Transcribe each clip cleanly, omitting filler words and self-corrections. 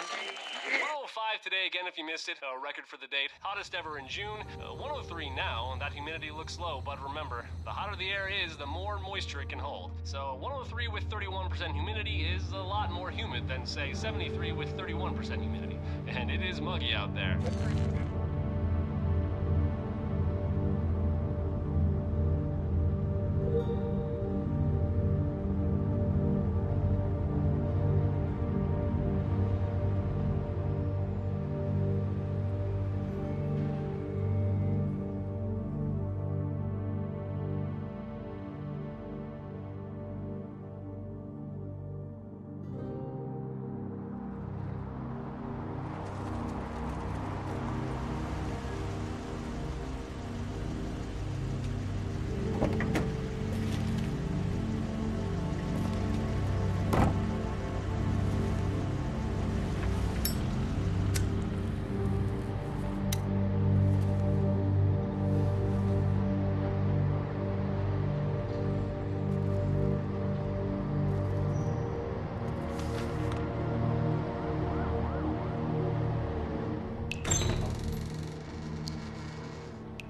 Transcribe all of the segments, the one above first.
105 today again if you missed it, a record for the date. Hottest ever in June. 103 now, and that humidity looks low, but remember, the hotter the air is, the more moisture it can hold. So 103 with 31% humidity is a lot more humid than, say, 73 with 31% humidity. And it is muggy out there.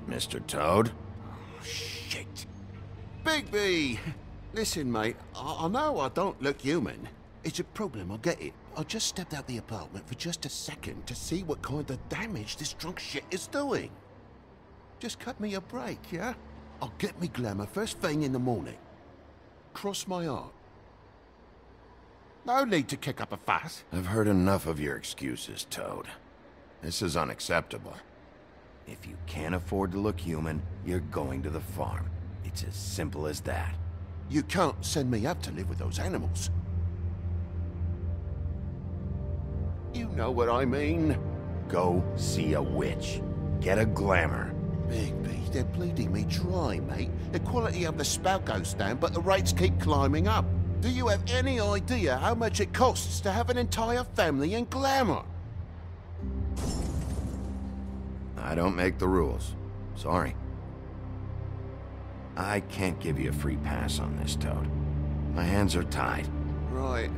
Mr. Toad? Oh, shit. Bigby! Listen, mate, I know I don't look human. It's a problem, I get it. I just stepped out the apartment for just a second to see what kind of damage this drunk shit is doing. Just cut me a break, yeah? I'll get me glamour first thing in the morning. Cross my heart. No need to kick up a fuss. I've heard enough of your excuses, Toad. This is unacceptable. If you can't afford to look human, you're going to the farm. It's as simple as that. You can't send me up to live with those animals. You know what I mean. Go see a witch. Get a glamour. Bigby, they're bleeding me dry, mate. The quality of the spout goes down, but the rates keep climbing up. Do you have any idea how much it costs to have an entire family in glamour? I don't make the rules. Sorry. I can't give you a free pass on this, Toad. My hands are tied. Right.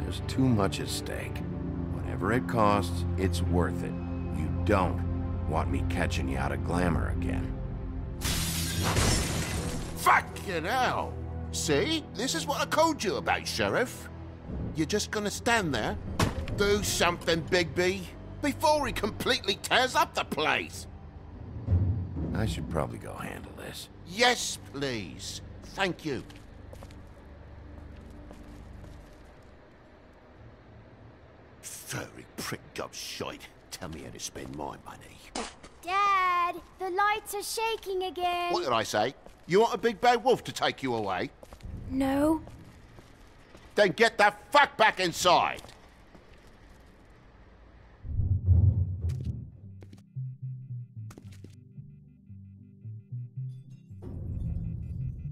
There's too much at stake. Whatever it costs, it's worth it. You don't want me catching you out of glamour again. Fucking hell! See? This is what I told you about, Sheriff. You're just gonna stand there? Do something, Bigby, before he completely tears up the place. I should probably go handle this. Yes, please. Thank you. Furry prick gobshite. Tell me how to spend my money. Dad, the lights are shaking again. What did I say? You want a big bad wolf to take you away? No. Then get the fuck back inside!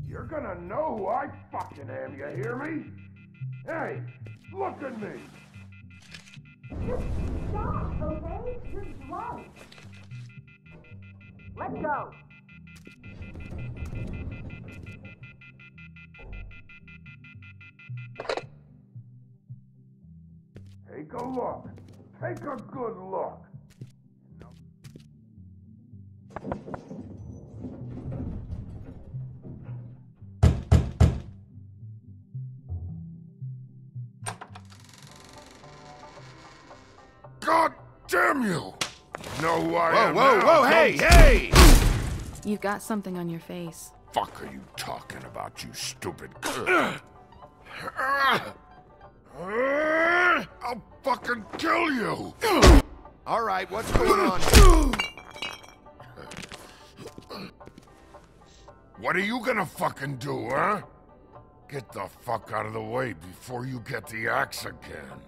You're gonna know who I fucking am, you hear me? Hey, look at me! Just stop, okay? You're drunk. Let go. Take a look. Take a good look. God damn you! Know who I am now, Whoa, hey! You've got something on your face. Fuck are you talking about, you stupid... I'll fucking kill you! All right, what's going on? What are you gonna fucking do, huh? Get the fuck out of the way before you get the axe again.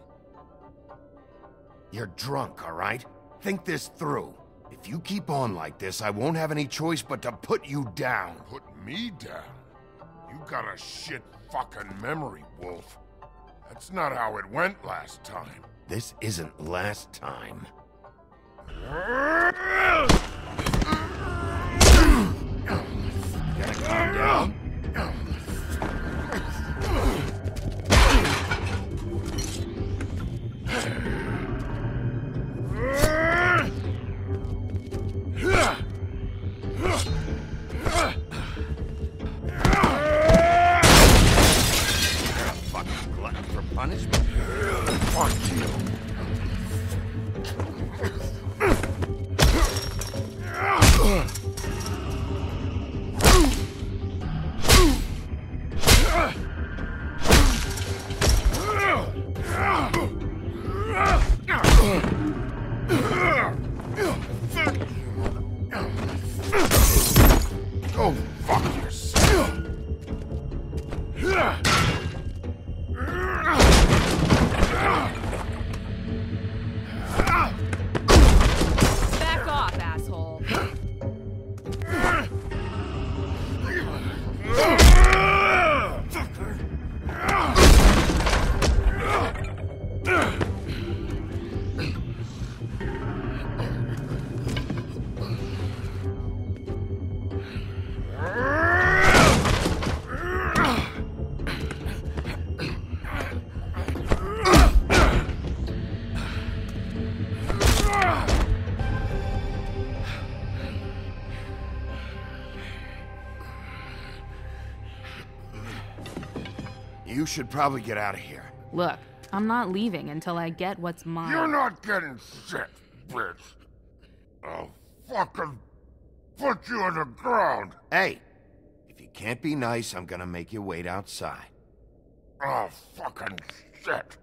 You're drunk, all right? Think this through. If you keep on like this, I won't have any choice but to put you down. Put me down? You got a shit fucking memory, Wolf. That's not how it went last time. This isn't last time. Gotta calm down. You should probably get out of here. Look, I'm not leaving until I get what's mine. You're not getting shit, bitch. I'll fucking put you on the ground. Hey, if you can't be nice, I'm gonna make you wait outside. Oh, fucking shit.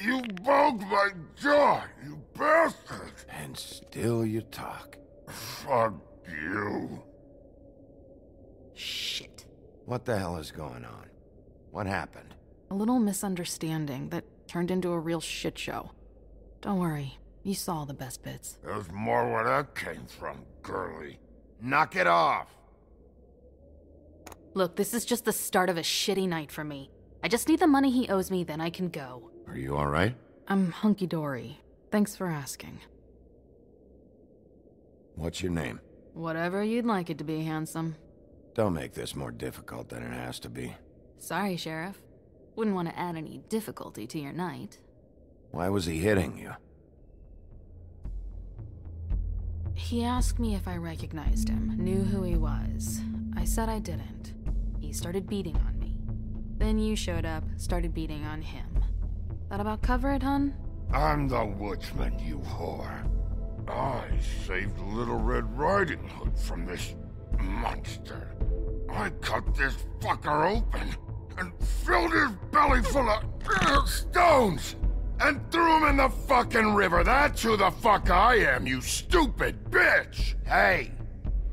You bugged my jaw, you bastard. And still you talk. Fuck you. Shit. What the hell is going on? What happened? A little misunderstanding that turned into a real shit show. Don't worry, you saw the best bits. There's more where that came from, girlie. Knock it off! Look, this is just the start of a shitty night for me. I just need the money he owes me, then I can go. Are you alright? I'm hunky-dory. Thanks for asking. What's your name? Whatever you'd like it to be, handsome. Don't make this more difficult than it has to be. Sorry, Sheriff. Wouldn't want to add any difficulty to your night. Why was he hitting you? He asked me if I recognized him, knew who he was. I said I didn't. He started beating on me. Then you showed up, started beating on him. That about cover it, hun? I'm the woodsman, you whore. I saved Little Red Riding Hood from this monster. I cut this fucker open and filled his belly full of stones and threw him in the fucking river. That's who the fuck I am, you stupid bitch! Hey!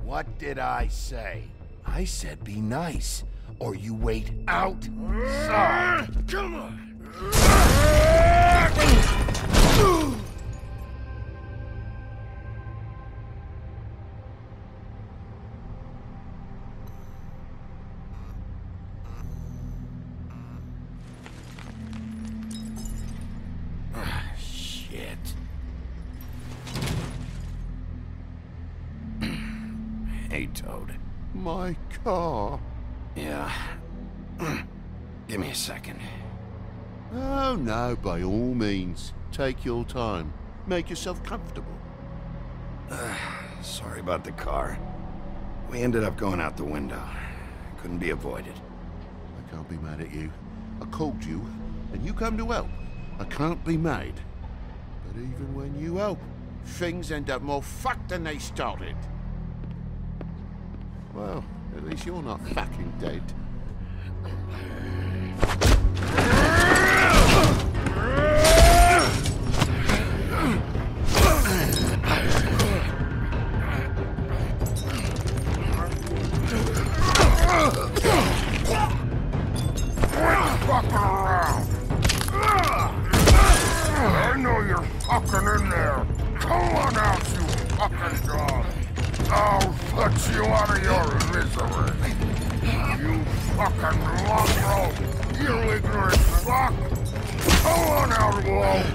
What did I say? I said be nice, or you wait outside. Come on! Shit. Hey, Toad. My car. Yeah. Give me a second. Oh, no, by all means. Take your time. Make yourself comfortable. Sorry about the car. We ended up going out the window. Couldn't be avoided. I can't be mad at you. I called you, and you come to help. I can't be mad. But even when you help, things end up more fucked than they started. Well, at least you're not fucking dead. I know you're fucking in there. Come on out, you fucking dog. I'll put you out of your misery. You fucking mongrel. You ignorant fuck. Come on out, Wolf.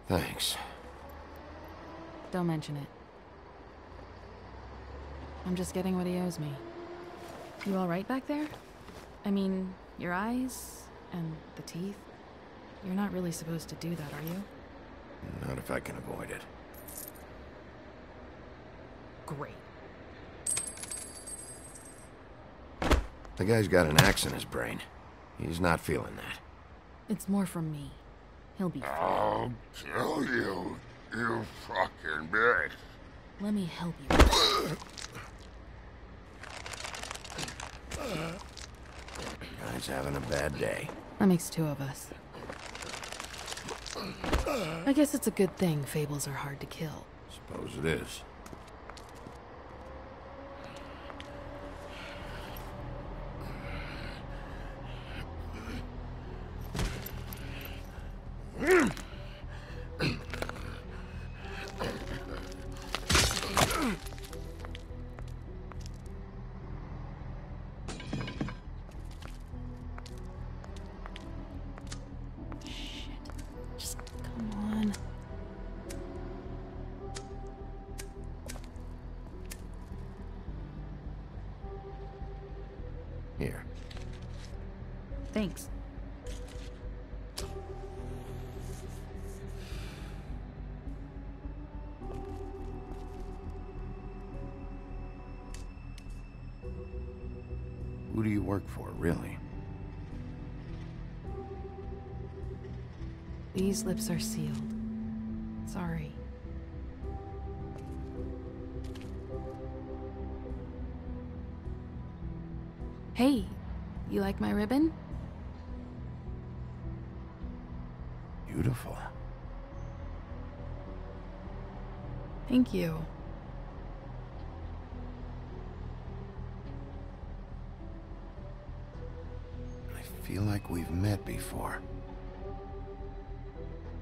Thanks. Don't mention it. I'm just getting what he owes me. You all right back there? I mean, your eyes and the teeth? You're not really supposed to do that, are you? Not if I can avoid it. Great. The guy's got an axe in his brain. He's not feeling that. It's more from me. He'll be fine. I'll kill you, you fucking bitch. Let me help you. Guy's having a bad day. That makes two of us. I guess it's a good thing fables are hard to kill. Suppose it is. Here. Thanks. Who do you work for, really? These lips are sealed. Sorry. Hey, you like my ribbon? Beautiful. Thank you. I feel like we've met before.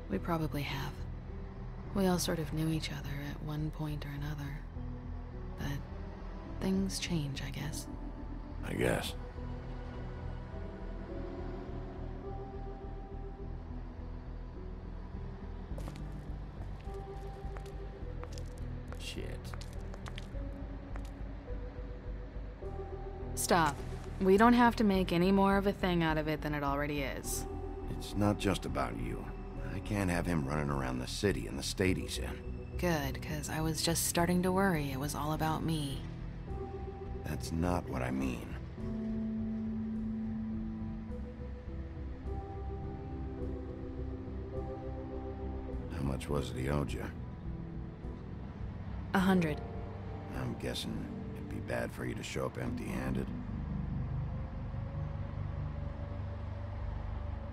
We probably have. We all sort of knew each other at one point or another. But things change, I guess. I guess. Shit. Stop. We don't have to make any more of a thing out of it than it already is. It's not just about you. I can't have him running around the city in the state he's in. Good, 'cause I was just starting to worry it was all about me. That's not what I mean. How much was it he owed you? 100. I'm guessing it'd be bad for you to show up empty-handed.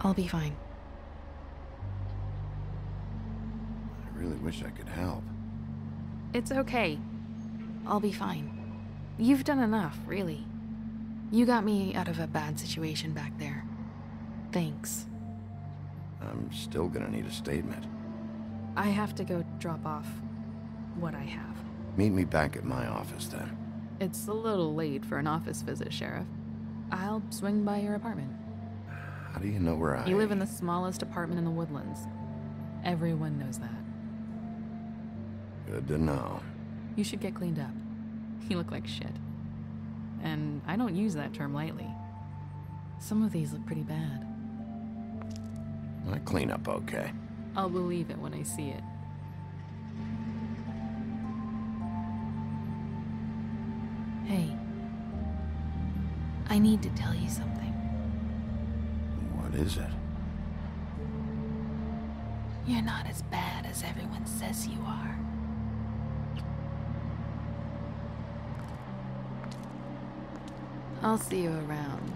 I'll be fine. I really wish I could help. It's okay. I'll be fine. You've done enough, really. You got me out of a bad situation back there. Thanks. I'm still gonna need a statement. I have to go drop off what I have. Meet me back at my office then. It's a little late for an office visit, Sheriff. I'll swing by your apartment. How do you know where I... You live in the smallest apartment in the Woodlands. Everyone knows that. Good to know. You should get cleaned up. You look like shit. And I don't use that term lightly. Some of these look pretty bad. I clean up okay. I'll believe it when I see it. Hey. I need to tell you something. What is it? You're not as bad as everyone says you are. I'll see you around,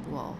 Wolf.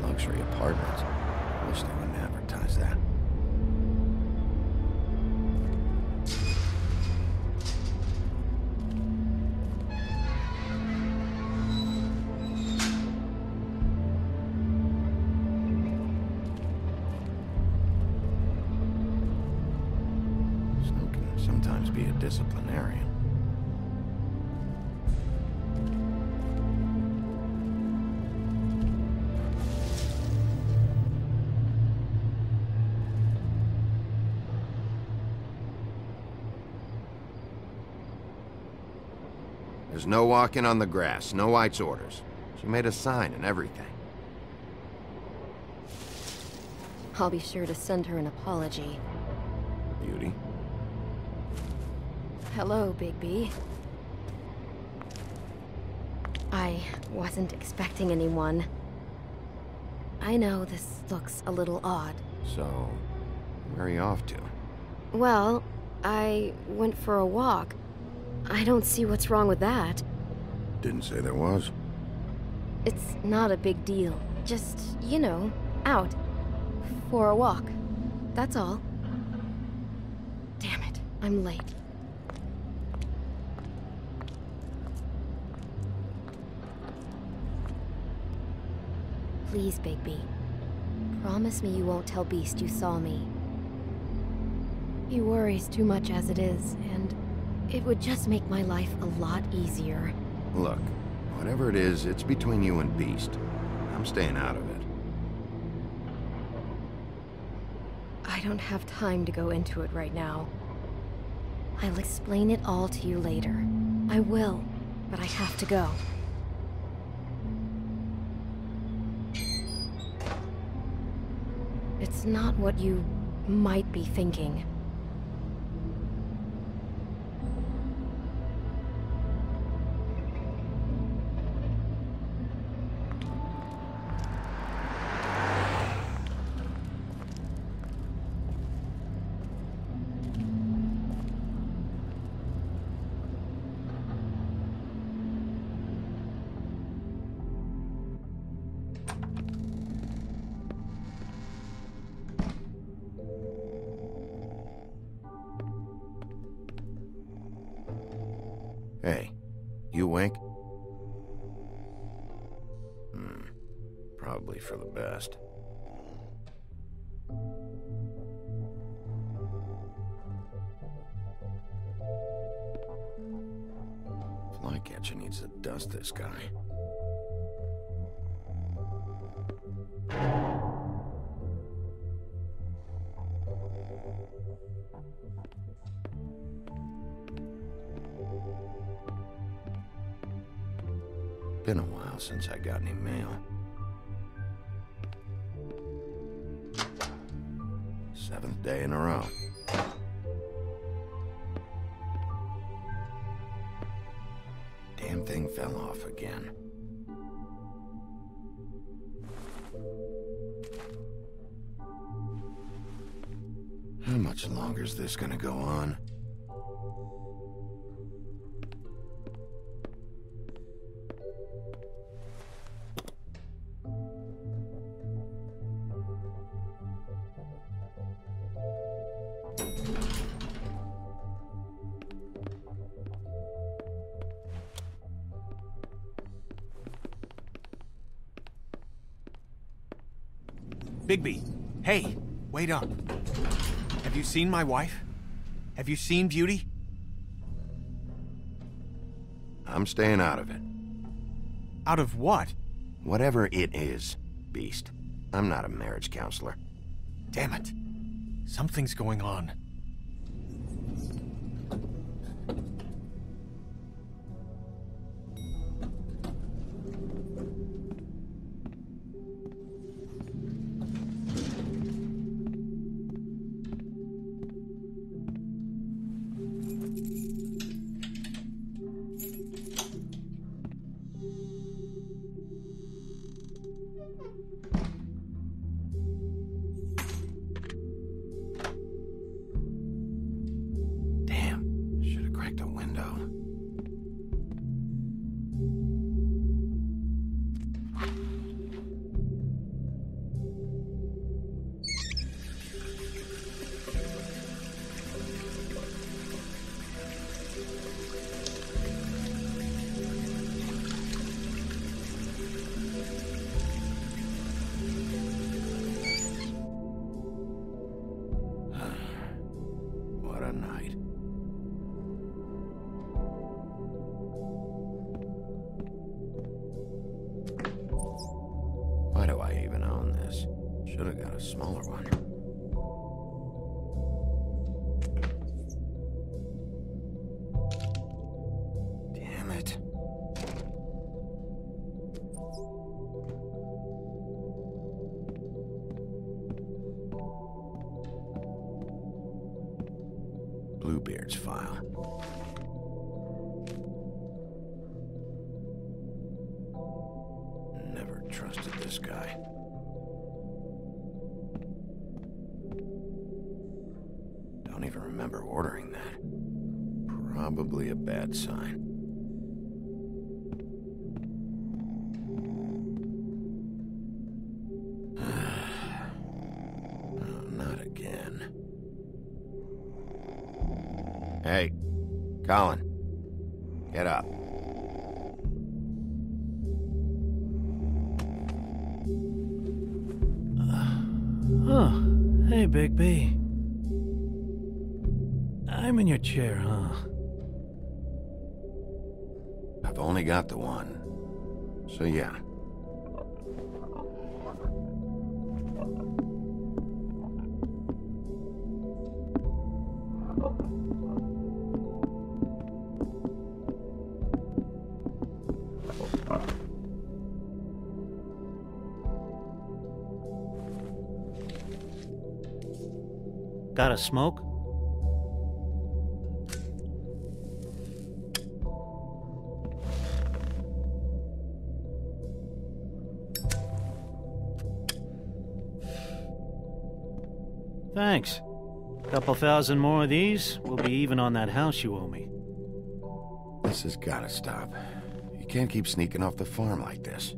Luxury apartments. Wish they wouldn't advertise that. sometimes be a disciplinarian. There's no walking on the grass, Snow White's orders. She made a sign and everything. I'll be sure to send her an apology. Beauty. Hello, Bigby. I wasn't expecting anyone. I know this looks a little odd. So, where are you off to? Well, I went for a walk. I don't see what's wrong with that. Didn't say there was. It's not a big deal. Just, you know, out. For a walk. That's all. Damn it, I'm late. Please, Bigby. Promise me you won't tell Beast you saw me. He worries too much as it is, and it would just make my life a lot easier. Look, whatever it is, it's between you and Beast. I'm staying out of it. I don't have time to go into it right now. I'll explain it all to you later. I will, but I have to go. It's not what you might be thinking. Hey, you wink? Probably for the best. Flycatcher needs to dust this guy. Been a while since I got any mail. 7th day in a row. Damn thing fell off again. How much longer is this gonna go on? Bigby, hey, wait up. Have you seen my wife? Have you seen Beauty? I'm staying out of it. Out of what? Whatever it is, Beast. I'm not a marriage counselor. Damn it. Something's going on. What a night. Should've got a smaller one. Damn it. Bluebeard's file. Never trusted this guy. Don't even remember ordering that. Probably a bad sign. Oh, not again. Hey, Colin. Get up. Oh, hey, Bigby. I'm in your chair, huh? I've only got the one. So yeah. Got a smoke? Thanks. Couple thousand more of these, we'll be even on that house you owe me. This has gotta stop. You can't keep sneaking off the farm like this.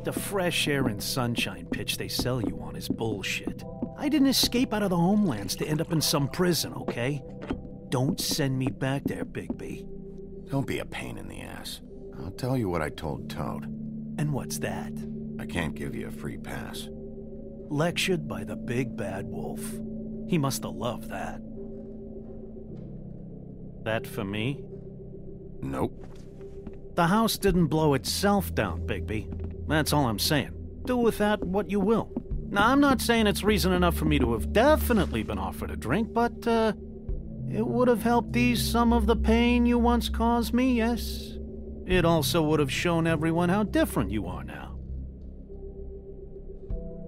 The fresh air and sunshine pitch they sell you on is bullshit. I didn't escape out of the homelands to end up in some prison, okay? Don't send me back there, Bigby. Don't be a pain in the ass. I'll tell you what I told Toad. And what's that? I can't give you a free pass. Lectured by the big bad wolf. He must have loved that. That for me? Nope. The house didn't blow itself down, Bigby. That's all I'm saying. Do with that what you will. Now, I'm not saying it's reason enough for me to have definitely been offered a drink, but, it would have helped ease some of the pain you once caused me, yes? It also would have shown everyone how different you are now.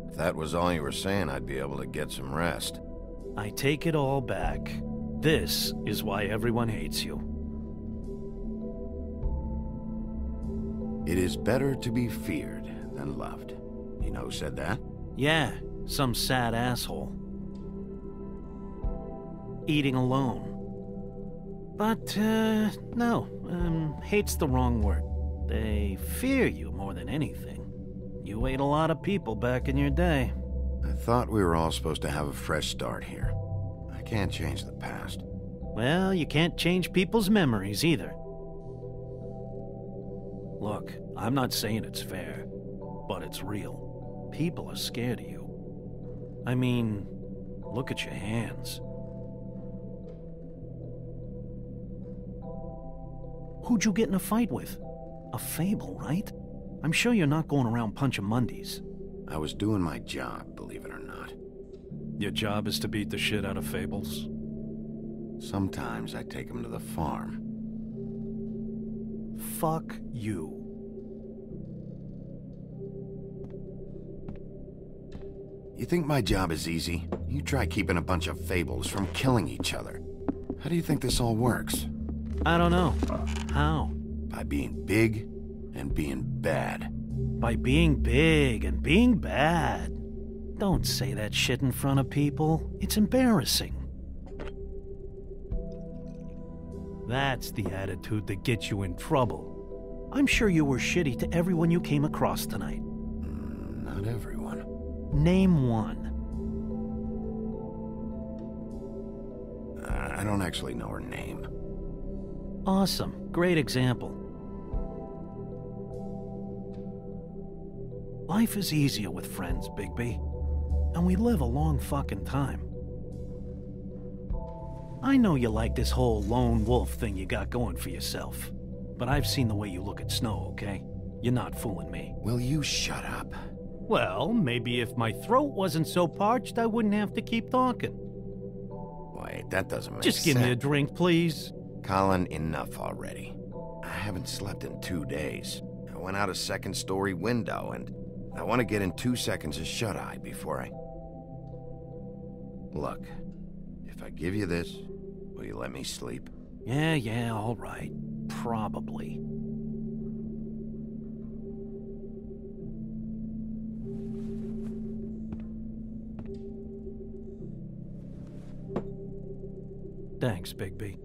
If that was all you were saying, I'd be able to get some rest. I take it all back. This is why everyone hates you. It is better to be feared than loved. You know who said that? Yeah, some sad asshole. Eating alone. But, no, hate's the wrong word. They fear you more than anything. You ate a lot of people back in your day. I thought we were all supposed to have a fresh start here. I can't change the past. Well, you can't change people's memories either. Look, I'm not saying it's fair, but it's real. People are scared of you. I mean, look at your hands. Who'd you get in a fight with? A Fable, right? I'm sure you're not going around punching Mondays. I was doing my job, believe it or not. Your job is to beat the shit out of Fables? Sometimes I take them to the farm. Fuck you. You think my job is easy? You try keeping a bunch of Fables from killing each other. How do you think this all works? I don't know. How? By being big and being bad. By being big and being bad. Don't say that shit in front of people. It's embarrassing. That's the attitude that gets you in trouble. I'm sure you were shitty to everyone you came across tonight. Not everyone. Name one. I don't actually know her name. Awesome. Great example. Life is easier with friends, Bigby. And we live a long fucking time. I know you like this whole lone wolf thing you got going for yourself. But I've seen the way you look at Snow, okay? You're not fooling me. Will you shut up? Well, maybe if my throat wasn't so parched, I wouldn't have to keep talking. Wait, that doesn't make sense. Just give me a drink, please. Colin, enough already. I haven't slept in 2 days. I went out a second-story window, and I want to get in 2 seconds of shut-eye before I... Look, if I give you this, will you let me sleep? Yeah, all right. Probably. Thanks, Bigby.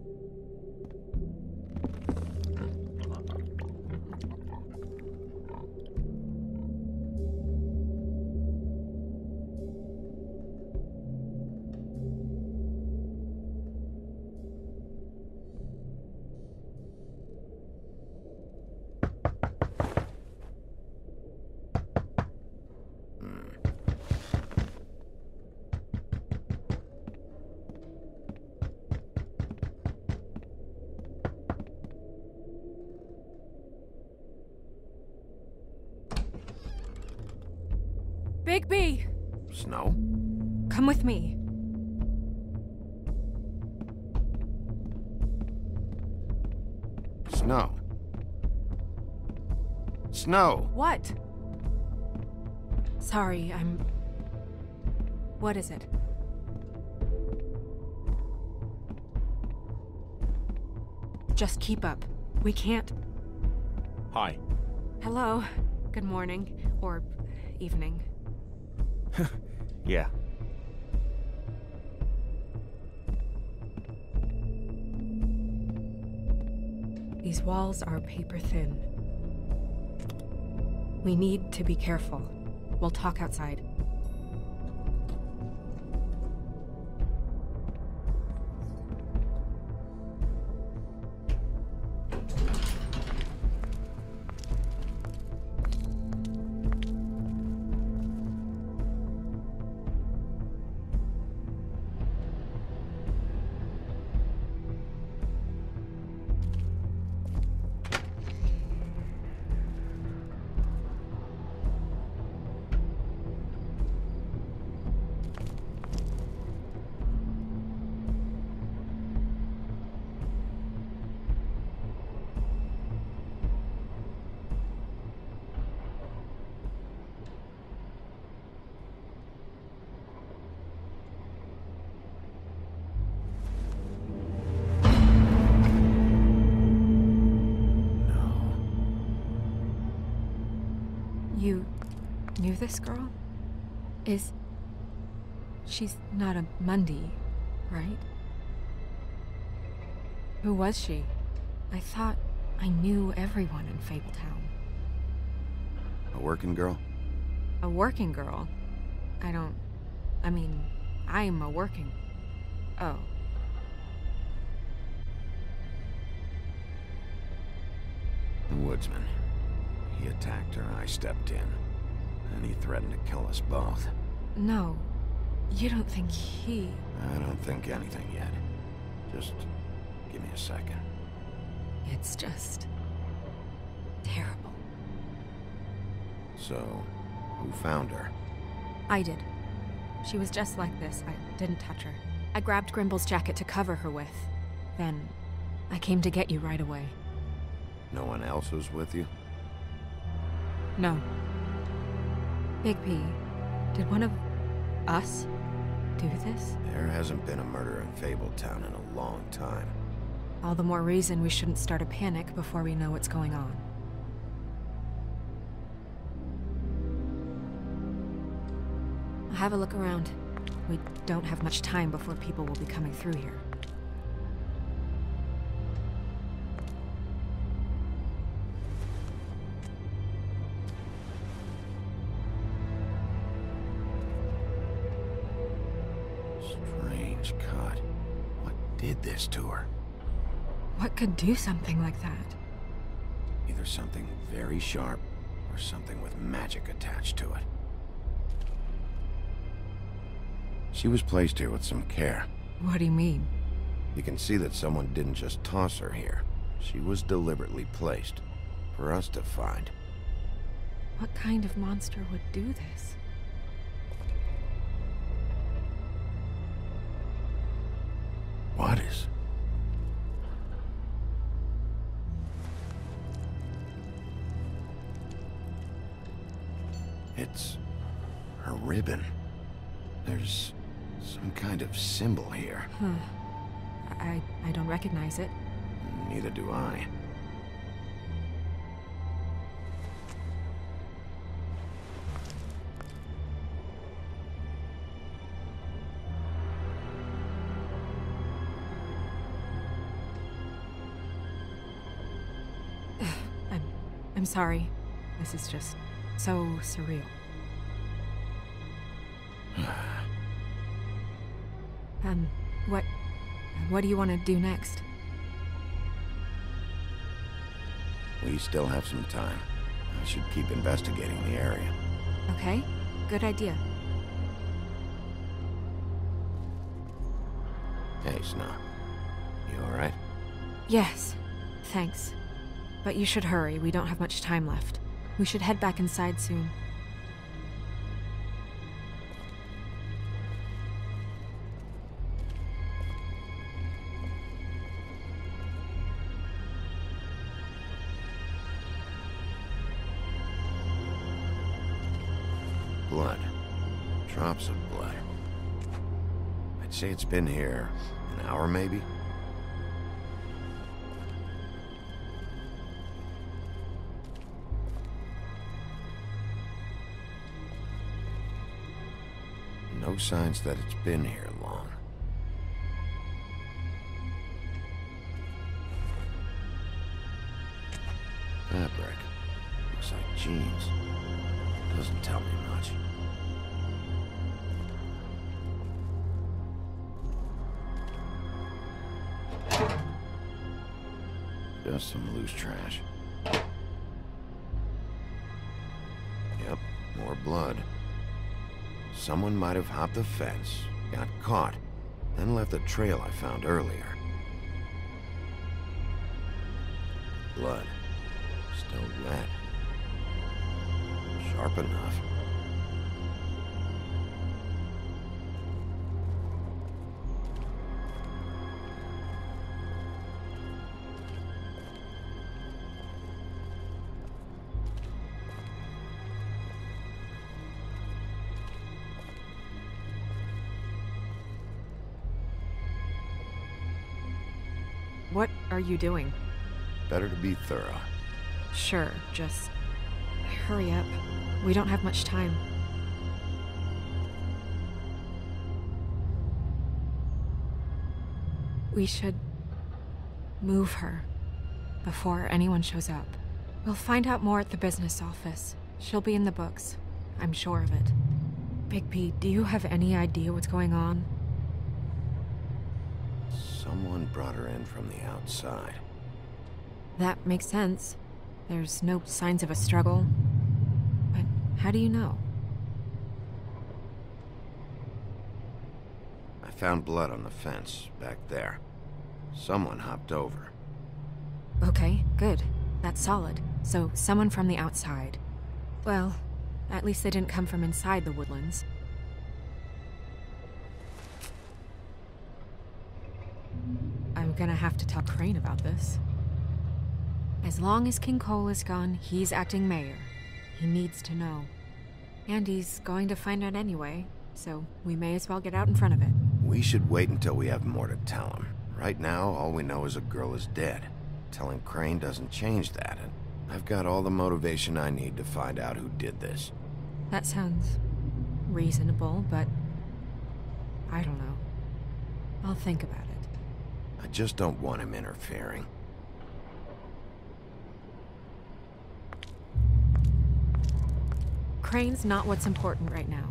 Bigby! Snow? Come with me. Snow. Snow! What? Sorry, What is it? Just keep up. We can't... Hi. Hello. Good morning. Or evening. Yeah. These walls are paper thin. We need to be careful. We'll talk outside. You knew this girl? She's not a Mundy, right? Who was she? I thought I knew everyone in Fabletown. A working girl? A working girl? I'm a working... Oh. The woodsman. He attacked her, I stepped in. And he threatened to kill us both. No. You don't think he... I don't think anything yet. Just give me a second. It's just... terrible. So, who found her? I did. She was just like this. I didn't touch her. I grabbed Grimble's jacket to cover her with. Then, I came to get you right away. No one else was with you? No. Bigby, did one of us do this? There hasn't been a murder in Fabletown in a long time. All the more reason we shouldn't start a panic before we know what's going on. I'll have a look around. We don't have much time before people will be coming through here. Strange cut. What did this to her? What could do something like that? Either something very sharp, or something with magic attached to it. She was placed here with some care. What do you mean? You can see that someone didn't just toss her here. She was deliberately placed, for us to find. What kind of monster would do this? What is? It's her ribbon. There's some kind of symbol here. I don't recognize it. Neither do I. I'm sorry. This is just so surreal. What do you want to do next? We still have some time. I should keep investigating the area. Okay, good idea. Hey, Snow. You alright? Yes, thanks. But you should hurry, we don't have much time left. We should head back inside soon. Blood. Drops of blood. I'd say it's been here an hour, maybe? No signs that it's been here long. Fabric. Looks like jeans. Doesn't tell me much. Just some loose trash. Yep, more blood. Someone might have hopped the fence, got caught, then left the trail I found earlier. Blood. Still wet. Sharp enough. What are you doing? Better to be thorough. Sure, just hurry up. We don't have much time. We should move her before anyone shows up. We'll find out more at the business office. She'll be in the books. I'm sure of it. Bigby, do you have any idea what's going on? Someone brought her in from the outside. That makes sense. There's no signs of a struggle. But how do you know? I found blood on the fence, back there. Someone hopped over. Okay, good. That's solid. So, someone from the outside. Well, at least they didn't come from inside the woodlands. I'm gonna have to tell Crane about this. As long as King Cole is gone, he's acting mayor. He needs to know. And he's going to find out anyway, so we may as well get out in front of it. We should wait until we have more to tell him. Right now, all we know is a girl is dead. Telling Crane doesn't change that, and I've got all the motivation I need to find out who did this. That sounds reasonable, but I don't know. I'll think about it. I just don't want him interfering. Crane's not what's important right now.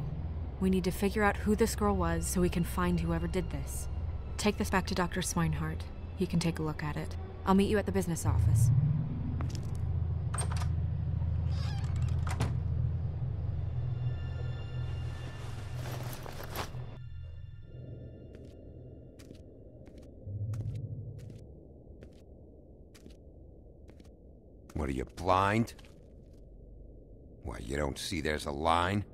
We need to figure out who this girl was so we can find whoever did this. Take this back to Dr. Swinehart. He can take a look at it. I'll meet you at the business office. What are you, blind? What, You don't see there's a line?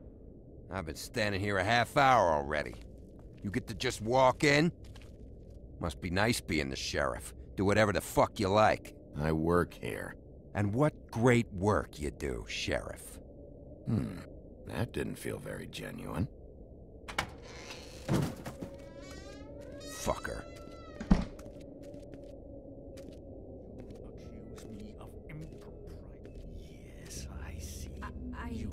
I've been standing here a half hour already. You get to just walk in? Must be nice being the sheriff. Do whatever the fuck you like. I work here. And what great work you do, Sheriff. That didn't feel very genuine. Fucker. Accuse me of impropriety. Yes, I see.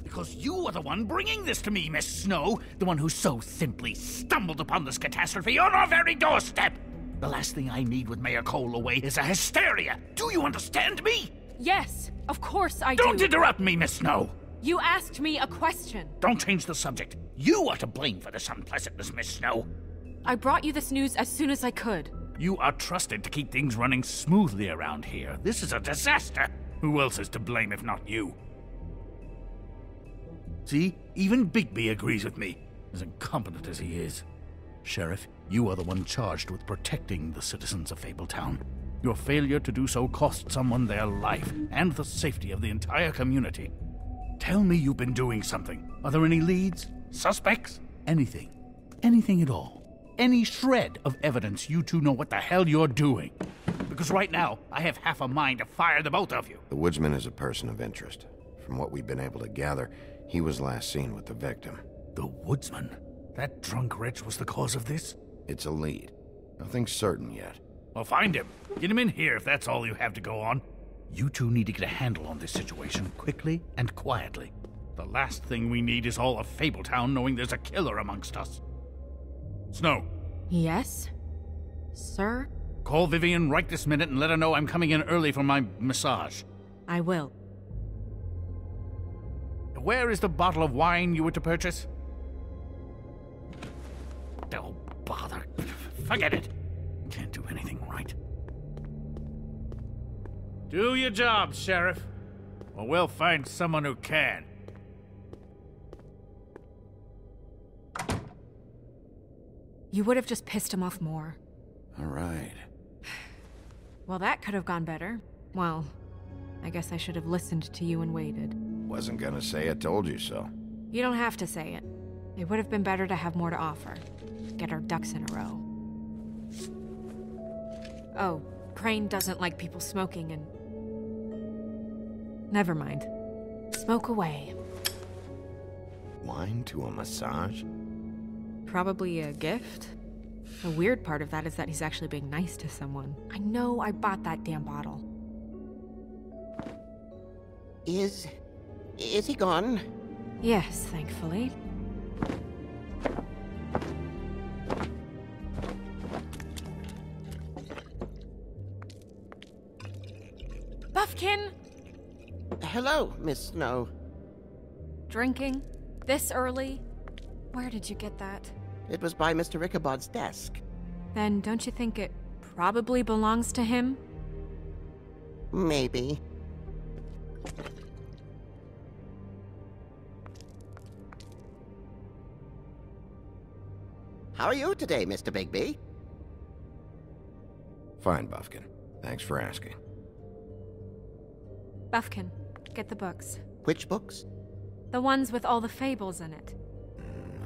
Because you are the one bringing this to me, Miss Snow. The one who so simply stumbled upon this catastrophe on our very doorstep. The last thing I need with Mayor Cole away is a hysteria. Do you understand me? Yes, of course I do. Don't interrupt me, Miss Snow. You asked me a question. Don't change the subject. You are to blame for this unpleasantness, Miss Snow. I brought you this news as soon as I could. You are trusted to keep things running smoothly around here. This is a disaster. Who else is to blame if not you? See, even Bigby agrees with me, as incompetent as he is. Sheriff, you are the one charged with protecting the citizens of Fabletown. Your failure to do so cost someone their life and the safety of the entire community. Tell me you've been doing something. Are there any leads? Suspects? Anything. Anything at all. Any shred of evidence you two know what the hell you're doing. Because right now, I have half a mind to fire the both of you. The woodsman is a person of interest. From what we've been able to gather, he was last seen with the victim. The woodsman? That drunk wretch was the cause of this? It's a lead. Nothing's certain yet. Well, find him. Get him in here if that's all you have to go on. You two need to get a handle on this situation quickly and quietly. The last thing we need is all of Fabletown knowing there's a killer amongst us. Snow. Yes? Sir? Call Vivian right this minute and let her know I'm coming in early for my massage. I will. Where is the bottle of wine you were to purchase? Oh, bother. Forget it. Can't do anything right. Do your job, Sheriff, or we'll find someone who can. You would have just pissed him off more. All right. Well, that could have gone better. Well, I guess I should have listened to you and waited. Wasn't gonna say I told you so. You don't have to say it. It would have been better to have more to offer. Get our ducks in a row. Oh, Crane doesn't like people smoking and... Never mind. Smoke away. Wine to a massage? Probably a gift. The weird part of that is that he's actually being nice to someone. I know I bought that damn bottle. Is he gone? Yes, thankfully. Buffkin! Hello, Miss Snow. Drinking? This early? Where did you get that? It was by Mr. Ichabod's desk. Then don't you think it probably belongs to him? Maybe. How are you today, Mr. Bigby? Fine, Buffkin. Thanks for asking. Buffkin, get the books. Which books? The ones with all the fables in it.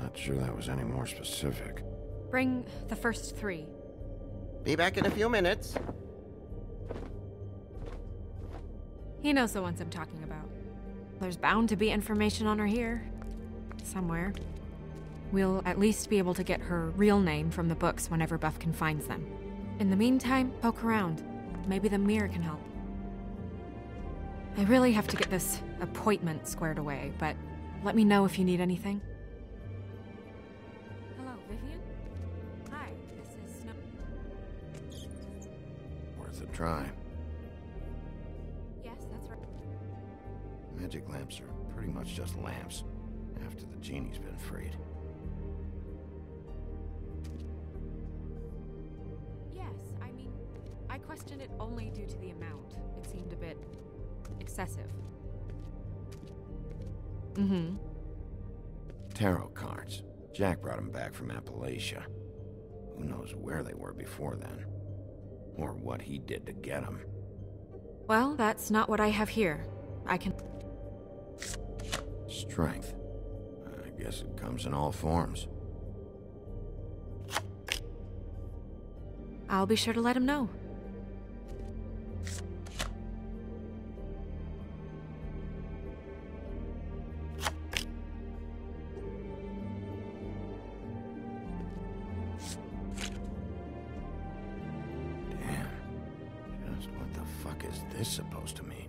Not sure that was any more specific. Bring the first 3. Be back in a few minutes. He knows the ones I'm talking about. There's bound to be information on her here. Somewhere. We'll at least be able to get her real name from the books whenever Buffkin finds them. In the meantime, poke around. Maybe the mirror can help. I really have to get this appointment squared away, but let me know if you need anything. Hello, Vivian? Hi, this is Snow. Worth a try. Yes, that's right. Magic lamps are pretty much just lamps, after the genie's been freed. Yes, I mean, I questioned it only due to the amount. It seemed a bit excessive. Mm-hmm. Tarot cards. Jack brought them back from Appalachia. Who knows where they were before then? Or what he did to get them. Well, that's not what I have here. I can... Strength. I guess it comes in all forms. I'll be sure to let him know. This is supposed to mean?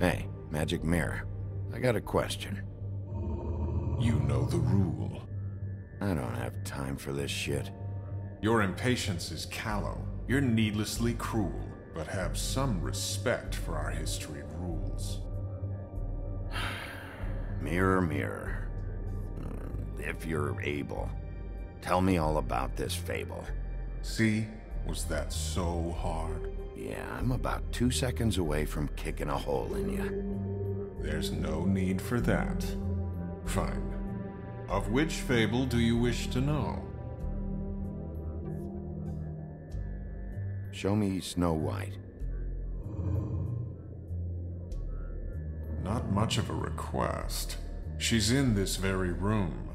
Hey, magic mirror. I got a question. You know the rule. I don't have time for this shit. Your impatience is callow. You're needlessly cruel, but have some respect for our history and rules. Mirror, mirror. If you're able, tell me all about this fable. See? Was that so hard? Yeah, I'm about 2 seconds away from kicking a hole in you. There's no need for that. Fine. Of which fable do you wish to know? Show me Snow White. Not much of a request. She's in this very room.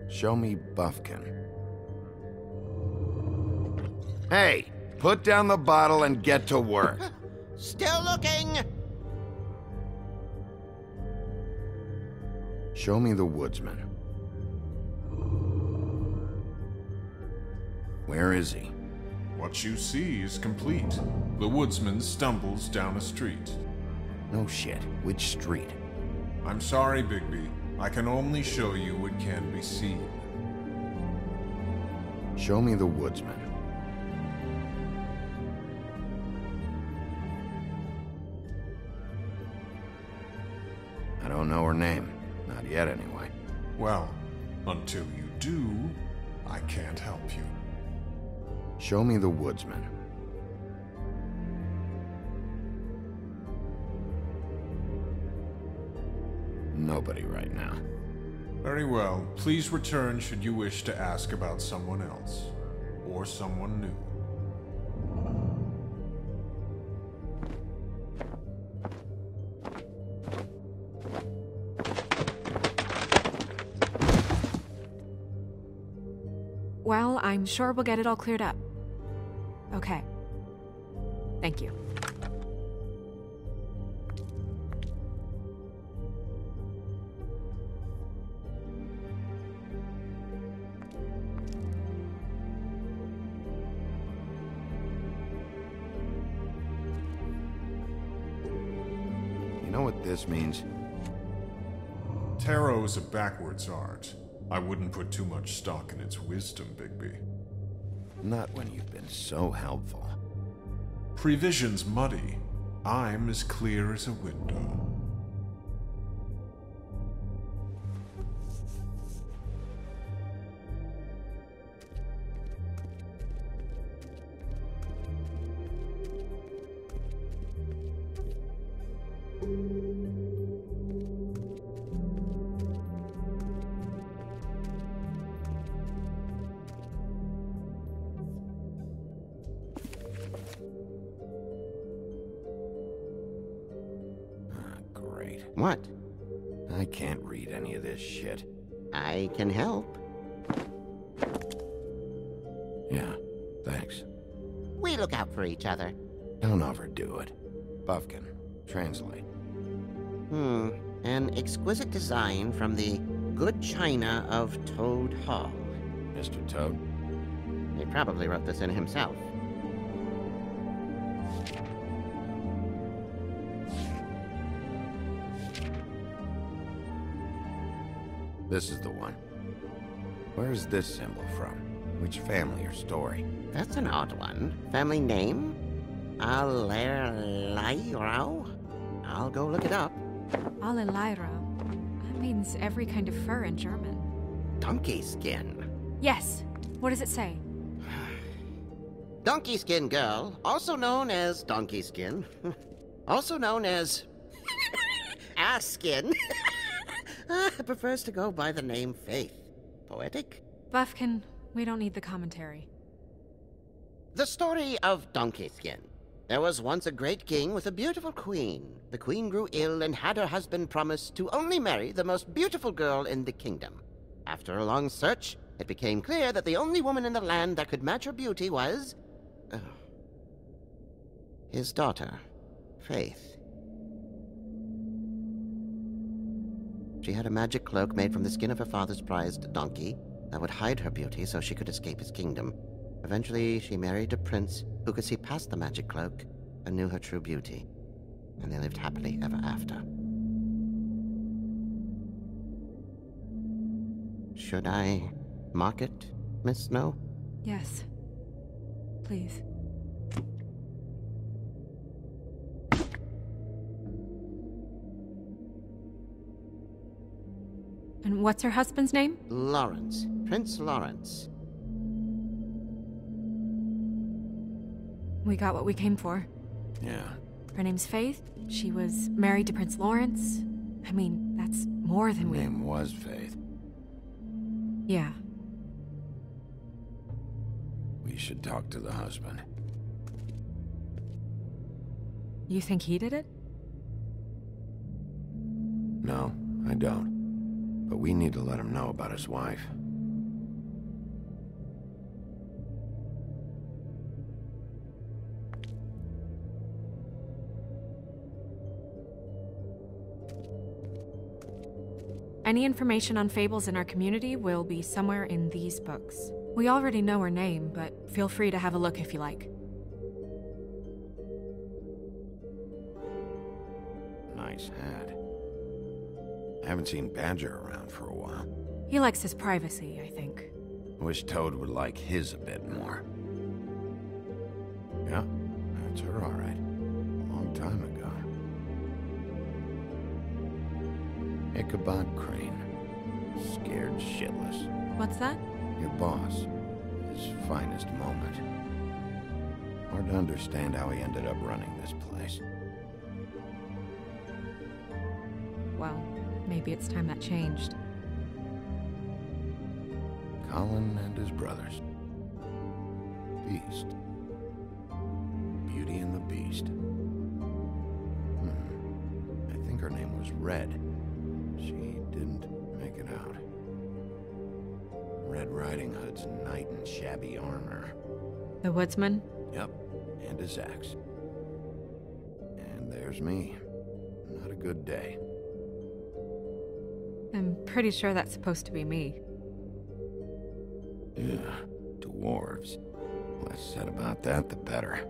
Show me Buffkin. Hey, put down the bottle and get to work. Still looking! Show me the woodsman. Where is he? What you see is complete. The woodsman stumbles down a street. No shit. Which street? I'm sorry, Bigby. I can only show you what can be seen. Show me the woodsman. I don't know her name. Not yet, anyway. Well, until you do, I can't help you. Show me the woodsman. Nobody right now. Very well. Please return should you wish to ask about someone else. Or someone new. Well, I'm sure we'll get it all cleared up. Okay. Thank you. You know what this means? Tarot is a backwards art. I wouldn't put too much stock in its wisdom, Bigby. Not when you've been so helpful. Prevision's muddy. I'm as clear as a window. What? I can't read any of this shit. I can help. Yeah, thanks. We look out for each other. Don't overdo it. Buffkin, translate. An exquisite design from the good china of Toad Hall. Mr. Toad? He probably wrote this in himself. This is the one. Where's this symbol from? Which family or story? That's an odd one. Family name? Allerleirauh? I'll go look it up. Allerleirauh. That means every kind of fur in German. Donkey Skin. Yes. What does it say? Donkey Skin Girl, also known as Donkey Skin, also known as Ass Skin, prefers to go by the name Faith. Poetic? Buffkin, we don't need the commentary. The story of Donkey Skin. There was once a great king with a beautiful queen. The queen grew ill and had her husband promise to only marry the most beautiful girl in the kingdom. After a long search, it became clear that the only woman in the land that could match her beauty was... his daughter, Faith. She had a magic cloak made from the skin of her father's prized donkey that would hide her beauty so she could escape his kingdom. Eventually, she married a prince who could see past the magic cloak and knew her true beauty. And they lived happily ever after. Should I mark it, Miss Snow? Yes. Please. And what's her husband's name? Lawrence. Prince Lawrence. We got what we came for. Yeah. Her name's Faith. She was married to Prince Lawrence. I mean, that's more than we... Her name was Faith. Yeah. We should talk to the husband. You think he did it? No, I don't. But we need to let him know about his wife. Any information on Fables in our community will be somewhere in these books. We already know her name, but feel free to have a look if you like. Nice hat. I haven't seen Badger around for a while. He likes his privacy, I think. Wish Toad would like his a bit more. Yeah, that's her all right. A long time ago. Ichabod Crane. Scared shitless. What's that? Your boss. His finest moment. Hard to understand how he ended up running this place. Well, maybe it's time that changed. Colin and his brothers. Beast. Beauty and the Beast. I think her name was Red. She didn't make it out. Red Riding Hood's knight in shabby armor. The woodsman? Yep, and his axe. And there's me. Not a good day. I'm pretty sure that's supposed to be me. Yeah, dwarves. Less said about that, the better.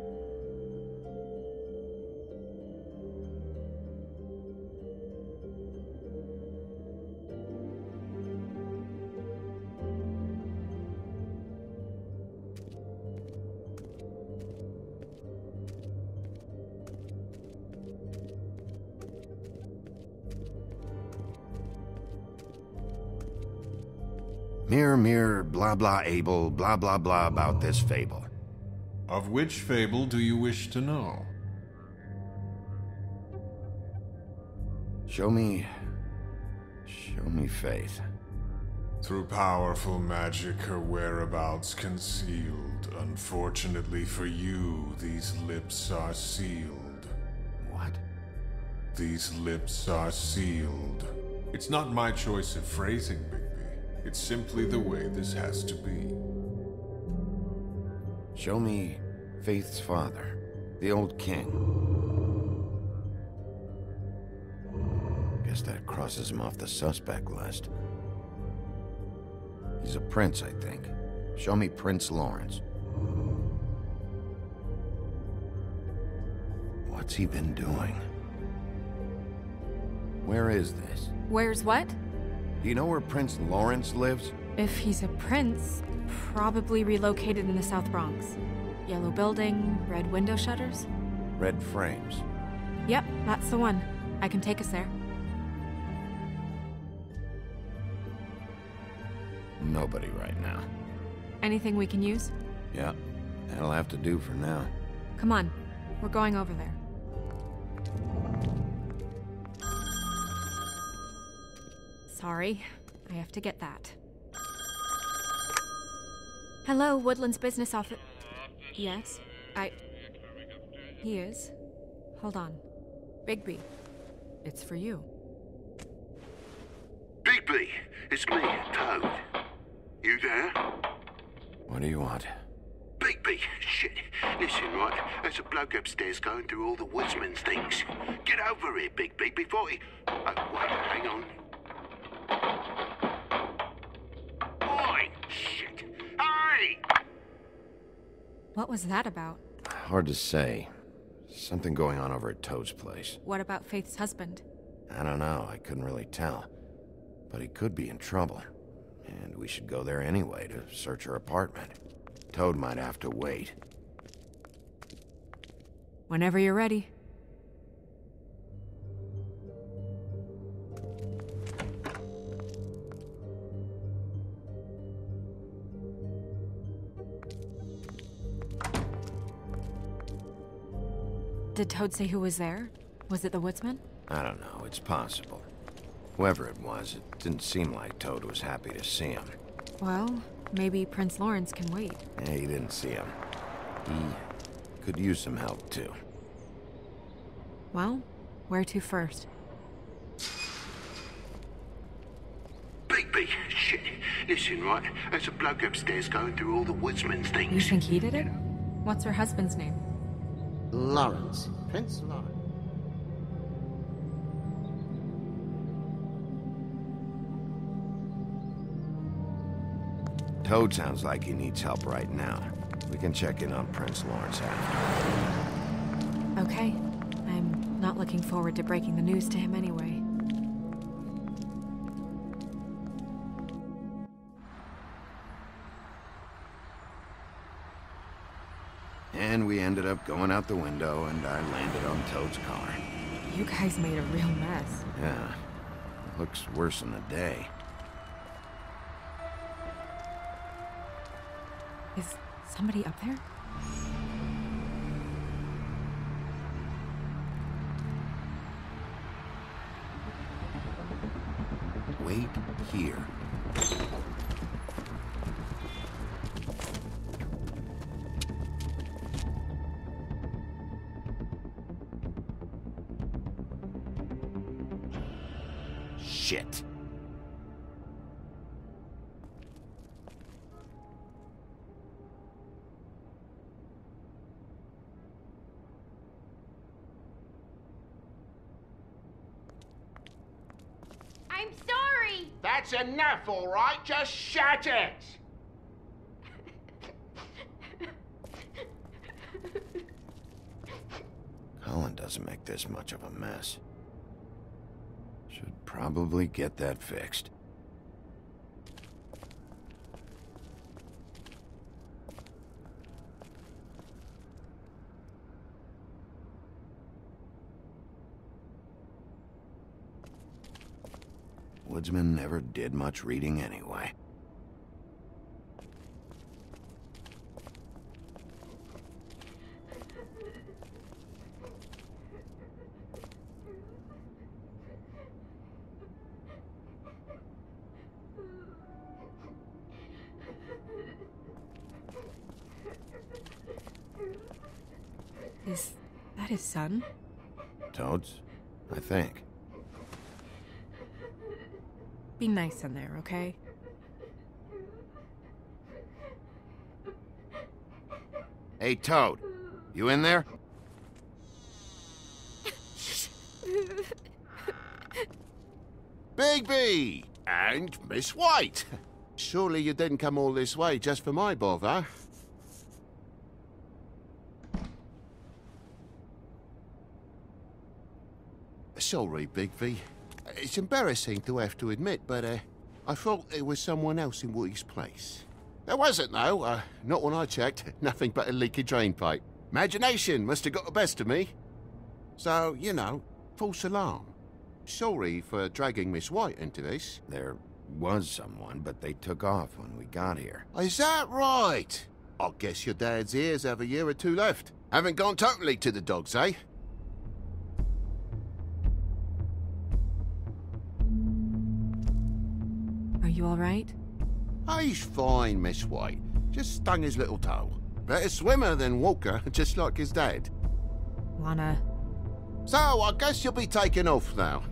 Mirror, blah blah able, blah blah blah about this fable. Of which fable do you wish to know? Show me Faith. Through powerful magic, her whereabouts concealed. Unfortunately for you, these lips are sealed. What? These lips are sealed. It's not my choice of phrasing, Bigby. It's simply the way this has to be. Show me Faith's father, the old king. Guess that crosses him off the suspect list. He's a prince, I think. Show me Prince Lawrence. What's he been doing? Where is this? Where's what? Do you know where Prince Lawrence lives? If he's a prince, probably relocated in the South Bronx. Yellow building, red window shutters? Red frames. Yep, that's the one. I can take us there. Nobody right now. Anything we can use? Yeah, that'll have to do for now. Come on, we're going over there. Sorry, I have to get that. Hello, Woodland's business office. Yes, He is. Hold on. Bigby, it's for you. Bigby, it's me, Toad. You there? What do you want? Bigby, shit. Listen, right, there's a bloke upstairs going through all the woodsman's things. Get over here, Bigby, before he... Oh, wait, hang on. Oi, shit. Hey! What was that about? Hard to say. Something going on over at Toad's place. What about Faith's husband? I don't know, I couldn't really tell. But he could be in trouble. And we should go there anyway to search her apartment. Toad might have to wait. Whenever you're ready. Did Toad say who was there? Was it the woodsman? I don't know, it's possible. Whoever it was, it didn't seem like Toad was happy to see him. Well, maybe Prince Lawrence can wait. Yeah, he didn't see him. He could use some help, too. Well, where to first? Bigby, shit. Listen, right, there's a bloke upstairs going through all the woodsman's things. You think he did it? What's her husband's name? Lawrence. Prince Lawrence. Toad sounds like he needs help right now. We can check in on Prince Lawrence after. Okay. I'm not looking forward to breaking the news to him anyway. And we ended up going out the window, and I landed on Toad's car. You guys made a real mess. Yeah. Looks worse than a day. Is somebody up there? Wait here. Shit. I'm sorry! That's enough, all right? Just shut it! Colin doesn't make this much of a mess. Should probably get that fixed. Woodsman never did much reading anyway. Is that his son? Toad's? I think. Be nice in there, okay? Hey, Toad. You in there? Bigby! And Miss White! Surely you didn't come all this way just for my bother? Sorry, Bigby. It's embarrassing to have to admit, but I thought there was someone else in Woody's place. There wasn't, though. Not when I checked. Nothing but a leaky drain pipe. Imagination must have got the best of me. So, you know, false alarm. Sorry for dragging Miss White into this. There was someone, but they took off when we got here. Is that right? I guess your dad's ears have a year or two left. Haven't gone totally to the dogs, eh? Are you all right? He's fine, Miss White. Just stung his little toe. Better swimmer than Walker, just like his dad. Lana. So, I guess you'll be taking off now.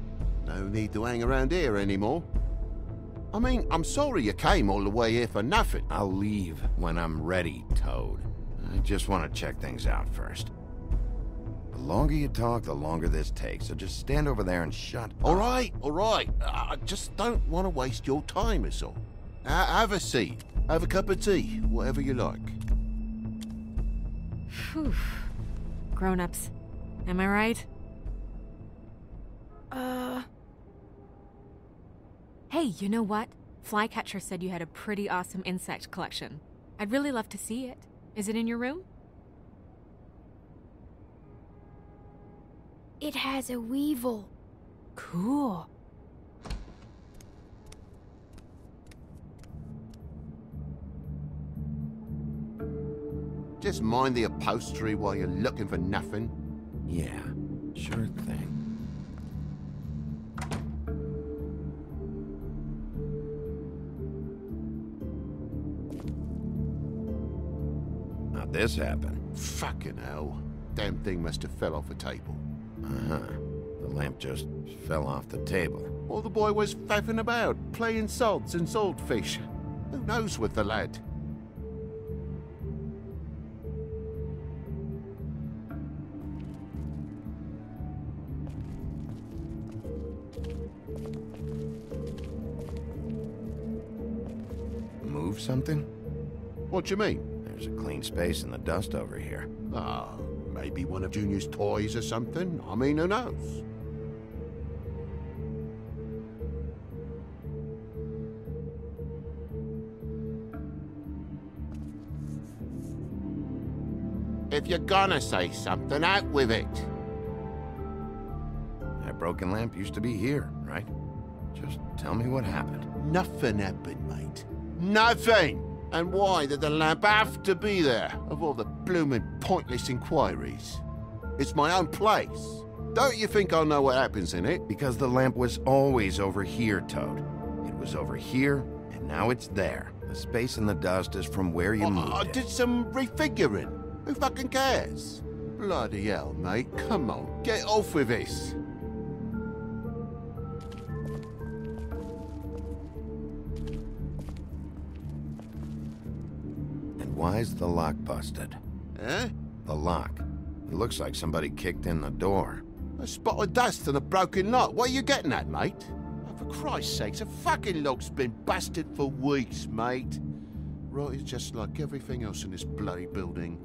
No need to hang around here anymore. I mean, I'm sorry you came all the way here for nothing. I'll leave when I'm ready, Toad. I just want to check things out first. The longer you talk, the longer this takes, so just stand over there and shut up. All right. I just don't want to waste your time, is all. Have a seat. Have a cup of tea, whatever you like. Phew. Grown-ups. Am I right? Hey, you know what? Flycatcher said you had a pretty awesome insect collection. I'd really love to see it. Is it in your room? It has a weevil. Cool. Just mind the upholstery while you're looking for nothing. Yeah, sure thing. How'd this happen? Fucking hell. Damn thing must have fell off a table. Uh-huh. The lamp just fell off the table. Or the boy was faffing about, playing sods and swordfish. Who knows with the lad? Move something? What do you mean? There's a clean space in the dust over here. Oh, maybe one of Junior's toys or something. I mean, who knows? If you're gonna say something, out with it. That broken lamp used to be here, right? Just tell me what happened. Nothing happened, mate. Nothing! And why did the lamp have to be there, of all the bloomin' pointless inquiries? It's my own place. Don't you think I'll know what happens in it? Because the lamp was always over here, Toad. It was over here, and now it's there. The space in the dust is from where you moved I it. did some refiguring. Who fucking cares? Bloody hell, mate. Come on, get off with this. Why's the lock busted? Eh? The lock. It looks like somebody kicked in the door. A spot of dust and a broken lock. What are you getting at, mate? Oh, for Christ's sakes, a fucking lock's been busted for weeks, mate. Right, it's just like everything else in this bloody building.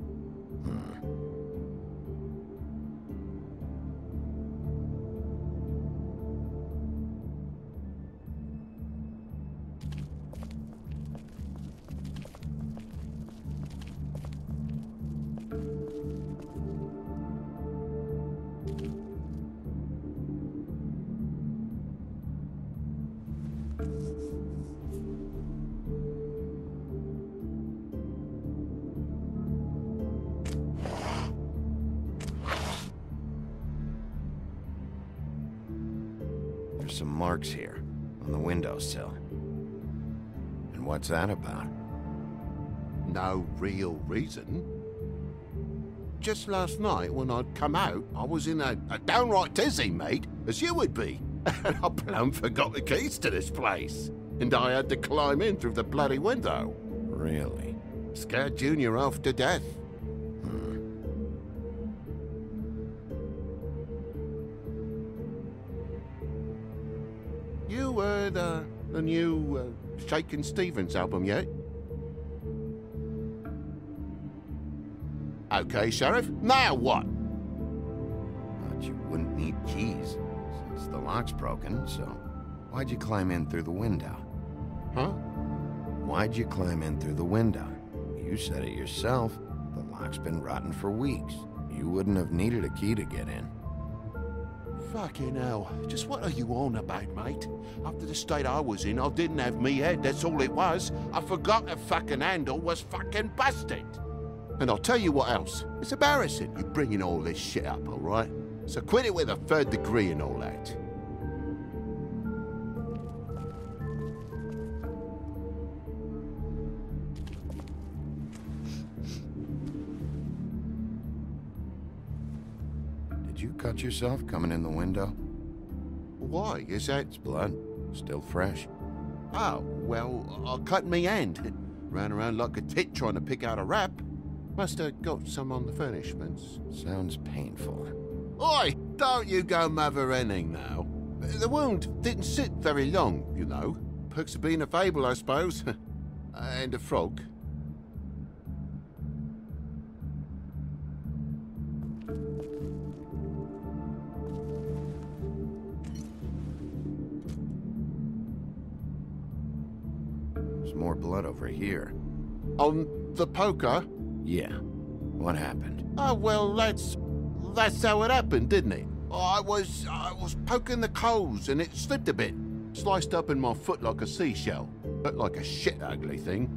Some marks here, on the windowsill. And what's that about? No real reason. Just last night, when I'd come out, I was in a downright tizzy, mate, as you would be. And I plumb forgot the keys to this place. And I had to climb in through the bloody window. Really? Scared Junior off to death. You heard the new Shakin' Stevens album yet? Okay, Sheriff. Now what? But you wouldn't need keys, since the lock's broken, so why'd you climb in through the window? Huh? Why'd you climb in through the window? You said it yourself. The lock's been rotten for weeks. You wouldn't have needed a key to get in. Fucking hell. Just what are you on about, mate? After the state I was in, I didn't have me head, that's all it was. I forgot the fucking handle was fucking busted. And I'll tell you what else. It's embarrassing you bringing all this shit up, all right? So quit it with a 3rd degree and all that. Did you cut yourself coming in the window? Why? Is that... It's blood. Still fresh. Oh, well, I cut me hand. Ran around like a tit trying to pick out a wrap. Must have got some on the furnishments. Sounds painful. Oi! Don't you go mother-henning now. The wound didn't sit very long, you know. Perks of being a fable, I suppose. And a frog. There's more blood over here. On the poker? Yeah. What happened? Oh, well, that's how it happened, didn't it? I was poking the coals and it slipped a bit. Sliced up in my foot like a seashell. Looked like a shit ugly thing.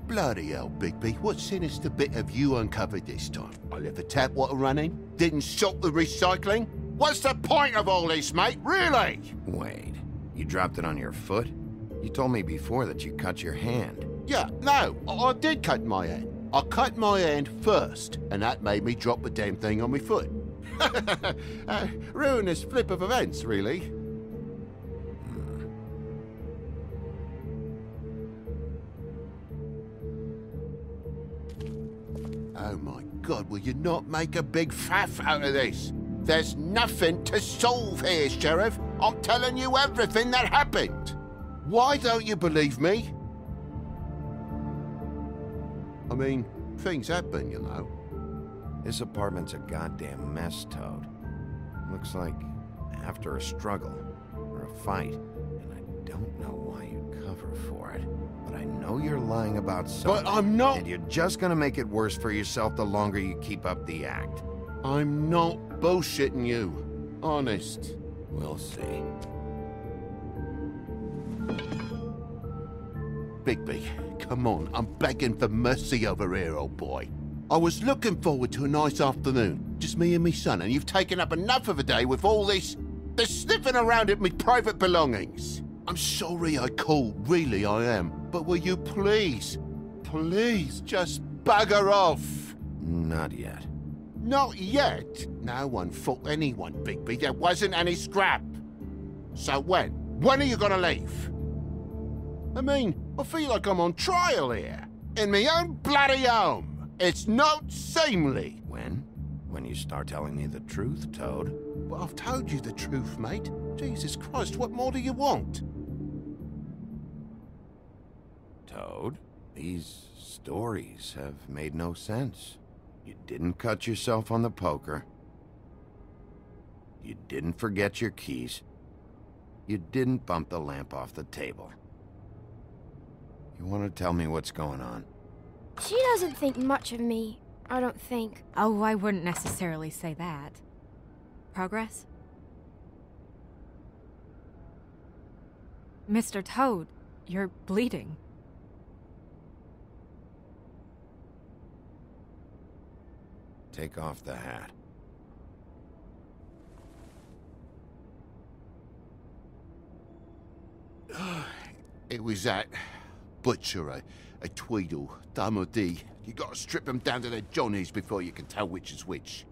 Bloody hell, Bigby, what sinister bit have you uncovered this time? I left the tap water running, didn't stop the recycling? What's the point of all this, mate, really? Wait, you dropped it on your foot? You told me before that you cut your hand. Yeah, no, I did cut my hand. I cut my hand first, and that made me drop the damn thing on my foot. Ruinous flip of events, really. Oh my God, will you not make a big faff out of this? There's nothing to solve here, Sheriff. I'm telling you everything that happened. Why don't you believe me? I mean, things happen, you know. This apartment's a goddamn mess, Toad. Looks like after a struggle, or a fight, and I don't know why you'd cover for it. But I know you're lying about something. But I'm not... And you're just gonna make it worse for yourself the longer you keep up the act. I'm not bullshitting you. Honest. We'll see. Bigby, come on, I'm begging for mercy over here, old boy. I was looking forward to a nice afternoon, just me and me son, and you've taken up enough of a day with all this sniffing around at me private belongings. I'm sorry I called, really I am, but will you please just bugger off? Not yet. Not yet? No one fought anyone, Bigby. There wasn't any scrap. So when? When are you gonna leave? I mean, I feel like I'm on trial here. In my own bloody home. It's not seemly. When? When you start telling me the truth, Toad? Well, I've told you the truth, mate. Jesus Christ, what more do you want? Toad, these stories have made no sense. You didn't cut yourself on the poker. You didn't forget your keys. You didn't bump the lamp off the table. You want to tell me what's going on? She doesn't think much of me, I don't think. Oh, I wouldn't necessarily say that. Progress? Mr. Toad, you're bleeding. Take off the hat. It was that butcher, a Tweedle, Dum or D. You gotta strip them down to their johnnies before you can tell which is which.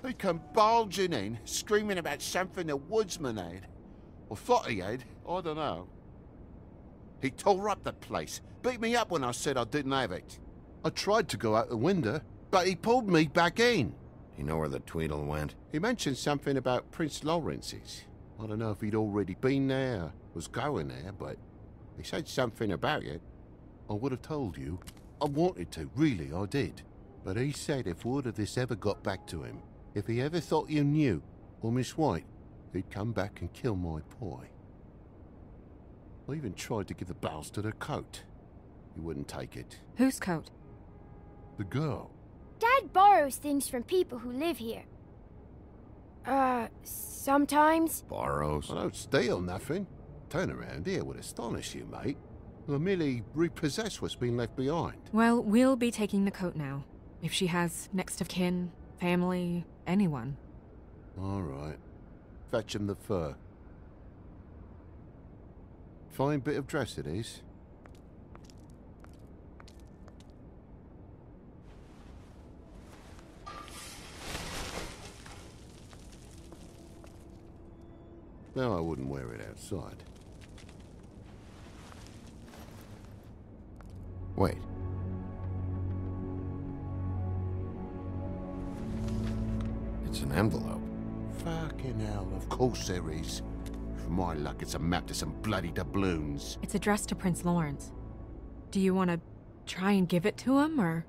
They come bulging in, screaming about something the woodsman had. Or thought he had, I don't know. He tore up the place, beat me up when I said I didn't have it. I tried to go out the window, but he pulled me back in. You know where the Tweedle went? He mentioned something about Prince Lawrence's. I don't know if he'd already been there, or was going there, but he said something about it. I would have told you. I wanted to, really, I did. But he said if word of this ever got back to him, if he ever thought you knew, or Miss White, he'd come back and kill my boy. I even tried to give the bastard a coat. He wouldn't take it. Whose coat? The girl. Dad borrows things from people who live here. Sometimes. Borrows? I don't steal nothing. Turn around here would astonish you, mate. I merely repossess what's been left behind. Well, we'll be taking the coat now. If she has next of kin, family, anyone. All right. Fetch him the fur. Fine bit of dress it is. No, I wouldn't wear it outside. Wait. It's an envelope. Fucking hell, of course there is. For my luck, it's a map to some bloody doubloons. It's addressed to Prince Lawrence. Do you want to try and give it to him, or...?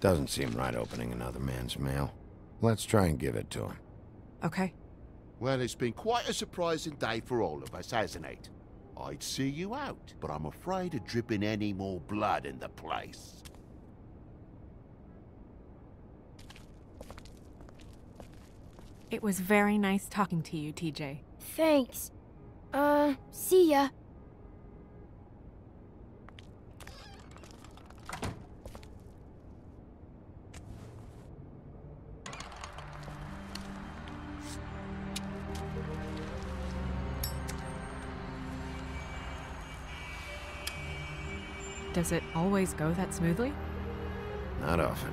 Doesn't seem right opening another man's mail. Let's try and give it to him. Okay. Well, it's been quite a surprising day for all of us, hasn't it? I'd see you out, but I'm afraid of dripping any more blood in the place. It was very nice talking to you, TJ. Thanks. See ya. Does it always go that smoothly? Not often.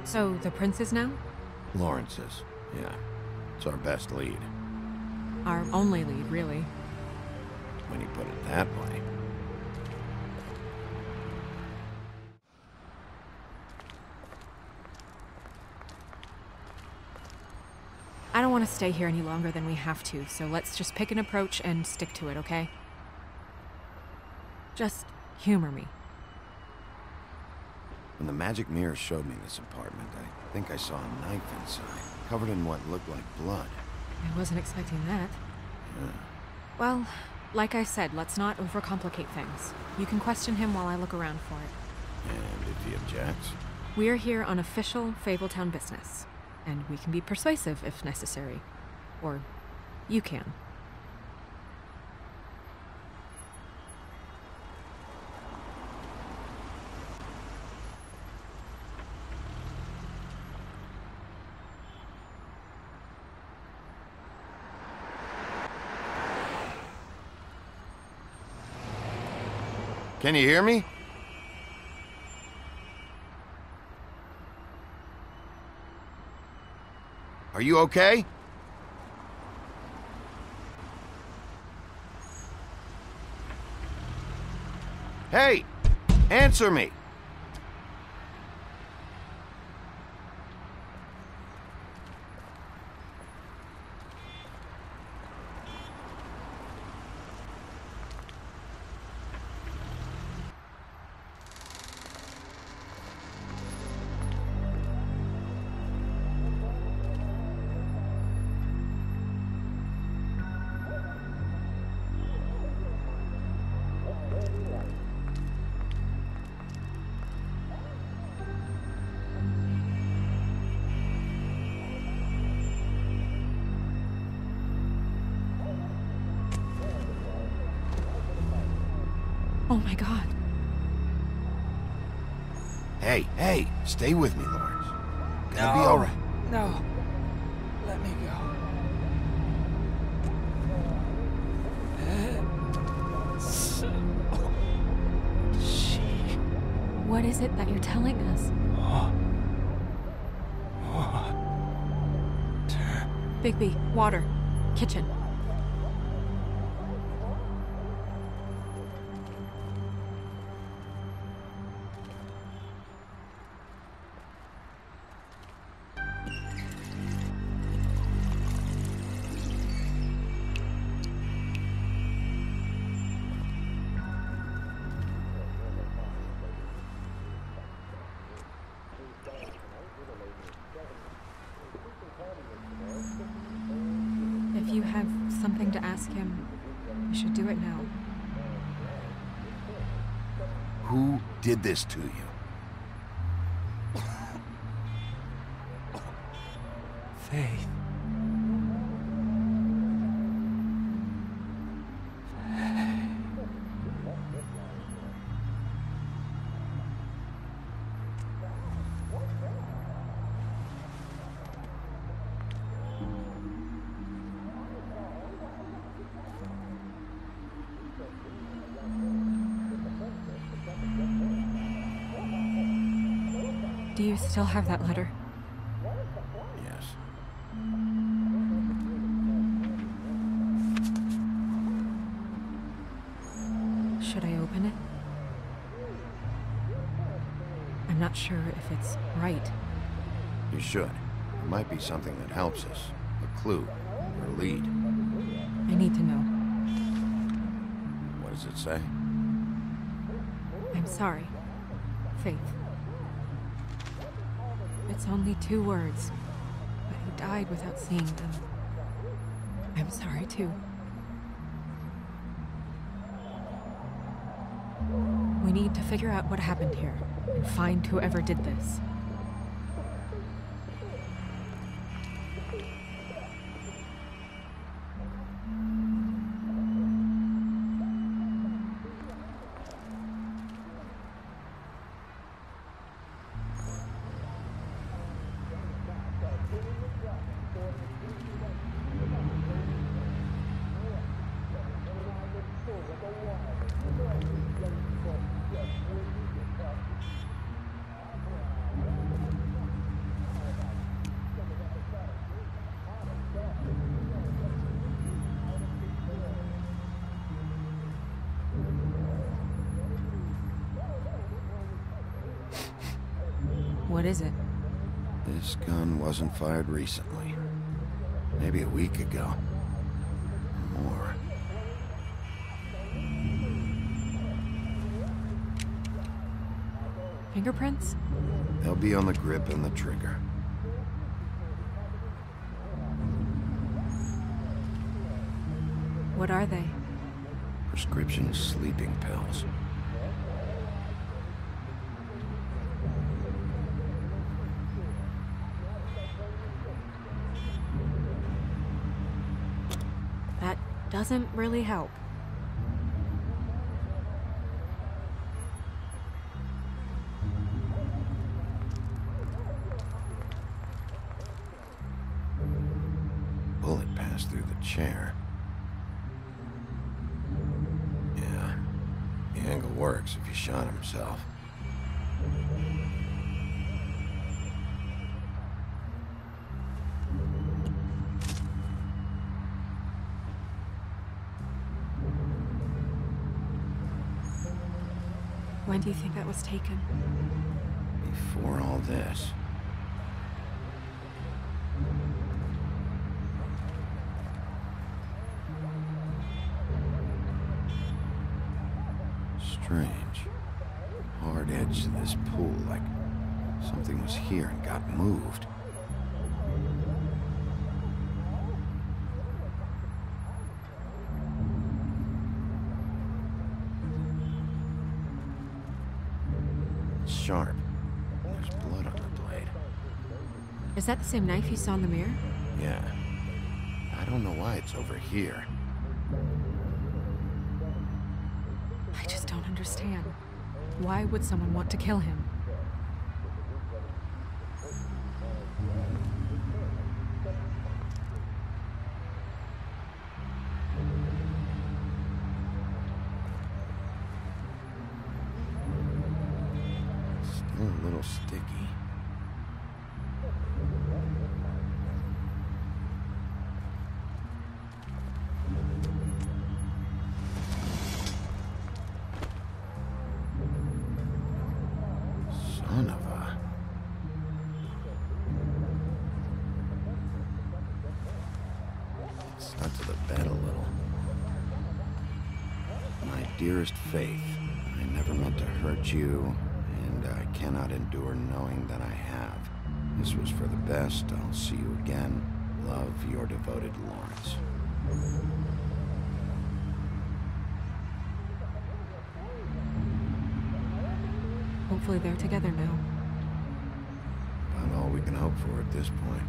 So, the prince is now? Lawrence's, yeah. It's our best lead. Our only lead, really. When you put it that way. I don't want to stay here any longer than we have to, so let's just pick an approach and stick to it, okay? Just humor me. When the magic mirror showed me this apartment, I think I saw a knife inside, covered in what looked like blood. I wasn't expecting that. Yeah. Well, like I said, let's not overcomplicate things. You can question him while I look around for it. And if he objects? We're here on official Fabletown business, and we can be persuasive if necessary. Or you can. Can you hear me? Are you okay? Hey! Answer me! Oh my god. Hey, stay with me, Lawrence. Gonna be alright. No. Let me go. What is it that you're telling us? Bigby, water. Kitchen. If you have something to ask him, you should do it now. Who did this to you? Faith. Do you still have that letter? Yes. Should I open it? I'm not sure if it's right. You should. It might be something that helps us. A clue. Or a lead. I need to know. What does it say? I'm sorry. Faith. It's only 2 words, but he died without seeing them. I'm sorry, too. We need to figure out what happened here, and find whoever did this. What is it? This gun wasn't fired recently. Maybe a week ago. Or more. Fingerprints? They'll be on the grip and the trigger. What are they? Prescription sleeping pills. That doesn't really help. Bullet passed through the chair. Yeah, the angle works if he shot himself. When do you think that was taken? Before all this. Strange. Hard edge to this pool, like something was here and got moved. It's sharp. There's blood on the blade. Is that the same knife you saw in the mirror? Yeah. I don't know why it's over here. I just don't understand. Why would someone want to kill him? Still a little sticky. Son of a... Stuck to the bed a little. My dearest Faith, I never meant to hurt you, and I cannot endure knowing that I have. This was for the best. I'll see you again. Love, your devoted Lawrence. Hopefully they're together now. About all we can hope for at this point.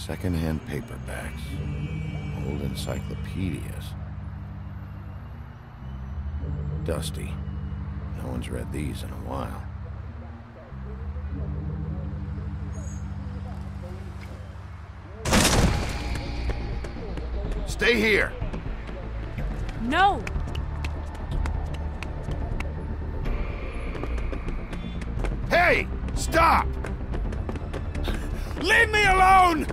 Second-hand paperbacks. Old encyclopedias. Dusty. No one's read these in a while. Stay here! No! Hey! Stop! Leave me alone!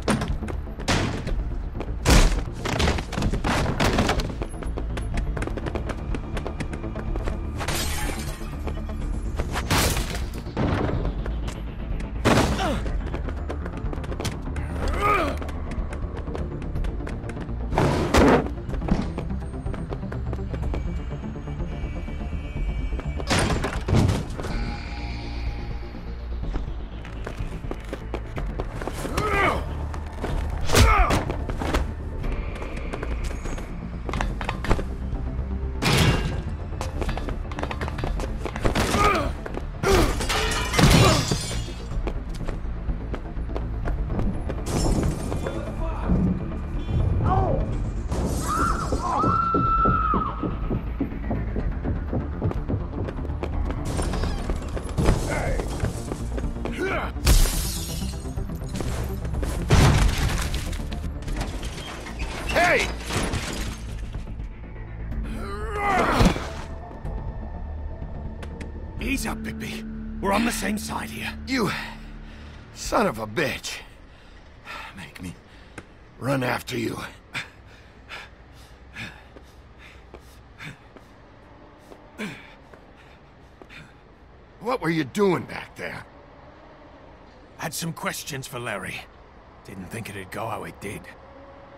Hey! Ease up, Bigby. We're on the same side here. You son of a bitch. Make me run after you. What were you doing back there? Had some questions for Larry. Didn't think it'd go how it did.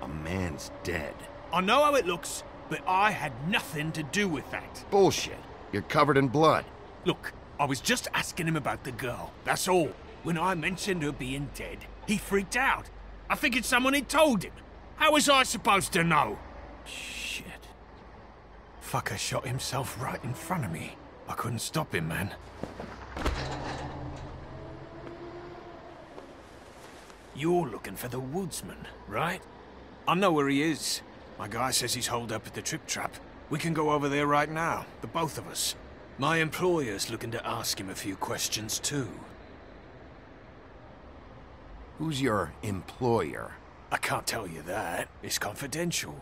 A man's dead. I know how it looks, but I had nothing to do with that. Bullshit. You're covered in blood. Look, I was just asking him about the girl, that's all. When I mentioned her being dead, he freaked out. I figured someone had told him. How was I supposed to know? Shit. Fucker shot himself right in front of me. I couldn't stop him, man. You're looking for the woodsman, right? I know where he is. My guy says he's holed up at the Trip Trap. We can go over there right now, the both of us. My employer's looking to ask him a few questions, too. Who's your employer? I can't tell you that. It's confidential.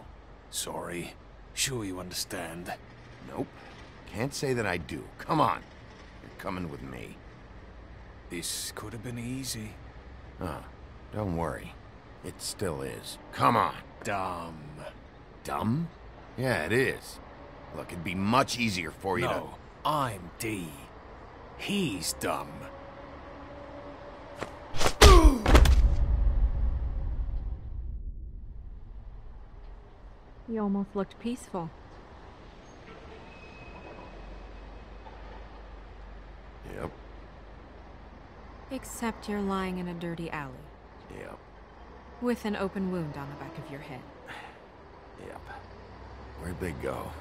Sorry. Sure you understand. Nope. Can't say that I do. Come on. You're coming with me. This could have been easy. Huh. Don't worry. It still is. Come on. Dumb. Dumb? Yeah, it is. Look, it'd be much easier for you to... No, I'm D. He's dumb. You almost looked peaceful. Yep. Except you're lying in a dirty alley. Yep. With an open wound on the back of your head. Yep. Where'd they go?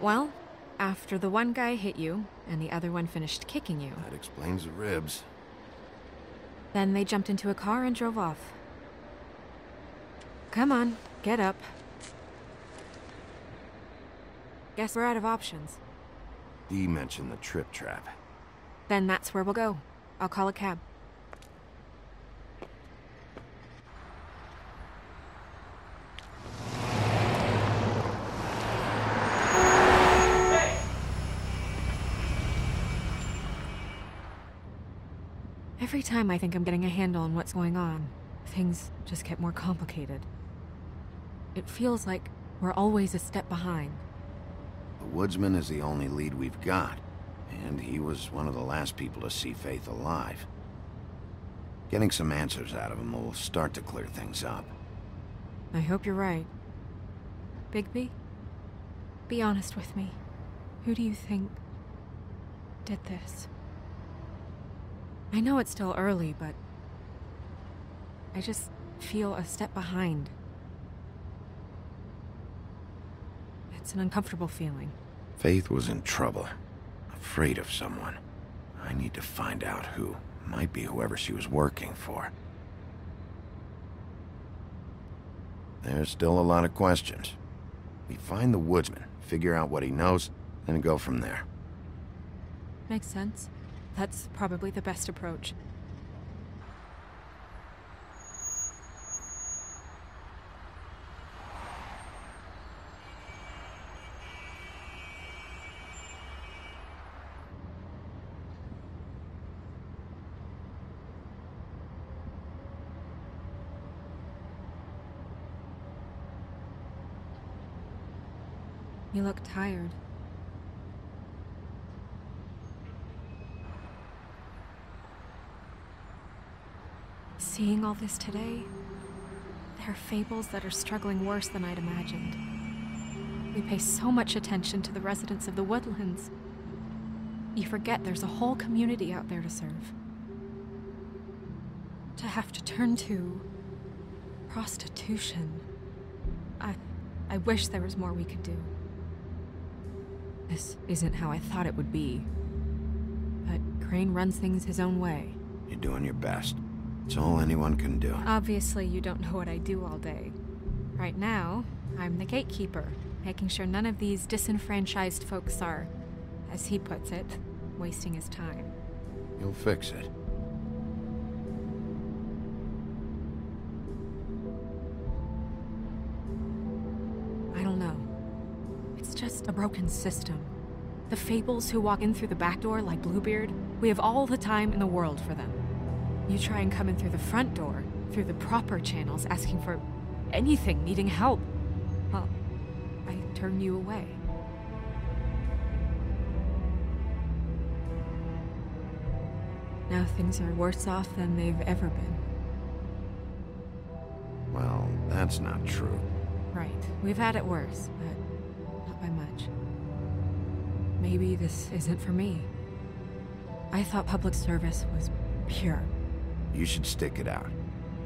Well, after the one guy hit you, and the other one finished kicking you. That explains the ribs. Then they jumped into a car and drove off. Come on, get up. Guess we're out of options. Dee mentioned the Trip Trap. Then that's where we'll go. I'll call a cab. Every time I think I'm getting a handle on what's going on, things just get more complicated. It feels like we're always a step behind. The woodsman is the only lead we've got, and he was one of the last people to see Faith alive. Getting some answers out of him will start to clear things up. I hope you're right. Bigby, be honest with me. Who do you think did this? I know it's still early, but I just feel a step behind. It's an uncomfortable feeling. Faith was in trouble, afraid of someone. I need to find out who. Might be whoever she was working for. there's still a lot of questions. We find the woodsman, figure out what he knows, and go from there. Makes sense. That's probably the best approach. You look tired. Seeing all this today, there are fables that are struggling worse than I'd imagined. We pay so much attention to the residents of the woodlands. You forget there's a whole community out there to serve. To have to turn to prostitution. I wish there was more we could do. This isn't how I thought it would be. But Crane runs things his own way. You're doing your best. It's all anyone can do. Obviously, you don't know what I do all day. Right now, I'm the gatekeeper, making sure none of these disenfranchised folks are, as he puts it, wasting his time. You'll fix it. I don't know. It's just a broken system. The fables who walk in through the back door like Bluebeard, we have all the time in the world for them. You try and come in through the front door, through the proper channels, asking for anything, needing help. Well, I turn you away. Now things are worse off than they've ever been. Well, that's not true. Right. We've had it worse, but not by much. Maybe this isn't for me. I thought public service was pure. You should stick it out.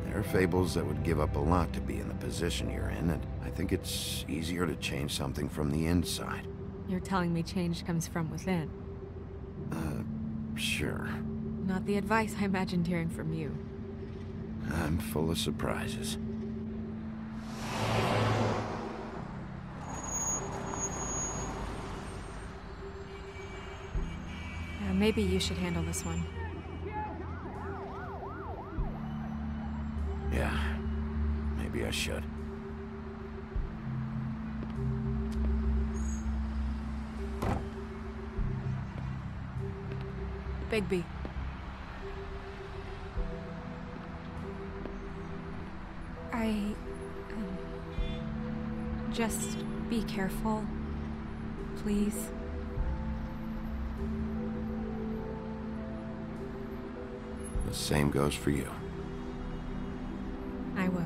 There are fables that would give up a lot to be in the position you're in, and I think it's easier to change something from the inside. You're telling me change comes from within? Sure. Not the advice I imagined hearing from you. I'm full of surprises. Maybe you should handle this one. Yeah, maybe I should. Bigby. Just be careful, please. The same goes for you. I will.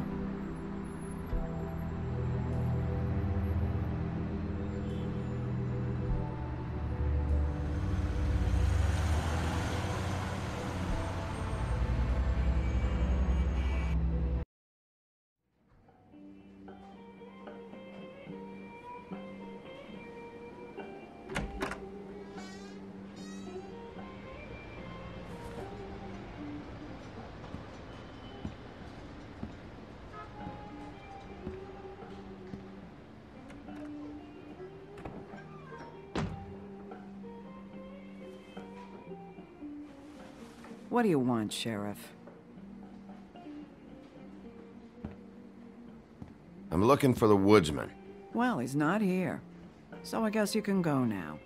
What do you want, Sheriff? I'm looking for the woodsman. Well, he's not here. So I guess you can go now.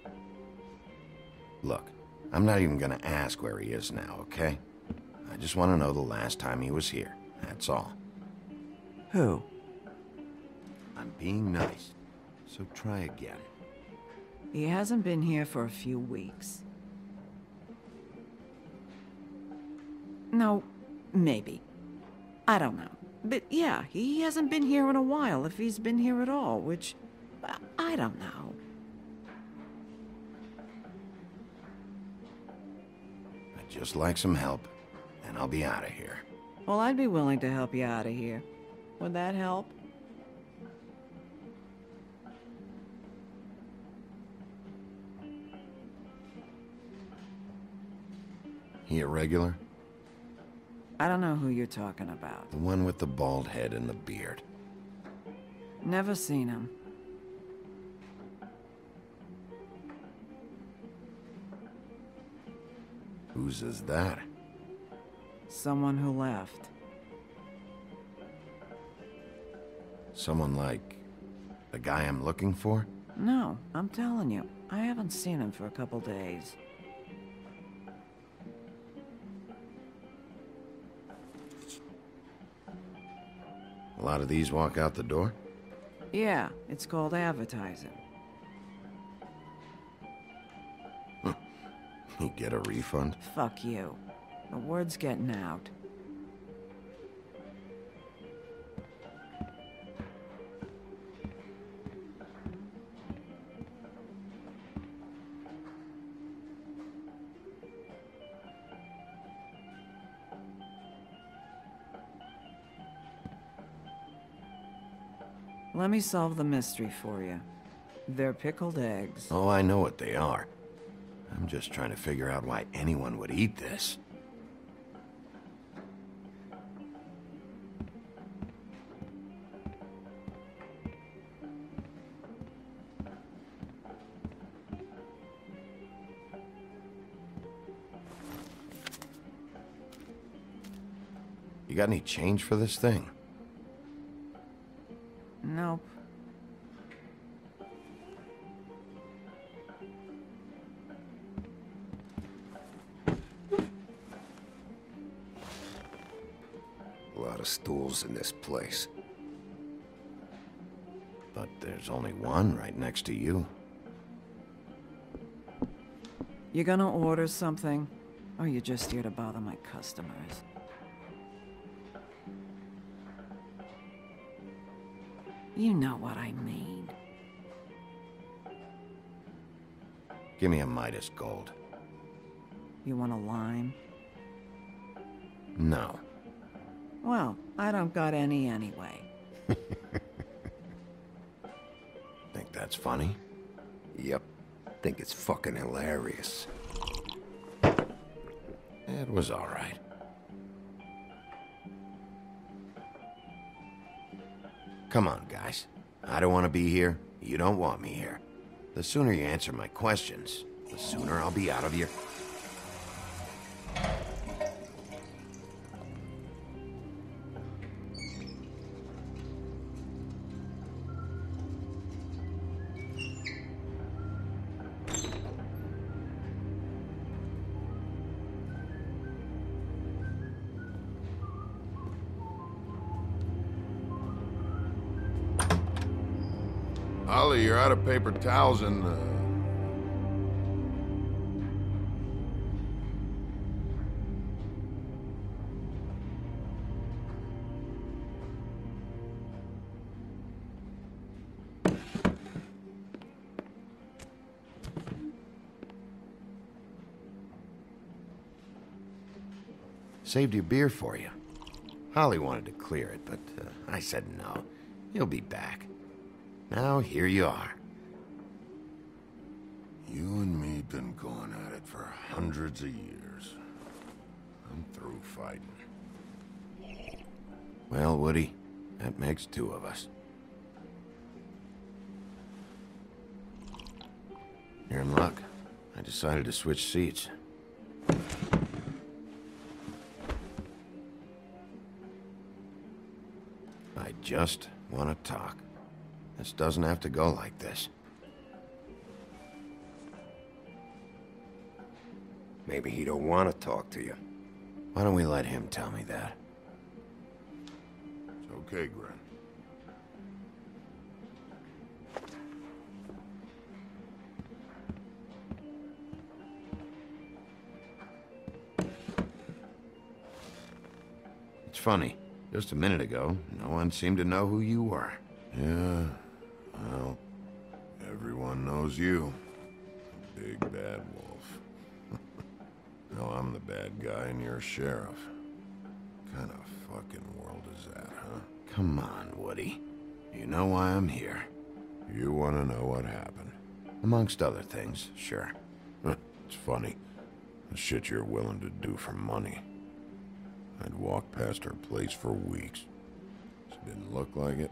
Look, I'm not even gonna ask where he is now, okay? I just want to know the last time he was here. That's all. Who? I'm being nice, so try again. He hasn't been here for a few weeks. No, maybe. I don't know. But yeah, he hasn't been here in a while, if he's been here at all, which... I don't know. I'd just like some help, and I'll be out of here. Well, I'd be willing to help you out of here. Would that help? He a regular? I don't know who you're talking about. The one with the bald head and the beard. Never seen him. Whose is that? Someone who left. Someone like the guy I'm looking for? No, I'm telling you, I haven't seen him for a couple days. A lot of these walk out the door? Yeah, it's called advertising. You get a refund? Fuck you. The word's getting out. Let me solve the mystery for you. They're pickled eggs. Oh, I know what they are. I'm just trying to figure out why anyone would eat this. You got any change for this thing? Nope. A lot of stools in this place. But there's only one right next to you. You gonna order something? Or you just here to bother my customers? You know what I mean. Give me a Midas Gold. You want a lime? No. Well, I don't got any anyway. Think that's funny? Yep. Think it's fucking hilarious. It was all right. Come on, guys. I don't want to be here. You don't want me here. The sooner you answer my questions, the sooner I'll be out of here. Ollie, you're out of paper towels and, Saved your beer for you. Holly wanted to clear it, but I said no. He'll be back. Now, here you are. You and me been going at it for hundreds of years. I'm through fighting. Well, Woody, that makes two of us. You're in luck. I decided to switch seats. I just want to talk. This doesn't have to go like this. Maybe he don't want to talk to you. Why don't we let him tell me that? It's okay, Gren. It's funny. Just a minute ago, no one seemed to know who you were. Yeah, well, everyone knows you. Big bad wolf. Now I'm the bad guy and you're sheriff. What kind of fucking world is that, huh? Come on, Woody. You know why I'm here. You want to know what happened? Amongst other things, sure. It's funny. The shit you're willing to do for money. I'd walk past her place for weeks. She didn't look like it.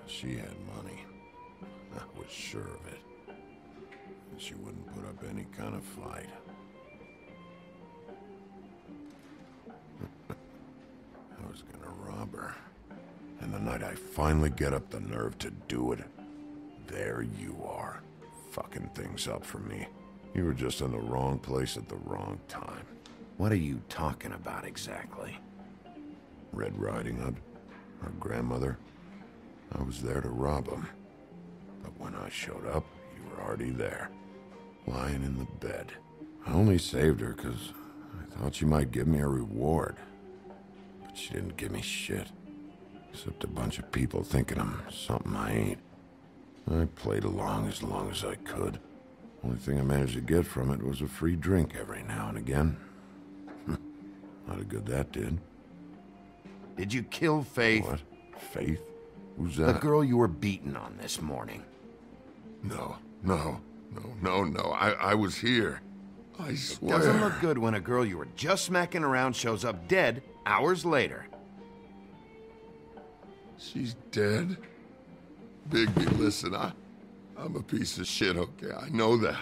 She had money. I was sure of it. And she wouldn't put up any kind of fight. I was gonna rob her. And the night I finally get up the nerve to do it, there you are, fucking things up for me. You were just in the wrong place at the wrong time. What are you talking about exactly? Red Riding Hood? Her grandmother? I was there to rob him. But when I showed up, you were already there, lying in the bed. I only saved her because I thought she might give me a reward. But she didn't give me shit. Except a bunch of people thinking I'm something I ain't. I played along as I could. Only thing I managed to get from it was a free drink every now and again. Not a good that did. Did you kill Faith? What? Faith? Who's that? The girl you were beating on this morning. No. I was here. I swear. It doesn't look good when a girl you were just smacking around shows up dead hours later. She's dead? Bigby, listen, I'm a piece of shit, okay? I know that.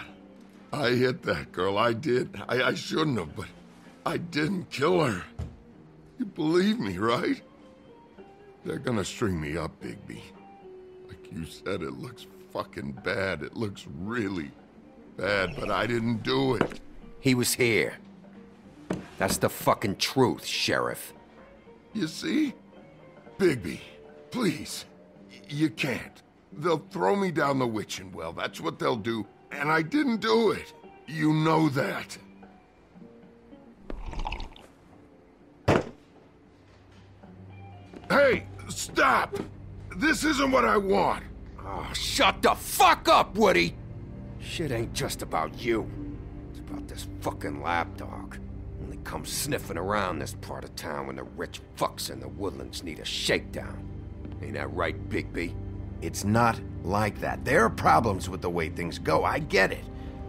I hit that girl, I did. I shouldn't have, but I didn't kill her. You believe me, right? They're gonna string me up, Bigby. Like you said, it looks fucking bad. It looks really bad, but I didn't do it. He was here. That's the fucking truth, Sheriff. You see? Bigby, please. You can't. They'll throw me down the witching well. That's what they'll do. And I didn't do it. You know that. Hey, stop! This isn't what I want. Oh, shut the fuck up, Woody! Shit ain't just about you. It's about this fucking lapdog. Only comes sniffing around this part of town when the rich fucks in the woodlands need a shakedown. Ain't that right, Bigby? It's not like that. There are problems with the way things go, I get it.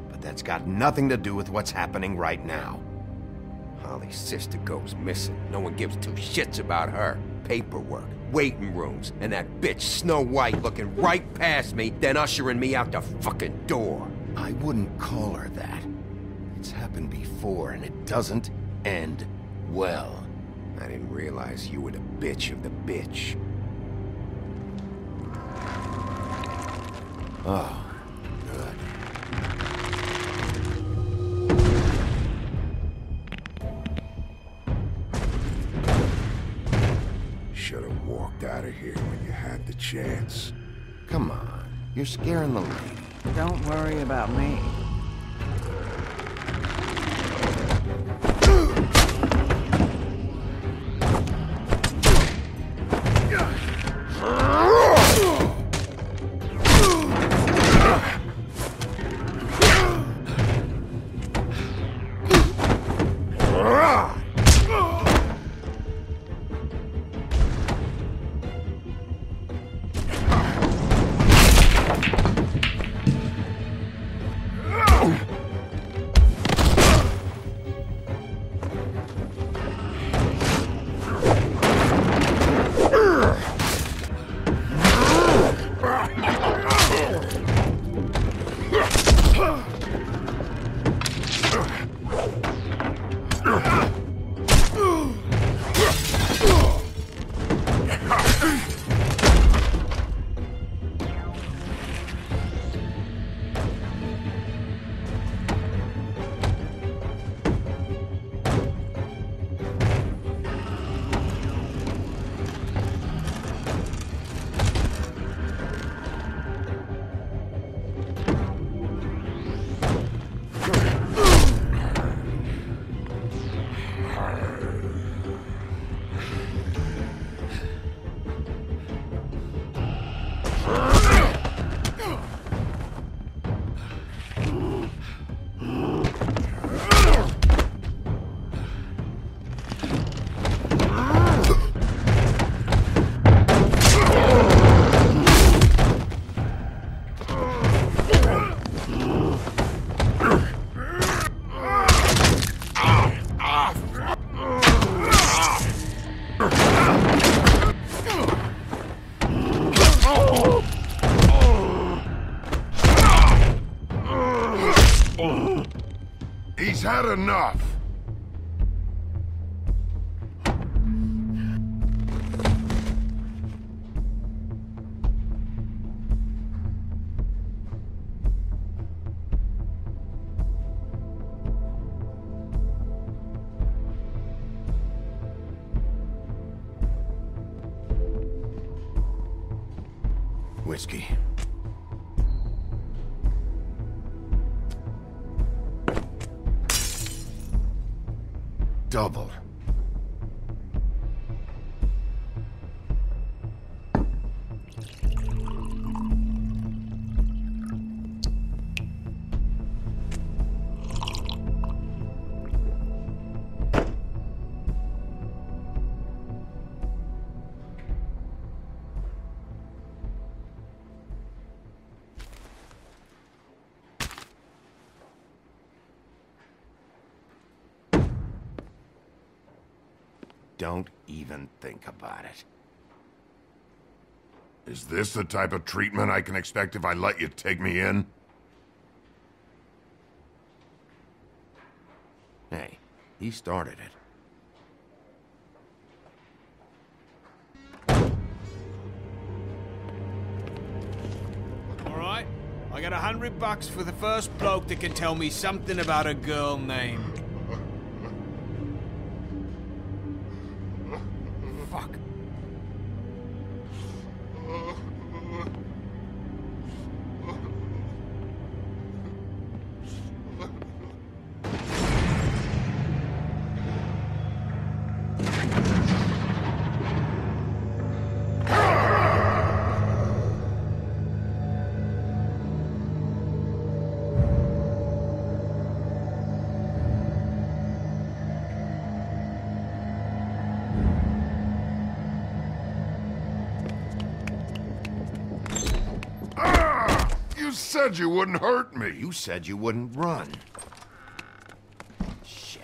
But that's got nothing to do with what's happening right now. Holly's sister goes missing. No one gives two shits about her. Paperwork, waiting rooms, and that bitch Snow White looking right past me, then ushering me out the fucking door. I wouldn't call her that. It's happened before, and it doesn't end well. I didn't realize you were the bitch of the bitch. Oh, good. Should have walked out of here when you had the chance. Come on, you're scaring the lady. Don't worry about me. He's had enough. Whiskey. Double. Don't even think about it. Is this the type of treatment I can expect if I let you take me in? Hey, he started it. All right, I got $100 for the first bloke that can tell me something about a girl named... Fuck. You said you wouldn't hurt me. You said you wouldn't run. Shit.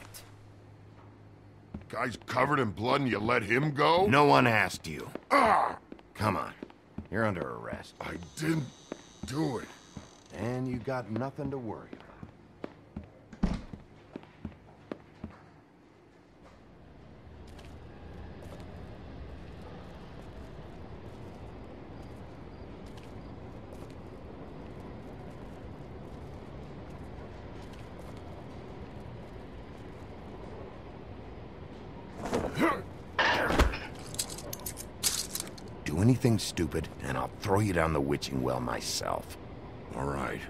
Guy's covered in blood and you let him go? No one asked you. Ah! Come on. You're under arrest. I didn't do it. And you got nothing to worry about. Do anything stupid, and I'll throw you down the witching well myself. All right.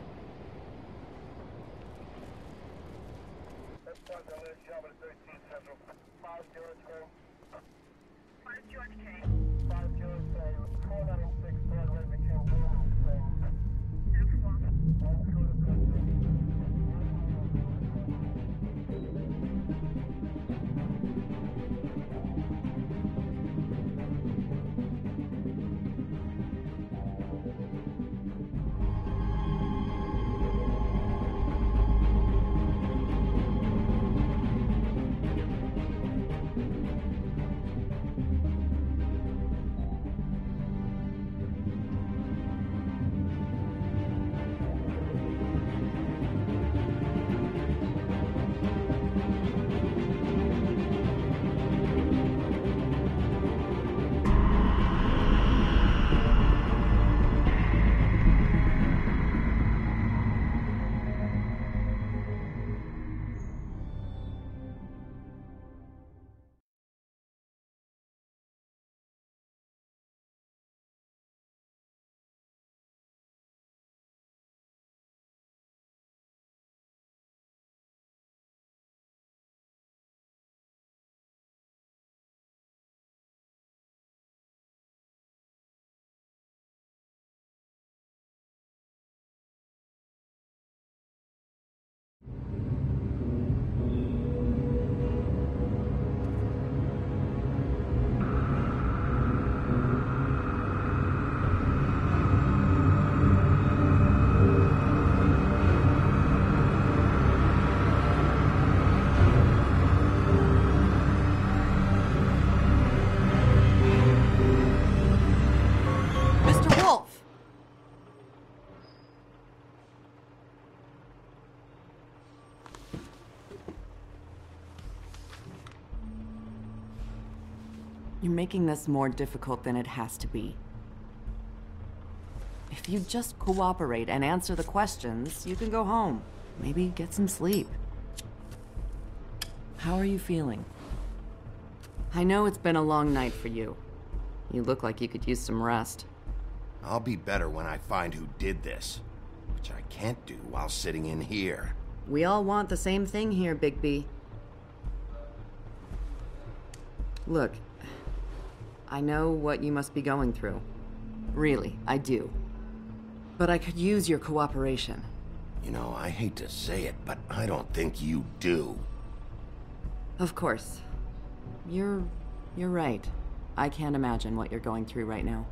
You're making this more difficult than it has to be. If you just cooperate and answer the questions, you can go home. Maybe get some sleep. How are you feeling? I know it's been a long night for you. You look like you could use some rest. I'll be better when I find who did this, which I can't do while sitting in here. We all want the same thing here, Bigby. Look, I know what you must be going through. Really, I do. But I could use your cooperation. You know, I hate to say it, but I don't think you do. Of course. You're right. I can't imagine what you're going through right now.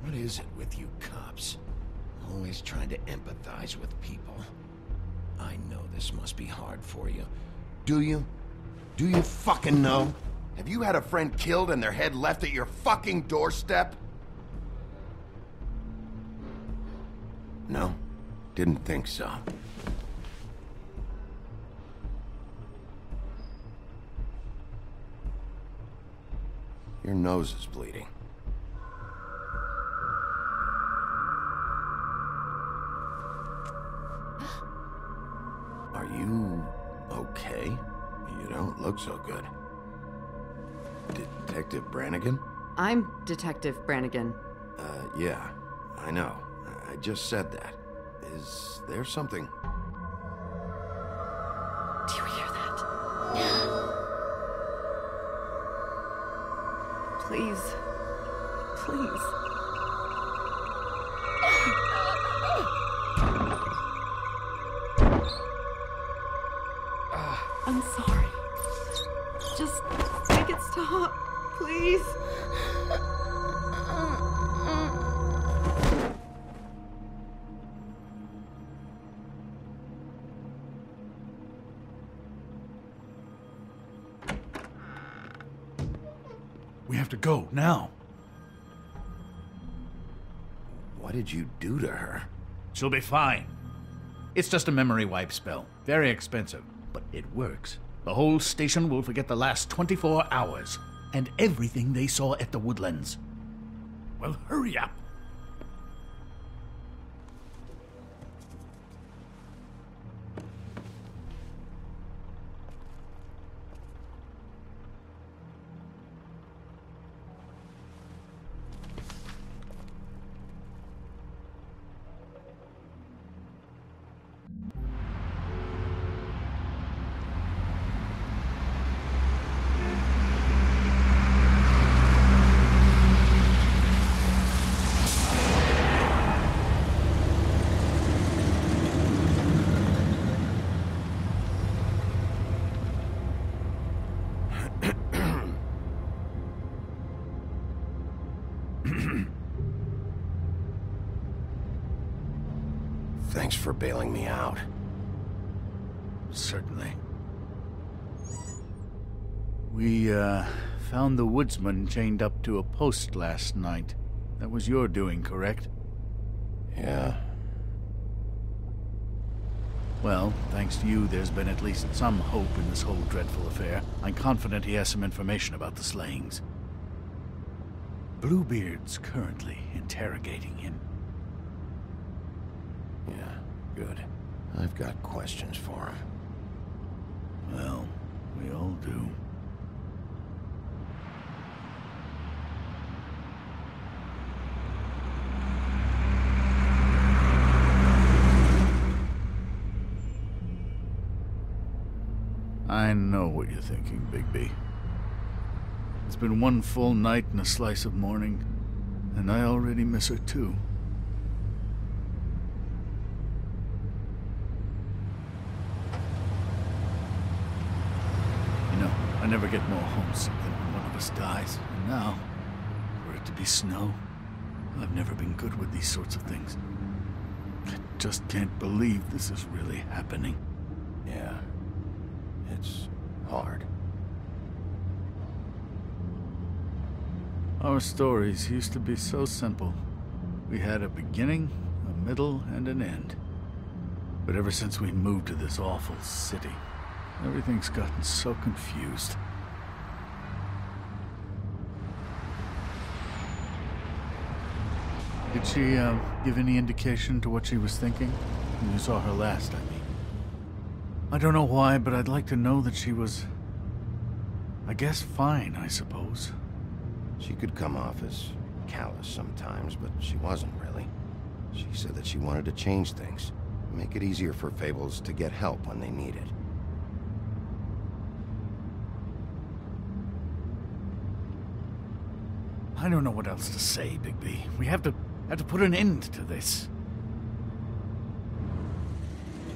What is it with you cops? Always trying to empathize with people. I know this must be hard for you. Do you? Do you fucking know? Have you had a friend killed and their head left at your fucking doorstep? No, didn't think so. Your nose is bleeding. Are you okay? You don't look so good. Detective Brannigan? I'm Detective Brannigan. Yeah, I know. I just said that. Is there something? Do you hear that? Please. Please. I'm sorry. Just make it stop, please. We have to go, now. What did you do to her? She'll be fine. It's just a memory wipe spell. Very expensive, but it works. The whole station will forget the last 24 hours, and everything they saw at the Woodlands. Well, hurry up. Thanks for bailing me out. Certainly. We, found the woodsman chained up to a post last night. That was your doing, correct? Yeah. Well, thanks to you, there's been at least some hope in this whole dreadful affair. I'm confident he has some information about the slayings. Bluebeard's currently interrogating him. Yeah, good. I've got questions for him. Well, we all do. I know what you're thinking, Bigby. It's been one full night and a slice of morning, and I already miss her too. You know, I never get more homesick than when one of us dies, and now, for it to be snow, I've never been good with these sorts of things. I just can't believe this is really happening. Yeah. It's hard. Our stories used to be so simple. We had a beginning, a middle, and an end. But ever since we moved to this awful city, everything's gotten so confused. Did she, give any indication to what she was thinking? When you saw her last, I mean. I don't know why, but I'd like to know that she was... I guess fine, I suppose. She could come off as callous sometimes, but she wasn't really. She said that she wanted to change things. Make it easier for Fables to get help when they need it. I don't know what else to say, Bigby. We have to put an end to this.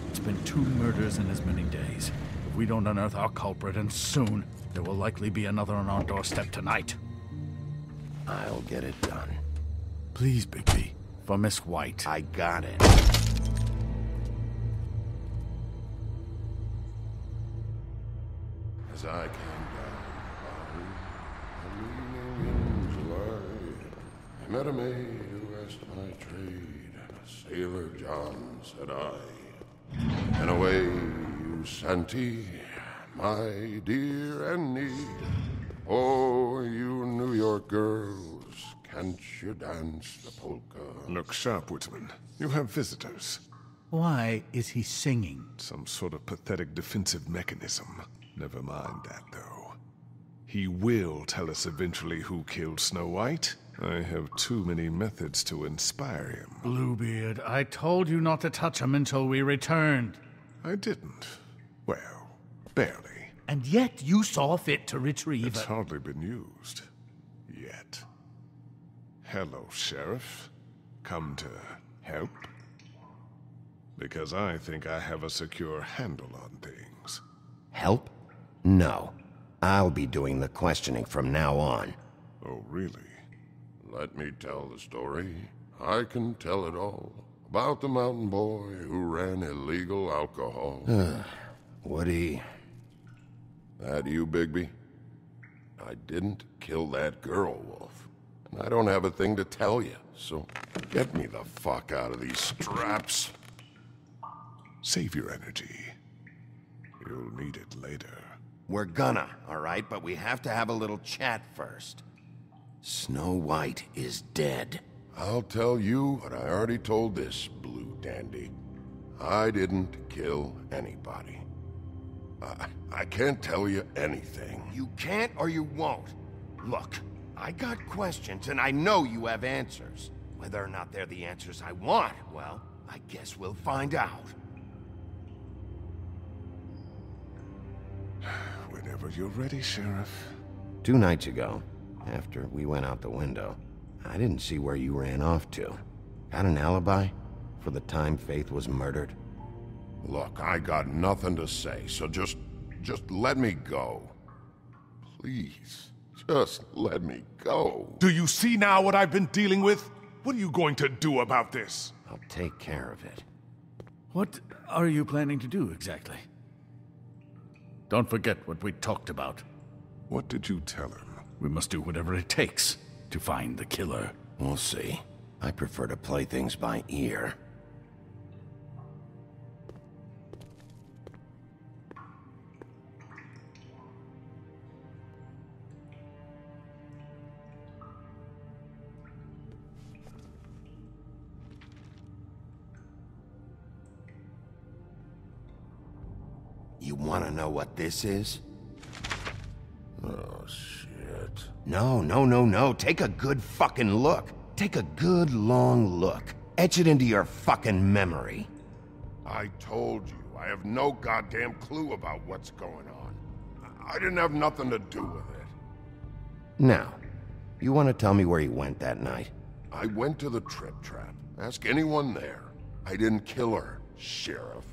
It's been 2 murders in as many days. If we don't unearth our culprit, and soon, there will likely be another on our doorstep tonight. I'll get it done. Please, Bigby. For Miss White. I got it. As I came down, in July, I met a maid who asked my trade. Sailor John, said I. And away you Santi, my dear Annie. Oh, you New York girls, can't you dance the polka? Look sharp, Woodsman. You have visitors. Why is he singing? Some sort of pathetic defensive mechanism. Never mind that, though. He will tell us eventually who killed Snow White. I have too many methods to inspire him. Bluebeard, I told you not to touch him until we returned. I didn't. Well, barely. And yet you saw fit to retrieve It's it. hardly been used. Yet. Hello, Sheriff. Come to help? Because I think I have a secure handle on things. Help? No. I'll be doing the questioning from now on. Oh, really? Let me tell the story. I can tell it all. About the mountain boy who ran illegal alcohol. Woody. That you, Bigby? I didn't kill that girl, Wolf. And I don't have a thing to tell you, so get me the fuck out of these straps. Save your energy. You'll need it later. We're gonna, all right? But we have to have a little chat first. Snow White is dead. I'll tell you what I already told this blue dandy. I didn't kill anybody. I can't tell you anything. You can't or you won't. Look, I got questions and I know you have answers. Whether or not they're the answers I want, well, I guess we'll find out. Whenever you're ready, Sheriff. 2 nights ago, after we went out the window, I didn't see where you ran off to. Got an alibi for the time Faith was murdered? Look, I got nothing to say, so just let me go. Please, just let me go. Do you see now what I've been dealing with? What are you going to do about this? I'll take care of it. What are you planning to do exactly? Don't forget what we talked about. What did you tell him? We must do whatever it takes to find the killer. We'll see. I prefer to play things by ear. You want to know what this is? Oh, shit. No. Take a good fucking look. Take a good long look. Etch it into your fucking memory. I told you, I have no goddamn clue about what's going on. I didn't have nothing to do with it. Now, you want to tell me where you went that night? I went to the Trip Trap. Ask anyone there. I didn't kill her, Sheriff.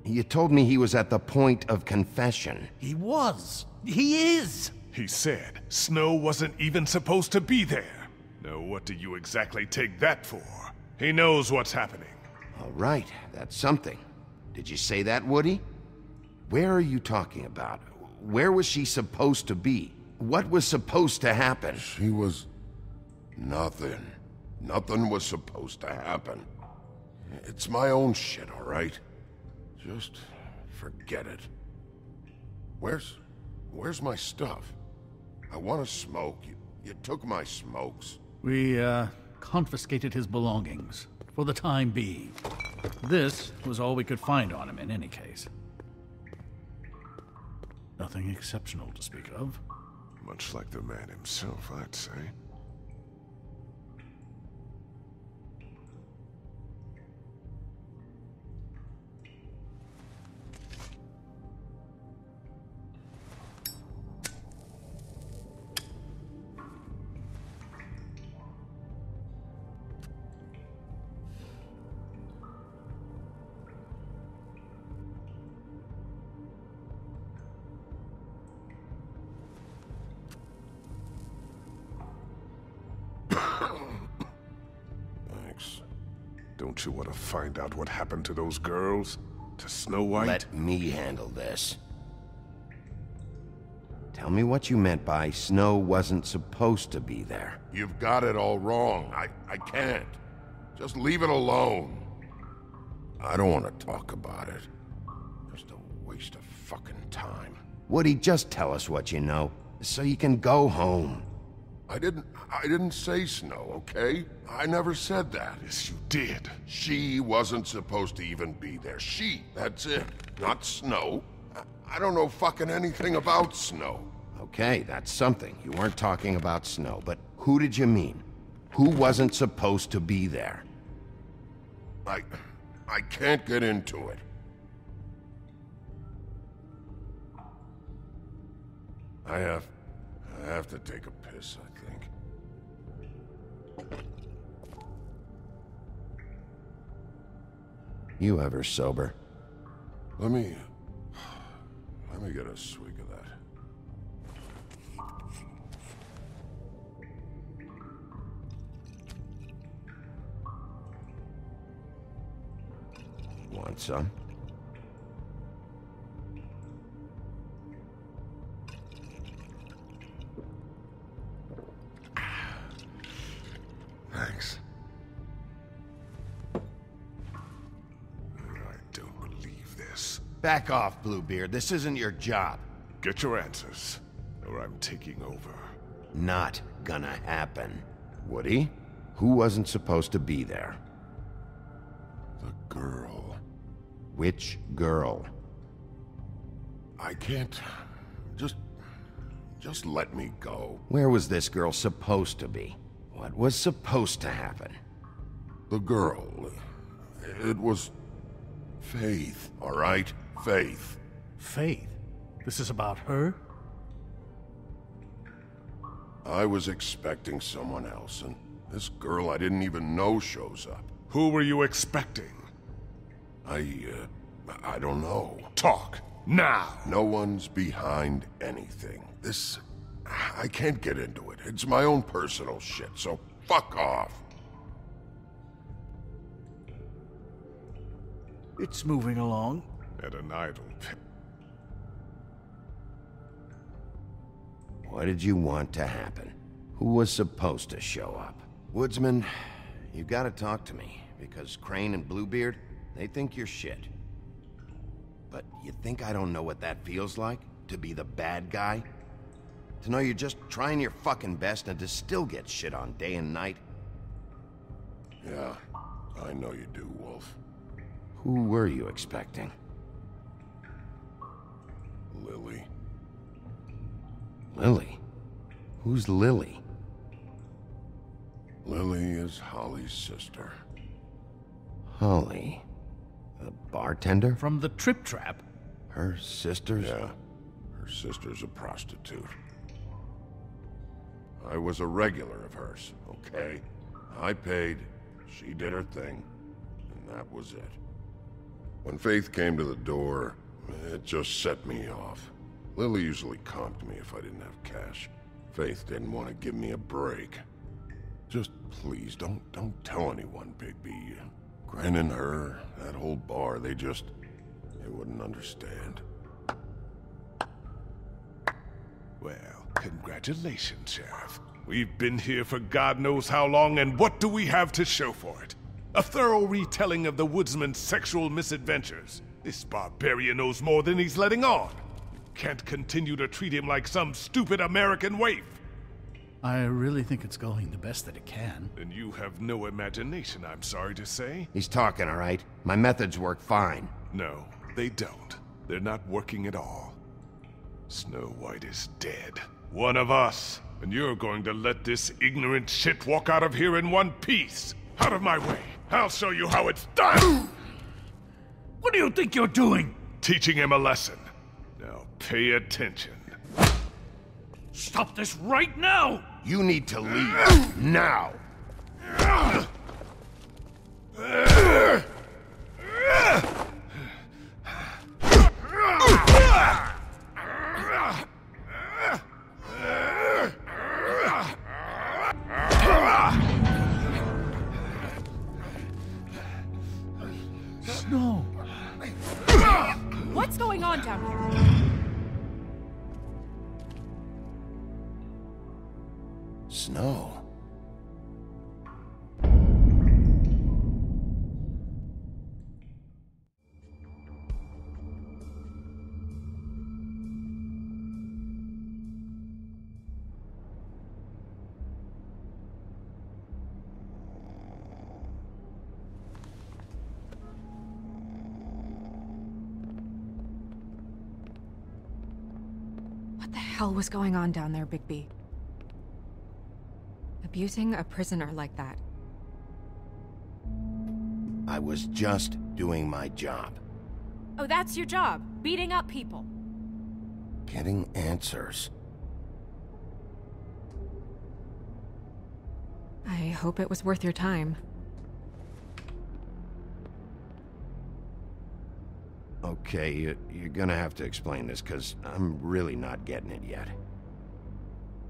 You told me he was at the point of confession. He was. He is. He said Snow wasn't even supposed to be there. Now what do you exactly take that for? He knows what's happening. All right, that's something. Did you say that, Woody? Where are you talking about? Where was she supposed to be? What was supposed to happen? She was... nothing. Nothing was supposed to happen. It's my own shit, all right? Just forget it. Where's my stuff? I want to smoke. You took my smokes. We, confiscated his belongings, for the time being. This was all we could find on him in any case. Nothing exceptional to speak of. Much like the man himself, I'd say. Thanks. Don't you want to find out what happened to those girls? To Snow White? Let me handle this. Tell me what you meant by Snow wasn't supposed to be there. You've got it all wrong. I can't. Just leave it alone. I don't want to talk about it. Just a waste of fucking time. Woody, just tell us what you know, so you can go home. I didn't say Snow, okay? I never said that. Yes, you did. She wasn't supposed to even be there. She, that's it. Not Snow. I don't know fucking anything about Snow. Okay, that's something. You weren't talking about Snow, but who did you mean? Who wasn't supposed to be there? I can't get into it. I have to take a piss, I think. You ever sober? Let me get a swig of that. Want some? Thanks. I don't believe this. Back off, Bluebeard. This isn't your job. Get your answers, or I'm taking over. Not gonna happen. Woody? Who wasn't supposed to be there? The girl. Which girl? I can't... Just let me go. Where was this girl supposed to be? What was supposed to happen? The girl... It was... Faith, all right? Faith. Faith? This is about her? I was expecting someone else, and this girl I didn't even know shows up. Who were you expecting? I don't know. Talk, now! No one's behind anything. This... I can't get into it. It's my own personal shit, so fuck off. It's moving along. At an idle pit. What did you want to happen? Who was supposed to show up? Woodsman, you gotta talk to me, because Crane and Bluebeard, they think you're shit. But you think I don't know what that feels like? To be the bad guy? To know you're just trying your fucking best and to still get shit on day and night? Yeah, I know you do, Wolf. Who were you expecting? Lily. Lily? Who's Lily? Lily is Holly's sister. Holly? The bartender? From the Trip Trap? Her sister's? Yeah, her sister's a prostitute. I was a regular of hers, okay? I paid, she did her thing, and that was it. When Faith came to the door, it just set me off. Lily usually comped me if I didn't have cash. Faith didn't want to give me a break. Just please, don't tell anyone, Bigby. Gren and her, that whole bar, they wouldn't understand. Well, congratulations, Sheriff. We've been here for God knows how long, and what do we have to show for it? A thorough retelling of the woodsman's sexual misadventures. This barbarian knows more than he's letting on. You can't continue to treat him like some stupid American waif. I really think it's going the best that it can. And you have no imagination, I'm sorry to say. He's talking, all right? My methods work fine. No, they don't. They're not working at all. Snow White is dead. One of us. And you're going to let this ignorant shit walk out of here in one piece. Out of my way. I'll show you how it's done! What do you think you're doing? Teaching him a lesson. Now pay attention. Stop this right now! You need to leave. Now! Snow! What's going on down here? Snow. What the hell was going on down there, Bigby? Abusing a prisoner like that. I was just doing my job. Oh, that's your job? Beating up people? Getting answers. I hope it was worth your time. Okay, you're gonna have to explain this, because I'm really not getting it yet.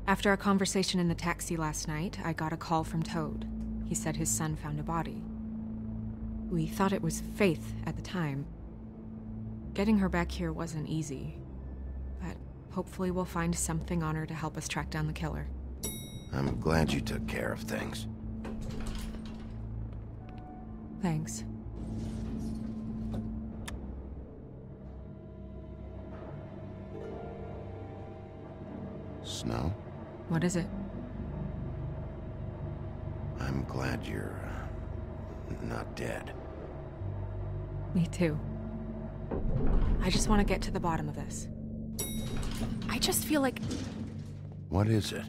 After a conversation in the taxi last night, I got a call from Toad. He said his son found a body. We thought it was Faith at the time. Getting her back here wasn't easy, but hopefully we'll find something on her to help us track down the killer. I'm glad you took care of things. Thanks. Snow? What is it? I'm glad you're not dead. Me too. I just want to get to the bottom of this. I just feel like... What is it?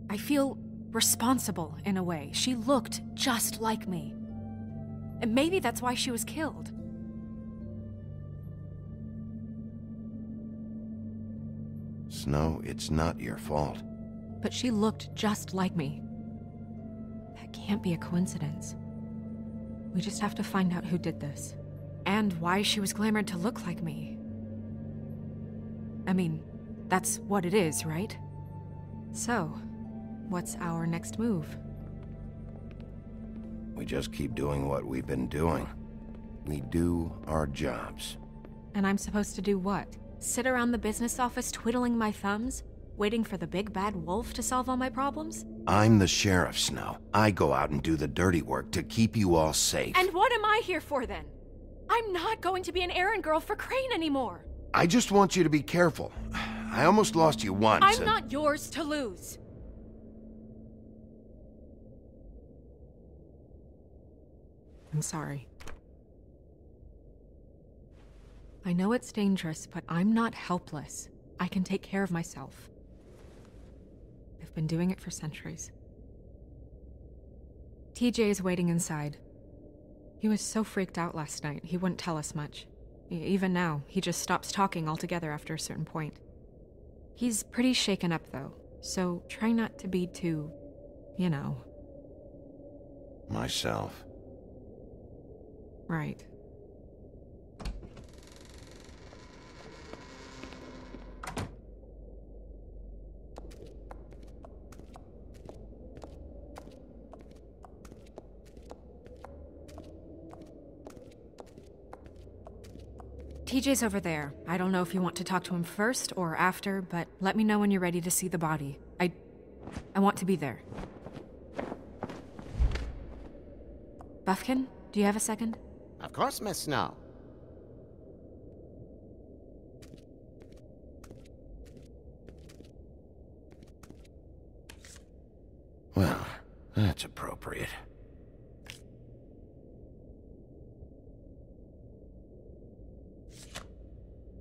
I feel responsible in a way. She looked just like me. And maybe that's why she was killed. Snow, it's not your fault. But she looked just like me. That can't be a coincidence. We just have to find out who did this. And why she was glamored to look like me. I mean, that's what it is, right? So, what's our next move? We just keep doing what we've been doing. We do our jobs. And I'm supposed to do what? Sit around the business office twiddling my thumbs? Waiting for the big bad wolf to solve all my problems? I'm the sheriff, Snow. I go out and do the dirty work to keep you all safe. And what am I here for then? I'm not going to be an errand girl for Crane anymore. I just want you to be careful. I almost lost you once. I'm not yours to lose. I'm sorry. I know it's dangerous, but I'm not helpless. I can take care of myself. I've been doing it for centuries. TJ is waiting inside. He was so freaked out last night, he wouldn't tell us much. Even now, he just stops talking altogether after a certain point. He's pretty shaken up, though, so try not to be too, you know. Myself. Right. TJ's over there. I don't know if you want to talk to him first or after, but let me know when you're ready to see the body. I want to be there. Buffkin, do you have a second? Of course, Miss Snow. Well, that's appropriate.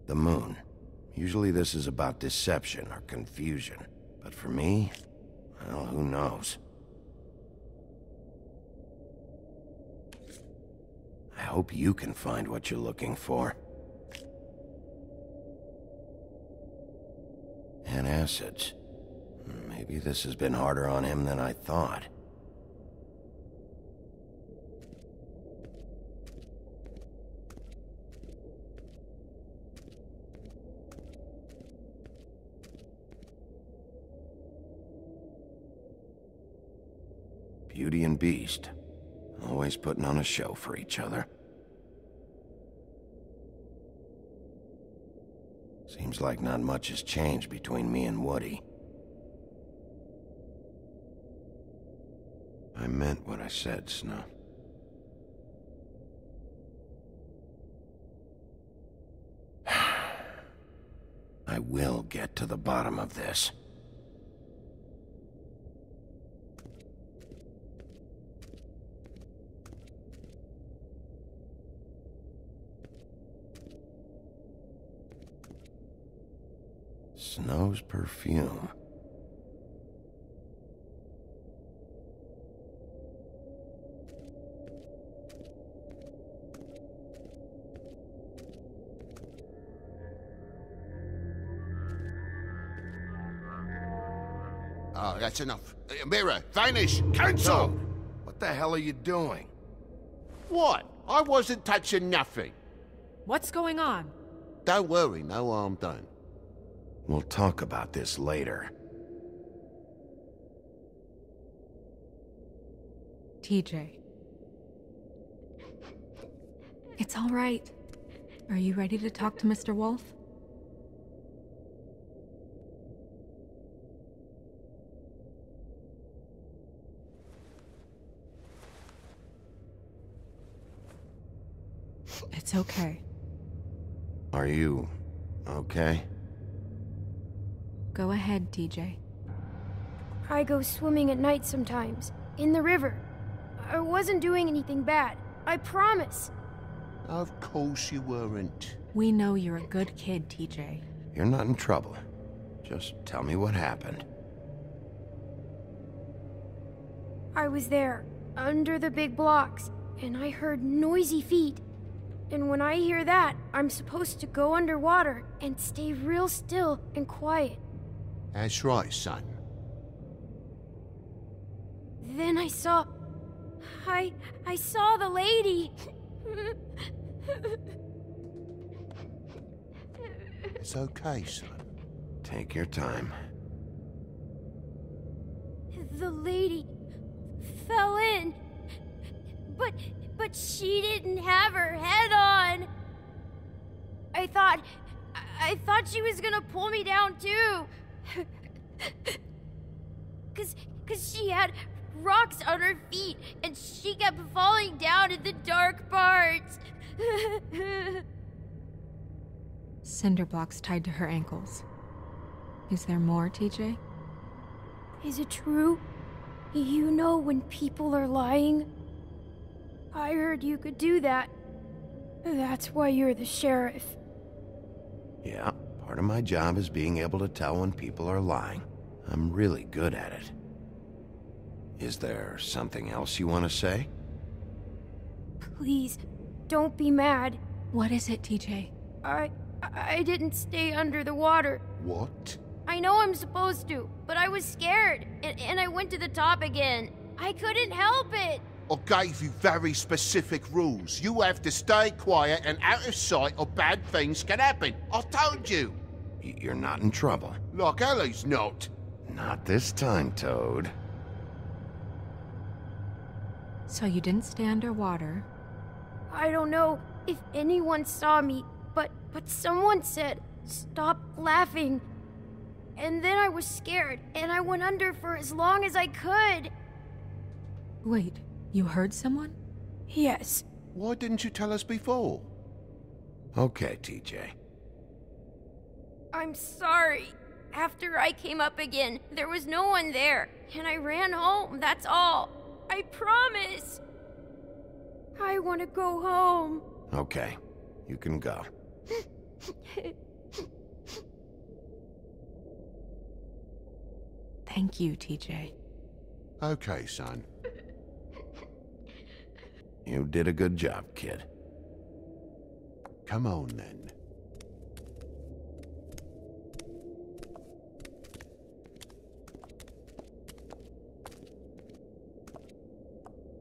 The moon. Usually this is about deception or confusion. But for me, well, who knows? I hope you can find what you're looking for. Antacids. Maybe this has been harder on him than I thought. Beauty and Beast. Always putting on a show for each other. Seems like not much has changed between me and Woody. I meant what I said, Snow. I will get to the bottom of this. Snow's perfume. Oh, that's enough. Mirror, vanish, cancel! No. What the hell are you doing? What? I wasn't touching nothing. What's going on? Don't worry, no harm done. We'll talk about this later. TJ. It's all right. Are you ready to talk to Mr. Wolf? It's okay. Are you okay? Go ahead, TJ. I go swimming at night sometimes, in the river. I wasn't doing anything bad, I promise. Of course you weren't. We know you're a good kid, TJ. You're not in trouble. Just tell me what happened. I was there, under the big blocks, and I heard noisy feet. And when I hear that, I'm supposed to go underwater and stay real still and quiet. That's right, son. Then I saw the lady. It's okay, son. Take your time. The lady fell in. But she didn't have her head on. I thought she was gonna pull me down too. Cause she had rocks on her feet and she kept falling down in the dark parts. Cinder blocks tied to her ankles. Is there more, TJ? Is it true? You know when people are lying? I heard you could do that. That's why you're the sheriff. Yeah, part of my job is being able to tell when people are lying. I'm really good at it. Is there something else you want to say? Please, don't be mad. What is it, TJ? I didn't stay under the water. What? I know I'm supposed to, but I was scared, and I went to the top again. I couldn't help it. I gave you very specific rules. You have to stay quiet and out of sight or bad things can happen. I told you. You're not in trouble. Like Ellie's not. Not this time, Toad. So you didn't stay underwater? I don't know if anyone saw me, but But someone said, stop laughing. And then I was scared, and I went under for as long as I could. Wait, you heard someone? Yes. Why didn't you tell us before? Okay, TJ. I'm sorry. After I came up again, there was no one there, and I ran home, that's all. I promise. I want to go home. Okay, you can go. Thank you, TJ. Okay, son. You did a good job, kid. Come on, then.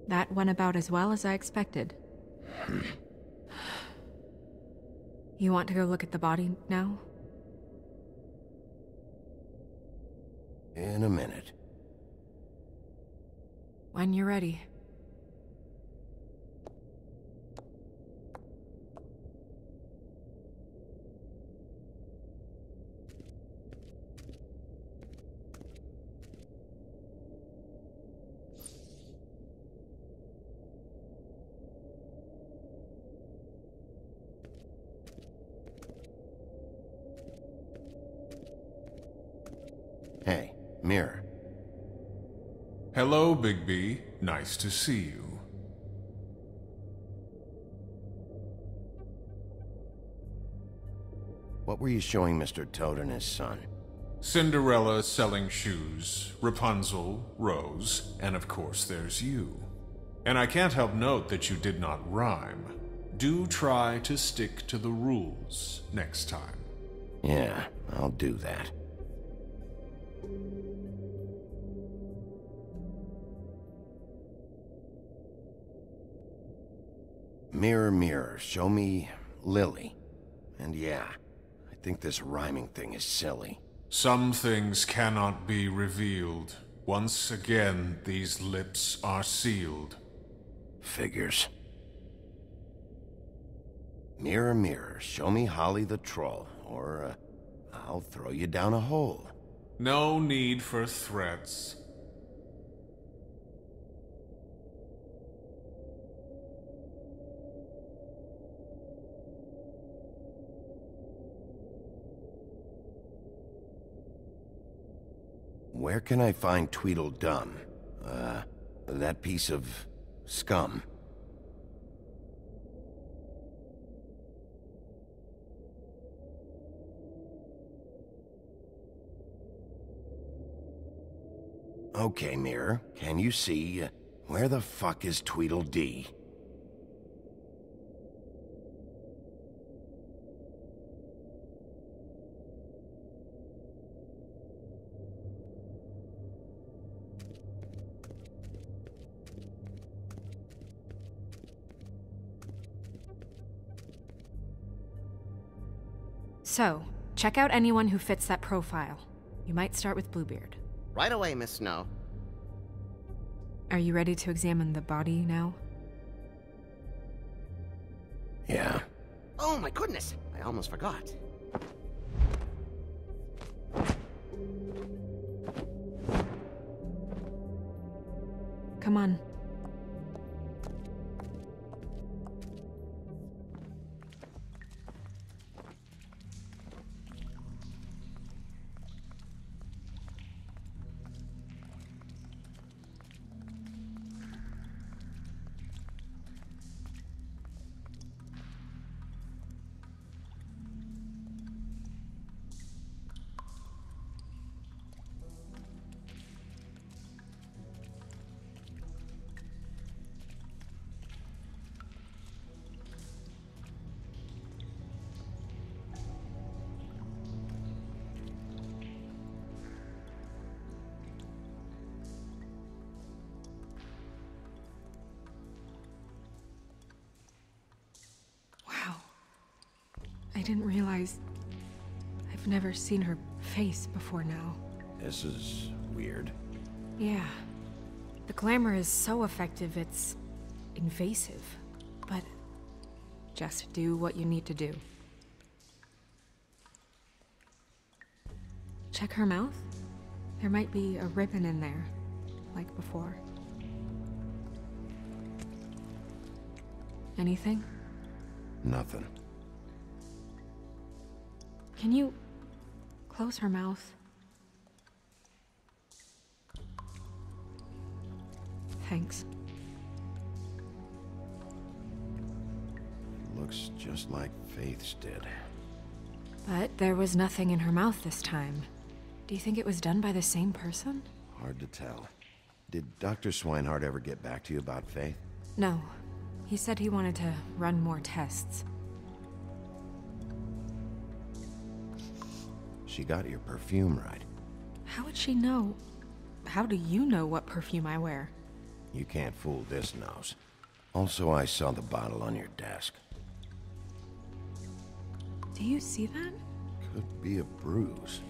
That went about as well as I expected. You want to go look at the body now? In a minute. When you're ready. Hey, Mirror. Hello, Bigby. Nice to see you. What were you showing Mr. Toad and his son? Cinderella selling shoes, Rapunzel, Rose, and of course there's you. And I can't help note that you did not rhyme. Do try to stick to the rules next time. Yeah, I'll do that. Mirror, mirror, show me Lily. And yeah, I think this rhyming thing is silly. Some things cannot be revealed. Once again, these lips are sealed. Figures. Mirror, mirror, show me Holly the troll, or I'll throw you down a hole. No need for threats. Where can I find Tweedledum? That piece of scum. Okay, Mirror, can you see where the fuck is Tweedledee? So, check out anyone who fits that profile. You might start with Bluebeard. Right away, Miss Snow. Are you ready to examine the body now? Yeah. Oh my goodness! I almost forgot. Come on. I didn't realize I've never seen her face before now. This is weird. Yeah. The glamour is so effective, it's invasive. But just do what you need to do. check her mouth? There might be a ribbon in there, like before. Anything? Nothing. Can you close her mouth? Thanks. Looks just like Faith's did. But there was nothing in her mouth this time. Do you think it was done by the same person? Hard to tell. Did Dr. Swinehart ever get back to you about Faith? No. He said he wanted to run more tests. She got your perfume right. How would she know? How do you know what perfume I wear? You can't fool this nose. Also, I saw the bottle on your desk. Do you see that? Could be a bruise.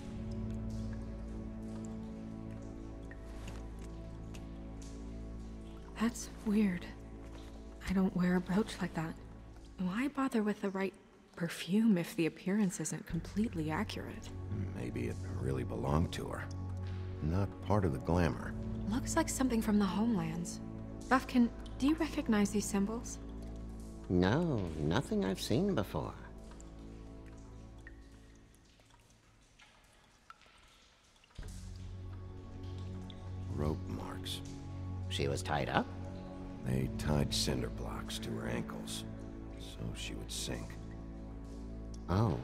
That's weird. I don't wear a brooch like that. Why bother with the right perfume if the appearance isn't completely accurate? Maybe it really belonged to her. Not part of the glamour. Looks like something from the homelands. Buffkin, do you recognize these symbols? No, nothing I've seen before. Rope marks. She was tied up? They tied cinder blocks to her ankles, so she would sink. Oh.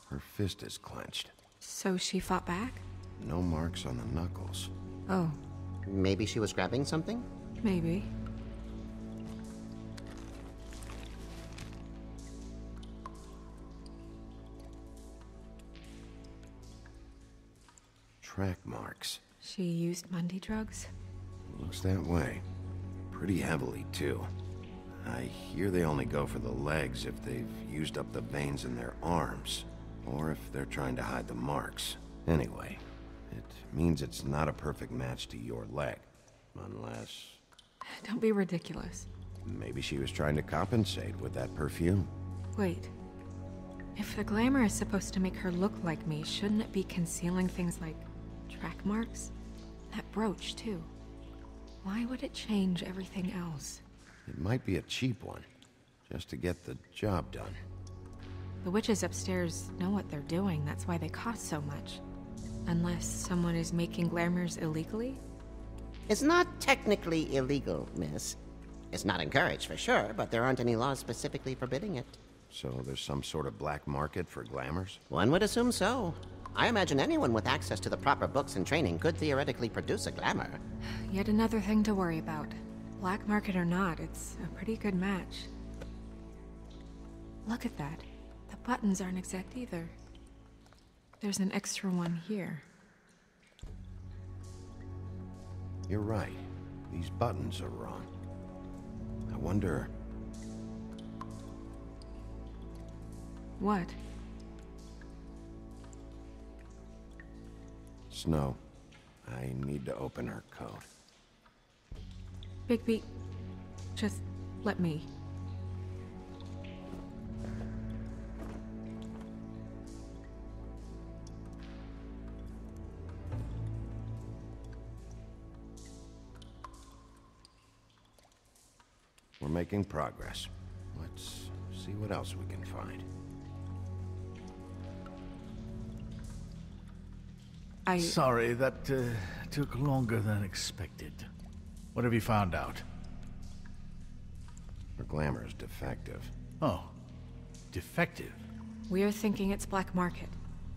Her fist is clenched. So she fought back? No marks on the knuckles. Oh. Maybe she was grabbing something? Maybe. Track marks. She used Mundy drugs? Looks that way. Pretty heavily, too. I hear they only go for the legs if they've used up the veins in their arms, or if they're trying to hide the marks. Anyway, it means it's not a perfect match to your leg, unless... Don't be ridiculous. Maybe she was trying to compensate with that perfume. Wait. If the glamour is supposed to make her look like me, shouldn't it be concealing things like track marks? That brooch, too. Why would it change everything else? It might be a cheap one, just to get the job done. The witches upstairs know what they're doing, that's why they cost so much. Unless someone is making glamours illegally? It's not technically illegal, miss. It's not encouraged for sure, but there aren't any laws specifically forbidding it. So there's some sort of black market for glamours? One would assume so. I imagine anyone with access to the proper books and training could theoretically produce a glamour. Yet another thing to worry about. Black market or not, it's a pretty good match. Look at that. The buttons aren't exact either. There's an extra one here. You're right. These buttons are wrong. I wonder... What? Snow, I need to open her coat. Bigby, just let me. We're making progress. Let's see what else we can find. Sorry, that took longer than expected. What have you found out? Her glamour is defective. Oh, defective? We're thinking it's black market.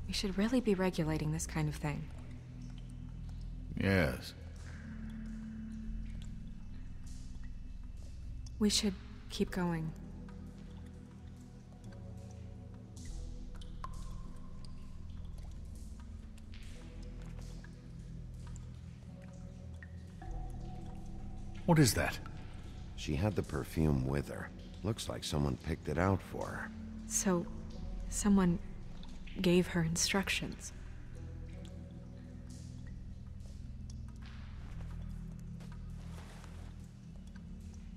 We should really be regulating this kind of thing. Yes. We should keep going. What is that? She had the perfume with her. Looks like someone picked it out for her. So, someone gave her instructions.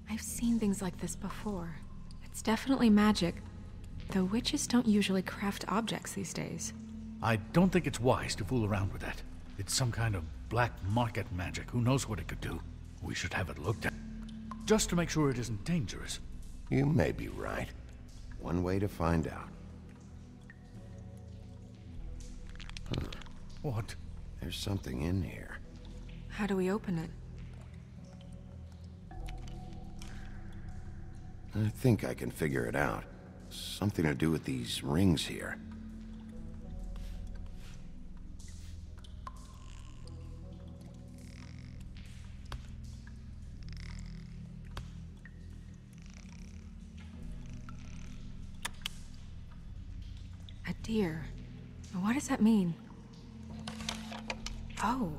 I've seen things like this before. It's definitely magic. The witches don't usually craft objects these days. I don't think it's wise to fool around with that. It's some kind of black market magic. Who knows what it could do? We should have it looked at. Just to make sure it isn't dangerous. You may be right. One way to find out. Huh. What? There's something in here. How do we open it? I think I can figure it out. Something to do with these rings here. A deer. What does that mean? Oh.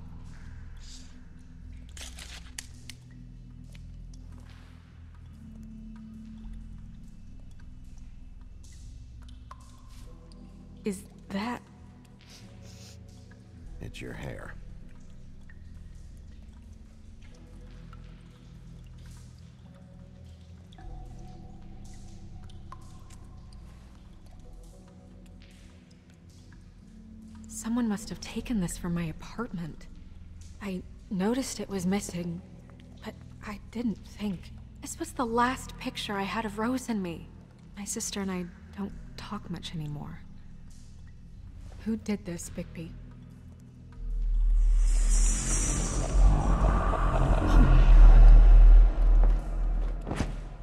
Is that... It's your hair. Someone must have taken this from my apartment. I noticed it was missing, but I didn't think. This was the last picture I had of Rose and me. My sister and I don't talk much anymore. Who did this, Bigby?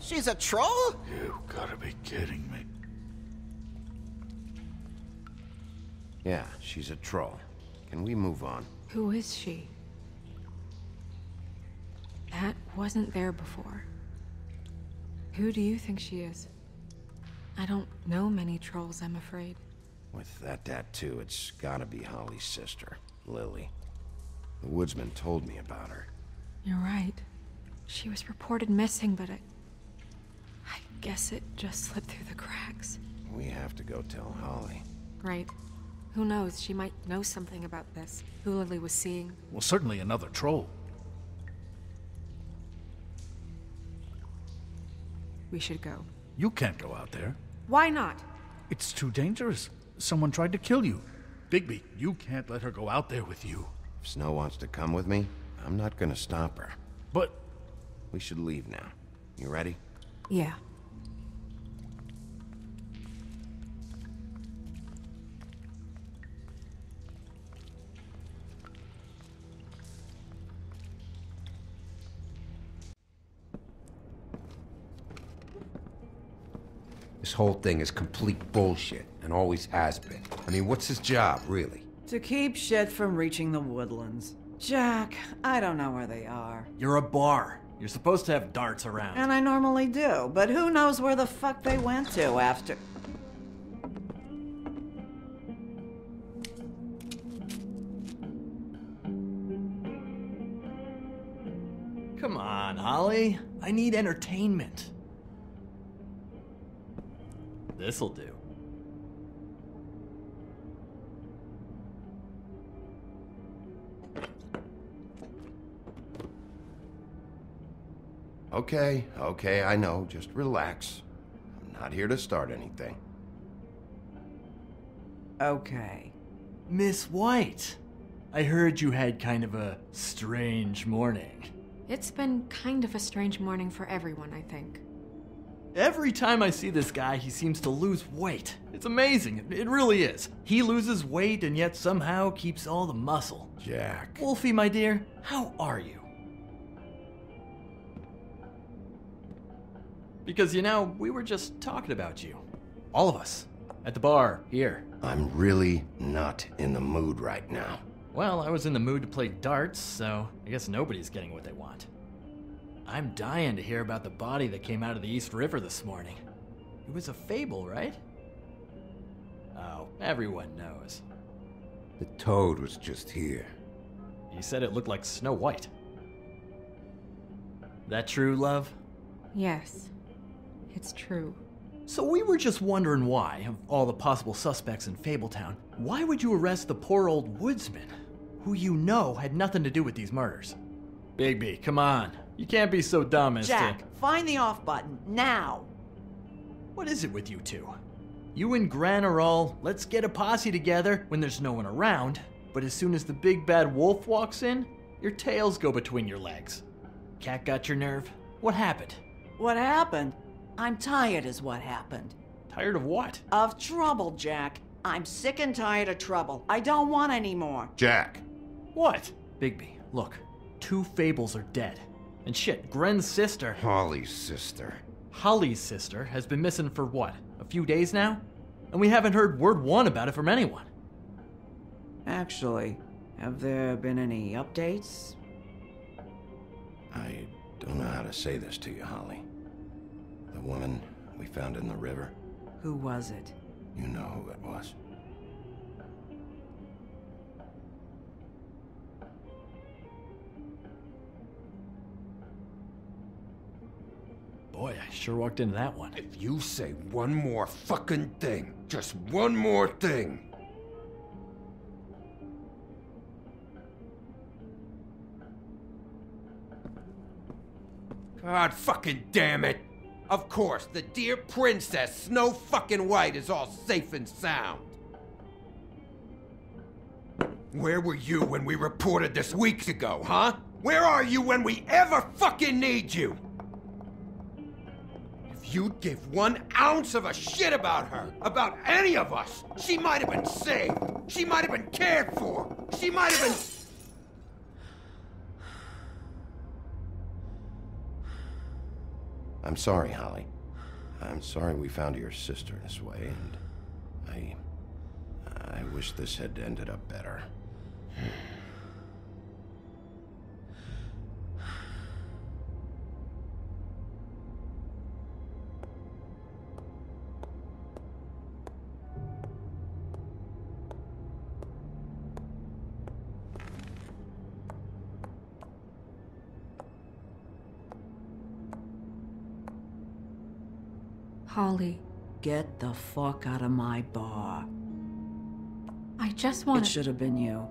She's a troll? You gotta be kidding me. Yeah, she's a troll. Can we move on? Who is she? That wasn't there before. Who do you think she is? I don't know many trolls, I'm afraid. With that tattoo, it's gotta be Holly's sister, Lily. The woodsman told me about her. You're right. She was reported missing, but I guess it just slipped through the cracks. We have to go tell Holly. Right. Who knows, she might know something about this. Who Lily was seeing. Well, certainly another troll. We should go. You can't go out there. Why not? It's too dangerous. Someone tried to kill you. Bigby, you can't let her go out there with you. If Snow wants to come with me, I'm not gonna stop her. But... We should leave now. You ready? Yeah. This whole thing is complete bullshit, and always has been. I mean, what's his job, really? To keep shit from reaching the woodlands. Jack, I don't know where they are. You're a bar. You're supposed to have darts around. And I normally do, but who knows where the fuck they went to after... Come on, Holly. I need entertainment. This'll do. Okay, I know. Just relax. I'm not here to start anything. Okay. Miss White, I heard you had kind of a strange morning. It's been kind of a strange morning for everyone, I think. Every time I see this guy, he seems to lose weight. It's amazing. It really is. He loses weight and yet somehow keeps all the muscle. Jack. Wolfie, my dear, how are you? Because, you know, we were just talking about you. All of us. At the bar, here. I'm really not in the mood right now. Well, I was in the mood to play darts, so I guess nobody's getting what they want. I'm dying to hear about the body that came out of the East River this morning. It was a fable, right? Oh, everyone knows. The toad was just here. You said it looked like Snow White. That true, love? Yes, it's true. So we were just wondering why, of all the possible suspects in Fabletown, why would you arrest the poor old woodsman, who you know had nothing to do with these murders? Bigby, come on. You can't be so dumb as Jack, find the off button, now! What is it with you two? You and Gran are all, let's get a posse together when there's no one around. But as soon as the big bad wolf walks in, your tails go between your legs. Cat got your nerve? What happened? What happened? I'm tired is what happened. Tired of what? Of trouble, Jack. I'm sick and tired of trouble. I don't want any more. Jack. What? Bigby, look. 2 fables are dead. And shit, Gren's sister... Holly's sister. Holly's sister has been missing for what? A few days now? And we haven't heard word one about it from anyone. Actually, have there been any updates? I don't know how to say this to you, Holly. The woman we found in the river. Who was it? You know who it was. Boy, I sure walked into that one. If you say one more fucking thing, just one more thing. God fucking damn it! Of course, the dear Princess Snow fucking White is all safe and sound. Where were you when we reported this weeks ago, huh? Where are you when we ever fucking need you? If you'd give 1 ounce of a shit about her, about any of us, she might have been saved. She might have been cared for. She might have been... I'm sorry, Holly. I'm sorry we found your sister this way, and I wish this had ended up better. Holly. Get the fuck out of my bar. I just want It should have been you.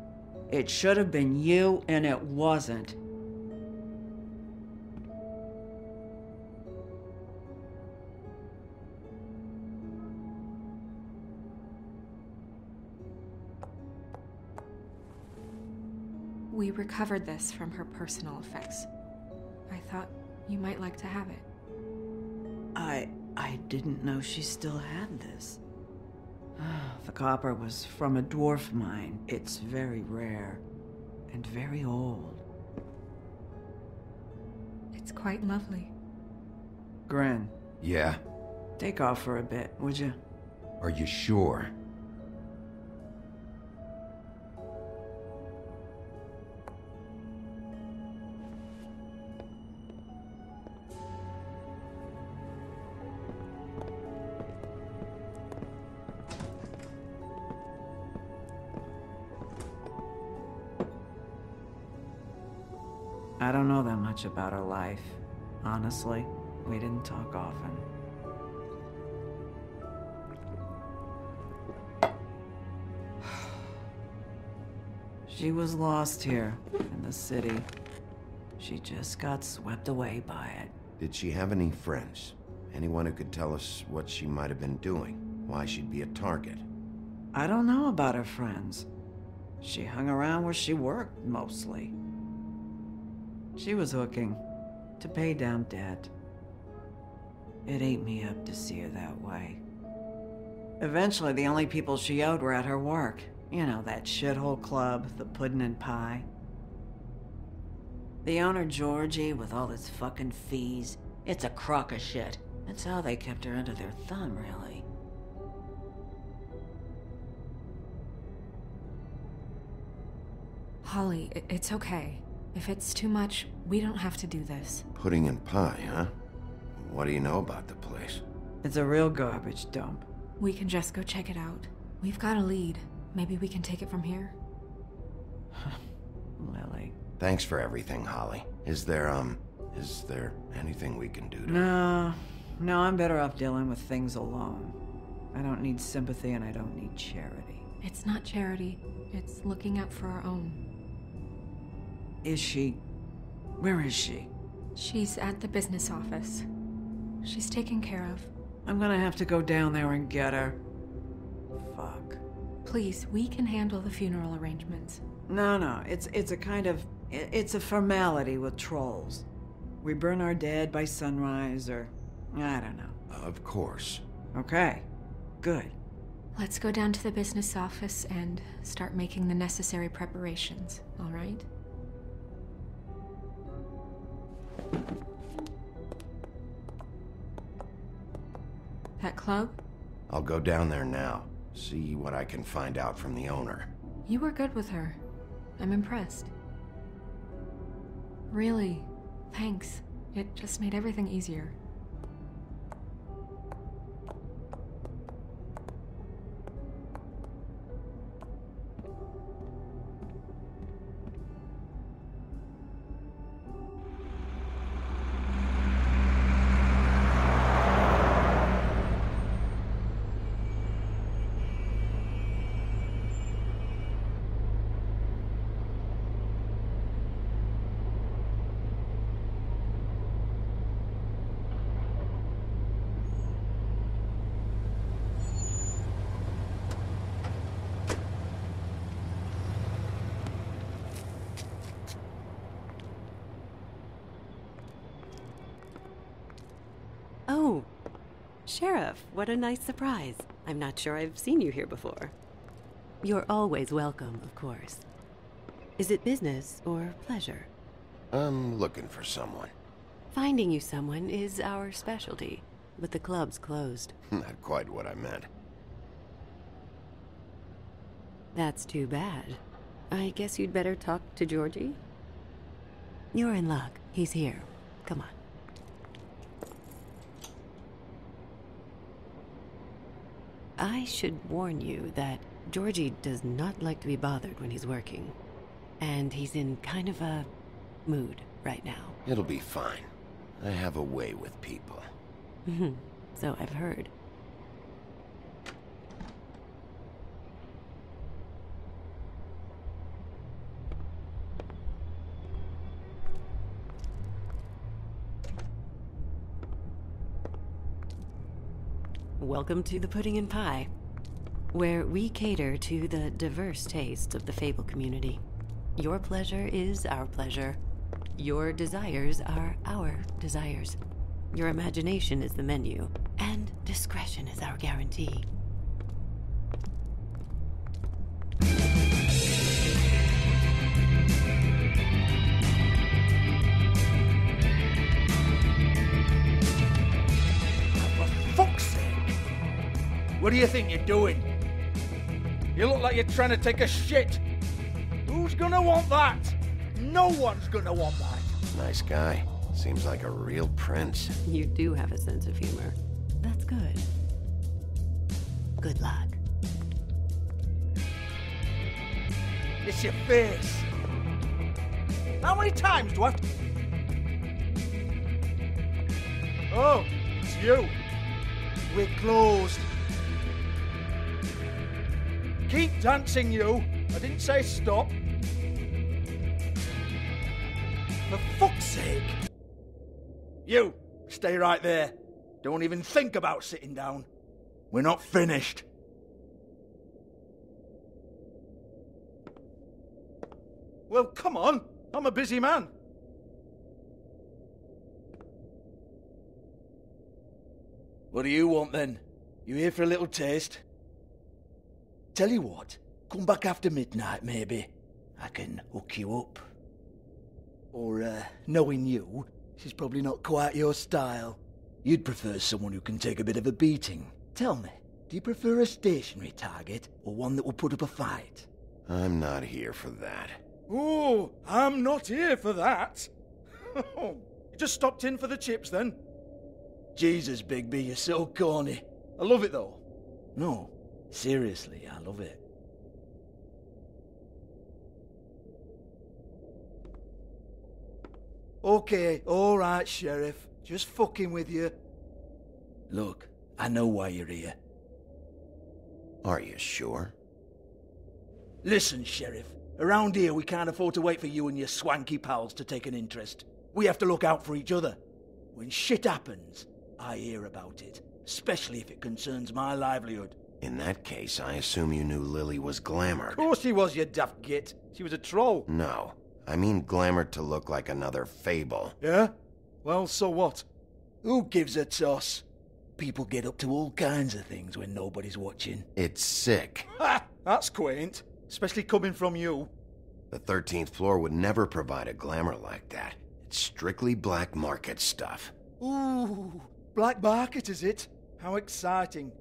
It should have been you, and it wasn't. We recovered this from her personal effects. I thought you might like to have it. I didn't know she still had this. The copper was from a dwarf mine. It's very rare and very old. It's quite lovely. Gren, Yeah? take off for a bit, would you? Are you sure? I don't know that much about her life. Honestly, we didn't talk often. She was lost here, in the city. She just got swept away by it. Did she have any friends? Anyone who could tell us what she might have been doing? Why she'd be a target? I don't know about her friends. She hung around where she worked, mostly. She was hooking to pay down debt. It ate me up to see her that way. Eventually, the only people she owed were at her work. You know, that shithole club, the Puddin' and Pie. The owner, Georgie, with all his fucking fees, it's a crock of shit. That's how they kept her under their thumb, really. Holly, it's okay. If it's too much, we don't have to do this. Pudding and pie, huh? What do you know about the place? It's a real garbage dump. We can just go check it out. We've got a lead. Maybe we can take it from here. Lily. Thanks for everything, Holly. Is there anything we can do to... No, I'm better off dealing with things alone. I don't need sympathy and I don't need charity. It's not charity. It's looking out for our own. Is she... Where is she? She's at the business office. She's taken care of. I'm gonna have to go down there and get her. Fuck. Please, we can handle the funeral arrangements. No, it's a kind of... It's a formality with trolls. We burn our dead by sunrise, or... I don't know. Of course. Okay. Good. Let's go down to the business office and start making the necessary preparations, all right? That club? I'll go down there now. See what I can find out from the owner. You were good with her. I'm impressed. Really, thanks. It just made everything easier. Oh, Sheriff, what a nice surprise. I'm not sure I've seen you here before. You're always welcome, of course. Is it business or pleasure? I'm looking for someone. Finding you someone is our specialty, but the club's closed. Not quite what I meant. That's too bad. I guess you'd better talk to Georgie? You're in luck. He's here. Come on. I should warn you that Georgie does not like to be bothered when he's working. And he's in kind of a mood right now. It'll be fine. I have a way with people. So I've heard. Welcome to the Pudding and Pie, where we cater to the diverse tastes of the Fable community. Your pleasure is our pleasure. Your desires are our desires. Your imagination is the menu, and discretion is our guarantee. What do you think you're doing? You look like you're trying to take a shit. Who's gonna want that? No one's gonna want that. Nice guy. Seems like a real prince. You do have a sense of humor. That's good. Good luck. It's your face. How many times do I have to... Oh, it's you. We're closed. Keep dancing, you. I didn't say stop. For fuck's sake. You, stay right there. Don't even think about sitting down. We're not finished. Well, come on. I'm a busy man. What do you want, then? You here for a little taste? Tell you what, come back after midnight, maybe. I can hook you up. Or, knowing you, this is probably not quite your style. You'd prefer someone who can take a bit of a beating. Tell me, do you prefer a stationary target, or one that will put up a fight? I'm not here for that. Oh, I'm not here for that. You just stopped in for the chips, then? Jesus, Bigby, you're so corny. I love it, though. No, seriously, I love it. Okay, alright, Sheriff. Just fucking with you. Look, I know why you're here. Are you sure? Listen, Sheriff. Around here, we can't afford to wait for you and your swanky pals to take an interest. We have to look out for each other. When shit happens, I hear about it. Especially if it concerns my livelihood. In that case, I assume you knew Lily was glamored. Of course she was, you daft git. She was a troll. No, I mean glamored to look like another fable. Yeah? Well, so what? Who gives a toss? People get up to all kinds of things when nobody's watching. It's sick. Ha! That's quaint. Especially coming from you. The 13th floor would never provide a glamour like that. It's strictly black market stuff. Ooh, black market is it? How exciting.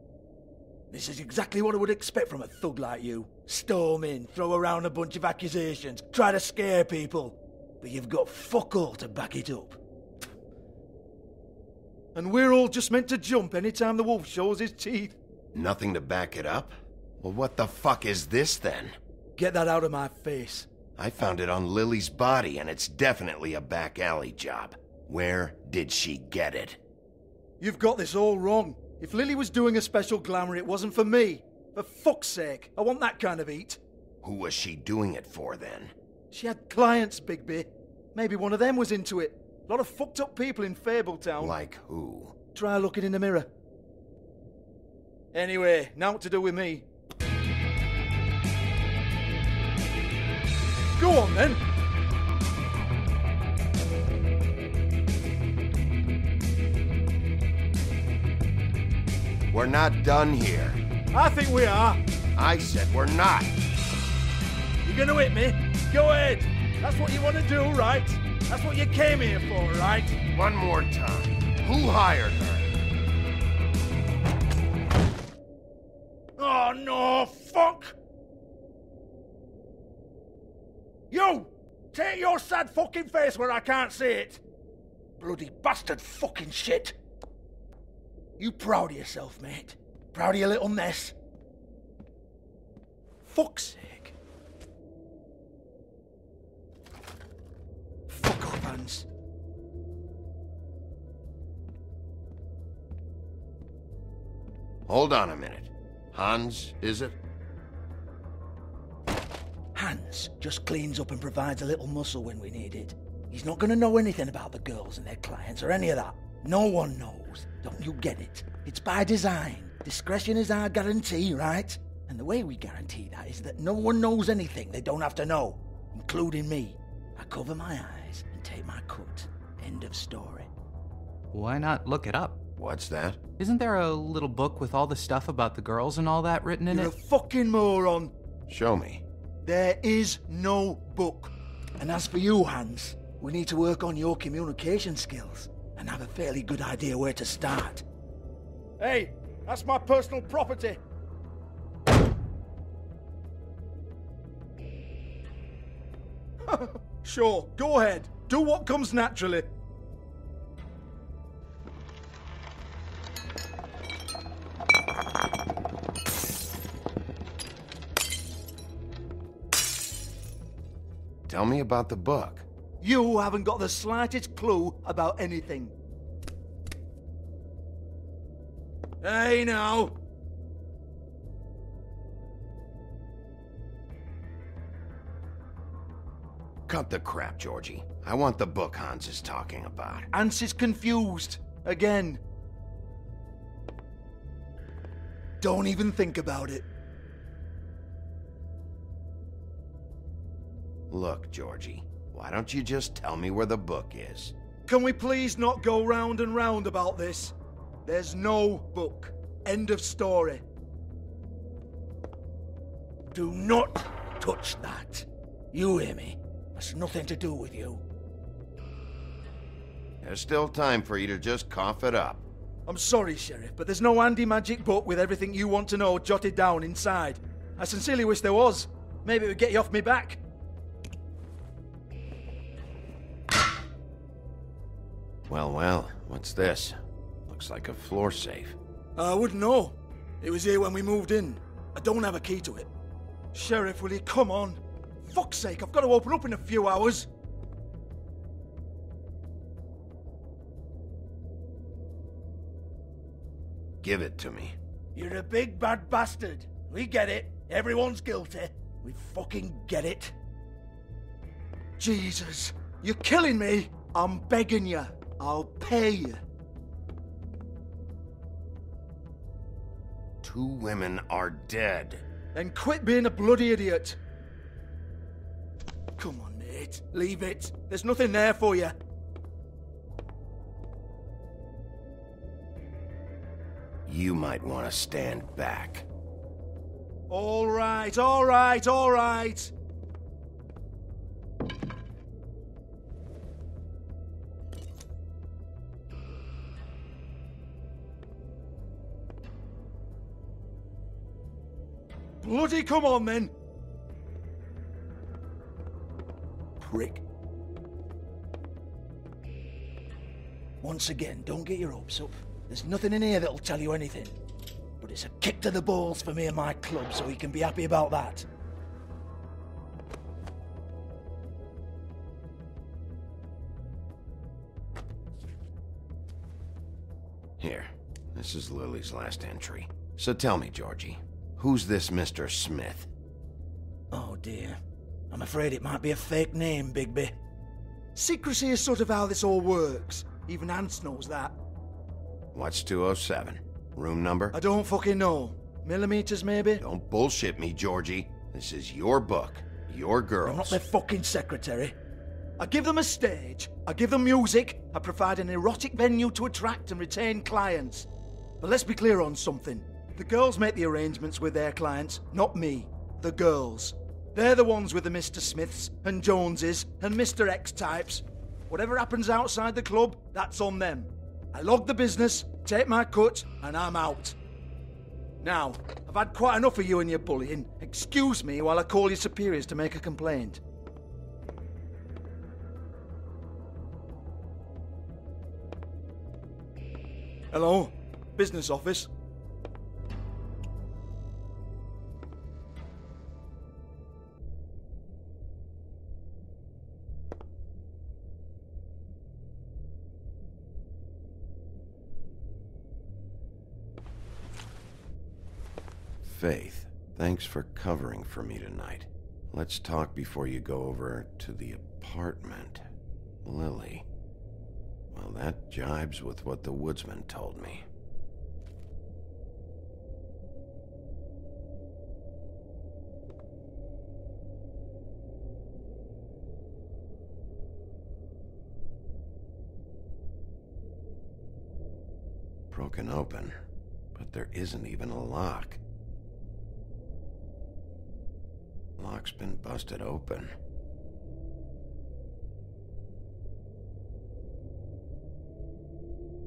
This is exactly what I would expect from a thug like you. Storm in, throw around a bunch of accusations, try to scare people. But you've got fuck all to back it up. And we're all just meant to jump anytime the wolf shows his teeth. Nothing to back it up? Well, what the fuck is this then? Get that out of my face. I found it on Lily's body, and it's definitely a back alley job. Where did she get it? You've got this all wrong. If Lily was doing a special glamour, it wasn't for me. For fuck's sake, I want that kind of eat. Who was she doing it for, then? She had clients, Bigby. Maybe one of them was into it. A lot of fucked up people in Fabletown. Like who? Try looking in the mirror. Anyway, now what to do with me? Go on, then. We're not done here. I think we are. I said we're not. You're gonna hit me? Go ahead. That's what you want to do, right? That's what you came here for, right? One more time. Who hired her? Oh, no, fuck! You! Take your sad fucking face where I can't see it! Bloody bastard fucking shit! You proud of yourself, mate? Proud of your little mess? Fuck's sake. Fuck off, Hans. Hold on a minute. Hans, is it? Hans just cleans up and provides a little muscle when we need it. He's not gonna know anything about the girls and their clients or any of that. No one knows. Don't you get it? It's by design. Discretion is our guarantee, right? And the way we guarantee that is that no one knows anything they don't have to know, including me. I cover my eyes and take my cut. End of story. Why not look it up? What's that? Isn't there a little book with all the stuff about the girls and all that written in You're it? a fucking moron. Show me. There is no book. And as for you, Hans, we need to work on your communication skills and have a fairly good idea where to start. Hey, that's my personal property. Sure, go ahead. Do what comes naturally. Tell me about the book. You haven't got the slightest clue about anything. Hey, now. Cut the crap, Georgie. I want the book Hans is talking about. Hans is confused. Again. Don't even think about it. Look, Georgie, why don't you just tell me where the book is? Can we please not go round and round about this? There's no book. End of story. Do not touch that. You hear me? That's nothing to do with you. There's still time for you to just cough it up. I'm sorry, Sheriff, but there's no handy magic book with everything you want to know jotted down inside. I sincerely wish there was. Maybe it would get you off me back. Well, what's this? Looks like a floor safe. I wouldn't know. It was here when we moved in. I don't have a key to it. Sheriff, will you come on? Fuck's sake, I've got to open up in a few hours. Give it to me. You're a big bad bastard. We get it. Everyone's guilty. We fucking get it. Jesus, you're killing me. I'm begging you. I'll pay you. 2 women are dead. Then quit being a bloody idiot. Come on, Nate. Leave it. There's nothing there for you. You might want to stand back. All right, all right, all right. Bloody come on, then. Prick. Once again, don't get your hopes up. There's nothing in here that'll tell you anything. But it's a kick to the balls for me and my club, so he can be happy about that. Here, this is Lily's last entry. So tell me, Georgie, who's this Mr. Smith? Oh dear. I'm afraid it might be a fake name, Bigby. Secrecy is sort of how this all works. Even Ants knows that. What's 207? Room number? I don't fucking know. Millimeters, maybe? Don't bullshit me, Georgie. This is your book. Your girls. I'm not their fucking secretary. I give them a stage. I give them music. I provide an erotic venue to attract and retain clients. But let's be clear on something. The girls make the arrangements with their clients, not me. The girls. They're the ones with the Mr. Smiths and Joneses and Mr. X types. Whatever happens outside the club, that's on them. I log the business, take my cut, and I'm out. Now, I've had quite enough of you and your bullying. Excuse me while I call your superiors to make a complaint. Hello? Business office? Faith, thanks for covering for me tonight. Let's talk before you go over to the apartment. Lily. Well, that jibes with what the woodsman told me. Broken open, but there isn't even a lock. Lock's been busted open.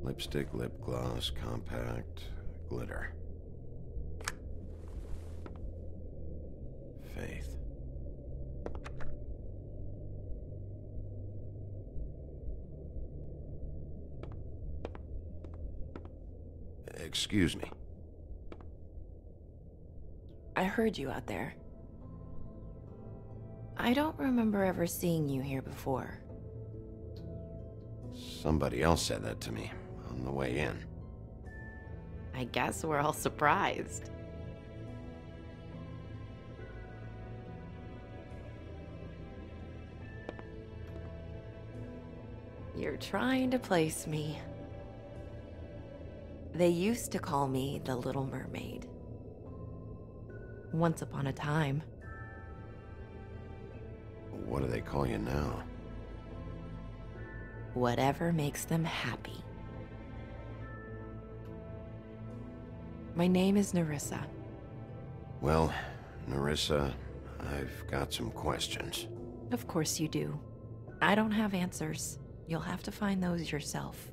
Lipstick, lip gloss, compact, glitter. Faith. Excuse me. I heard you out there. I don't remember ever seeing you here before. Somebody else said that to me on the way in. I guess we're all surprised. You're trying to place me. They used to call me the Little Mermaid. Once upon a time. What do they call you now? Whatever makes them happy. My name is Nerissa. Well, Nerissa, I've got some questions. Of course you do. I don't have answers. You'll have to find those yourself.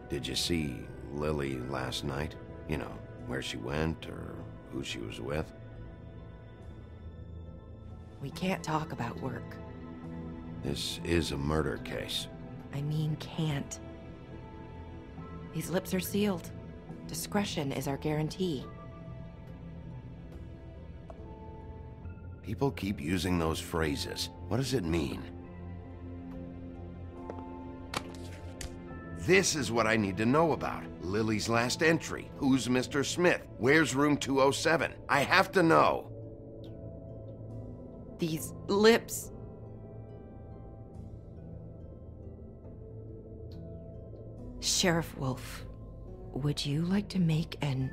Did you see Lily last night? You know, where she went or who she was with? We can't talk about work. This is a murder case. I mean can't. These lips are sealed. Discretion is our guarantee. People keep using those phrases. What does it mean? This is what I need to know about. Lily's last entry. Who's Mr. Smith? Where's room 207? I have to know. These lips. Sheriff Wolf, would you like to make an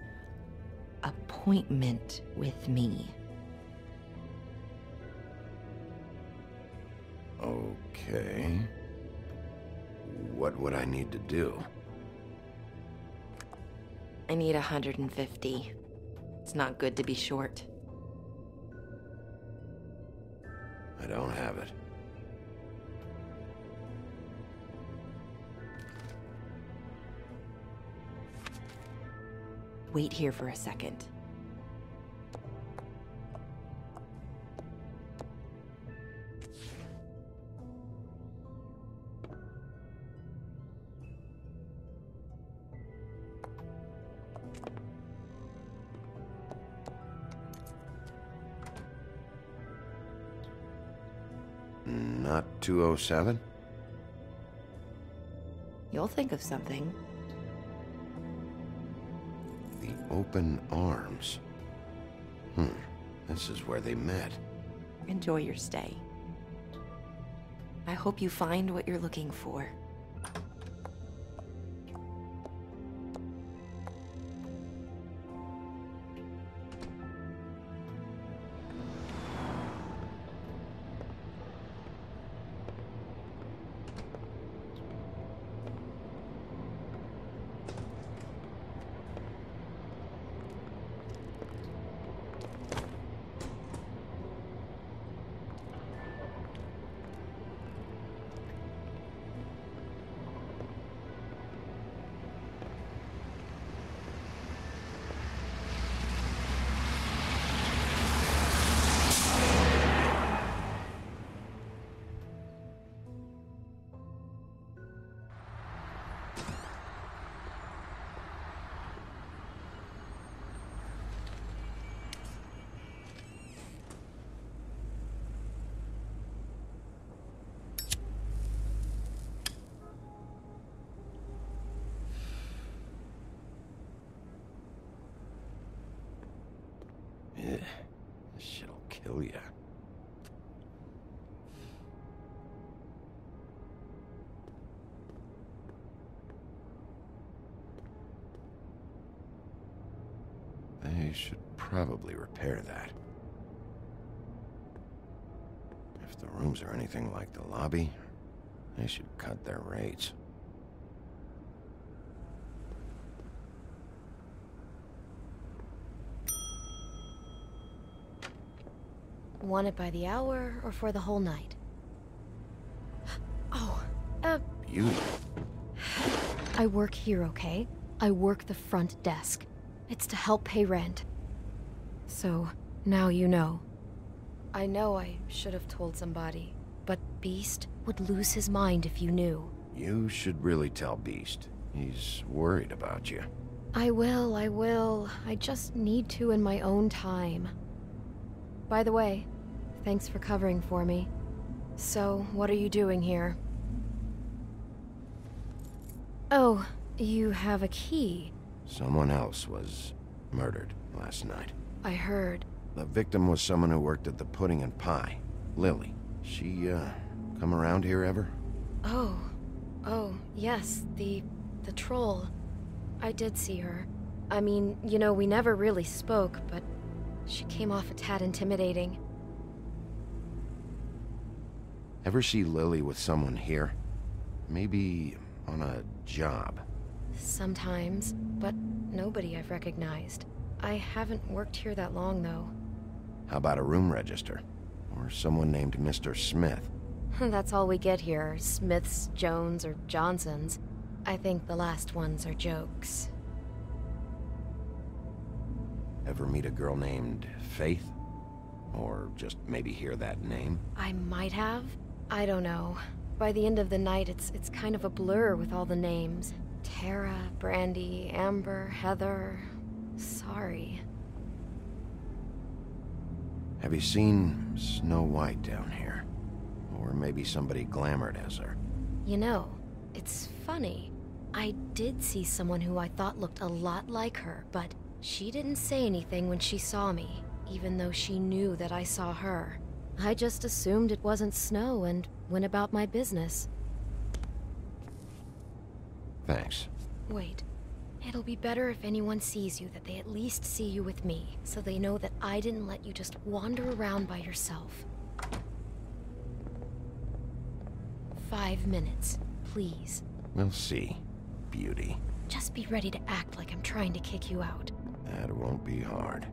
appointment with me? Okay. What would I need to do? I need 150. It's not good to be short. I don't have it. Wait here for a second. Not 207? You'll think of something. The Open Arms. This is where they met. Enjoy your stay. I hope you find what you're looking for. This shit'll kill ya. They should probably repair that. If the rooms are anything like the lobby, they should cut their rates. Want it by the hour or for the whole night? Oh, Beauty. I work here, okay? I work the front desk. It's to help pay rent. So, now you know. I know I should have told somebody, but Beast would lose his mind if you knew. You should really tell Beast. He's worried about you. I will. I just need to in my own time. By the way, thanks for covering for me. So, what are you doing here? Oh, you have a key. Someone else was murdered last night. I heard. The victim was someone who worked at the Pudding and Pie. Lily. She, come around here ever? Oh, yes, the troll. I did see her. I mean, you know, we never really spoke, but she came off a tad intimidating. Ever see Lily with someone here? Maybe on a job. Sometimes, but nobody I've recognized. I haven't worked here that long, though. How about a room register? Or someone named Mr. Smith? That's all we get here, Smiths, Jones, or Johnsons. I think the last ones are jokes. Ever meet a girl named Faith? Or just maybe hear that name? I might have. I don't know. By the end of the night, it's kind of a blur with all the names. Tara, Brandy, Amber, Heather... Sorry. Have you seen Snow White down here? Or maybe somebody glamored as her? You know, it's funny. I did see someone who I thought looked a lot like her, but she didn't say anything when she saw me, even though she knew that I saw her. I just assumed it wasn't Snow and went about my business. Thanks. Wait. It'll be better if anyone sees you that they at least see you with me, so they know that I didn't let you just wander around by yourself. 5 minutes, please. We'll see, beauty. Just be ready to act like I'm trying to kick you out. That won't be hard.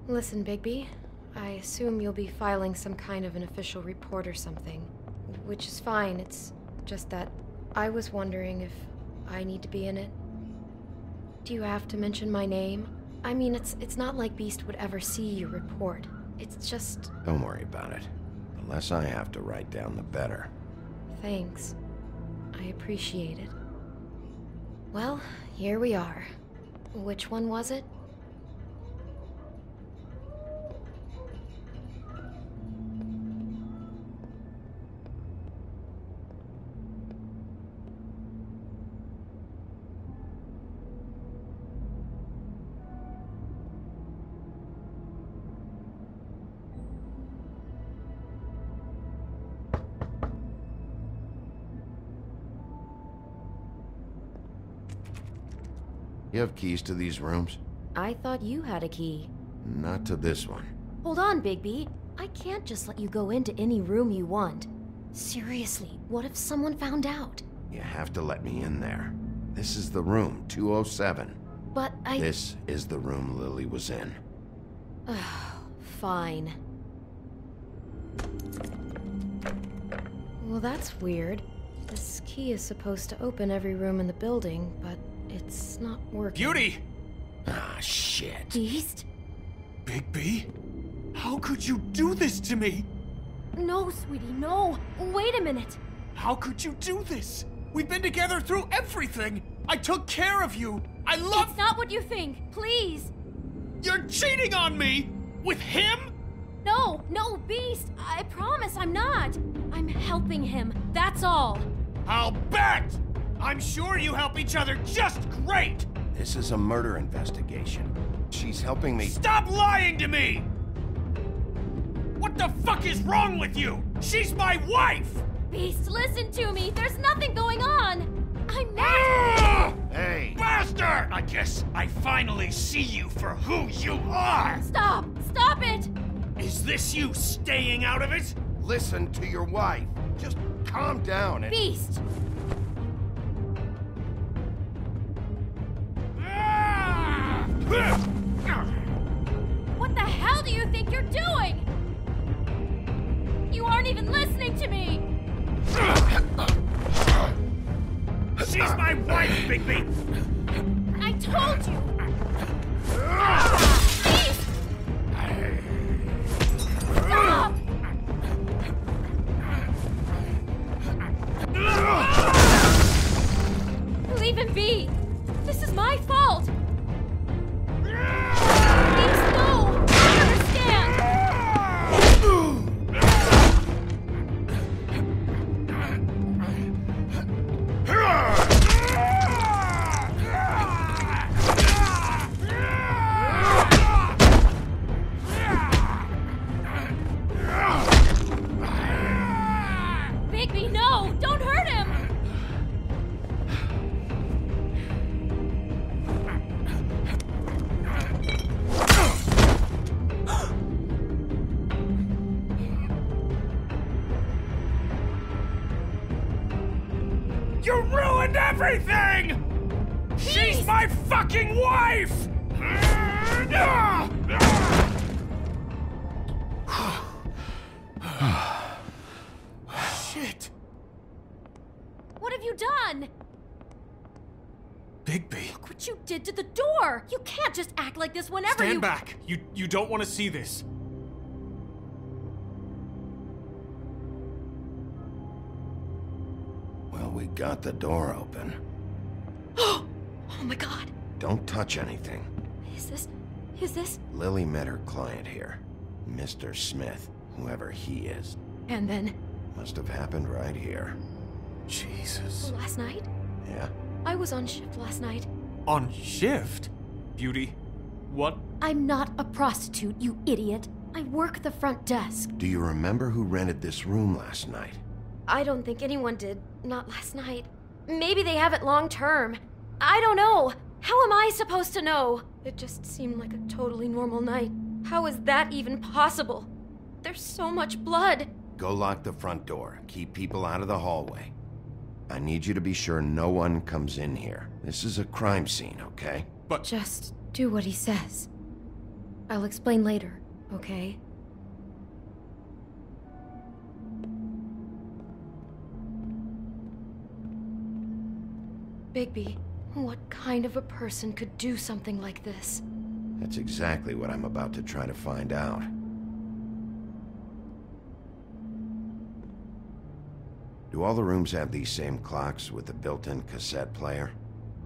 Listen, Bigby. I assume you'll be filing some kind of an official report or something. Which is fine, it's just that I was wondering if I need to be in it. Do you have to mention my name? I mean, it's not like Beast would ever see your report. It's just... Don't worry about it. The less I have to write down, the better. Thanks. I appreciate it. Well, here we are. Which one was it? You have keys to these rooms? I thought you had a key. Not to this one. Hold on, Bigby. I can't just let you go into any room you want. Seriously, what if someone found out? You have to let me in there. This is the room, 207. But This is the room Lily was in. Fine. Well, that's weird. This key is supposed to open every room in the building, but it's not working. Beauty! Ah, shit. Beast? Bigby? How could you do this to me? No, sweetie, no. Wait a minute. How could you do this? We've been together through everything. I took care of you. I love... It's not what you think. Please. You're cheating on me! With him? No, Beast. I promise I'm not. I'm helping him. That's all. I'll bet! I'm sure you help each other just great! This is a murder investigation. She's helping me... Stop lying to me! What the fuck is wrong with you? She's my wife! Beast, listen to me. There's nothing going on. I'm not... Hey! Bastard! I guess I finally see you for who you are! Stop! Stop it! Is this you staying out of it? Listen to your wife. Just calm down and... Beast! What the hell do you think you're doing? You aren't even listening to me! She's my wife, Bigby! I told you! Beast! Stop! Leave him be! This is my fault! Beast, no! I understand! Bigby, no! Don't hurt him! You ruined everything! She's my fucking wife! Shit! What have you done? Bigby. Look what you did to the door! You can't just act like this whenever Stand back! You don't want to see this. Well, we got the door open. Oh my god! Don't touch anything. Is this... Lily met her client here. Mr. Smith, whoever he is. And then... Must have happened right here. Jesus. Last night? Yeah? I was on shift last night. On shift? Beauty, what? I'm not a prostitute, you idiot. I work the front desk. Do you remember who rented this room last night? I don't think anyone did. Not last night. Maybe they have it long term. I don't know. How am I supposed to know? It just seemed like a totally normal night. How is that even possible? There's so much blood. Go lock the front door. Keep people out of the hallway. I need you to be sure no one comes in here. This is a crime scene, okay? But just do what he says. I'll explain later, okay? Bigby, what kind of a person could do something like this? That's exactly what I'm about to try to find out. Do all the rooms have these same clocks with the built-in cassette player?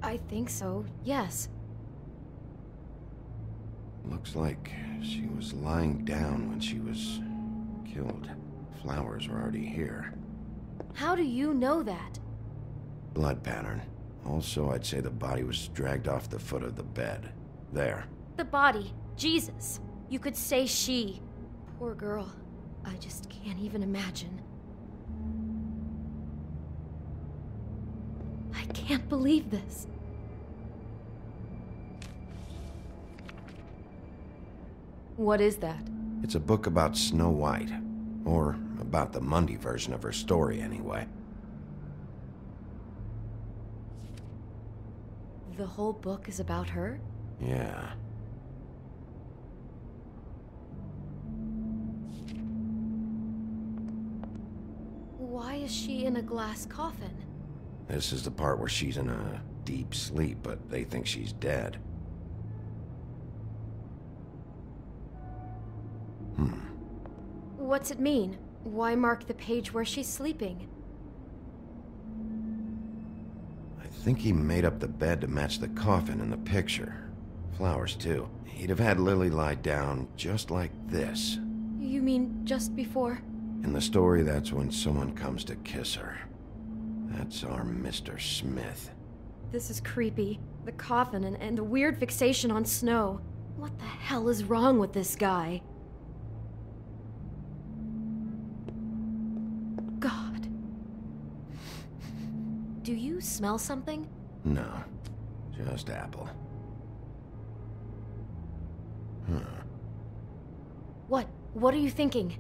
I think so, yes. Looks like she was lying down when she was killed. Flowers were already here. How do you know that? Blood pattern. Also, I'd say the body was dragged off the foot of the bed. There. The body. Jesus. You could say she. Poor girl. I just can't even imagine. I can't believe this. What is that? It's a book about Snow White. Or about the Mundy version of her story, anyway. The whole book is about her? Yeah. Why is she in a glass coffin? This is the part where she's in a deep sleep, but they think she's dead. What's it mean? Why mark the page where she's sleeping? I think he made up the bed to match the coffin in the picture. Flowers, too. He'd have had Lily lie down just like this. You mean just before? In the story, that's when someone comes to kiss her. That's our Mr. Smith. This is creepy. The coffin and the weird fixation on Snow. What the hell is wrong with this guy? God. Do you smell something? No. Just apple. Huh. What? What are you thinking?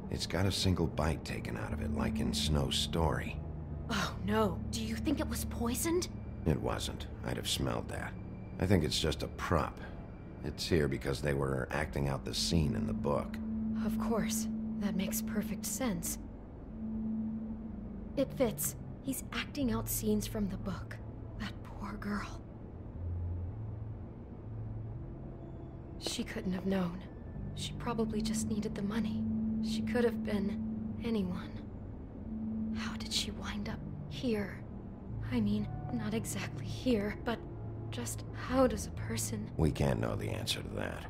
It's got a single bite taken out of it, like in Snow's story. Oh no. Do you think it was poisoned? It wasn't. I'd have smelled that. I think it's just a prop. It's here because they were acting out the scene in the book. Of course. That makes perfect sense. It fits. He's acting out scenes from the book. That poor girl. She couldn't have known. She probably just needed the money. She could have been anyone. How did she wind up here? I mean, not exactly here, but just how does a person... We can't know the answer to that.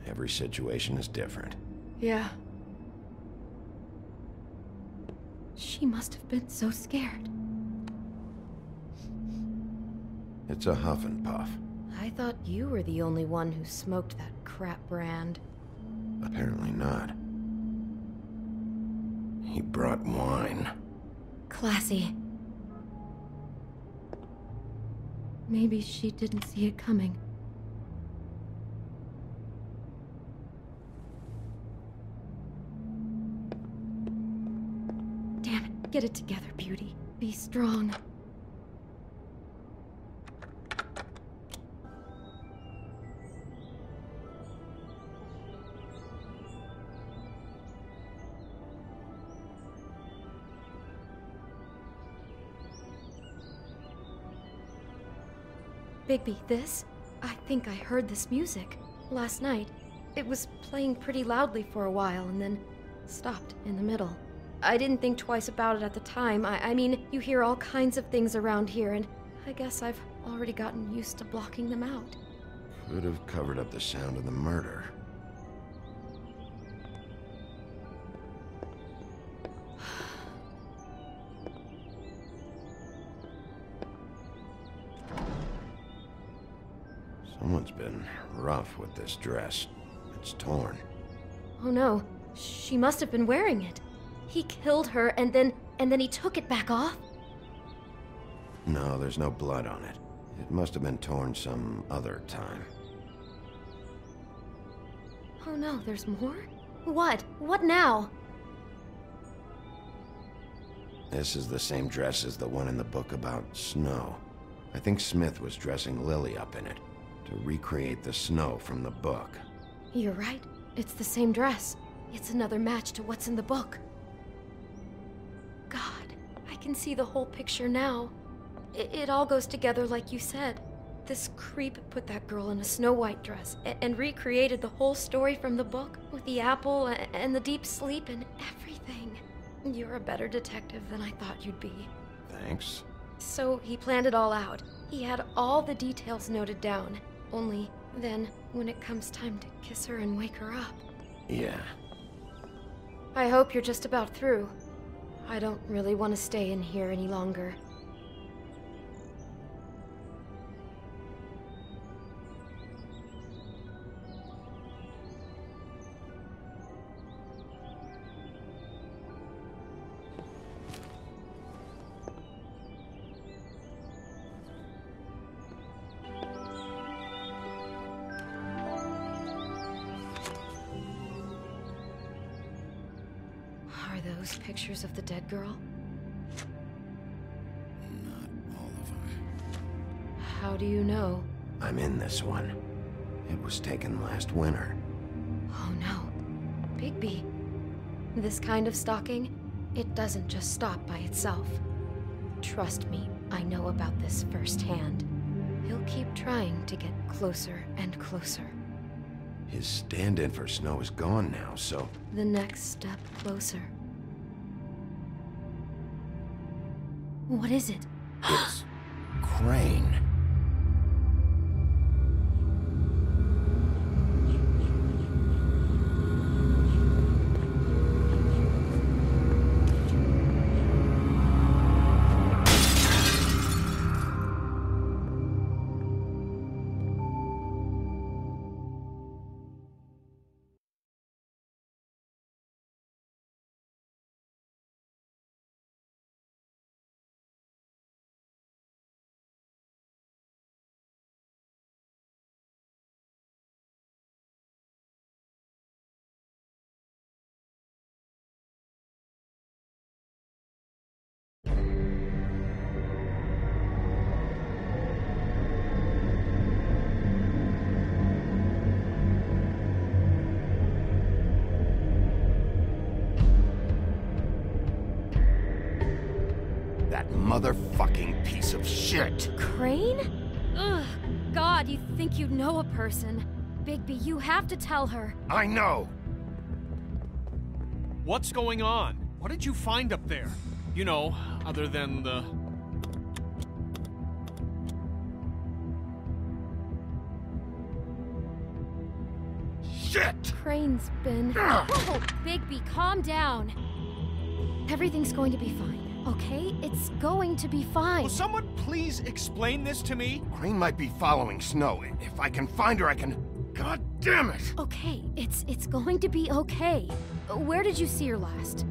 Every situation is different. Yeah. She must have been so scared. It's a huff and puff. I thought you were the only one who smoked that crap brand. Apparently not. He brought wine. Classy. Maybe she didn't see it coming. Damn it. Get it together, Beauty. Be strong. Bigby, this? I think I heard this music. Last night. It was playing pretty loudly for a while and then stopped in the middle. I didn't think twice about it at the time. I mean, you hear all kinds of things around here, and I guess I've already gotten used to blocking them out. Could have covered up the sound of the murder. Someone's been rough with this dress. It's torn. Oh no, she must have been wearing it. He killed her and then he took it back off? No, there's no blood on it. It must have been torn some other time. Oh no, there's more? What? What now? This is the same dress as the one in the book about Snow. I think Smith was dressing Lily up in it, to recreate the Snow from the book. You're right. It's the same dress. It's another match to what's in the book. God, I can see the whole picture now. It all goes together like you said. This creep put that girl in a Snow White dress and recreated the whole story from the book with the apple and the deep sleep and everything. You're a better detective than I thought you'd be. Thanks. So he planned it all out. He had all the details noted down. Only then, when it comes time to kiss her and wake her up. Yeah. I hope you're just about through. I don't really want to stay in here any longer. Are those pictures of the dead girl? Not all of them. How do you know? I'm in this one. It was taken last winter. Oh no. Bigby. This kind of stalking, it doesn't just stop by itself. Trust me, I know about this firsthand. He'll keep trying to get closer and closer. His stand-in for Snow is gone now, so... The next step closer. What is it? It's... Crane. Motherfucking piece of shit. Crane? Ugh, God, you think you know a person. Bigby, you have to tell her. I know. What's going on? What did you find up there? You know, other than the... Shit! Crane's been... Whoa, Bigby, calm down. Everything's going to be fine. Okay? It's going to be fine. Will someone please explain this to me? Crane might be following Snow. If I can find her, I can... God damn it! Okay, it's going to be okay. Where did you see her last?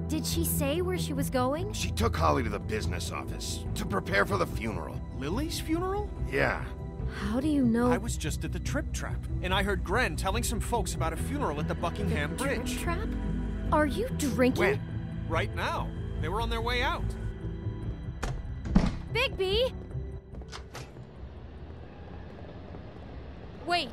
Did she say where she was going? She took Holly to the business office to prepare for the funeral. Lily's funeral? Yeah. How do you know? I was just at the Trip Trap, and I heard Gren telling some folks about a funeral at the Buckingham Bridge. Trip Trap? Are you drinking? When? Right now. They were on their way out. Bigby! Wait.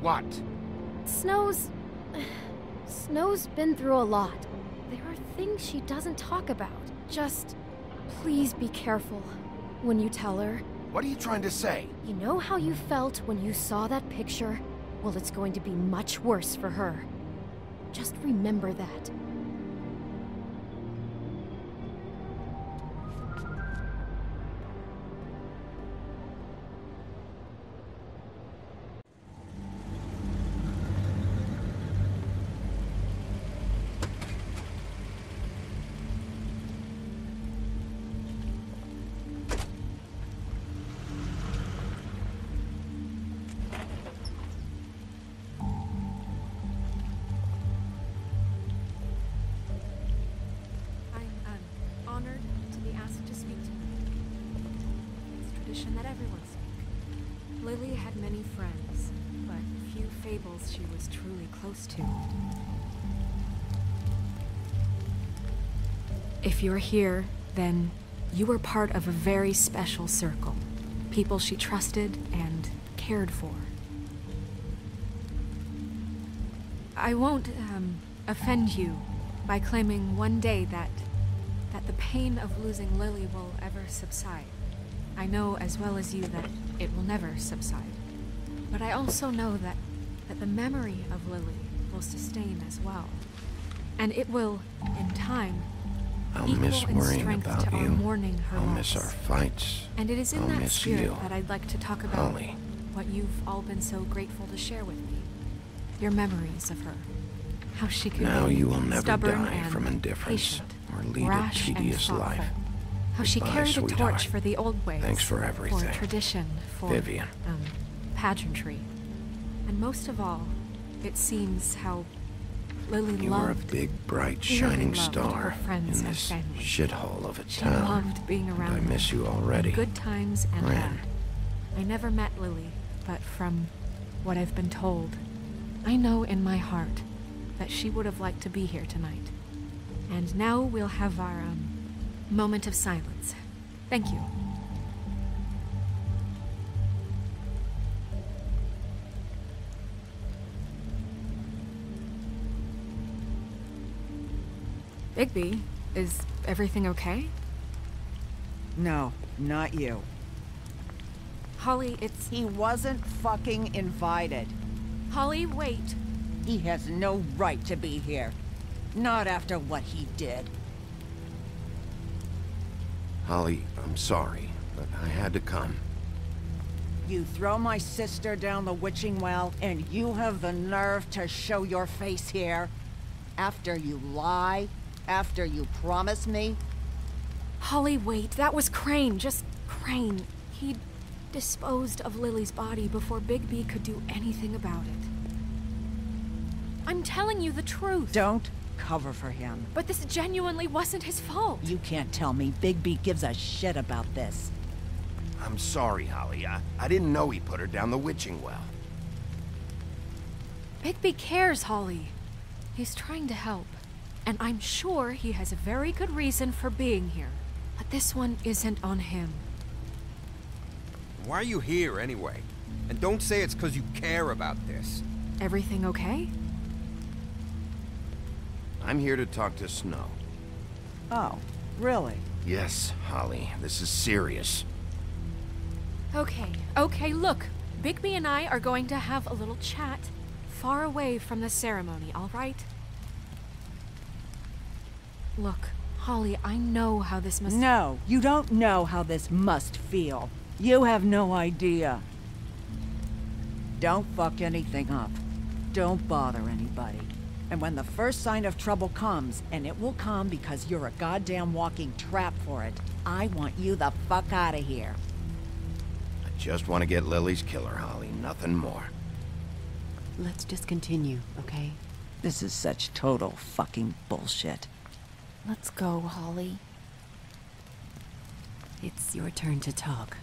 What? Snow's been through a lot. There are things she doesn't talk about. Just please be careful when you tell her. What are you trying to say? You know how you felt when you saw that picture? Well, it's going to be much worse for her. Just remember that. tradition that everyone spoke. Lily had many friends, but few fables she was truly close to. If you're here, then you were part of a very special circle. People she trusted and cared for. I won't, offend you by claiming one day that the pain of losing Lily will ever subside. I know as well as you that it will never subside. But I also know that the memory of Lily will sustain as well. And it will, in time, I'll miss worrying about you. Mourning her I'll loss. miss our fights. And it is in I'll that miss spirit you. that I'd like to talk about Holly. what you've all been so grateful to share with me. Your memories of her. How she could Now be you will never stubborn die and from indifference patient, or lead a rash and tedious thoughtful. life. How she Goodbye, carried a sweetheart. torch for the old ways. Thanks for everything. For tradition, for Vivian. pageantry. And most of all, it seems how Lily You are a loved, big, bright, dearly shining loved star her friends in and this family. shithole of a She town. loved being And around I miss them. you already. Good times and Ren. bad. I never met Lily, but from what I've been told, I know in my heart that she would have liked to be here tonight. And now we'll have our, moment of silence. Thank you. Bigby, is everything okay? No, not you. Holly, it's... He wasn't fucking invited. Holly, wait. He has no right to be here. Not after what he did. Holly, I'm sorry, but I had to come. You throw my sister down the witching well, and you have the nerve to show your face here? After you lie? After you promise me? Holly, wait. That was Crane. Just Crane. He disposed of Lily's body before Bigby could do anything about it. I'm telling you the truth. Don't cover for him. But this genuinely wasn't his fault. You can't tell me Bigby gives a shit about this. I'm sorry, Holly. I didn't know he put her down the witching well. Bigby cares, Holly. He's trying to help. And I'm sure he has a very good reason for being here. But this one isn't on him. Why are you here, anyway? And don't say it's because you care about this. Everything okay? I'm here to talk to Snow. Oh, really? Yes, Holly. This is serious. Okay, look. Bigby and I are going to have a little chat far away from the ceremony, all right? Look, Holly, I know how this must... No, you don't know how this must feel. You have no idea. Don't fuck anything up. Don't bother anybody. And when the first sign of trouble comes, and it will come because you're a goddamn walking trap for it, I want you the fuck out of here. I just want to get Lily's killer, Holly. Nothing more. Let's just continue, okay? This is such total fucking bullshit. Let's go, Holly. It's your turn to talk.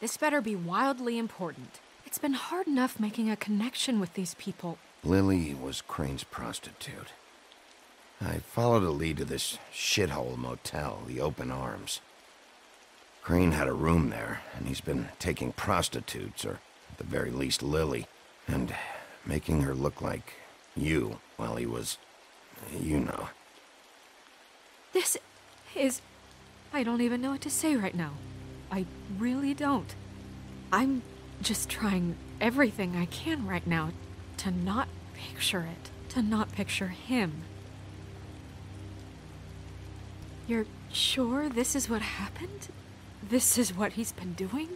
This better be wildly important. It's been hard enough making a connection with these people. Lily was Crane's prostitute. I followed a lead to this shithole motel, the Open Arms. Crane had a room there, and he's been taking prostitutes, or at the very least Lily, and making her look like you while he was, you know. This is... I don't even know what to say right now. I really don't. I'm just trying everything I can right now to not picture it, to not picture him. You're sure this is what happened? This is what he's been doing?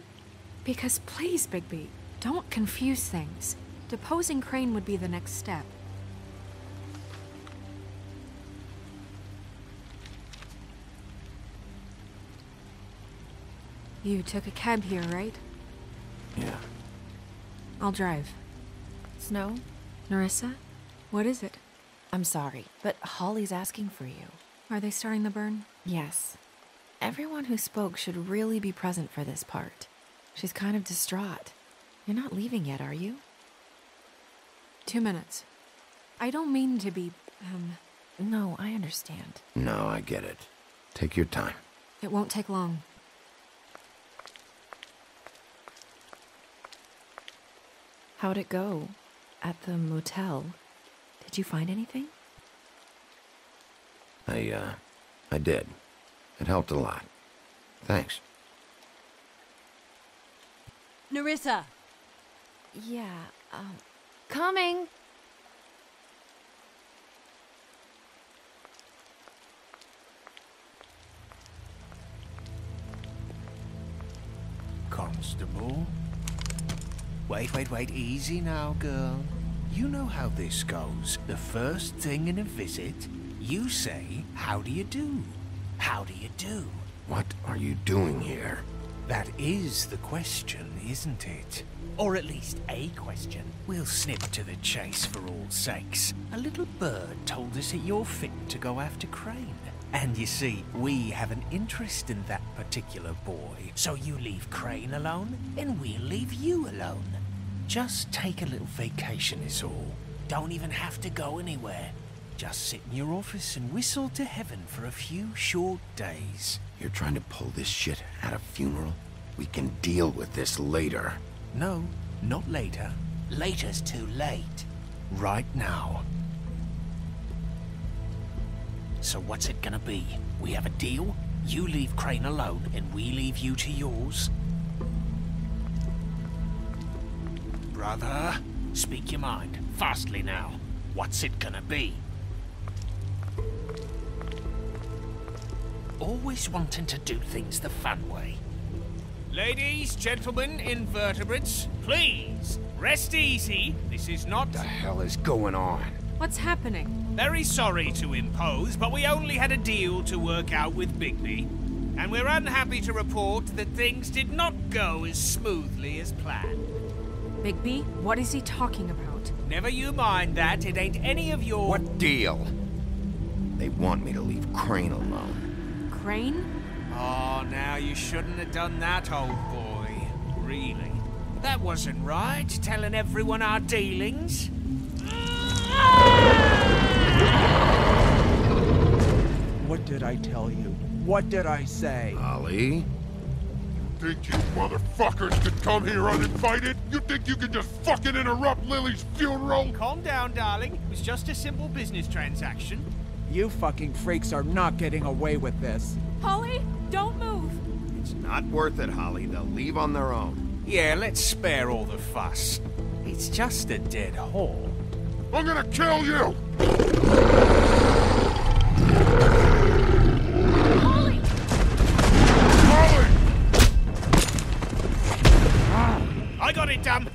Because please, Bigby, don't confuse things. Deposing Crane would be the next step. You took a cab here, right? Yeah. I'll drive. Snow? Nerissa? What is it? I'm sorry, but Holly's asking for you. Are they starting the burn? Yes. Everyone who spoke should really be present for this part. She's kind of distraught. You're not leaving yet, are you? 2 minutes. I don't mean to be, No, I understand. No, I get it. Take your time. It won't take long. How'd it go? At the motel? Did you find anything? I did. It helped a lot. Thanks. Nerissa! Yeah, coming! Constable? Wait, easy now, girl. You know how this goes. The first thing in a visit, you say, how do you do? How do you do? What are you doing here? That is the question, isn't it? Or at least a question. We'll snip to the chase for all sakes. A little bird told us that you're fit to go after Crane. And you see, we have an interest in that particular boy. So you leave Crane alone, and we'll leave you alone. Just take a little vacation is all. Don't even have to go anywhere. Just sit in your office and whistle to heaven for a few short days. You're trying to pull this shit at a funeral? We can deal with this later. No, not later. Later's too late. Right now. So what's it gonna be? We have a deal? You leave Crane alone, and we leave you to yours? Brother, speak your mind. Fastly now. What's it gonna be? Always wanting to do things the fun way. Ladies, gentlemen, invertebrates, please, rest easy. This is not... What the hell is going on? What's happening? Very sorry to impose, but we only had a deal to work out with Bigby. And we're unhappy to report that things did not go as smoothly as planned. Bigby, what is he talking about? Never you mind that, it ain't any of your... What deal? They want me to leave Crane alone. Crane? Oh, now you shouldn't have done that, old boy. Really? That wasn't right, telling everyone our dealings. What did I tell you? What did I say? Holly? Think you motherfuckers could come here uninvited? You think you can just fucking interrupt Lily's funeral? Calm down, darling. It was just a simple business transaction. You fucking freaks are not getting away with this. Holly, don't move. It's not worth it, Holly. They'll leave on their own. Yeah, let's spare all the fuss. It's just a dead hole. I'm gonna kill you! Holly! Holly! I got it, damn!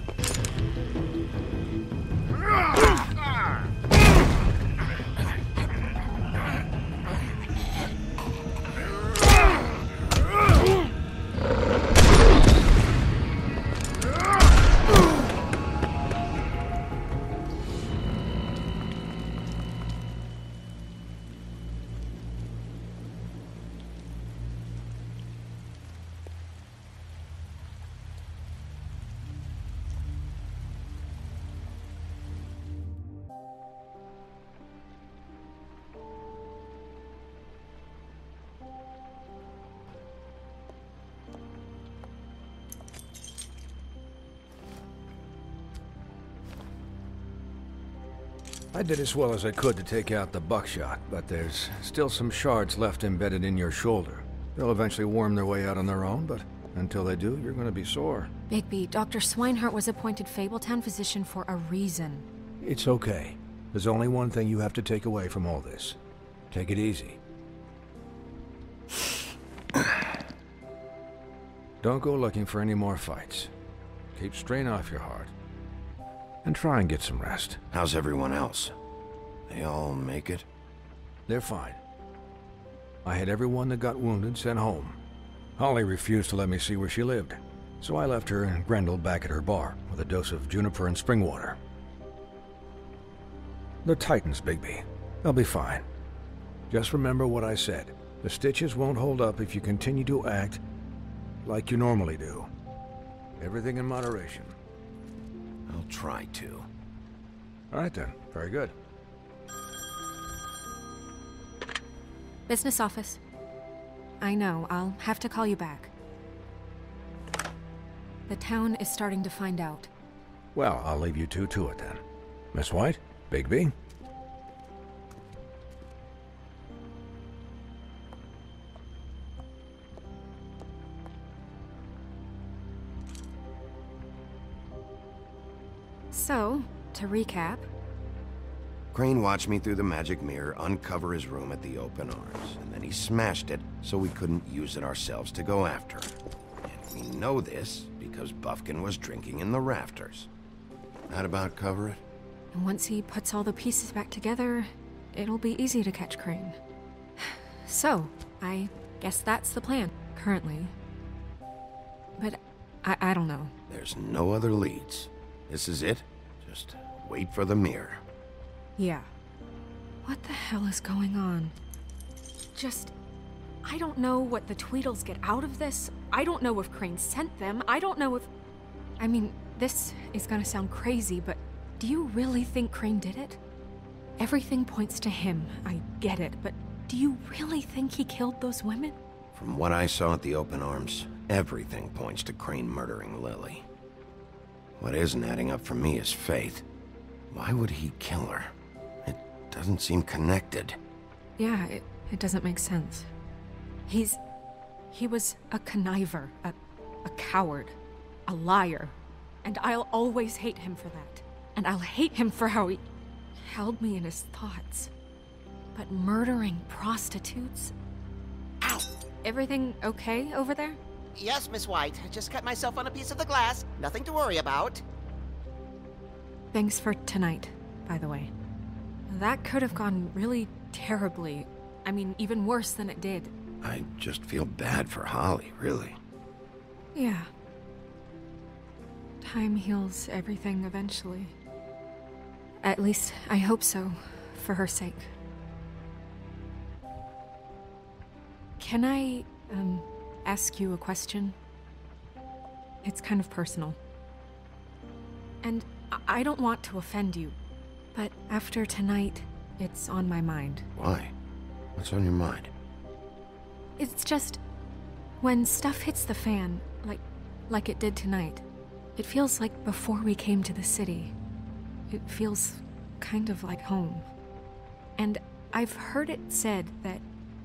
I did as well as I could to take out the buckshot, but there's still some shards left embedded in your shoulder. They'll eventually worm their way out on their own, but until they do, you're gonna be sore. Bigby, Dr. Swinehart was appointed Fabletown physician for a reason. It's okay. There's only one thing you have to take away from all this. Take it easy. Don't go looking for any more fights. Keep strain off your heart. And try and get some rest. How's everyone else? They all make it? They're fine. I had everyone that got wounded sent home. Holly refused to let me see where she lived. So I left her and Grendel back at her bar with a dose of juniper and spring water. The Titans, Bigby. They'll be fine. Just remember what I said. The stitches won't hold up if you continue to act like you normally do. Everything in moderation. I'll try to. All right then. Very good. Business office. I know, I'll have to call you back. The town is starting to find out. Well, I'll leave you two to it then. Miss White, Bigby. So, to recap... Crane watched me through the magic mirror uncover his room at the Open Arms, and then he smashed it so we couldn't use it ourselves to go after him. And we know this because Bufkin was drinking in the rafters. That about cover it? And once he puts all the pieces back together, it'll be easy to catch Crane. So, I guess that's the plan, currently. But I don't know. There's no other leads. This is it. Just wait for the mirror. Yeah. What the hell is going on? I don't know what the Tweedles get out of this. I don't know if Crane sent them. I don't know if... I mean, this is gonna sound crazy, but do you really think Crane did it? Everything points to him, I get it, but do you really think he killed those women? From what I saw at the Open Arms, everything points to Crane murdering Lily. What isn't adding up for me is Faith. Why would he kill her? It doesn't seem connected. Yeah, it doesn't make sense. He was a conniver, a coward, a liar, and I'll always hate him for that. And I'll hate him for how he held me in his thoughts. But murdering prostitutes? Ow! Everything okay over there? Yes, Miss White. Just cut myself on a piece of the glass. Nothing to worry about. Thanks for tonight, by the way. That could have gone really terribly. I mean, even worse than it did. I just feel bad for Holly, really. Yeah. Time heals everything eventually. At least, I hope so, for her sake. Can I, ask you a question? It's kind of personal. And I don't want to offend you, but after tonight, it's on my mind. Why? What's on your mind? It's just, when stuff hits the fan, like it did tonight, it feels like before we came to the city. It feels kind of like home. And I've heard it said that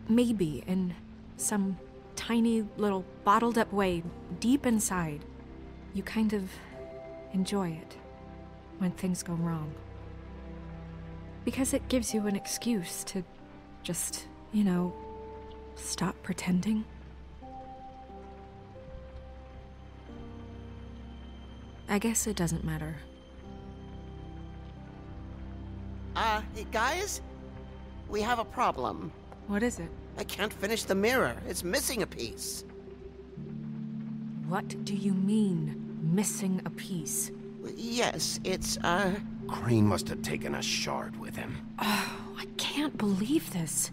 maybe in some tiny little bottled up way deep inside, you kind of enjoy it when things go wrong. Because it gives you an excuse to just, stop pretending. I guess it doesn't matter. Hey guys? We have a problem. What is it? I can't finish the mirror. It's missing a piece. What do you mean, missing a piece? Yes, it's, Crane must have taken a shard with him. Oh, I can't believe this.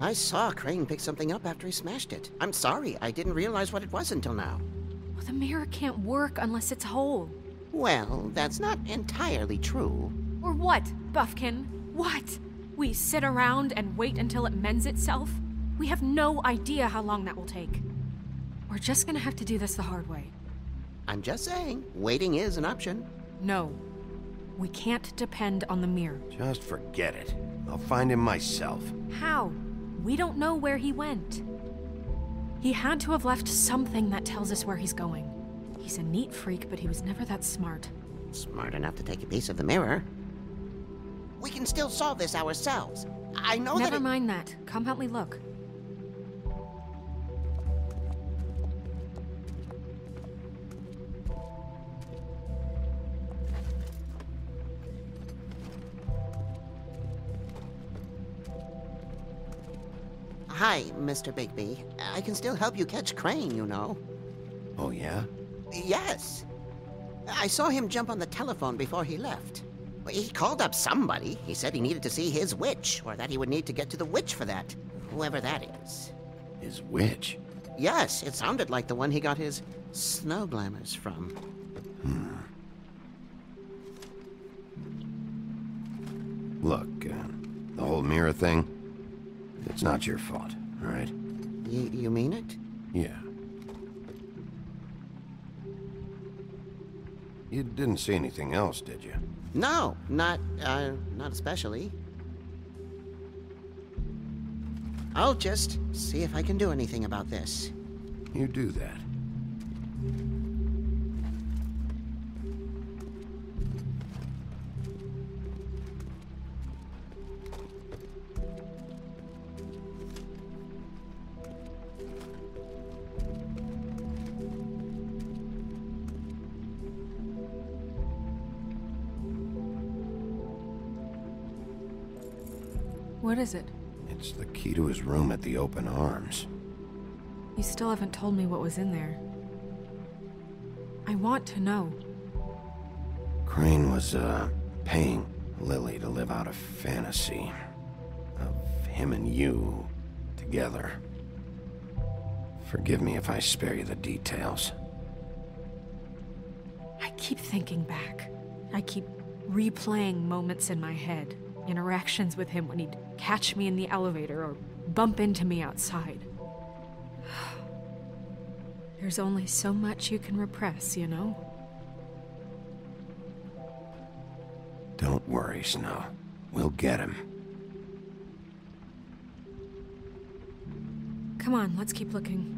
I saw Crane pick something up after he smashed it. I'm sorry, I didn't realize what it was until now. Well, the mirror can't work unless it's whole. Well, that's not entirely true. Or what, Bufkin? What? We sit around and wait until it mends itself? We have no idea how long that will take. We're just gonna have to do this the hard way. I'm just saying, waiting is an option. No. We can't depend on the mirror. Just forget it. I'll find him myself. How? We don't know where he went. He had to have left something that tells us where he's going. He's a neat freak, but he was never that smart. Smart enough to take a piece of the mirror. We can still solve this ourselves. I know that Never mind that. Come help me look. Hi, Mr. Bigby. I can still help you catch Crane, you know. Oh, yeah? Yes. I saw him jump on the telephone before he left. He called up somebody. He said he needed to see his witch, or that he would need to get to the witch for that. Whoever that is. His witch? Yes, it sounded like the one he got his snow glamours from. Look, the whole mirror thing, it's not your fault, all right? You mean it? Yeah. You didn't see anything else, did you? No, not especially. I'll just see if I can do anything about this. You do that. What is it? It's the key to his room at the Open Arms. You still haven't told me what was in there. I want to know. Crane was, paying Lily to live out a fantasy of him and you together. Forgive me if I spare you the details. I keep thinking back. I keep replaying moments in my head. Interactions with him when he'd catch me in the elevator or bump into me outside. There's only so much you can repress, you know? Don't worry, Snow. We'll get him. Come on, let's keep looking.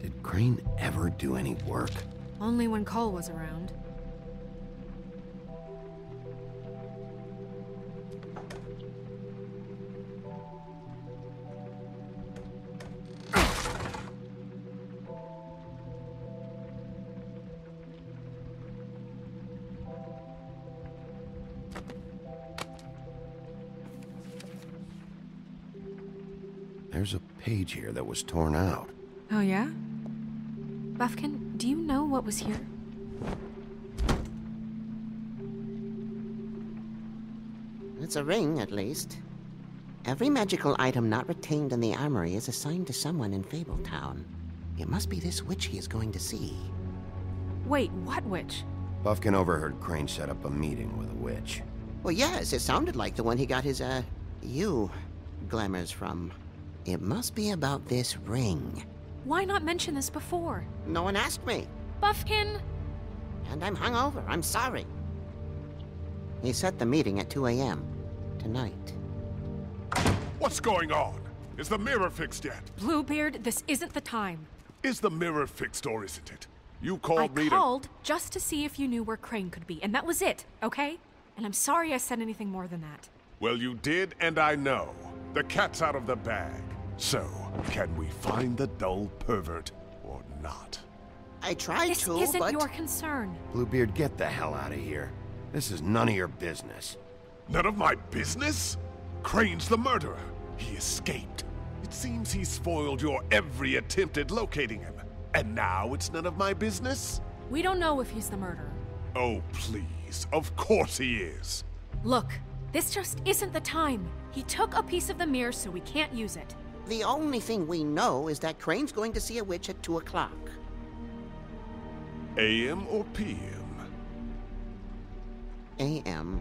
Did Crane ever do any work? Only when Cole was around. There's a page here that was torn out. Oh, yeah? Buffkin, do you know what was here? It's a ring, at least. Every magical item not retained in the armory is assigned to someone in Fabletown. It must be this witch he is going to see. Wait, what witch? Buffkin overheard Crane set up a meeting with a witch. Well, yes, it sounded like the one he got his, glamours from. It must be about this ring. Why not mention this before? No one asked me. Buffkin! And I'm hungover. I'm sorry. He set the meeting at 2 a.m. tonight. What's going on? Is the mirror fixed yet? Bluebeard, this isn't the time. Is the mirror fixed or isn't it? You called me to... I called just to see if you knew where Crane could be, and that was it, okay? And I'm sorry I said anything more than that. Well, you did, and I know. The cat's out of the bag. So, can we find the dull pervert or not? I tried this to, This isn't but... your concern. Bluebeard, get the hell out of here. This is none of your business. None of my business? Crane's the murderer. He escaped. It seems he spoiled your every attempt at locating him. And now it's none of my business? We don't know if he's the murderer. Oh, please. Of course he is. Look, this just isn't the time. He took a piece of the mirror, so we can't use it. The only thing we know is that Crane's going to see a witch at 2 o'clock. AM or PM? AM.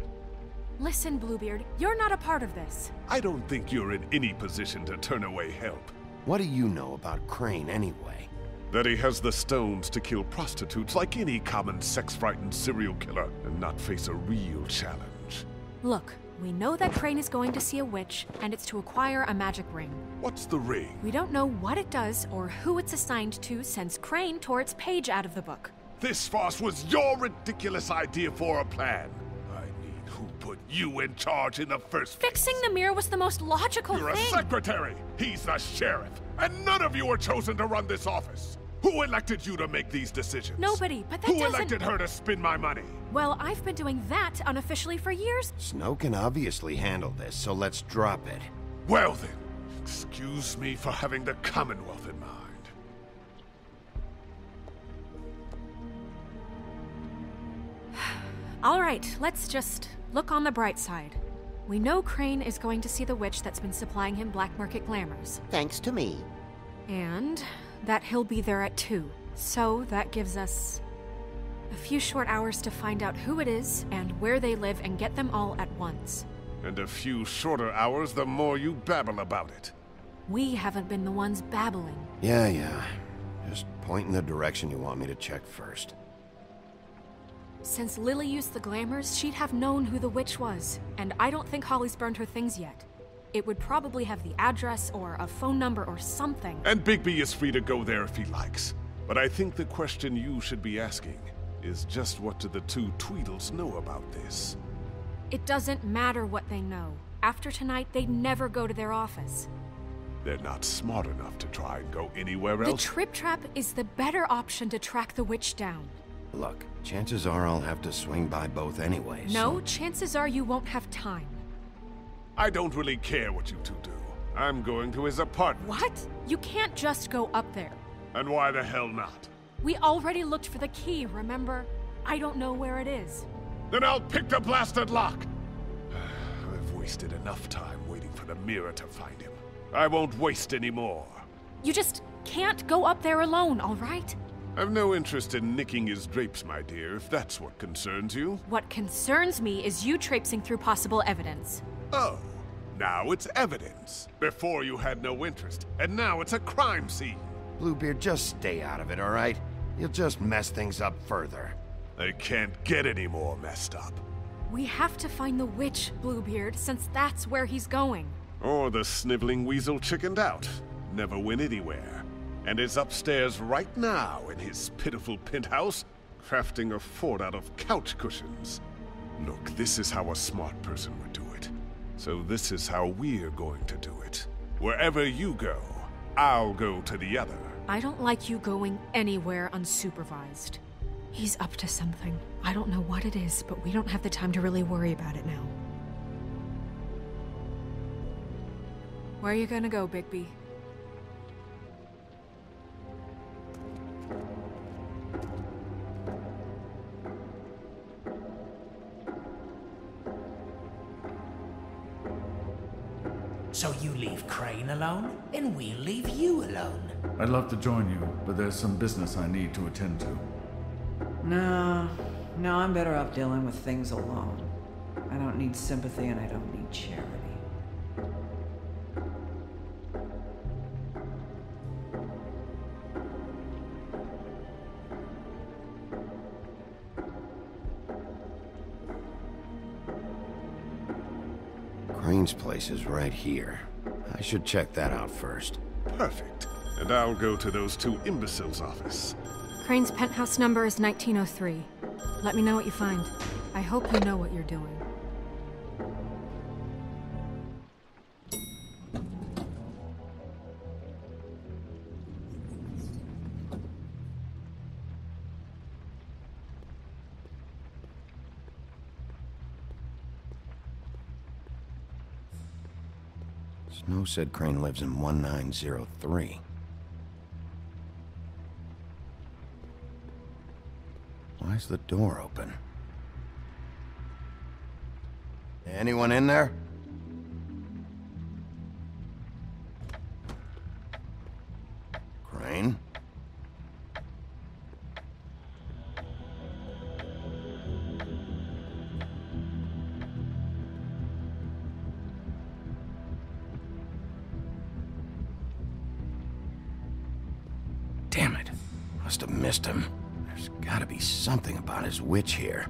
Listen, Bluebeard, you're not a part of this. I don't think you're in any position to turn away help. What do you know about Crane, anyway? That he has the stones to kill prostitutes like any common sex-frightened serial killer and not face a real challenge. Look, we know that Crane is going to see a witch, and it's to acquire a magic ring. What's the ring? We don't know what it does or who it's assigned to since Crane tore its page out of the book. This farce was your ridiculous idea for a plan. I mean, who put you in charge in the first place? Fixing the mirror was the most logical You're thing. a secretary! He's the sheriff! And none of you were chosen to run this office! Who elected you to make these decisions? Nobody, but that Who doesn't... elected her to spend my money? Well, I've been doing that unofficially for years. Snow can obviously handle this, so let's drop it. Well then, excuse me for having the Commonwealth in mind. All right, let's just look on the bright side. We know Crane is going to see the witch that's been supplying him black market glamours. Thanks to me. And that he'll be there at 2. So that gives us a few short hours to find out who it is and where they live and get them all at once. And a few shorter hours the more you babble about it. We haven't been the ones babbling. Yeah. Just point in the direction you want me to check first. Since Lily used the glamours, she'd have known who the witch was, and I don't think Holly's burned her things yet. It would probably have the address or a phone number or something. And Bigby is free to go there if he likes. But I think the question you should be asking is just what do the two Tweedles know about this? It doesn't matter what they know. After tonight, they'd never go to their office. They're not smart enough to try and go anywhere else. The Trip Trap is the better option to track the witch down. Look, chances are I'll have to swing by both anyways. No, chances are you won't have time. I don't really care what you two do. I'm going to his apartment. What? You can't just go up there. And why the hell not? We already looked for the key, remember? I don't know where it is. Then I'll pick the blasted lock! I've wasted enough time waiting for the mirror to find him. I won't waste any more. You just can't go up there alone, all right? I've no interest in nicking his drapes, my dear, if that's what concerns you. What concerns me is you traipsing through possible evidence. Oh, now it's evidence. Before you had no interest, and now it's a crime scene. Bluebeard, just stay out of it, all right? You'll just mess things up further. They can't get any more messed up. We have to find the witch, Bluebeard, since that's where he's going. Or the sniveling weasel chickened out. Never went anywhere. And is upstairs right now in his pitiful penthouse, crafting a fort out of couch cushions. Look, this is how a smart person would do it. So this is how we're going to do it. Wherever you go, I'll go to the other. I don't like you going anywhere unsupervised. He's up to something. I don't know what it is, but we don't have the time to really worry about it now. Where are you gonna go, Bigby? So you leave Crane alone, and we'll leave you alone. I'd love to join you, but there's some business I need to attend to. No, I'm better off dealing with things alone. I don't need sympathy and I don't need charity. Crane's place is right here. I should check that out first. Perfect. And I'll go to those two imbeciles' office. Crane's penthouse number is 1903. Let me know what you find. I hope you know what you're doing. Snow said Crane lives in 1903. Why's the door open? Anyone in there? Must have missed him. There's gotta be something about his witch here.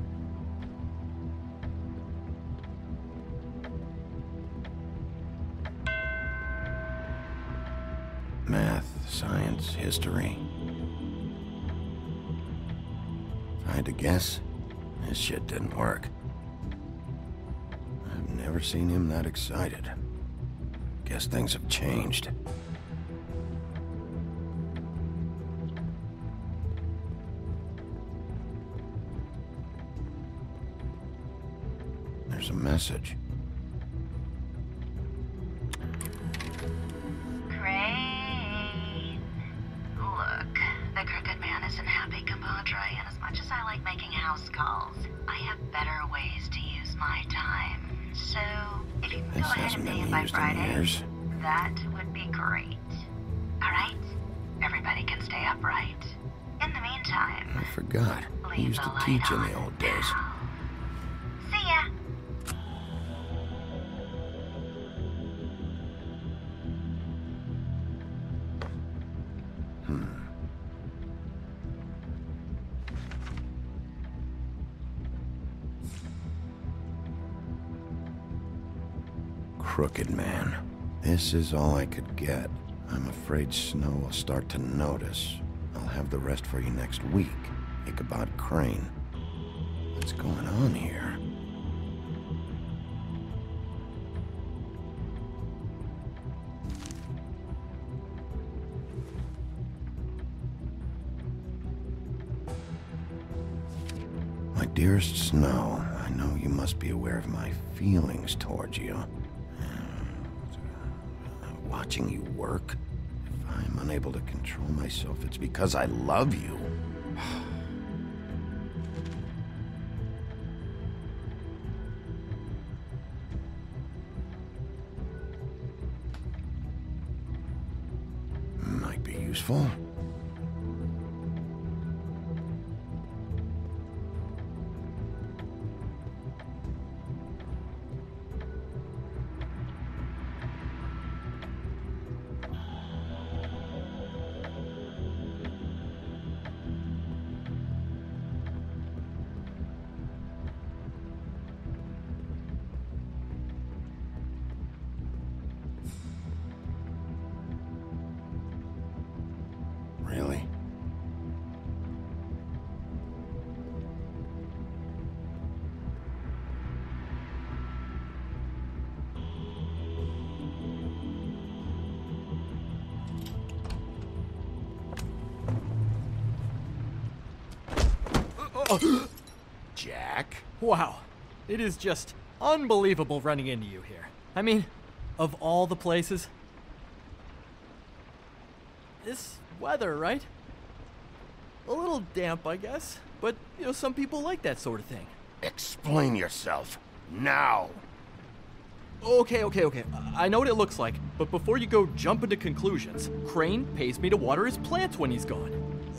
Math, science, history. If I had to guess, this shit didn't work. I've never seen him that excited. Guess things have changed. There's a message. Crane. Look, the Crooked Man isn't happy, compadre, and as much as I like making house calls, I have better ways to use my time. So, if you can go ahead and pay it by Friday, that would be great. Alright? Everybody can stay upright. In the meantime, I forgot. He used to teach in the old days. See ya! Crooked Man. This is all I could get. I'm afraid Snow will start to notice. I'll have the rest for you next week. Ichabod Crane. What's going on here? My dearest Snow, I know you must be aware of my feelings towards you. Watching you work, if I'm unable to control myself, it's because I love you. Might be useful. Really? Jack? Wow. It is just unbelievable running into you here. I mean, of all the places. This weather, right? A little damp, I guess. But, you know, some people like that sort of thing. Explain yourself. Now. Okay. I know what it looks like, but before you go jumping to conclusions, Crane pays me to water his plants when he's gone.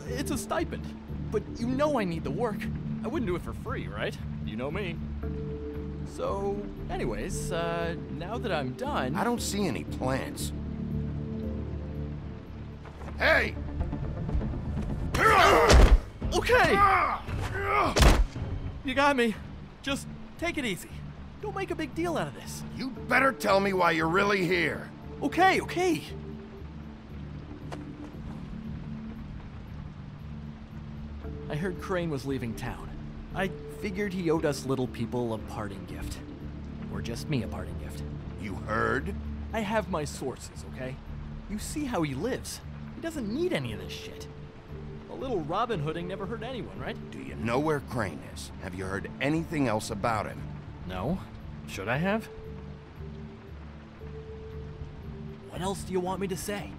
It's a stipend. But you know I need the work. I wouldn't do it for free, right? You know me. So, anyways, now that I'm done... I don't see any plants. Hey! Okay! You got me. Just take it easy. Don't make a big deal out of this. You better tell me why you're really here. Okay. I heard Crane was leaving town. I figured he owed us little people a parting gift. Or just me a parting gift. You heard? I have my sources, okay? You see how he lives. He doesn't need any of this shit. A little Robin Hooding never hurt anyone, right? Do you know where Crane is? Have you heard anything else about him? No. Should I have? What else do you want me to say?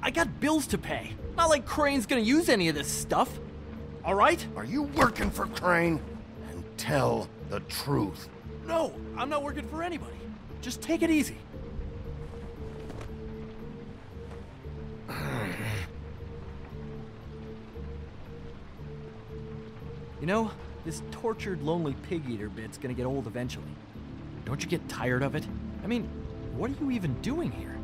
I got bills to pay. Not like Crane's gonna use any of this stuff. All right? Are you working for Crane? And tell the truth. No, I'm not working for anybody. Just take it easy. You know, this tortured, lonely pig-eater bit's gonna get old eventually. Don't you get tired of it? I mean, what are you even doing here?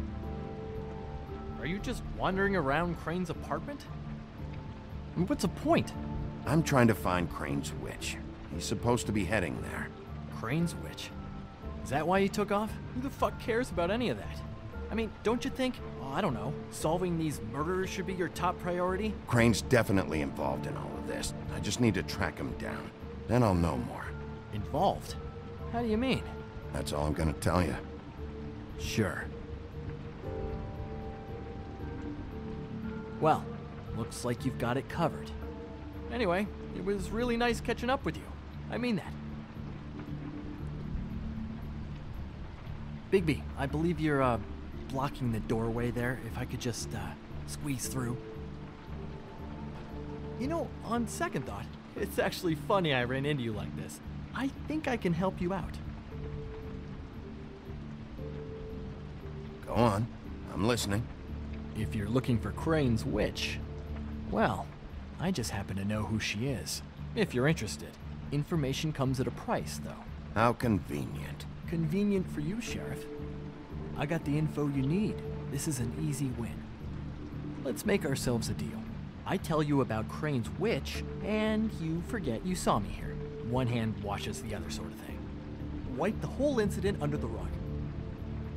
Are you just wandering around Crane's apartment? I mean, what's the point? I'm trying to find Crane's witch. He's supposed to be heading there. Crane's witch? Is that why you took off? Who the fuck cares about any of that? I mean, don't you think, I don't know, solving these murders should be your top priority? Crane's definitely involved in all of this. I just need to track him down. Then I'll know more. Involved? How do you mean? That's all I'm gonna tell you. Sure. Well, looks like you've got it covered. Anyway, it was really nice catching up with you. I mean that. Bigby, I believe you're, blocking the doorway there. If I could just, squeeze through. You know, on second thought, it's actually funny I ran into you like this. I think I can help you out. Go on. I'm listening. If you're looking for Crane's witch, well, I just happen to know who she is. If you're interested. Information comes at a price, though. How convenient. Convenient for you, Sheriff. I got the info you need. This is an easy win. Let's make ourselves a deal. I tell you about Crane's witch, and you forget you saw me here. One hand washes the other sort of thing. Wipe the whole incident under the rug.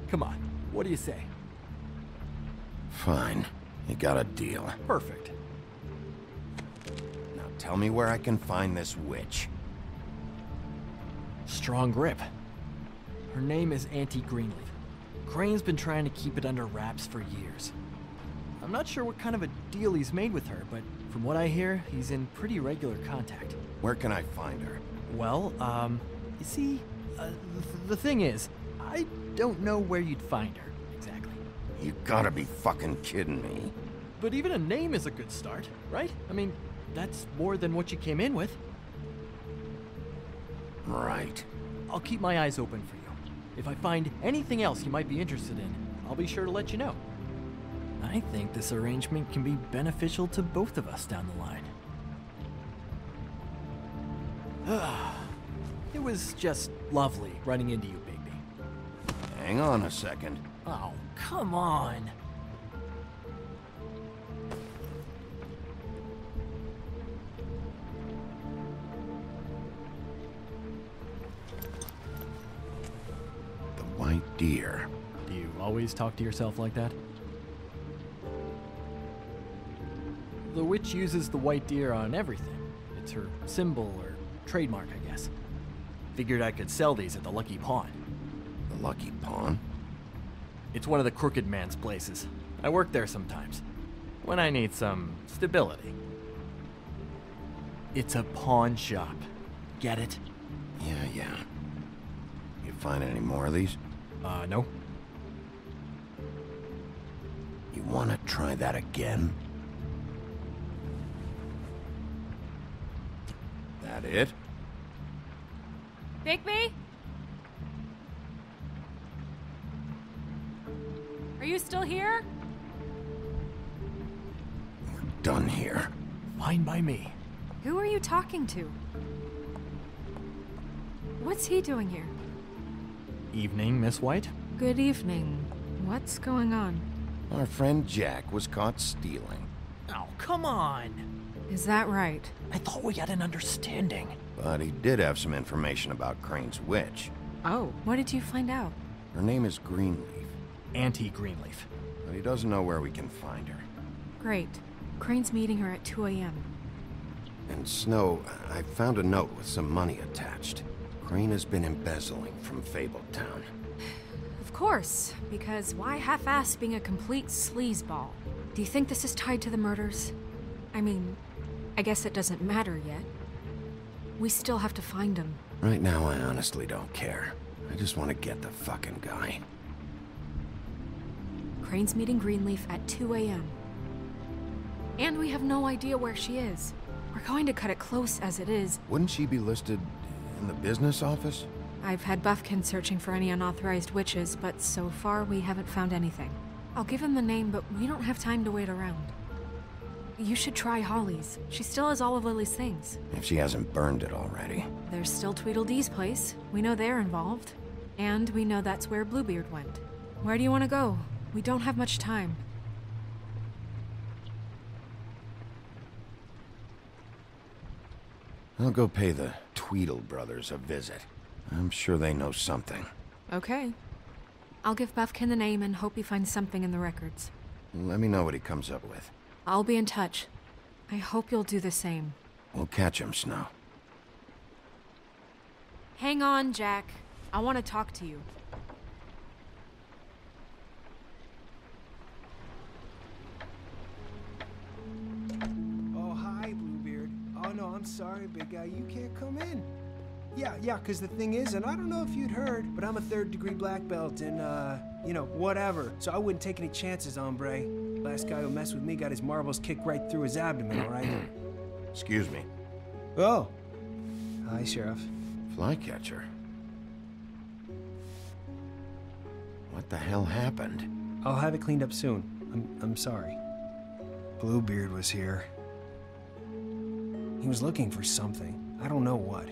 Come on, what do you say? Fine. You got a deal. Perfect. Now tell me where I can find this witch. Strong grip. Her name is Auntie Greenleaf. Crane's been trying to keep it under wraps for years. I'm not sure what kind of a deal he's made with her, but from what I hear, he's in pretty regular contact. Where can I find her? Well, you see, the thing is, I don't know where you'd find her, exactly. You gotta be fucking kidding me. But even a name is a good start, right? I mean, that's more than what you came in with. Right. I'll keep my eyes open for you. If I find anything else you might be interested in, I'll be sure to let you know. I think this arrangement can be beneficial to both of us down the line. It was just lovely running into you, Bigby. Hang on a second. Oh, come on. The white deer. Do you always talk to yourself like that? The witch uses the white deer on everything. It's her symbol or trademark, I guess. Figured I could sell these at the Lucky Pawn. The Lucky Pawn? It's one of the crooked man's places. I work there sometimes, when I need some stability. It's a pawn shop. Get it? Yeah. You find any more of these? No. You wanna try that again? That it? Bigby? Are you still here? We're done here. Fine by me. Who are you talking to? What's he doing here? Evening, Miss White. Good evening. What's going on? Our friend Jack was caught stealing. Oh, come on. Is that right? I thought we had an understanding. But he did have some information about Crane's witch. Oh, what did you find out? Her name is Greenleaf. Auntie Greenleaf. But he doesn't know where we can find her. Great. Crane's meeting her at 2 a.m. And Snow, I found a note with some money attached. Crane has been embezzling from Fabletown. Of course, because why half-ass being a complete sleazeball? Do you think this is tied to the murders? I mean, I guess it doesn't matter yet. We still have to find him. Right now, I honestly don't care. I just want to get the fucking guy. Crane's meeting Greenleaf at 2 a.m. And we have no idea where she is. We're going to cut it close as it is. Wouldn't she be listed in the business office? I've had Buffkin searching for any unauthorized witches, but so far we haven't found anything. I'll give him the name, but we don't have time to wait around. You should try Holly's. She still has all of Lily's things. If she hasn't burned it already. There's still Tweedledee's place. We know they're involved. And we know that's where Bluebeard went. Where do you want to go? We don't have much time. I'll go pay the Tweedle brothers a visit. I'm sure they know something. Okay. I'll give Buffkin the name and hope he finds something in the records. Let me know what he comes up with. I'll be in touch. I hope you'll do the same. We'll catch him, Snow. Hang on, Jack. I want to talk to you. Oh, hi, Bluebeard. Oh, no, I'm sorry, big guy. You can't come in. Yeah, because the thing is, and I don't know if you'd heard, but I'm a third-degree black belt and, you know, whatever. So I wouldn't take any chances, hombre. Last guy who messed with me got his marbles kicked right through his abdomen, all right? Excuse me. Oh. Hi, Sheriff. Flycatcher. What the hell happened? I'll have it cleaned up soon. I'm sorry. Bluebeard was here. He was looking for something. I don't know what.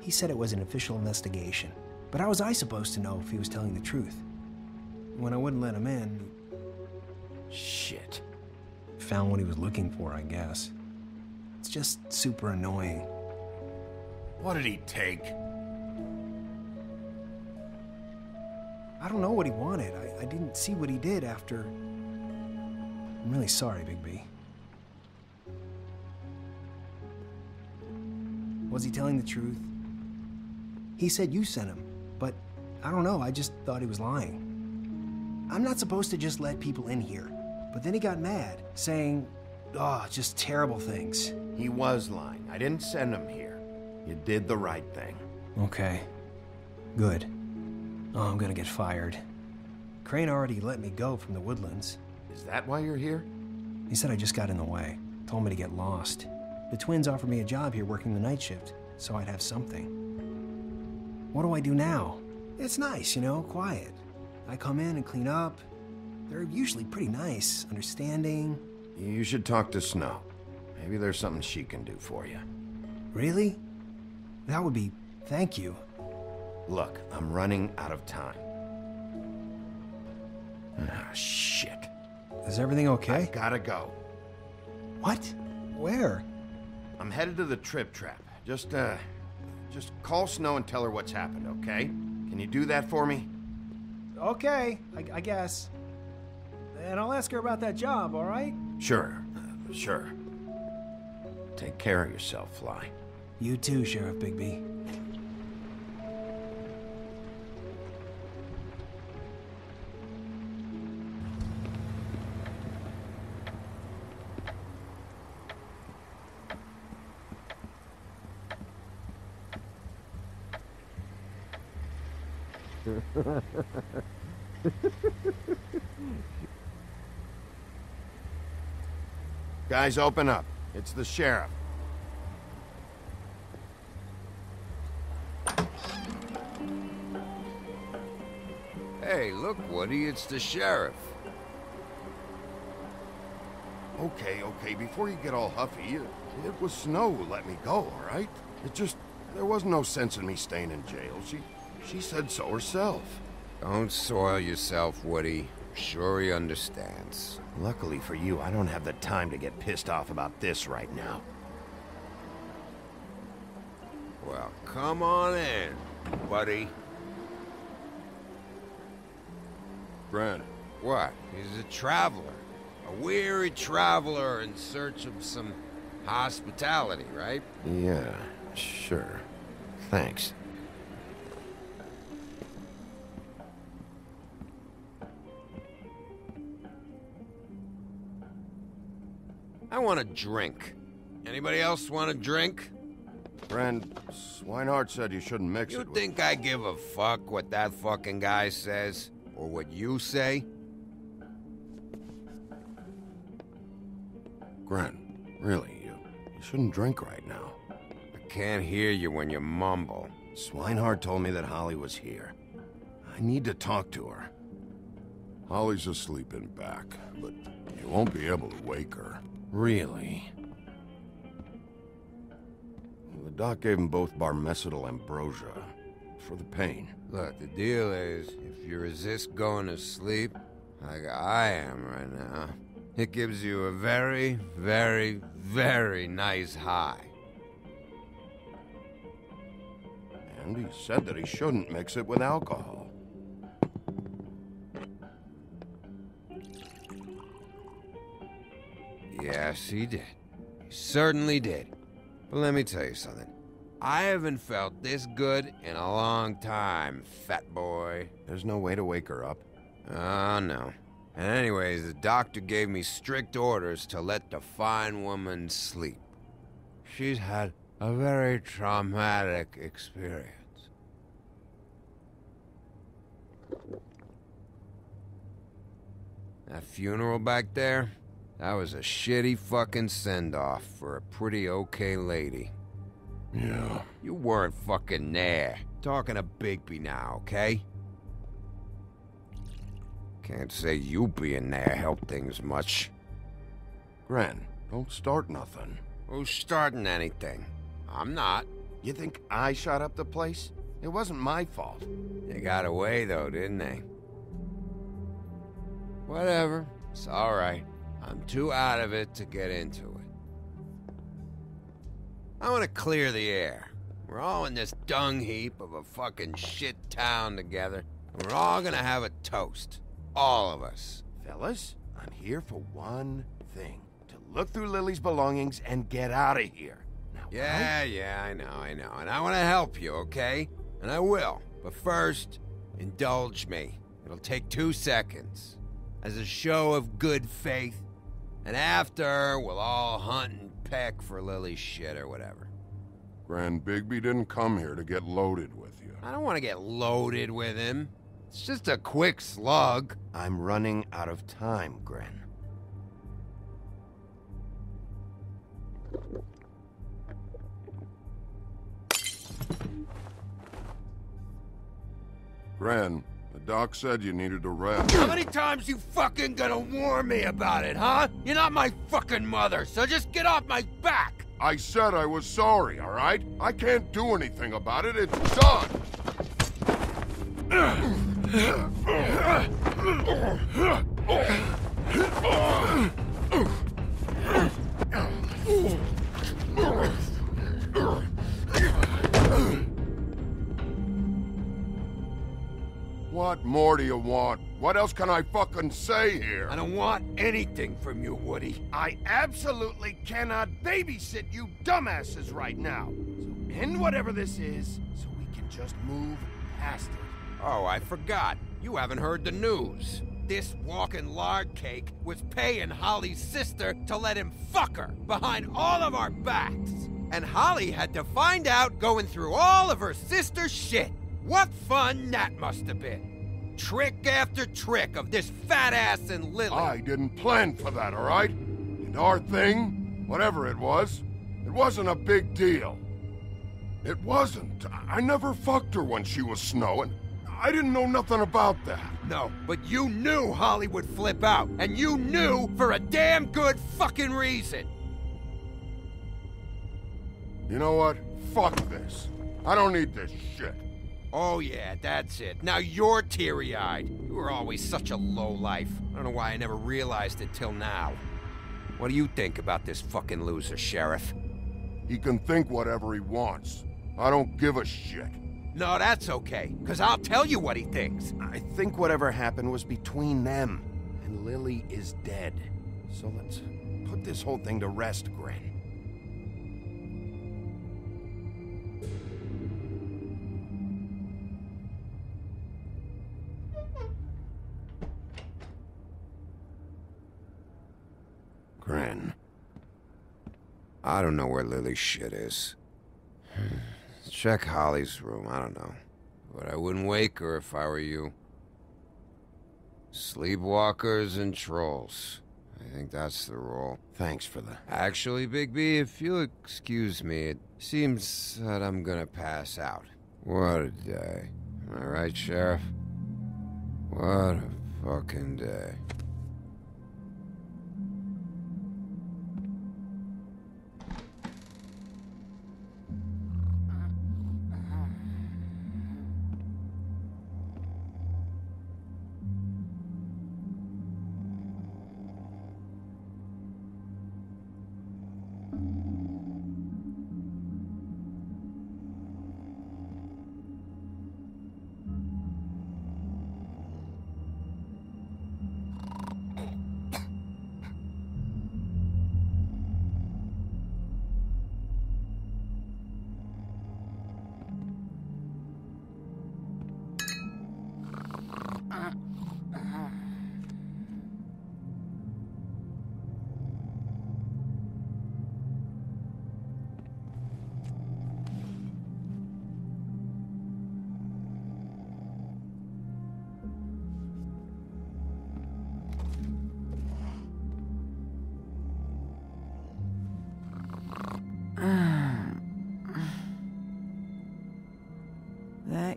He said it was an official investigation. But how was I supposed to know if he was telling the truth? When I wouldn't let him in... Shit. Found what he was looking for, I guess. It's just super annoying. What did he take? I don't know what he wanted. I didn't see what he did after... I'm really sorry, Bigby. Was he telling the truth? He said you sent him, but I don't know, I just thought he was lying. I'm not supposed to just let people in here, but then he got mad, saying, just terrible things. He was lying. I didn't send him here. You did the right thing. Okay. Good. Oh, I'm gonna get fired. Crane already let me go from the Woodlands. Is that why you're here? He said I just got in the way. Told me to get lost. The twins offered me a job here working the night shift, so I'd have something. What do I do now? It's nice, you know, quiet. I come in and clean up. They're usually pretty nice, understanding. You should talk to Snow. Maybe there's something she can do for you. Really? That would be... thank you. Look, I'm running out of time. Shit. Is everything okay? I gotta go. What? Where? I'm headed to the Trip Trap. Just call Snow and tell her what's happened, okay? Can you do that for me? Okay, I guess. And I'll ask her about that job, all right? Sure. Take care of yourself, Fly. You too, Sheriff Bigby. Guys, open up. It's the sheriff. Hey, look, Woody, it's the sheriff. Okay, before you get all huffy, it was Snow who let me go, all right? There was no sense in me staying in jail. She said so herself. Don't soil yourself, Woody. I'm sure he understands. Luckily for you, I don't have the time to get pissed off about this right now. Well, come on in, buddy. Grant. What? He's a traveler. A weary traveler in search of some hospitality, right? Yeah, sure. Thanks. I want a drink. Anybody else want a drink? Friend, Swinehart said you shouldn't mix it with... You think I give a fuck what that fucking guy says? Or what you say? Grant, really, you shouldn't drink right now. I can't hear you when you mumble. Swinehart told me that Holly was here. I need to talk to her. Holly's asleep in back, but you won't be able to wake her. Really? The doc gave them both Barmecidal ambrosia for the pain. Look, the deal is, if you resist going to sleep, like I am right now, it gives you a very, very, very nice high. And he said that he shouldn't mix it with alcohol. Yes, he did. He certainly did. But let me tell you something. I haven't felt this good in a long time, fat boy. There's no way to wake her up? Oh, no. And anyways, the doctor gave me strict orders to let the fine woman sleep. She's had a very traumatic experience. That funeral back there, that was a shitty fucking send-off for a pretty okay lady. Yeah. You weren't fucking there. Talking to Bigby now, okay? Can't say you being there helped things much. Gren, don't start nothing. Who's starting anything? I'm not. You think I shot up the place? It wasn't my fault. They got away, though, didn't they? Whatever. It's all right. I'm too out of it to get into it. I want to clear the air. We're all in this dung heap of a fucking shit town together. And we're all gonna have a toast. All of us. Fellas, I'm here for one thing. To look through Lily's belongings and get out of here. Now, Yeah, I know. And I want to help you, okay? And I will. But first, indulge me. It'll take 2 seconds. As a show of good faith. And after, we'll all hunt and peck for Lily's shit or whatever. Grand Bigby didn't come here to get loaded with you. I don't want to get loaded with him. It's just a quick slug. I'm running out of time, Gren. Gren, the doc said you needed to rest. How many times you fucking gonna warn me about it, huh? You're not my fucking mother, so just get off my back! I said I was sorry, all right? I can't do anything about it. It's done. What more do you want? What else can I fucking say here? I don't want anything from you, Woody. I absolutely cannot babysit you dumbasses right now. So end whatever this is, so we can just move past it. Oh, I forgot. You haven't heard the news. This walking lard cake was paying Holly's sister to let him fuck her behind all of our backs. And Holly had to find out going through all of her sister's shit. What fun that must have been. Trick after trick of this fat ass and Lily. I didn't plan for that, all right? And our thing, whatever it wasn't a big deal. It wasn't. I never fucked her when she was snowing. I didn't know nothing about that. No, but you knew Holly would flip out, and you knew for a damn good fucking reason. You know what? Fuck this. I don't need this shit. Oh yeah, that's it. Now you're teary-eyed. You were always such a lowlife. I don't know why I never realized it till now. What do you think about this fucking loser, Sheriff? He can think whatever he wants. I don't give a shit. No, that's okay, because I'll tell you what he thinks. I think whatever happened was between them, and Lily is dead. So let's put this whole thing to rest, Gren. Gren. I don't know where Lily's shit is. Check Holly's room, I don't know. But I wouldn't wake her if I were you. Sleepwalkers and trolls. I think that's the rule. Thanks for the... Actually, Bigby, if you'll excuse me, it seems that I'm gonna pass out. What a day. Am I right, Sheriff? What a fucking day.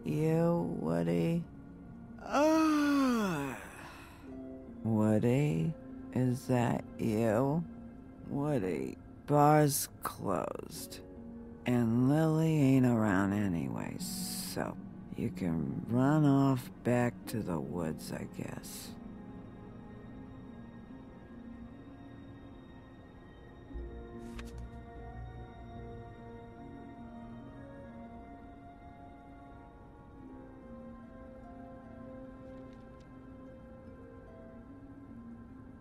you, Woody? Woody? Is that you? Woody, bar's closed. And Lily ain't around anyway, so you can run off back to the woods, I guess.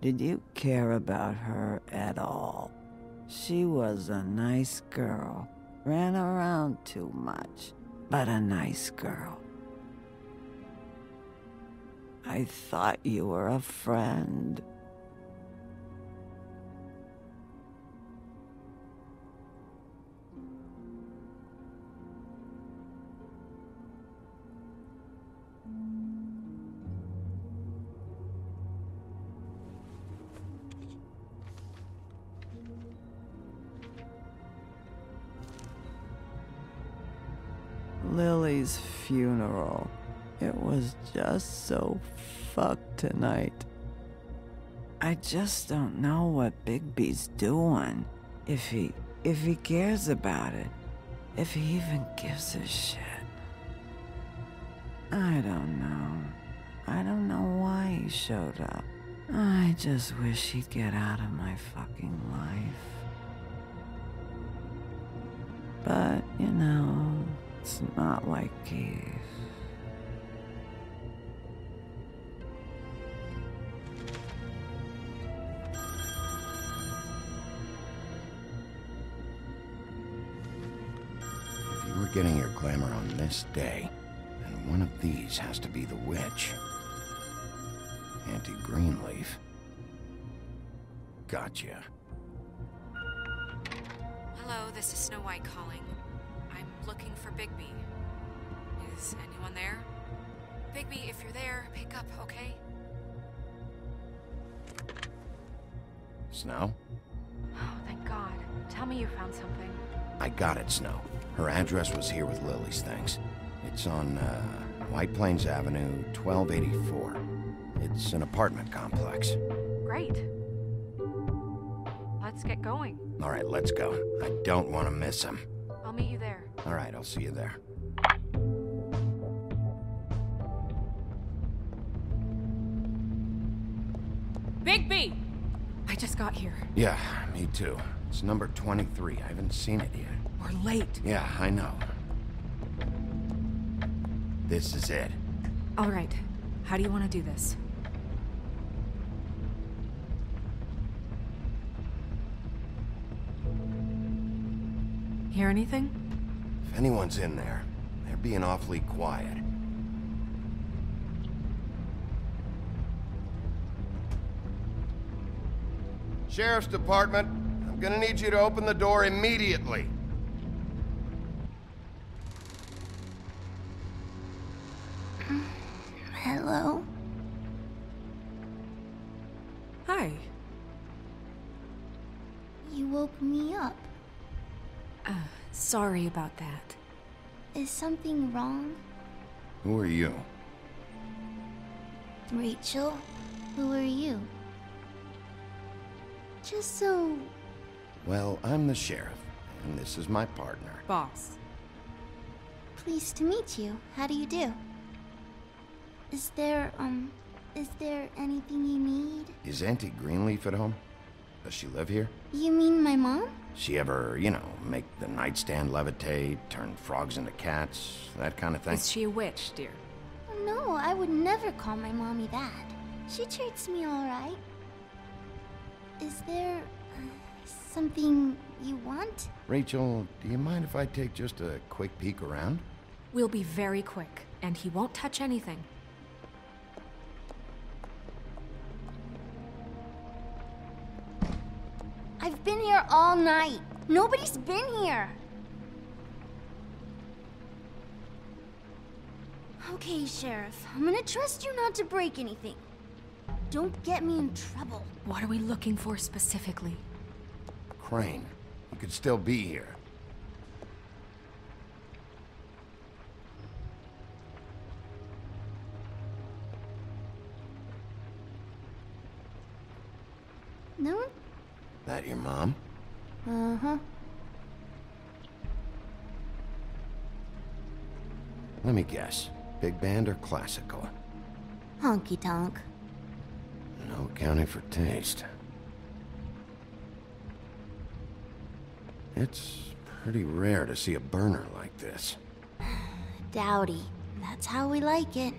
Did you care about her at all? She was a nice girl. Ran around too much, but a nice girl. I thought you were a friend. Lily's funeral. It was just so fucked tonight. I just don't know what Bigby's doing. If he cares about it. If he even gives a shit. I don't know. I don't know why he showed up. I just wish he'd get out of my fucking life. But, you know, it's not like Keith. If you were getting your glamour on this day, then one of these has to be the witch. Auntie Greenleaf. Gotcha. Hello, this is Snow White calling. I'm looking for Bigby. Is anyone there? Bigby, if you're there, pick up, okay? Snow? Oh, thank God. Tell me you found something. I got it, Snow. Her address was here with Lily's things. It's on, White Plains Avenue, 1284. It's an apartment complex. Great. Let's get going. All right, let's go. I don't want to miss him. I'll meet you there. All right, I'll see you there. Bigby! I just got here. Yeah, me too. It's number 23. I haven't seen it yet. We're late. Yeah, I know. This is it. All right. How do you want to do this? Hear anything? If anyone's in there, they're being awfully quiet. Sheriff's Department, I'm gonna need you to open the door immediately. Hello? Hi. You woke me up. Sorry about that. Is something wrong? Who are you? Rachel? Who are you? Just so... Well, I'm the sheriff, and this is my partner. Boss. Pleased to meet you. How do you do? Is there anything you need? Is Auntie Greenleaf at home? Does she live here? You mean my mom? She ever, you know, make the nightstand levitate, turn frogs into cats, that kind of thing? Is she a witch, dear? No, I would never call my mommy that. She treats me all right. Is there something you want? Rachel, do you mind if I take just a quick peek around? We'll be very quick, and he won't touch anything. I've been here all night. Nobody's been here. Okay, Sheriff. I'm gonna trust you not to break anything. Don't get me in trouble. What are we looking for specifically? Crane. He could still be here. Mom? Uh-huh. Let me guess. Big band or classical? Honky tonk. No accounting for taste. It's pretty rare to see a burner like this. Dowdy. That's how we like it.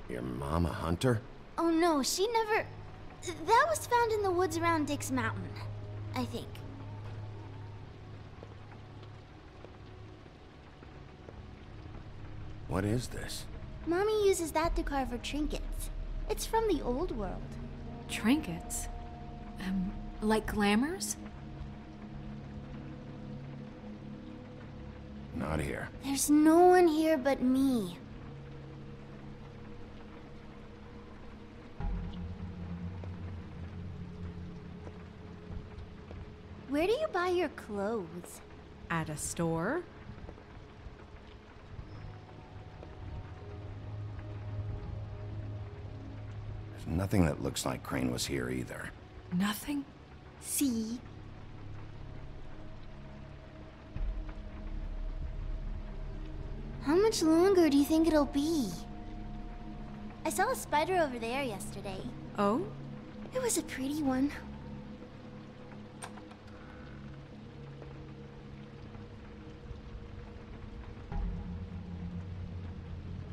Your mom a hunter? Oh no, she never... That was found in the woods around Dick's Mountain, I think. What is this? Mommy uses that to carve her trinkets. It's from the old world. Trinkets? Like glamours? Not here. There's no one here but me. Where do you buy your clothes? At a store? There's nothing that looks like Crane was here either. Nothing? See? How much longer do you think it'll be? I saw a spider over there yesterday. Oh? It was a pretty one.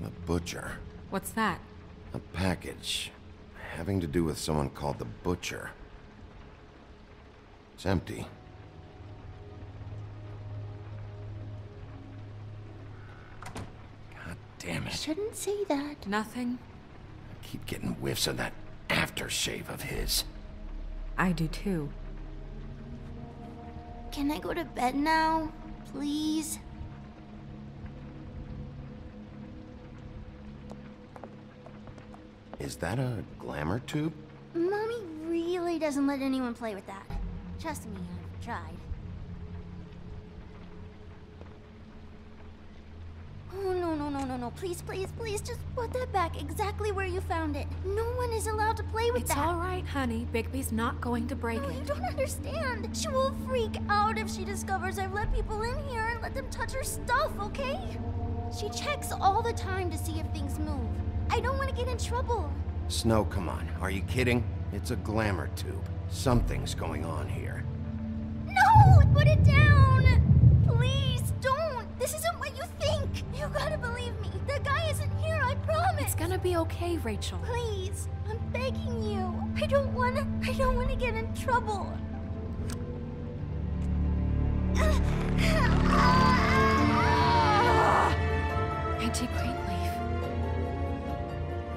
The Butcher. What's that? A package. Having to do with someone called the Butcher. It's empty. God damn it. Shouldn't say that. Nothing. I keep getting whiffs of that aftershave of his. I do too. Can I go to bed now? Please? Is that a glamour tube? Mommy really doesn't let anyone play with that. Trust me, I've tried. Oh, no. Please, just put that back exactly where you found it. No one is allowed to play with that. It's all right, honey. Bigby's not going to break it. You don't understand. She will freak out if she discovers I've let people in here and let them touch her stuff, okay? She checks all the time to see if things move. I don't want to get in trouble. Snow, come on. Are you kidding? It's a glamour tube. Something's going on here. No! Put it down! Please, don't! This isn't what you think! You gotta believe me. The guy isn't here, I promise! It's gonna be okay, Rachel. Please, I'm begging you. I don't wanna get in trouble. Auntie Greenleaf.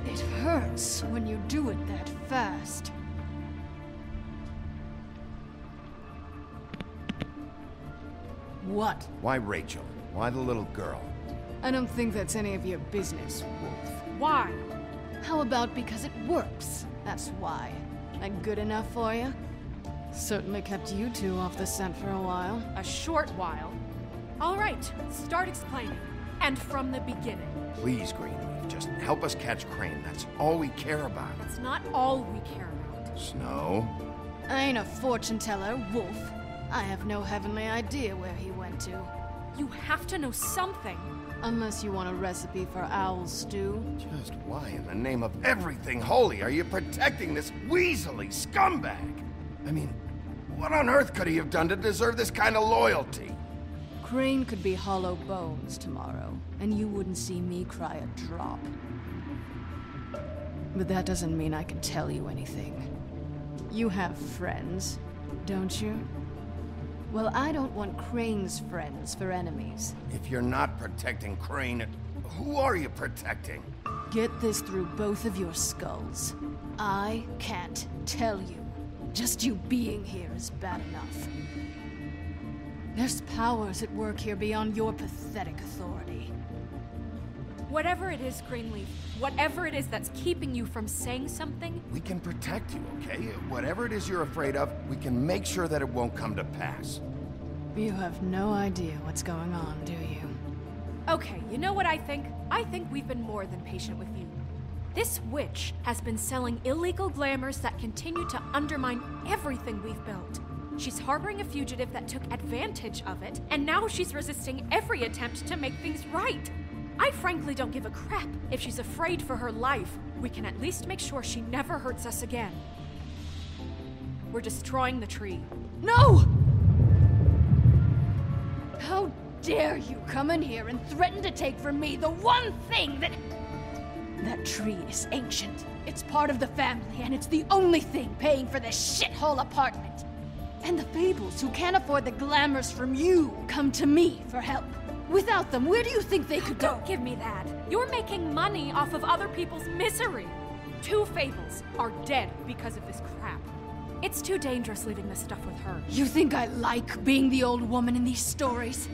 It hurts when you do it that fast. What? Why Rachel? Why the little girl? I don't think that's any of your business, Wolf. Why? How about because it works? That's why. That good enough for you? Certainly kept you two off the scent for a while. A short while. All right, start explaining. And from the beginning. Please, Greenleaf, just help us catch Crane. That's all we care about. It's not all we care about. Snow? I ain't a fortune teller, Wolf. I have no heavenly idea where he went to. You have to know something. Unless you want a recipe for owl stew. Just why in the name of everything holy are you protecting this weaselly scumbag? I mean, what on earth could he have done to deserve this kind of loyalty? Crane could be hollow bones tomorrow, and you wouldn't see me cry a drop. But that doesn't mean I can tell you anything. You have friends, don't you? Well, I don't want Crane's friends for enemies. If you're not protecting Crane, who are you protecting? Get this through both of your skulls. I can't tell you. Just you being here is bad enough. There's powers at work here beyond your pathetic authority. Whatever it is, Greenleaf, whatever it is that's keeping you from saying something... We can protect you, okay? Whatever it is you're afraid of, we can make sure that it won't come to pass. You have no idea what's going on, do you? Okay, you know what I think? I think we've been more than patient with you. This witch has been selling illegal glamours that continue to undermine everything we've built. She's harboring a fugitive that took advantage of it, and now she's resisting every attempt to make things right. I frankly don't give a crap if she's afraid for her life. We can at least make sure she never hurts us again. We're destroying the tree. No! How dare you come in here and threaten to take from me the one thing that... That tree is ancient. It's part of the family, and it's the only thing paying for this shithole apartment. And the Fables, who can't afford the glamours from you, come to me for help. Without them, where do you think they could go? Don't give me that. You're making money off of other people's misery. 2 Fables are dead because of this crap. It's too dangerous leaving this stuff with her. You think I like being the old woman in these stories?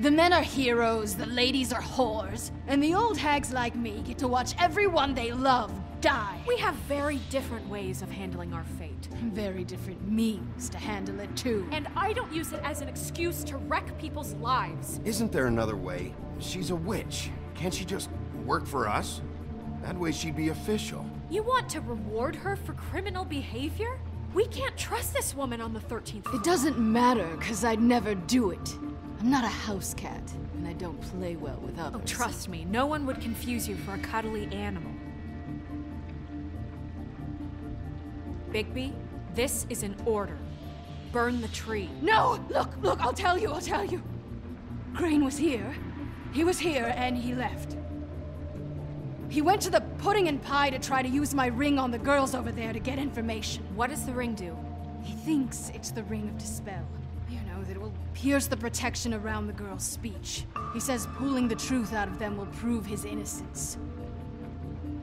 The men are heroes, the ladies are whores, and the old hags like me get to watch everyone they love die. We have very different ways of handling our fate. Very different means to handle it, too. And I don't use it as an excuse to wreck people's lives. Isn't there another way? She's a witch. Can't she just work for us? That way she'd be official. You want to reward her for criminal behavior? We can't trust this woman on the 13th floor. It doesn't matter, because I'd never do it. I'm not a house cat, and I don't play well with others. Oh, trust me, no one would confuse you for a cuddly animal. Bigby, this is an order. Burn the tree. No! Look, I'll tell you. Crane was here. He was here, and he left. He went to the Pudding and Pie to try to use my ring on the girls over there to get information. What does the ring do? He thinks it's the Ring of Dispel. You know, that it will pierce the protection around the girls' speech. He says pulling the truth out of them will prove his innocence.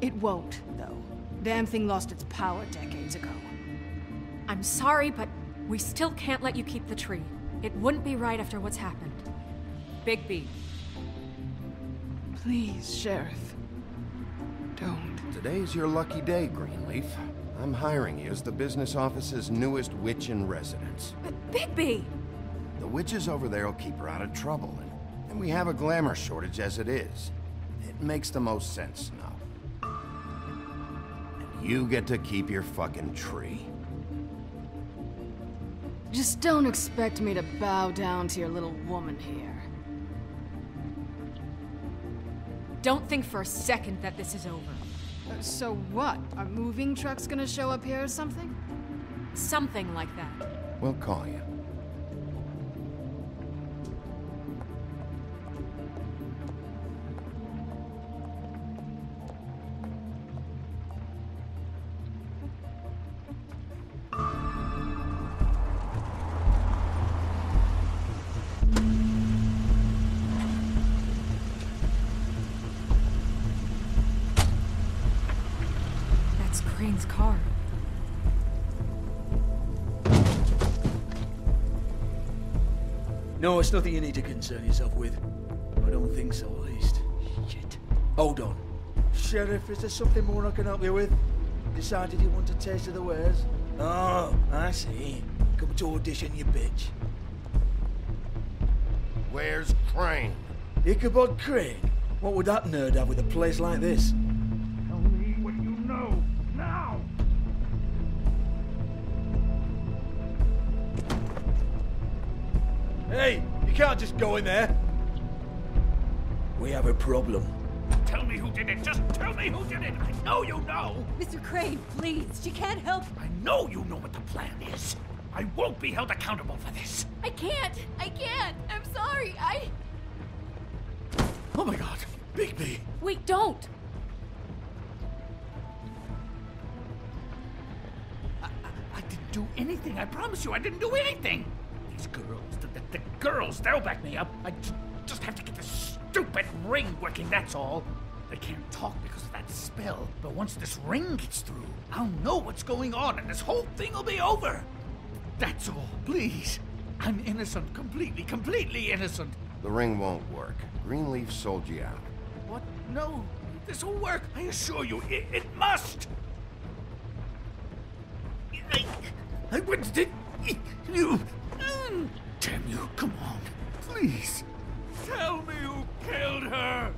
It won't, though. Damn thing lost its power decades ago. I'm sorry, but we still can't let you keep the tree. It wouldn't be right after what's happened. Bigby. Please, Sheriff. Don't. Today's your lucky day, Greenleaf. I'm hiring you as the business office's newest witch in residence. But Bigby! The witches over there will keep her out of trouble, and we have a glamour shortage as it is. It makes the most sense now. And you get to keep your fucking tree. Just don't expect me to bow down to your little woman here. Don't think for a second that this is over. So what? Are moving trucks gonna show up here or something? Something like that. We'll call you. Crane's car. No, it's nothing you need to concern yourself with. I don't think so, at least. Shit. Hold on. Sheriff, is there something more I can help you with? Decided you want a taste of the wares? Oh, I see. Come to audition, you bitch. Where's Crane? Ichabod Crane? What would that nerd have with a place like this? Tell me what you know, now! Hey, you can't just go in there. We have a problem. Tell me who did it. Just tell me who did it. I know you know. Mr. Crane, please. She can't help. I know you know what the plan is. I won't be held accountable for this. I can't. I'm sorry. Oh my God. Bigby. Wait, don't. I didn't do anything. I promise you, I didn't do anything. These girls, the girls, they'll back me up. I just have to get this stupid ring working, that's all. They can't talk because of that spell, but once this ring gets through, I'll know what's going on and this whole thing will be over. That's all, please. I'm innocent, completely innocent. The ring won't work. Greenleaf sold you out. What? No, this will work. I assure you, it must. I wouldn't did you. Damn you, come on, please. Tell me who killed her.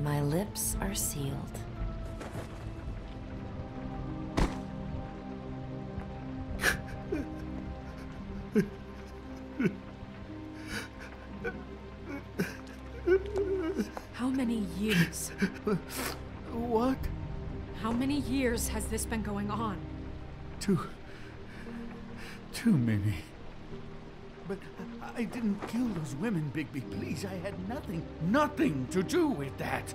My lips are sealed. many years? What? How many years has this been going on? Too many. But I didn't kill those women, Bigby. Please, I had nothing to do with that.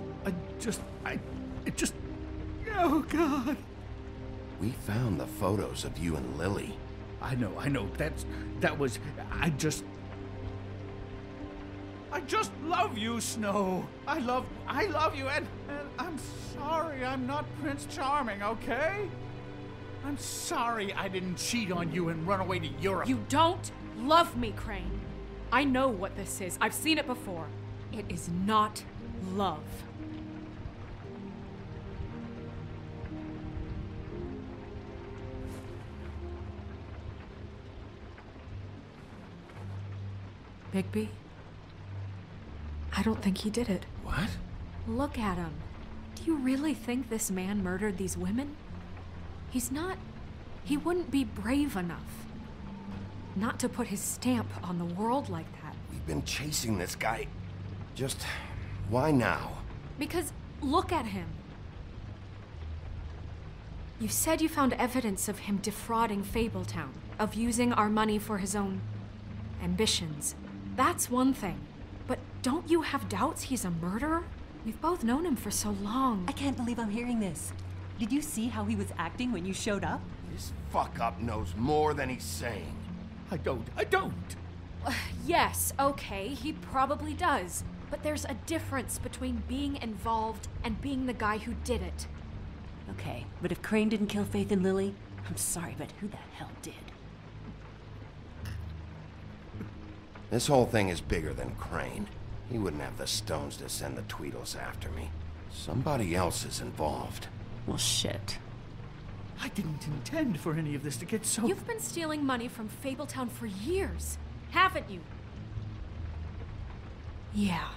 Oh, God. We found the photos of you and Lily. I know. I just love you, Snow. I love you, and I'm sorry I'm not Prince Charming, okay? I'm sorry I didn't cheat on you and run away to Europe. You don't love me, Crane. I know what this is. I've seen it before. It is not love. Bigby? I don't think he did it. What? Look at him. Do you really think this man murdered these women? He's not... He wouldn't be brave enough. Not to put his stamp on the world like that. We've been chasing this guy. Just... why now? Because look at him. You said you found evidence of him defrauding Fabletown, of using our money for his own ambitions. That's one thing. But don't you have doubts he's a murderer? We've both known him for so long. I can't believe I'm hearing this. Did you see how he was acting when you showed up? This fuck-up knows more than he's saying. I don't. Yes, okay, he probably does. But there's a difference between being involved and being the guy who did it. Okay, but if Crane didn't kill Faith and Lily, I'm sorry, but who the hell did? This whole thing is bigger than Crane. He wouldn't have the stones to send the Tweedles after me. Somebody else is involved. Well, shit. I didn't intend for any of this to get so... You've been stealing money from Fabletown for years, haven't you? Yeah.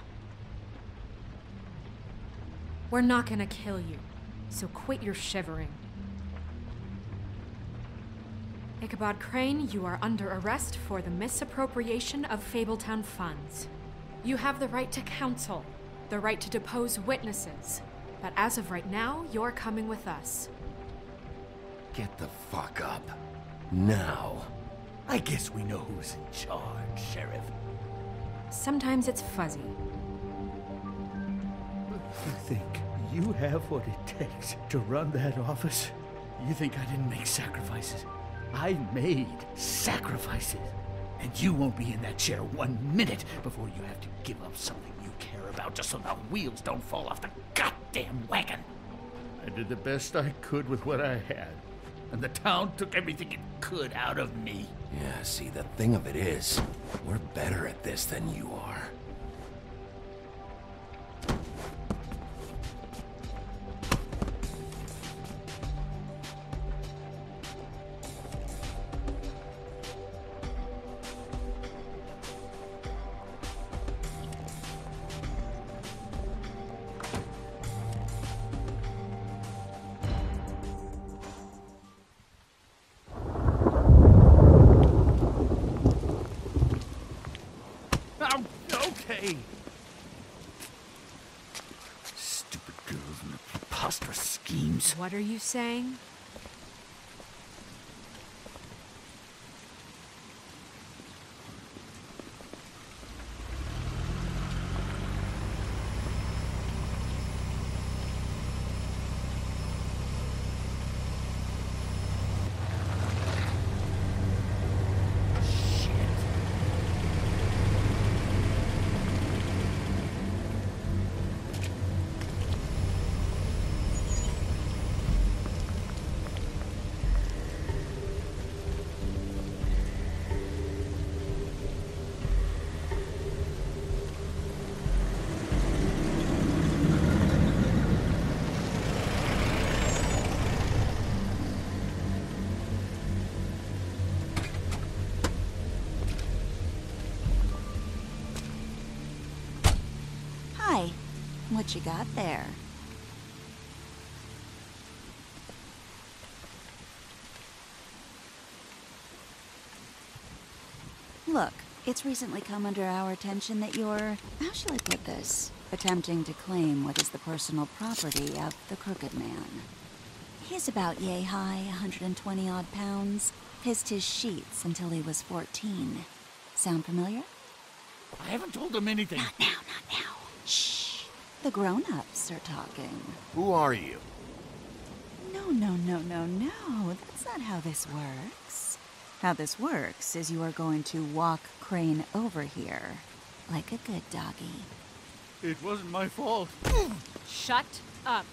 We're not gonna kill you, so quit your shivering. Ichabod Crane, you are under arrest for the misappropriation of Fabletown funds. You have the right to counsel, the right to depose witnesses, but as of right now, you're coming with us. Get the fuck up. Now. I guess we know who's in charge, Sheriff. Sometimes it's fuzzy. You think you have what it takes to run that office? You think I didn't make sacrifices? I made sacrifices. And you won't be in that chair 1 minute before you have to give up something you care about just so the wheels don't fall off the goddamn wagon. I did the best I could with what I had. And the town took everything it could out of me. Yeah, see, the thing of it is, we're better at this than you are. Stupid girls and their preposterous schemes. What are you saying? Hi. What you got there? Look, it's recently come under our attention that you're... How shall I put this? attempting to claim what is the personal property of the Crooked Man. He's about yay high, 120 odd pounds. Pissed his sheets until he was 14. Sound familiar? I haven't told him anything. Not now, not now. Shh. The grown-ups are talking. Who are you? No, no, no, no, no. That's not how this works. How this works is you are going to walk Crane over here. Like a good doggy. It wasn't my fault. Shut up.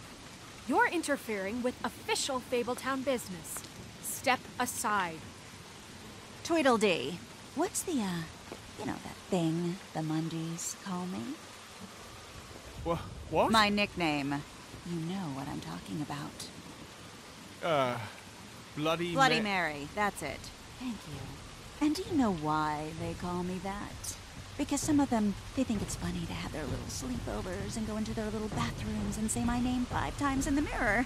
You're interfering with official Fabletown business. Step aside. Tweedledee. What's the, you know, that thing the Mundies call me? What? My nickname. You know what I'm talking about. Bloody Mary. That's it. Thank you. And do you know why they call me that? Because some of them, they think it's funny to have their little sleepovers and go into their little bathrooms and say my name 5 times in the mirror.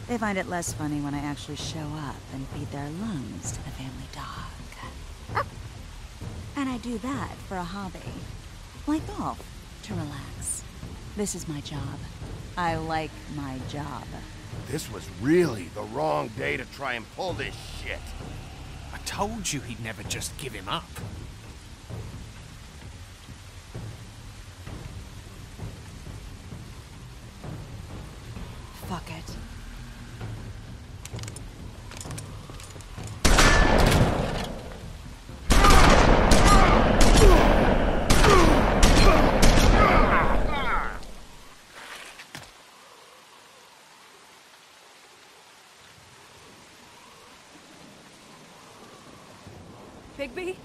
They find it less funny when I actually show up and feed their lungs to the family dog. And I do that for a hobby. Like golf, to relax. This is my job. I like my job. This was really the wrong day to try and pull this shit. I told you he'd never just give him up. Fuck it. Bigby?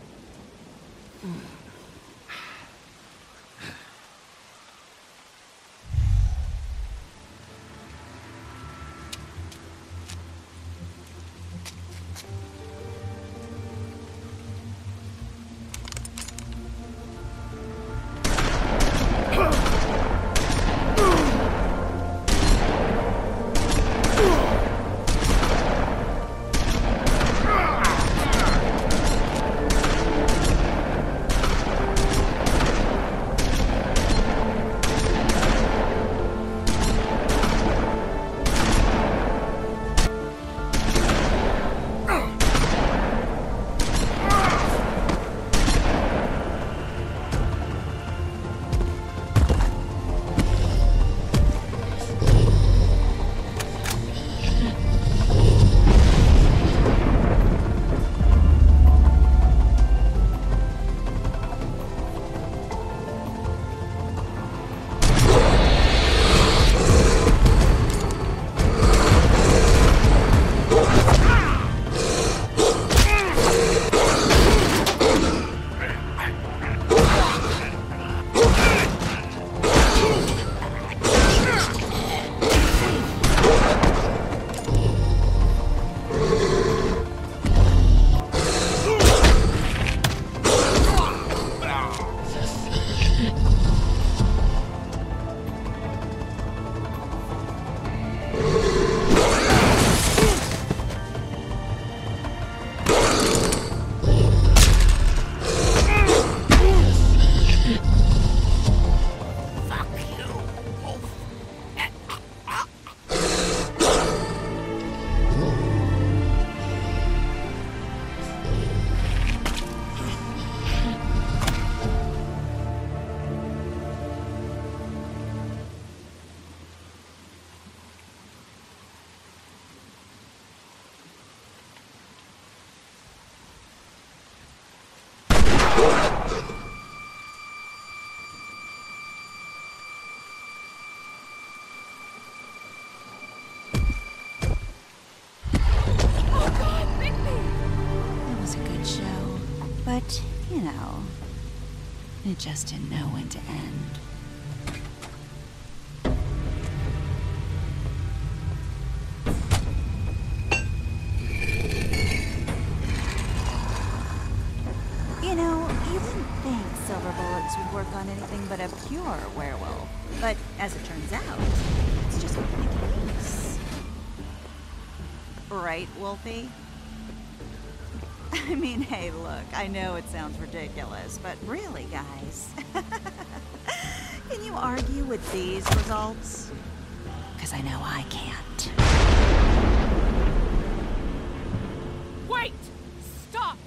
But, you know, it just didn't know when to end. You know, you wouldn't think silver bullets would work on anything but a pure werewolf. But as it turns out, it's just not the case. Right, Wolfie? I mean, hey, look, I know it sounds ridiculous, but really, guys, Can you argue with these results? Because I know I can't. Wait! Stop!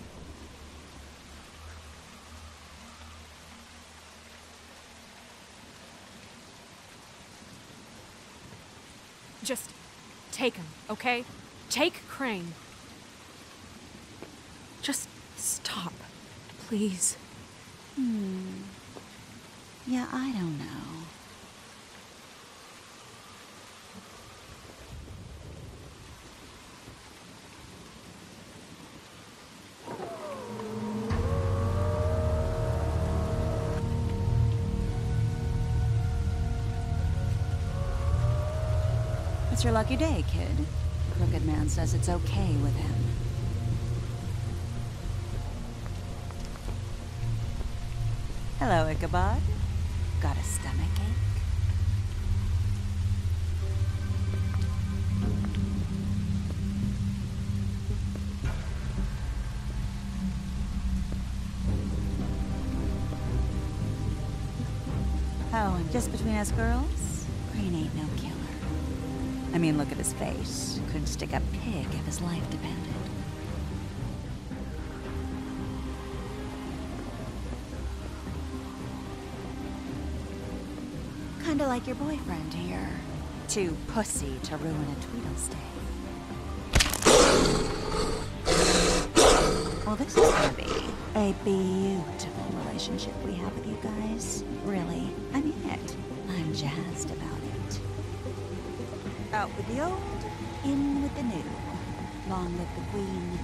Just take him, okay? Take Crane. Just stop, please. Yeah, I don't know. It's your lucky day, kid. Crooked Man says it's okay with him. Hello, Ichabod. Got a stomachache? Oh, and just between us girls, Crane ain't no killer. I mean, look at his face. Couldn't stick a pig if his life depended. Kinda like your boyfriend here. Too pussy to ruin a Tweedle stay. Well, this is gonna be a beautiful relationship we have with you guys. Really, I mean it. I'm jazzed about it. Out with the old, in with the new. Long live the Queen.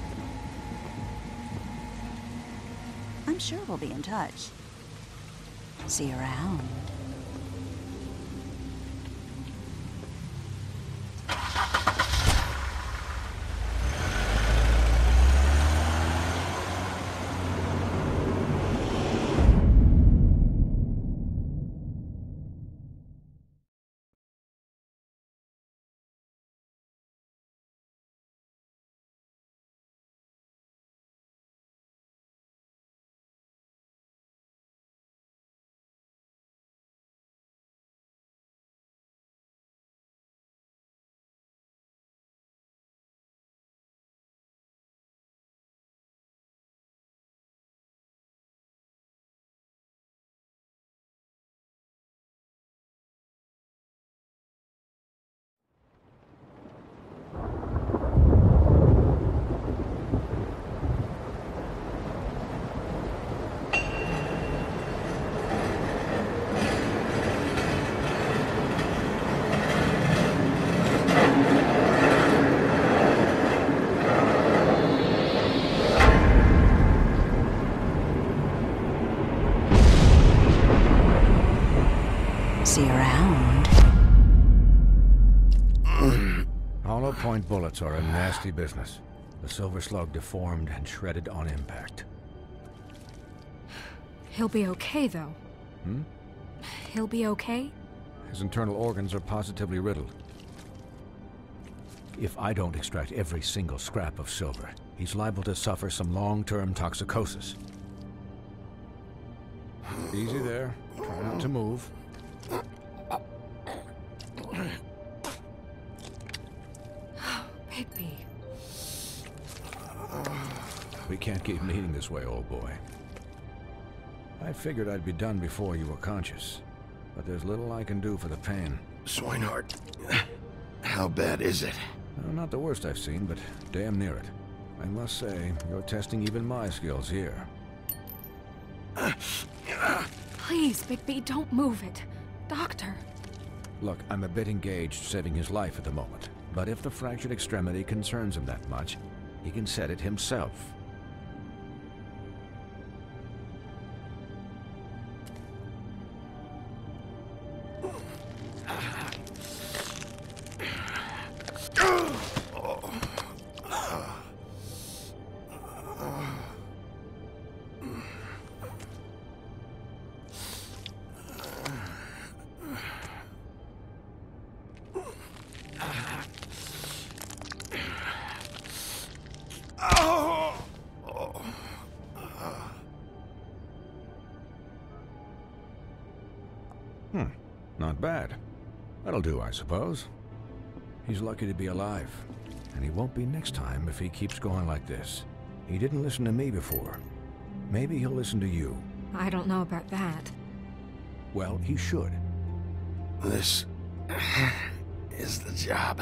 I'm sure we'll be in touch. See you around. See you around. Hollow point bullets are a nasty business. The Silver Slug deformed and shredded on impact. He'll be okay, though. He'll be okay? His internal organs are positively riddled. If I don't extract every single scrap of silver, he's liable to suffer some long-term toxicosis. Easy there. Try not to move. Bigby. We can't keep meeting this way, old boy. I figured I'd be done before you were conscious, but there's little I can do for the pain. Swinehart, how bad is it? Well, not the worst I've seen, but damn near it. I must say, you're testing even my skills here. Please, Bigby, don't move it. Doctor. Look, I'm a bit engaged saving his life at the moment, but if the fractured extremity concerns him that much, he can set it himself. Not bad. That'll do, I suppose. He's lucky to be alive. And he won't be next time if he keeps going like this. He didn't listen to me before. Maybe he'll listen to you. I don't know about that. Well, he should. This is the job.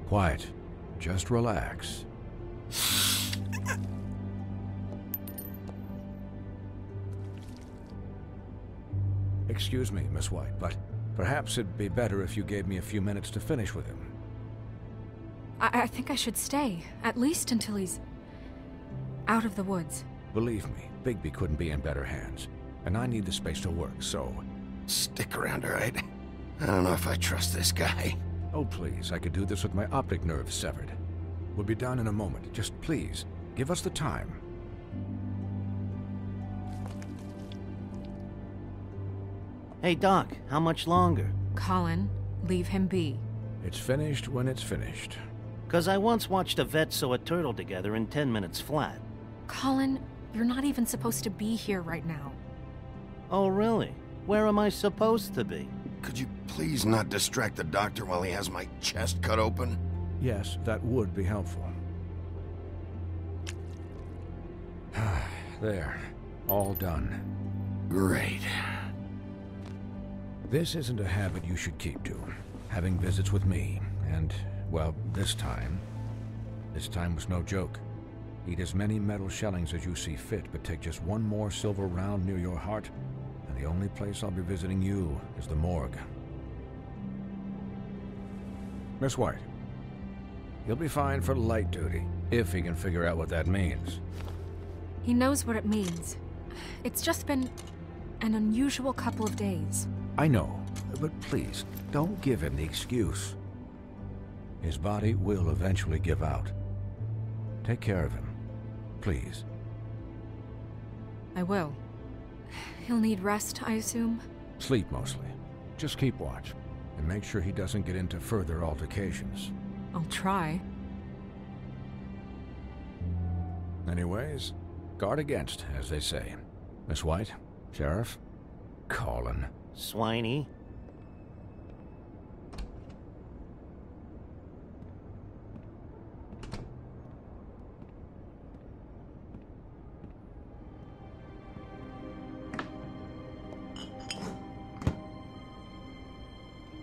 Quiet. Just relax. Excuse me, Miss White, but perhaps it'd be better if you gave me a few minutes to finish with him. I think I should stay, at least until he's out of the woods. Believe me, Bigby couldn't be in better hands, and I need the space to work, so... Stick around, all right? I don't know if I trust this guy. Oh, please, I could do this with my optic nerve severed. We'll be down in a moment. Just please, give us the time. Hey, Doc, how much longer? Colin, leave him be. It's finished when it's finished. 'Cause I once watched a vet sew a turtle together in 10 minutes flat. Colin, you're not even supposed to be here right now. Oh, really? Where am I supposed to be? Could you please not distract the doctor while he has my chest cut open? Yes, that would be helpful. There. All done. Great. This isn't a habit you should keep to. Having visits with me, and, well, this time was no joke. Eat as many metal shellings as you see fit, but take just one more silver round near your heart, and the only place I'll be visiting you is the morgue. Miss White, you'll be fine for light duty, if he can figure out what that means. He knows what it means. It's just been an unusual couple of days. I know, but please, don't give him the excuse. His body will eventually give out. Take care of him, please. I will. He'll need rest, I assume? Sleep, mostly. Just keep watch, and make sure he doesn't get into further altercations. I'll try. Anyways, guard against, as they say. Miss White, Sheriff, Colin. Swiney.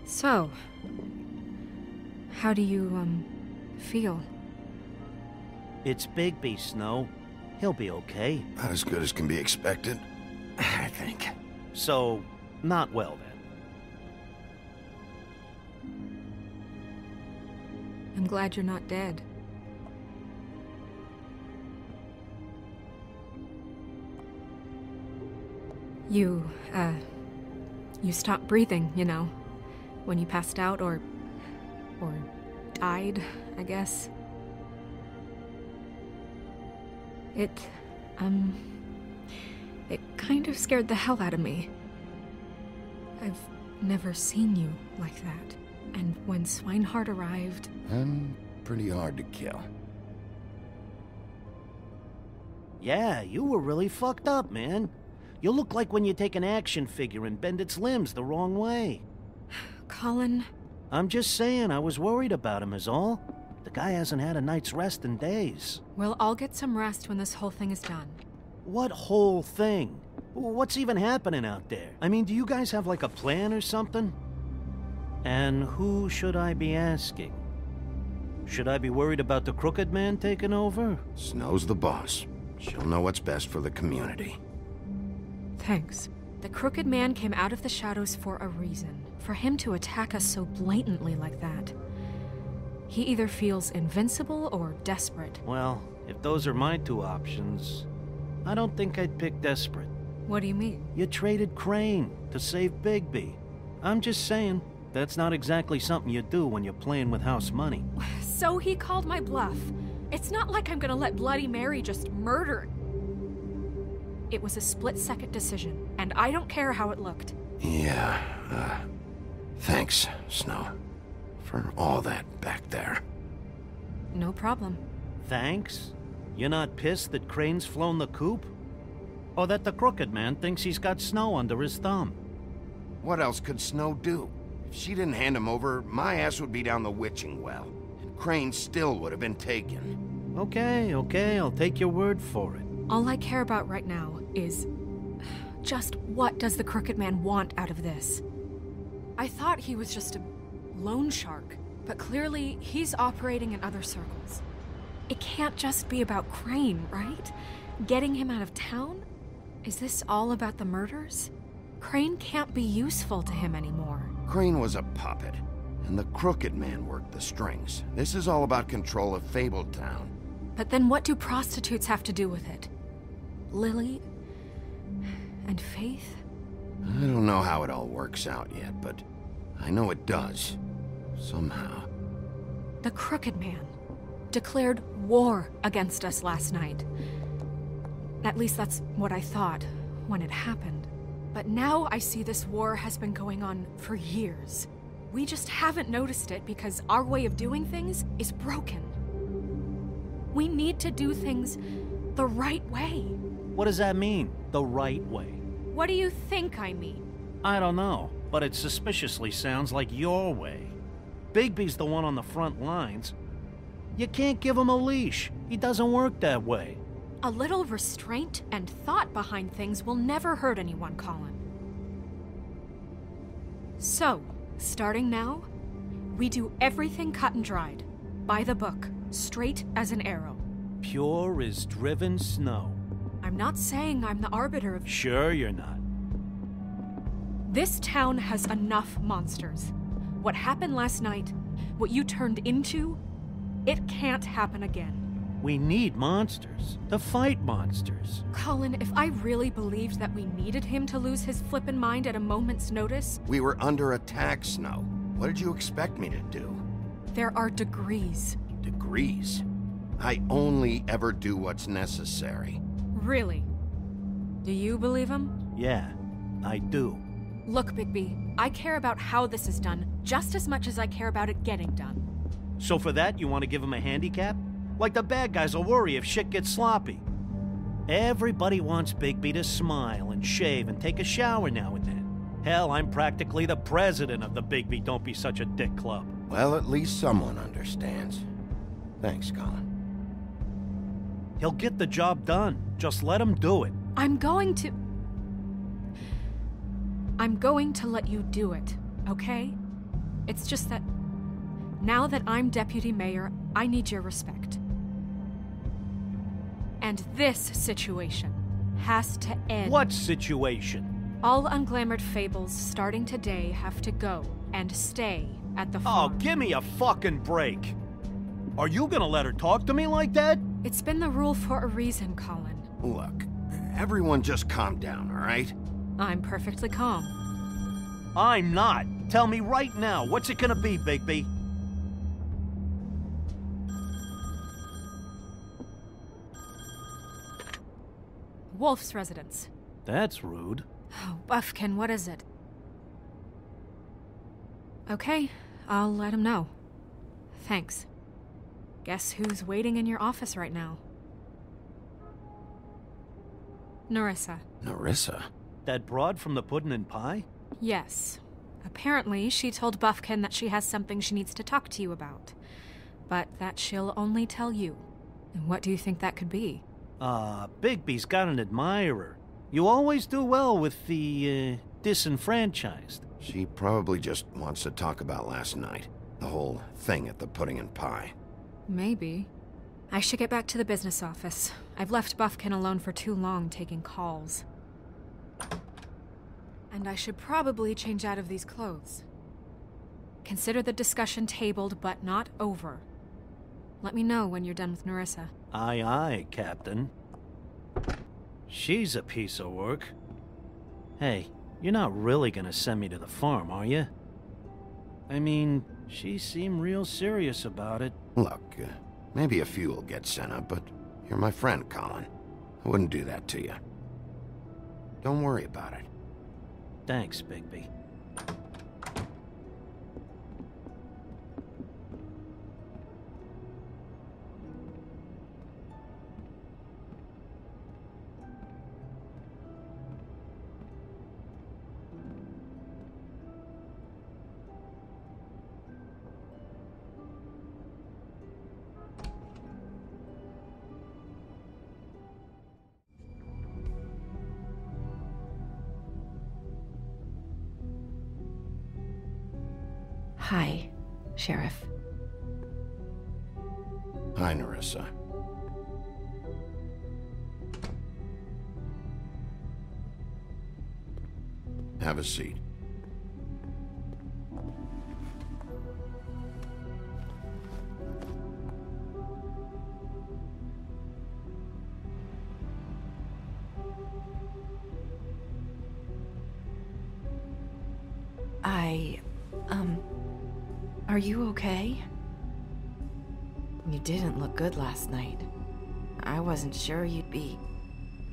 So, how do you, feel? It's Bigby, Snow. He'll be okay. Not as good as can be expected, I think. So, not well then. I'm glad you're not dead. You stopped breathing, you know, when you passed out or died, I guess. It kind of scared the hell out of me. I've never seen you like that. And when Swinehart arrived... I'm pretty hard to kill. Yeah, you were really fucked up, man. You look like when you take an action figure and bend its limbs the wrong way. Colin... I'm just saying, I was worried about him is all. The guy hasn't had a night's rest in days. Well, I'll get some rest when this whole thing is done. What whole thing? What's even happening out there? I mean, do you guys have like a plan or something? And who should I be asking? Should I be worried about the Crooked Man taking over? Snow's the boss. She'll know what's best for the community. Thanks. The Crooked Man came out of the shadows for a reason. For him to attack us so blatantly like that. He either feels invincible or desperate. Well, if those are my two options, I don't think I'd pick desperate. What do you mean? You traded Crane to save Bigby. I'm just saying, that's not exactly something you do when you're playing with house money. So he called my bluff. It's not like I'm gonna let Bloody Mary just murder. It was a split-second decision, and I don't care how it looked. Yeah, thanks, Snow, for all that back there. No problem. Thanks? You're not pissed that Crane's flown the coop? Or that the Crooked Man thinks he's got Snow under his thumb? What else could Snow do? If she didn't hand him over, my ass would be down the witching well. And Crane still would have been taken. Okay, I'll take your word for it. All I care about right now is... just what does the Crooked Man want out of this? I thought he was just a loan shark, but clearly he's operating in other circles. It can't just be about Crane, right? Getting him out of town? Is this all about the murders? Crane can't be useful to him anymore. Crane was a puppet, and the Crooked Man worked the strings. This is all about control of Fabletown. But then what do prostitutes have to do with it? Lily? And Faith? I don't know how it all works out yet, but I know it does. Somehow. The Crooked Man declared war against us last night. At least that's what I thought when it happened. But now I see this war has been going on for years. We just haven't noticed it because our way of doing things is broken. We need to do things the right way. What does that mean, the right way? What do you think I mean? I don't know, but it suspiciously sounds like your way. Bigby's the one on the front lines. You can't give him a leash. He doesn't work that way. A little restraint and thought behind things will never hurt anyone, Colin. So, starting now, we do everything cut and dried. By the book, straight as an arrow. Pure as driven snow. I'm not saying I'm the arbiter of... Sure you're not. This town has enough monsters. What happened last night, what you turned into, it can't happen again. We need monsters. To fight monsters. Colin, if I really believed that we needed him to lose his flippin' mind at a moment's notice... We were under attack, Snow. What did you expect me to do? There are degrees. Degrees? I only ever do what's necessary. Really? Do you believe him? Yeah, I do. Look, Bigby, I care about how this is done just as much as I care about it getting done. So for that, you want to give him a handicap? Like the bad guys will worry if shit gets sloppy. Everybody wants Bigby to smile and shave and take a shower now and then. Hell, I'm practically the president of the Bigby Don't Be Such a Dick Club. Well, at least someone understands. Thanks, Colin. He'll get the job done. Just let him do it. I'm going to let you do it, okay? It's just that now that I'm deputy mayor, I need your respect. And this situation has to end. What situation? All unglamored fables starting today have to go and stay at the farm. Oh, give me a fucking break. Are you gonna let her talk to me like that? It's been the rule for a reason, Colin. Look, everyone just calm down, all right? I'm perfectly calm. I'm not. Tell me right now, what's it gonna be, Bigby? Wolf's residence. That's rude. Oh, Buffkin, what is it? Okay, I'll let him know. Thanks. Guess who's waiting in your office right now? Nerissa. Nerissa? That broad from the Puddin' and Pie? Yes. Apparently, she told Buffkin that she has something she needs to talk to you about. But that she'll only tell you. And what do you think that could be? Bigby's got an admirer. You always do well with the, disenfranchised. She probably just wants to talk about last night. The whole thing at the Pudding and Pie. Maybe. I should get back to the business office. I've left Buffkin alone for too long taking calls. And I should probably change out of these clothes. Consider the discussion tabled, but not over. Let me know when you're done with Nerissa. Aye, aye, Captain. She's a piece of work. Hey, you're not really gonna send me to the farm, are you? I mean, she seemed real serious about it. Look, maybe a few will get sent up, but you're my friend, Colin. I wouldn't do that to you. Don't worry about it. Thanks, Bigby. Hi, Sheriff. Hi, Nerissa. Have a seat. Are you okay? You didn't look good last night. I wasn't sure you'd be,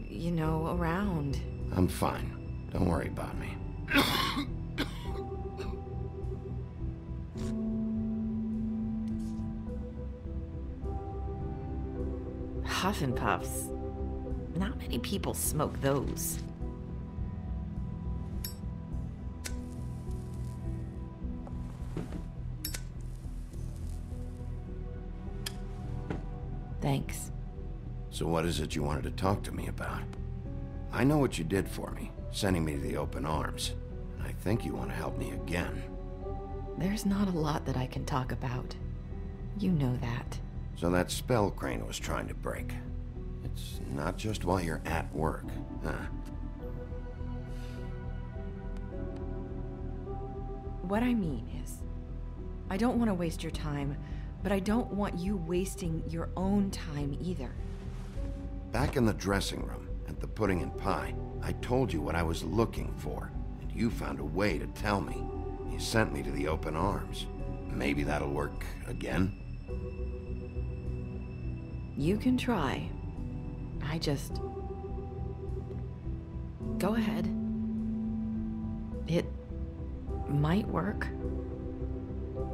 you know, around. I'm fine. Don't worry about me. Huff and Puffs. Not many people smoke those. Thanks. So what is it you wanted to talk to me about? I know what you did for me, sending me to the open arms. And I think you want to help me again. There's not a lot that I can talk about. You know that. So that spell Crane was trying to break. It's not just while you're at work, huh? What I mean is, I don't want to waste your time, but I don't want you wasting your own time either. Back in the dressing room, at the Pudding and Pie, I told you what I was looking for, and you found a way to tell me. You sent me to the open arms. Maybe that'll work again? You can try. I just... Go ahead. It might work.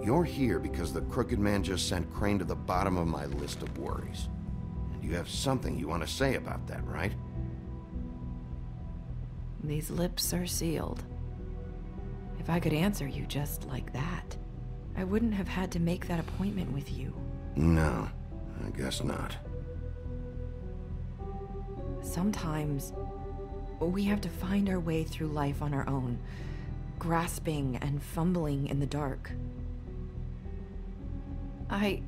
You're here because the Crooked Man just sent Crane to the bottom of my list of worries. And you have something you want to say about that, right? These lips are sealed. If I could answer you just like that, I wouldn't have had to make that appointment with you. No, I guess not. Sometimes, we have to find our way through life on our own, grasping and fumbling in the dark. I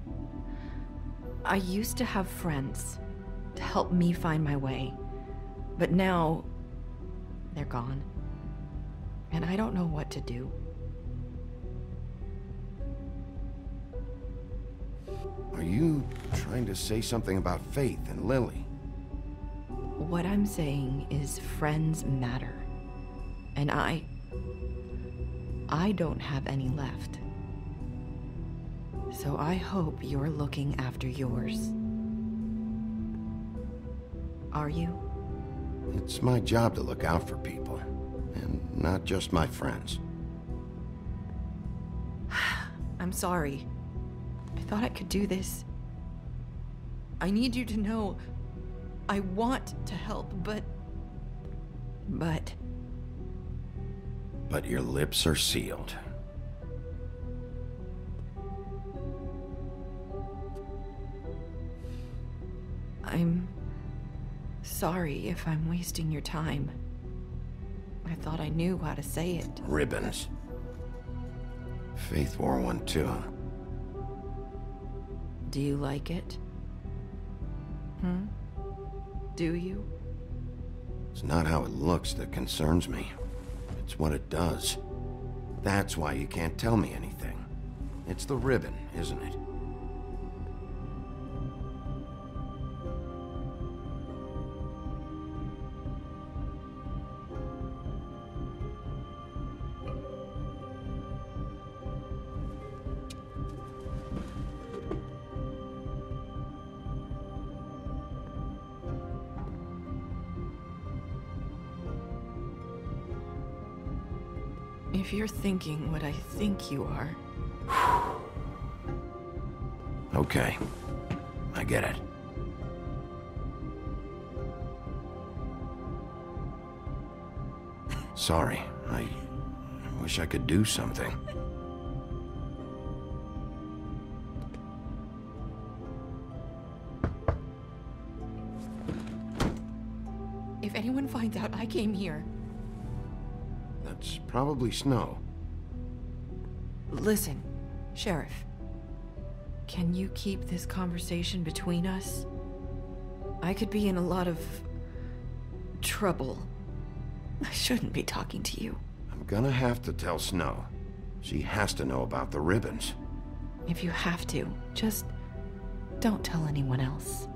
used to have friends to help me find my way, but now they're gone, and I don't know what to do. Are you trying to say something about Faith and Lily? What I'm saying is friends matter, and I don't have any left. So I hope you're looking after yours. Are you? It's my job to look out for people, and not just my friends. I'm sorry. I thought I could do this. I need you to know I want to help, but your lips are sealed. I'm sorry if I'm wasting your time. I thought I knew how to say it. Ribbons. Faith wore one too. Do you like it? Do you? It's not how it looks that concerns me. It's what it does. That's why you can't tell me anything. It's the ribbon, isn't it? If you're thinking what I think you are... Okay. I get it. Sorry. I wish I could do something. If anyone finds out I came here... That's probably Snow. Listen, Sheriff. Can you keep this conversation between us? I could be in a lot of trouble. I shouldn't be talking to you. I'm gonna have to tell Snow. She has to know about the ribbons. If you have to, just don't tell anyone else.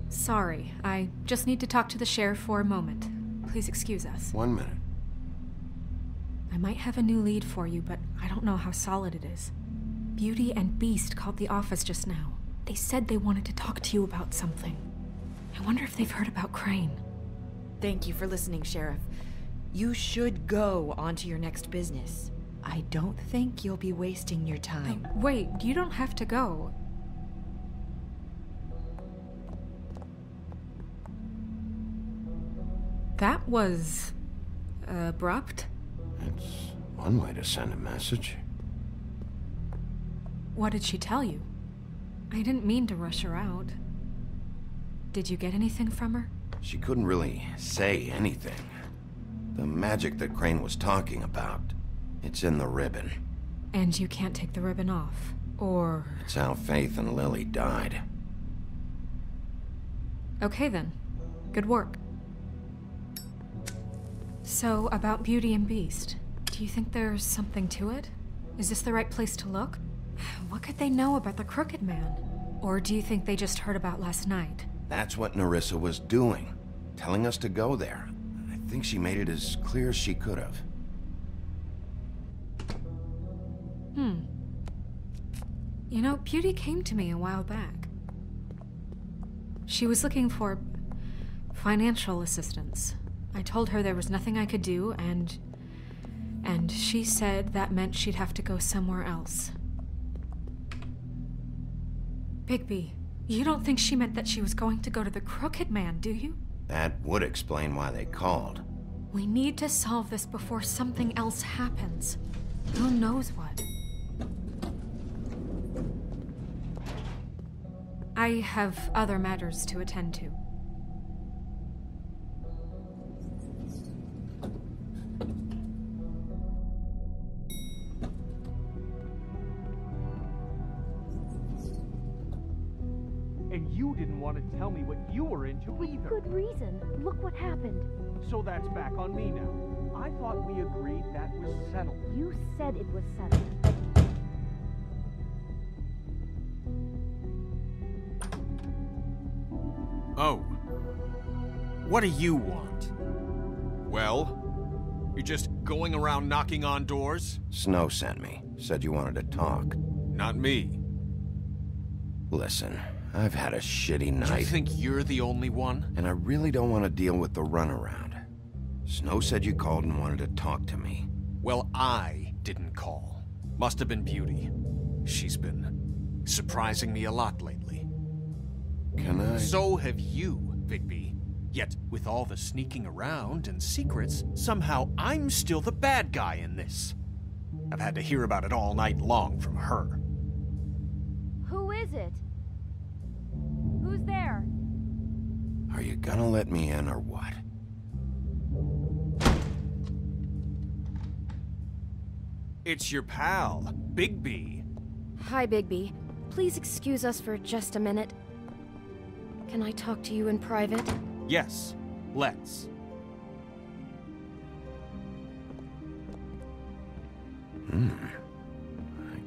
Sorry, I just need to talk to the sheriff for a moment. Please excuse us. 1 minute. I might have a new lead for you, but I don't know how solid it is. Beauty and Beast called the office just now. They said they wanted to talk to you about something. I wonder if they've heard about Crane. Thank you for listening, Sheriff. You should go on to your next business. I don't think you'll be wasting your time. Wait, you don't have to go. That was abrupt. It's one way to send a message. What did she tell you? I didn't mean to rush her out. Did you get anything from her? She couldn't really say anything. The magic that Crane was talking about, it's in the ribbon. And you can't take the ribbon off, or... It's how Faith and Lily died. Okay then. Good work. So, about Beauty and Beast, do you think there's something to it? Is this the right place to look? What could they know about the Crooked Man? Or do you think they just heard about last night? That's what Nerissa was doing, telling us to go there. I think she made it as clear as she could have. You know, Beauty came to me a while back. She was looking for financial assistance. I told her there was nothing I could do, and she said that meant she'd have to go somewhere else. Bigby, you don't think she meant that she was going to go to the Crooked Man, do you? That would explain why they called. We need to solve this before something else happens. Who knows what? I have other matters to attend to. And you didn't want to tell me what you were into either. Good reason. Look what happened. So that's back on me now. I thought we agreed that was settled. You said it was settled. Oh. What do you want? Well? You're just going around knocking on doors? Snow sent me. Said you wanted to talk. Not me. Listen, I've had a shitty night. You think you're the only one? And I really don't want to deal with the runaround. Snow said you called and wanted to talk to me. Well, I didn't call. Must have been Beauty. She's been surprising me a lot lately. Can I? So have you, Bigby. Yet, with all the sneaking around and secrets, somehow I'm still the bad guy in this. I've had to hear about it all night long from her. Who is it? Who's there? Are you gonna let me in or what? It's your pal, Bigby. Hi, Bigby. Please excuse us for just a minute. Can I talk to you in private? Yes, let's. I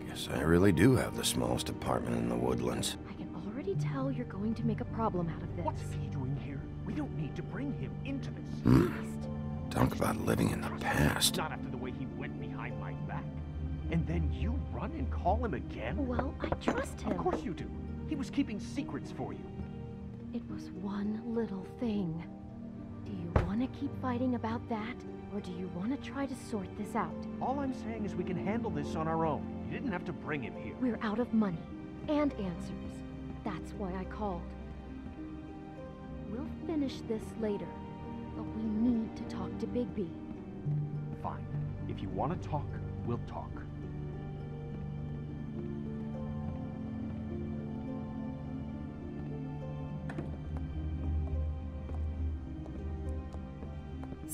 guess I really do have the smallest apartment in the Woodlands. I can already tell you're going to make a problem out of this. What's he doing here? We don't need to bring him into this. Talk about living in the past. Not after the way he went behind my back. And then you run and call him again? Well, I trust him. Of course you do. He was keeping secrets for you. It was one little thing. Do you want to keep fighting about that? Or do you want to try to sort this out? All I'm saying is we can handle this on our own. You didn't have to bring him here. We're out of money. And answers. That's why I called. We'll finish this later. But we need to talk to Bigby. Fine. If you want to talk, we'll talk.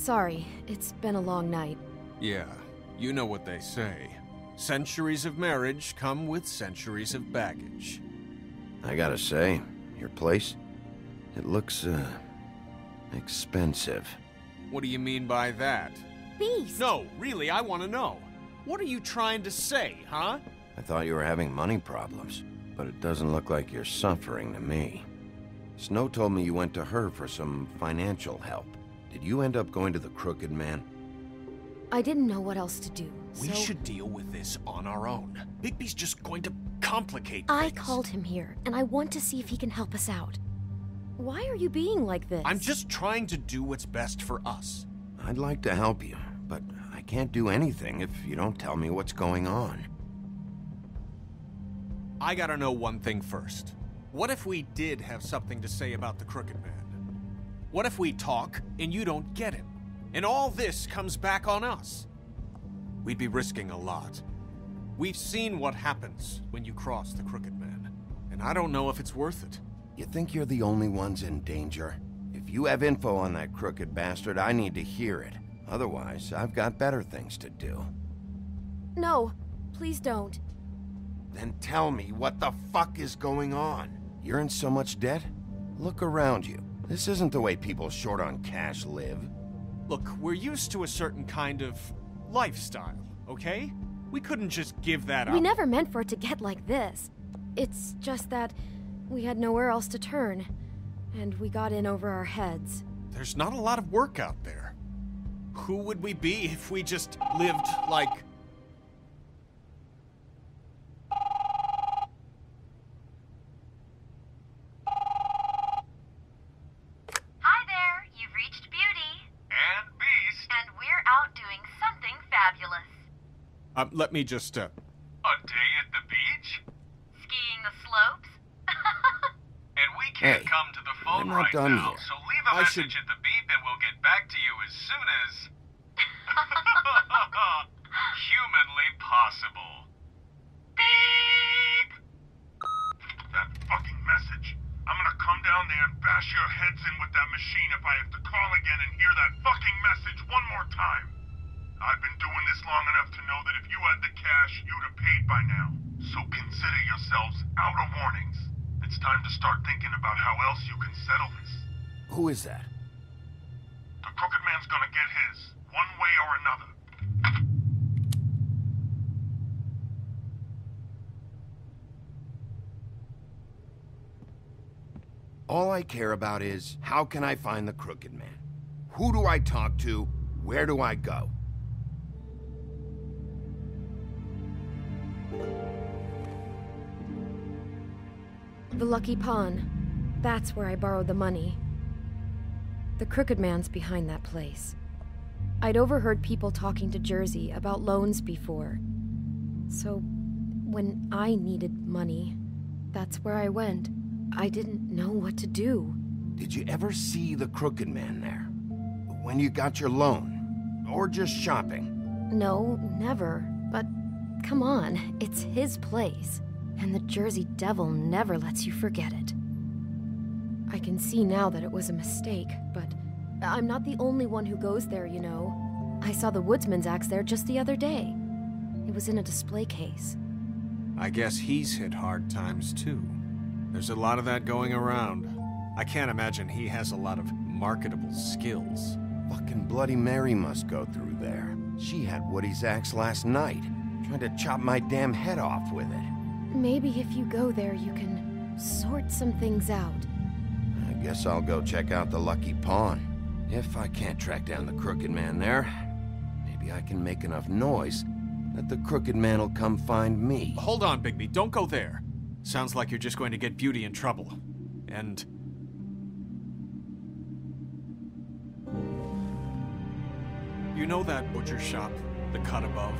Sorry, it's been a long night. Yeah, you know what they say. Centuries of marriage come with centuries of baggage. I gotta say, your place, it looks, expensive. What do you mean by that? Beast! No, really, I want to know. What are you trying to say, huh? I thought you were having money problems, but it doesn't look like you're suffering to me. Snow told me you went to her for some financial help. Did you end up going to the Crooked Man? I didn't know what else to do, We so should deal with this on our own. Bigby's just going to complicate I things. called him here, and I want to see if he can help us out. Why are you being like this? I'm just trying to do what's best for us. I'd like to help you, but I can't do anything if you don't tell me what's going on. I gotta know one thing first. What if we did have something to say about the Crooked Man? What if we talk and you don't get him? And all this comes back on us? We'd be risking a lot. We've seen what happens when you cross the Crooked Man, and I don't know if it's worth it. You think you're the only ones in danger? If you have info on that crooked bastard, I need to hear it. Otherwise, I've got better things to do. No, please don't. Then tell me what the fuck is going on? You're in so much debt? Look around you. This isn't the way people short on cash live. Look, we're used to a certain kind of lifestyle, okay? We couldn't just give that up. We never meant for it to get like this. It's just that we had nowhere else to turn, and we got in over our heads. There's not a lot of work out there. Who would we be if we just lived like... Hi there, you've reached Beauty. And Beast. And we're out doing something fabulous. let me just, A day at the beach? Skiing the slopes? And we can't Hey, come to the phone I'm not right done now, yet. so leave a message at the beep and we'll get back to you as soon as... humanly possible. Beep! That fucking message. I'm gonna come down there and bash your heads in with that machine if I have to call again and hear that fucking message one more time. I've been doing this long enough to know that if you had the cash, you'd have paid by now. So consider yourselves out of warnings. It's time to start thinking about how else you can settle this. Who is that? The Crooked Man's gonna get his, one way or another. All I care about is, how can I find the Crooked Man? Who do I talk to? Where do I go? The Lucky Pawn. That's where I borrowed the money. The Crooked Man's behind that place. I'd overheard people talking to Jersey about loans before. So, when I needed money, that's where I went. I didn't know what to do. Did you ever see the Crooked Man there? When you got your loan? Or just shopping? No, never. But come on, it's his place. And the Jersey Devil never lets you forget it. I can see now that it was a mistake, but I'm not the only one who goes there, you know. I saw the Woodsman's axe there just the other day. It was in a display case. I guess he's hit hard times too. There's a lot of that going around. I can't imagine he has a lot of marketable skills. Fucking Bloody Mary must go through there. She had Woody's axe last night, trying to chop my damn head off with it. Maybe if you go there, you can sort some things out. I guess I'll go check out the Lucky Pawn. If I can't track down the Crooked Man there, maybe I can make enough noise that the Crooked Man will come find me. Hold on, Bigby, don't go there. Sounds like you're just going to get Beauty in trouble. And... you know that butcher shop, the cut above?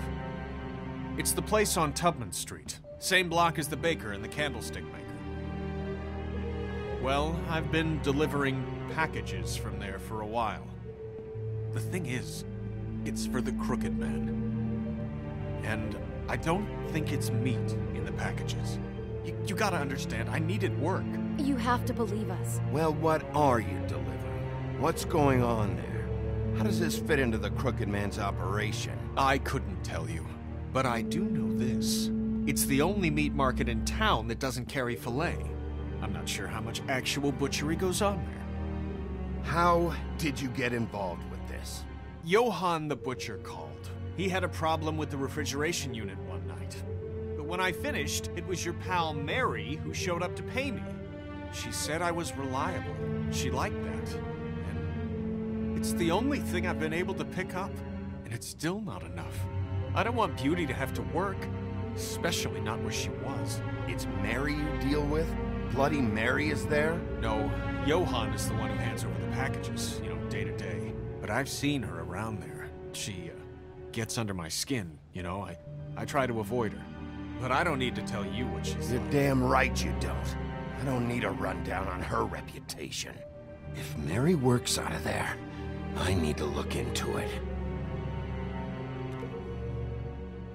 It's the place on Tubman Street. Same block as the baker and the candlestick maker. Well, I've been delivering packages from there for a while. The thing is, it's for the Crooked Man. And I don't think it's meat in the packages. You gotta understand, I needed work. You have to believe us. Well, what are you delivering? What's going on there? How does this fit into the Crooked Man's operation? I couldn't tell you, but I do know this. It's the only meat market in town that doesn't carry filet. I'm not sure how much actual butchery goes on there. How did you get involved with this? Johann the Butcher called. He had a problem with the refrigeration unit one night. But when I finished, it was your pal Mary who showed up to pay me. She said I was reliable. She liked that. And it's the only thing I've been able to pick up, and it's still not enough. I don't want Beauty to have to work, especially not where she was. It's Mary you deal with? Bloody Mary is there? No, Johann is the one who hands over the packages, day to day. But I've seen her around there. She, gets under my skin, I try to avoid her. But I don't need to tell you what she's You're like. damn right you don't. I don't need a rundown on her reputation. If Mary works out of there, I need to look into it.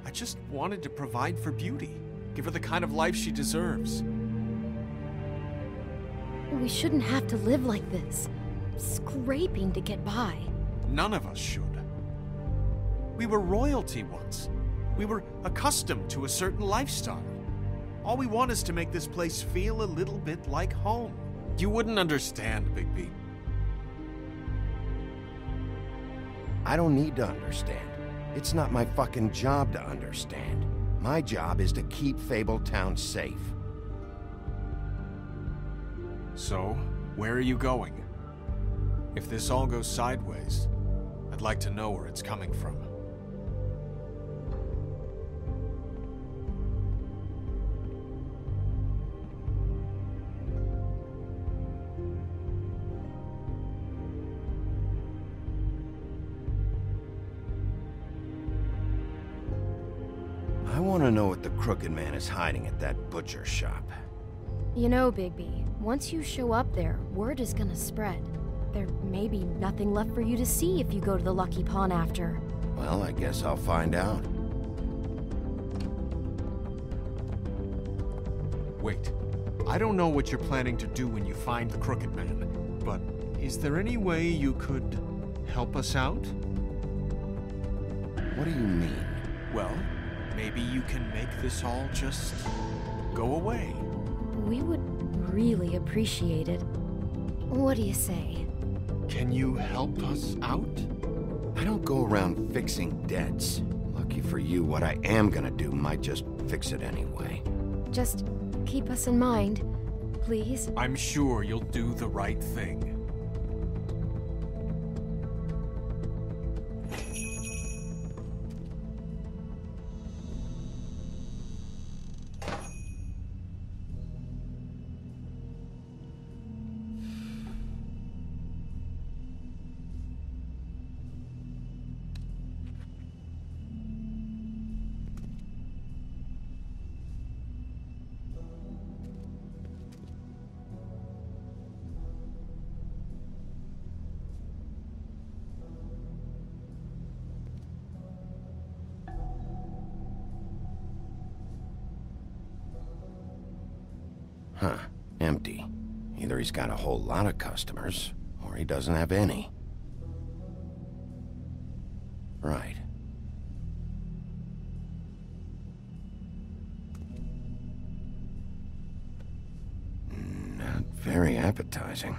I just wanted to provide for Beauty. Give her the kind of life she deserves. We shouldn't have to live like this, scraping to get by. None of us should. We were royalty once. We were accustomed to a certain lifestyle. All we want is to make this place feel a little bit like home. You wouldn't understand, Bigby. I don't need to understand. It's not my fucking job to understand. My job is to keep Fabletown safe. So, where are you going? If this all goes sideways, I'd like to know where it's coming from. I want to know what the Crooked Man is hiding at that butcher shop. You know, Bigby, once you show up there, word is gonna spread. There may be nothing left for you to see if you go to the Lucky Pawn after. Well, I guess I'll find out. Wait, I don't know what you're planning to do when you find the Crooked Man, but is there any way you could help us out? What do you mean? Well, maybe you can make this all just go away. We would really appreciate it. What do you say? Can you help us out? I don't go around fixing debts. Lucky for you, what I am gonna do might just fix it anyway. Just keep us in mind, please. I'm sure you'll do the right thing. Huh. Empty. Either he's got a whole lot of customers, or he doesn't have any. Right. Not very appetizing.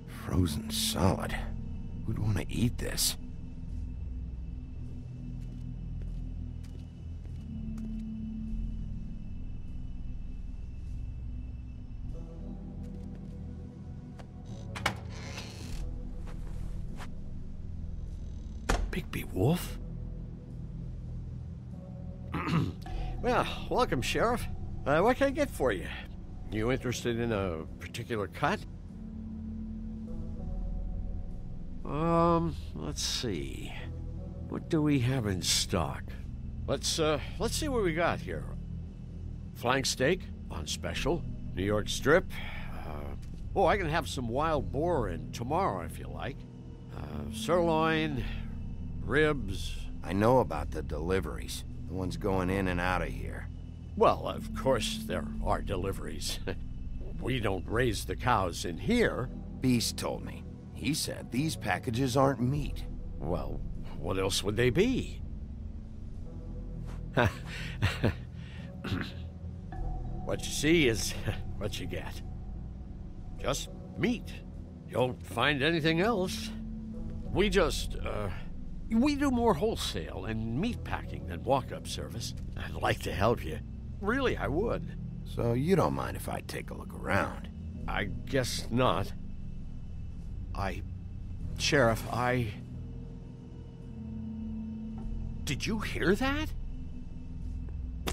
Frozen solid. Who'd want to eat this? Bigby Wolf? Well, welcome, Sheriff. What can I get for you? You interested in a particular cut? Let's see. What do we have in stock? Let's see what we got here. Flank steak on special. New York strip. I can have some wild boar in tomorrow if you like. Sirloin, ribs. I know about the deliveries. The ones going in and out of here. Well, of course there are deliveries. We don't raise the cows in here. Beast told me. He said these packages aren't meat. Well, what else would they be? What you see is what you get. Just meat. You don't find anything else. We do more wholesale and meat packing than walk-up service. I'd like to help you. Really, I would. So you don't mind if I take a look around? I guess not. Sheriff, Did you hear that?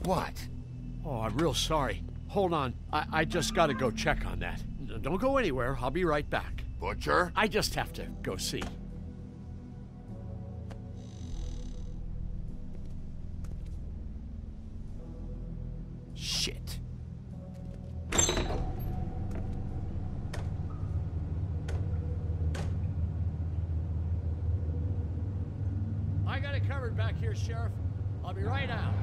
What? Oh, I'm real sorry. Hold on. I just gotta go check on that. Don't go anywhere. I'll be right back. Butcher? I just have to go see. Shit. I got it covered back here, Sheriff. I'll be right out.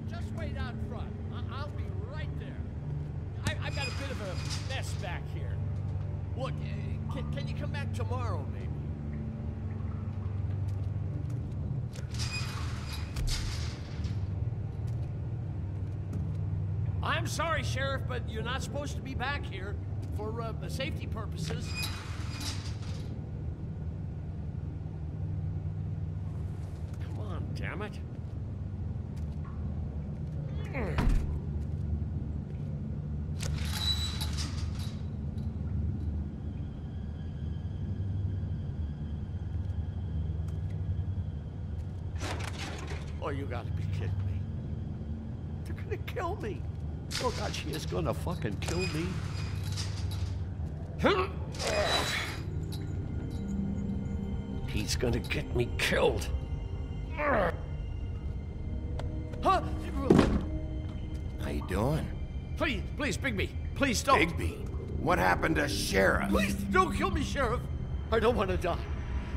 Just wait out front. I'll be right there. I've got a bit of a mess back here. Look, can you come back tomorrow, maybe? I'm sorry, Sheriff, but you're not supposed to be back here for safety purposes. Come on, damn it. Oh, you gotta be kidding me. They're gonna kill me. Oh God, she is gonna fucking kill me. He's gonna get me killed. Huh? How you doing? Please, Bigby, please don't. Bigby? What happened to Sheriff? Please don't kill me, Sheriff. I don't want to die.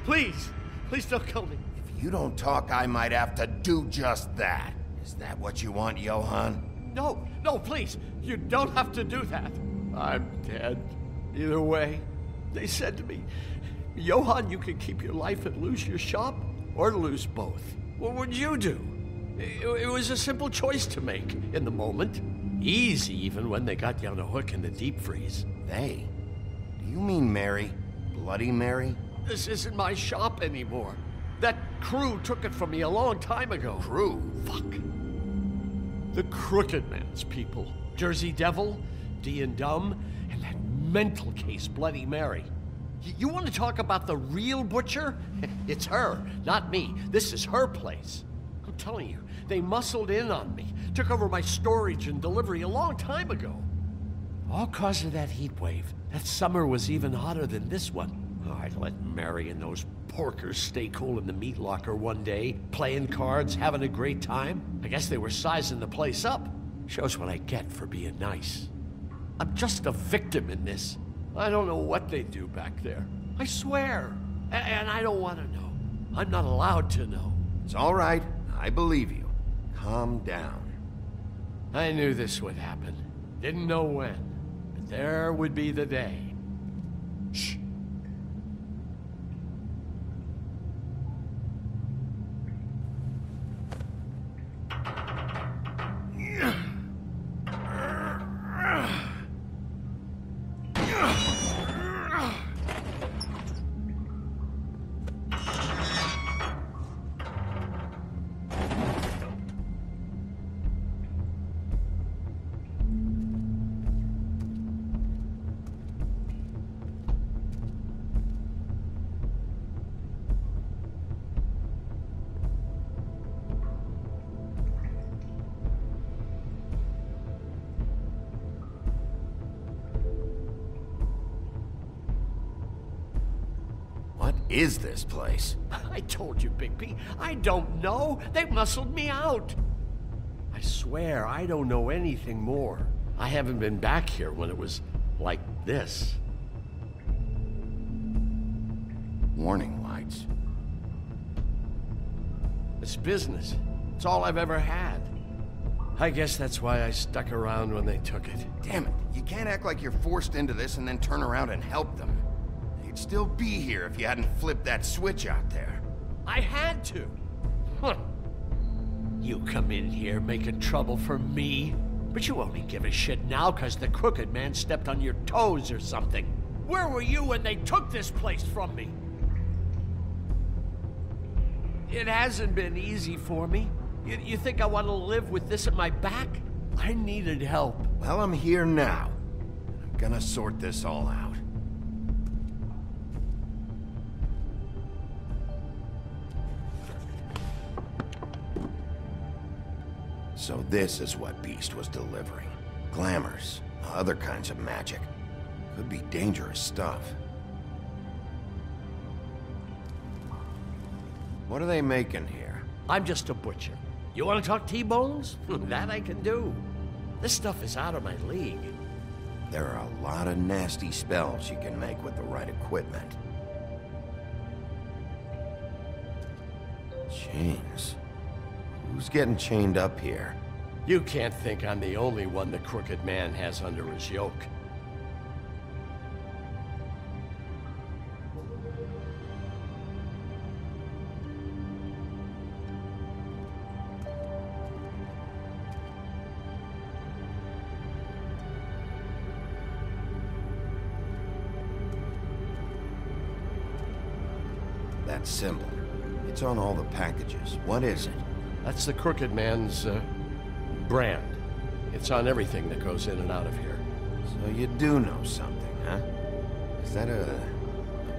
Please don't kill me. If you don't talk, I might have to do just that. Is that what you want, Johann? No, please. You don't have to do that. I'm dead. Either way. They said to me, Johann, you can keep your life and lose your shop, or lose both. What would you do? It was a simple choice to make in the moment. Easy, even when they got you on a hook in the deep freeze. They? Do you mean Mary? Bloody Mary? This isn't my shop anymore. That crew took it from me a long time ago. Crew? Fuck. The Crooked Man's people. Jersey Devil, D and Dumb, and that mental case, Bloody Mary. You want to talk about the real butcher? It's her, not me. This is her place. I'm telling you, they muscled in on me, took over my storage and delivery a long time ago. All cause of that heat wave. That summer was even hotter than this one. Oh, I'd let Mary and those porkers stay cool in the meat locker one day, playing cards, having a great time. I guess they were sizing the place up. Shows what I get for being nice. I'm just a victim in this. I don't know what they do back there. I swear. And I don't want to know. I'm not allowed to know. It's all right. I believe you. Calm down. I knew this would happen. Didn't know when. But there would be the day. Shh. What is this place? I told you, Bigby. I don't know. They muscled me out. I swear, I don't know anything more. I haven't been back here when it was like this. Warning lights. It's business. It's all I've ever had. I guess that's why I stuck around when they took it. Damn it, you can't act like you're forced into this and then turn around and help them. You'd still be here if you hadn't flipped that switch out there. I had to. Huh. You come in here making trouble for me, but you only give a shit now because the Crooked Man stepped on your toes or something. Where were you when they took this place from me? It hasn't been easy for me. You think I want to live with this at my back? I needed help. Well, I'm here now. I'm gonna sort this all out. So this is what Beast was delivering. Glamours, other kinds of magic. Could be dangerous stuff. What are they making here? I'm just a butcher. You want to talk T-bones? That I can do. This stuff is out of my league. There are a lot of nasty spells you can make with the right equipment. Chains. Who's getting chained up here? You can't think I'm the only one the Crooked Man has under his yoke. That symbol. It's on all the packages. What is it? That's the Crooked Man's, brand. It's on everything that goes in and out of here. So you do know something, huh? Is that a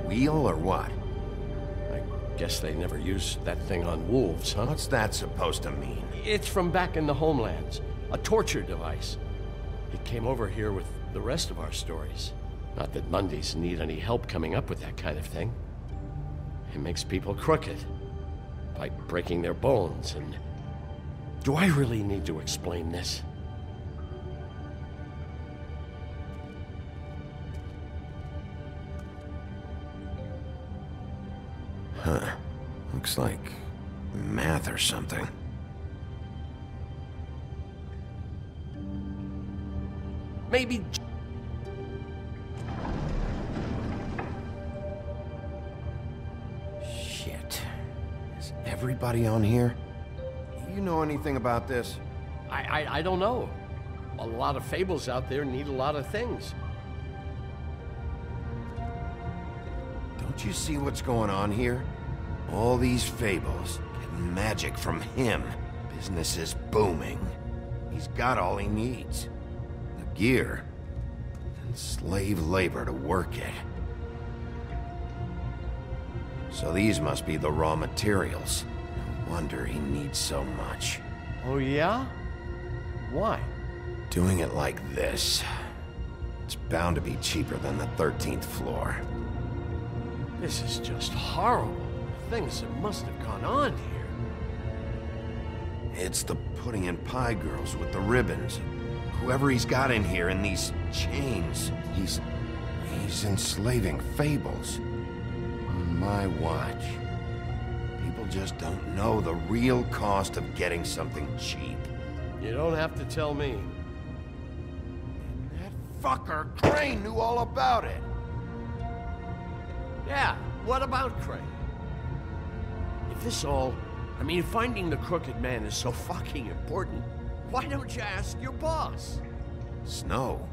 wheel or what? I guess they never used that thing on wolves, huh? What's that supposed to mean? It's from back in the homelands. A torture device. It came over here with the rest of our stories. Not that Mundies need any help coming up with that kind of thing. It makes people crooked. By breaking their bones and... Do I really need to explain this? Huh. Looks like math or something. Maybe... Shit. Is everybody on here? You know anything about this? I don't know. A lot of fables out there need a lot of things. Don't you see what's going on here? All these fables get magic from him. Business is booming. He's got all he needs. The gear and slave labor to work it. So these must be the raw materials. No wonder he needs so much. Oh yeah? Why? Doing it like this. It's bound to be cheaper than the 13th floor. This is just horrible. Things that must have gone on here. It's the pudding and pie girls with the ribbons. Whoever he's got in here in these chains, he's enslaving fables. On my watch. People just don't know the real cost of getting something cheap. You don't have to tell me. That fucker Crane knew all about it. Yeah, what about Crane? If this all... I mean, finding the Crooked Man is so fucking important, why don't you ask your boss? Snow?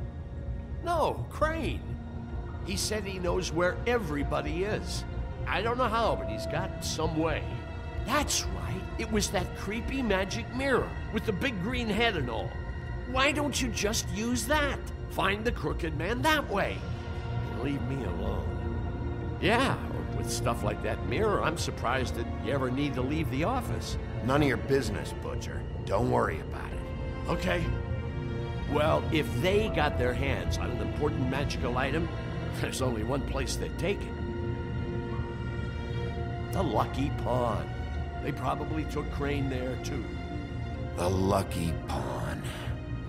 No, Crane. He said he knows where everybody is. I don't know how, but he's got some way. That's right. It was that creepy magic mirror with the big green head and all. Why don't you just use that? Find the Crooked Man that way. And leave me alone. Yeah, with stuff like that mirror, I'm surprised that you ever need to leave the office. None of your business, Butcher. Don't worry about it. Okay. Well, if they got their hands on an important magical item, there's only one place they'd take it. The Lucky Pawn. They probably took Crane there, too. The Lucky Pawn.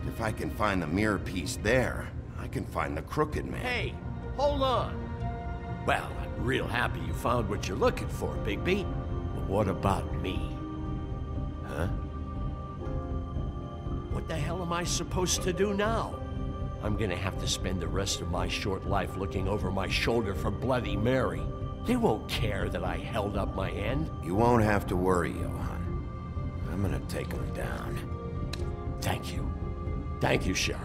If I can find the mirror piece there, I can find the Crooked Man. Hey, hold on. Well, I'm real happy you found what you're looking for, Bigby. But what about me? Huh? What the hell am I supposed to do now? I'm gonna have to spend the rest of my short life looking over my shoulder for Bloody Mary. They won't care that I held up my end. You won't have to worry, Johan. I'm gonna take him down. Thank you. Thank you, Sheriff.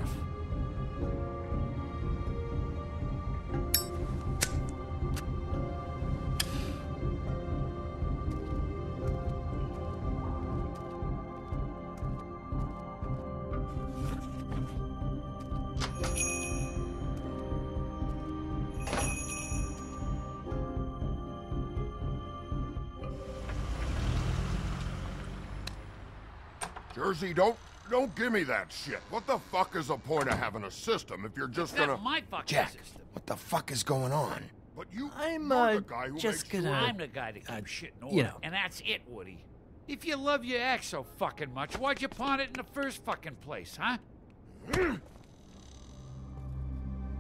Jersey, don't give me that shit. What the fuck is the point of having a system if you're just gonna... That's my fucking Jack, system. what the fuck is going on? But you... I'm, you're the guy who just makes gonna... sure- I'm the guy that keeps shit in order. you know. And that's it, Woody. If you love your ex so fucking much, why'd you pawn it in the first fucking place, huh?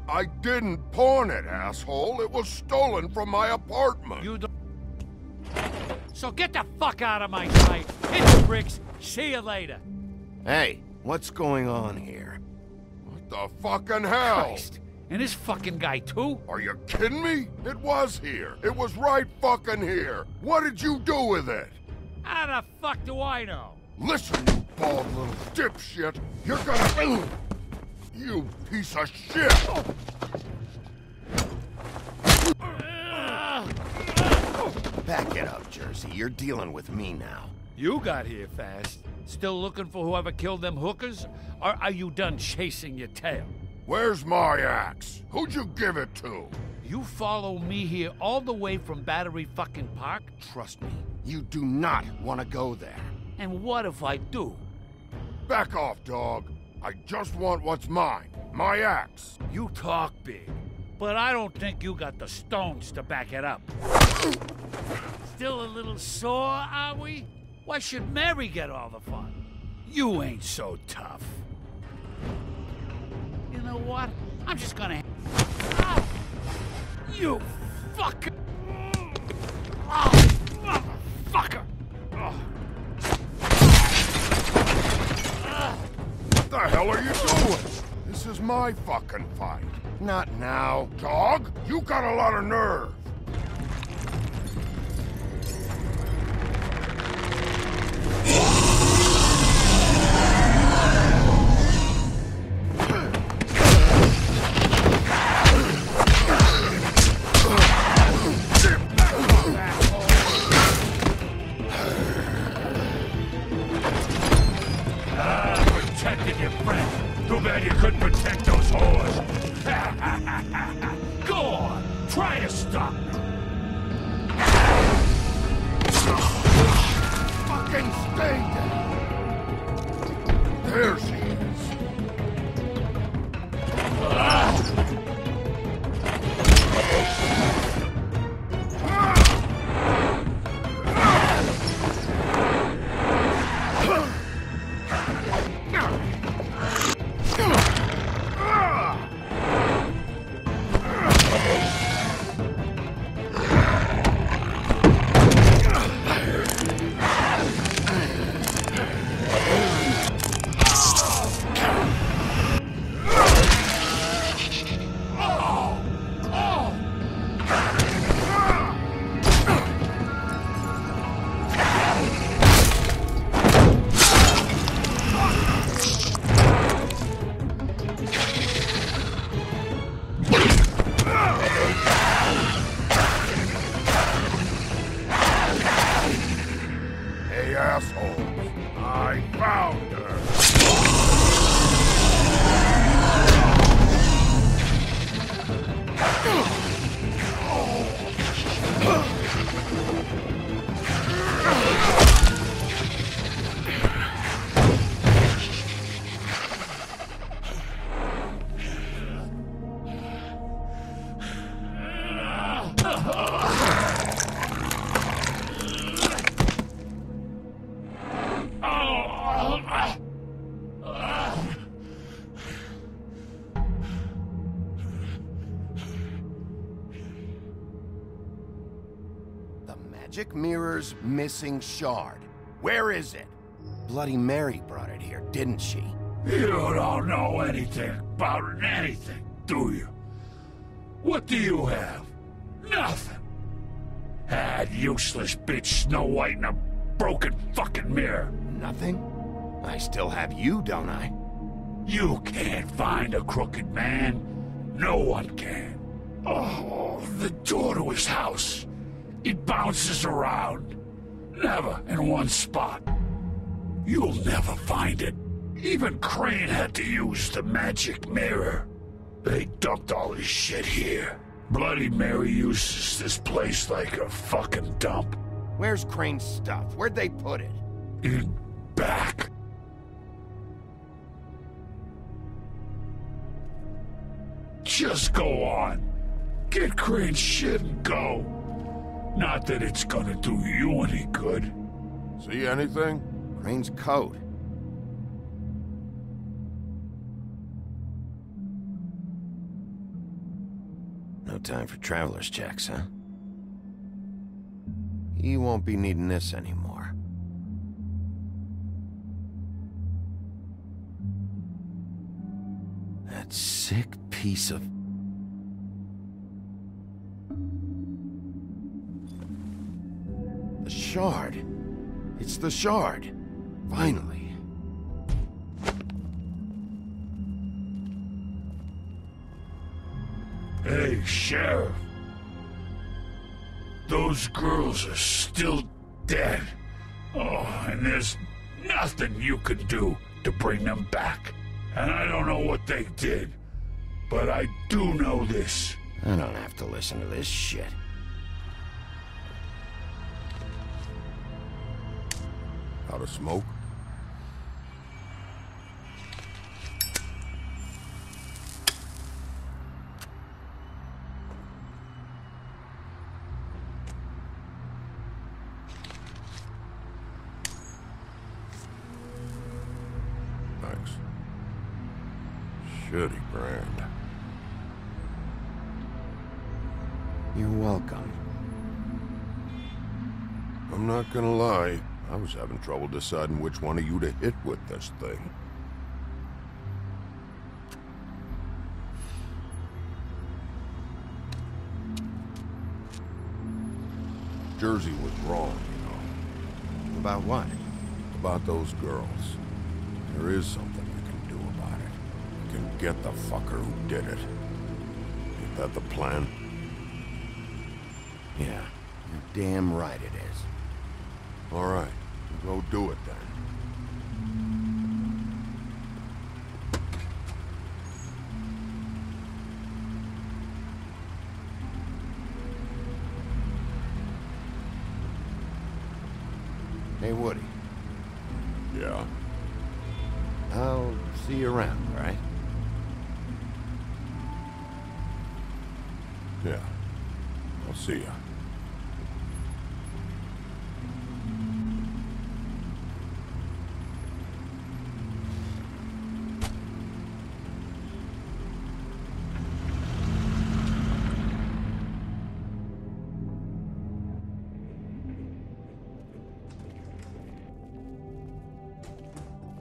I didn't pawn it, asshole. It was stolen from my apartment. You don't... So get the fuck out of my sight. Hit the bricks. See you later. Hey, what's going on here? What the fucking hell? Christ. And this fucking guy, too? Are you kidding me? It was here. It was right fucking here. What did you do with it? How the fuck do I know? Listen, you bald little dipshit. You're gonna... You piece of shit! Back it up, Jersey. You're dealing with me now. You got here fast. Still looking for whoever killed them hookers? Or are you done chasing your tail? Where's my axe? Who'd you give it to? You follow me here all the way from Battery fucking Park? Trust me, you do not want to go there. And what if I do? Back off, dog. I just want what's mine. My axe. You talk big, but I don't think you got the stones to back it up. Still a little sore, are we? Why should Mary get all the fun? You ain't so tough. You know what? I'm just gonna... Ah! You fucker! Oh, motherfucker! Oh. What the hell are you doing? This is my fucking fight. Not now. Dog, you got a lot of nerve. Protected your friend. Too bad you couldn't protect those whores. Go on, try to stop me. Fucking stay there. There she is. Hey, asshole. I found her. The magic mirror's missing shard. Where is it? Bloody Mary brought it here, didn't she? You don't know anything about anything, do you? What do you have? Nothing. That useless bitch Snow White in a broken fucking mirror. Nothing? I still have you, don't I? You can't find a crooked man. No one can. Oh, the door to his house. It bounces around. Never in one spot. You'll never find it. Even Crane had to use the magic mirror. They dumped all his shit here. Bloody Mary uses this place like a fucking dump. Where's Crane's stuff? Where'd they put it? In back. Just go on. Get Crane's shit and go. Not that it's gonna do you any good. See anything? Crane's coat. No time for traveler's checks, huh? He won't be needing this anymore. That sick piece of... The shard. It's the shard. Finally. Hey, Sheriff. Those girls are still dead. Oh, and there's nothing you can do to bring them back. And I don't know what they did, but I do know this. I don't have to listen to this shit. Out of smoke? Thanks. Shitty brand. You're welcome. I'm not gonna lie. I was having trouble deciding which one of you to hit with this thing. Jersey was wrong, you know. About what? About those girls. There is something you can do about it. You can get the fucker who did it. Ain't that the plan? Yeah, you're damn right it is. All right, go do it then. Hey, Woody. Yeah? I'll see you around, all right? Yeah. I'll see ya.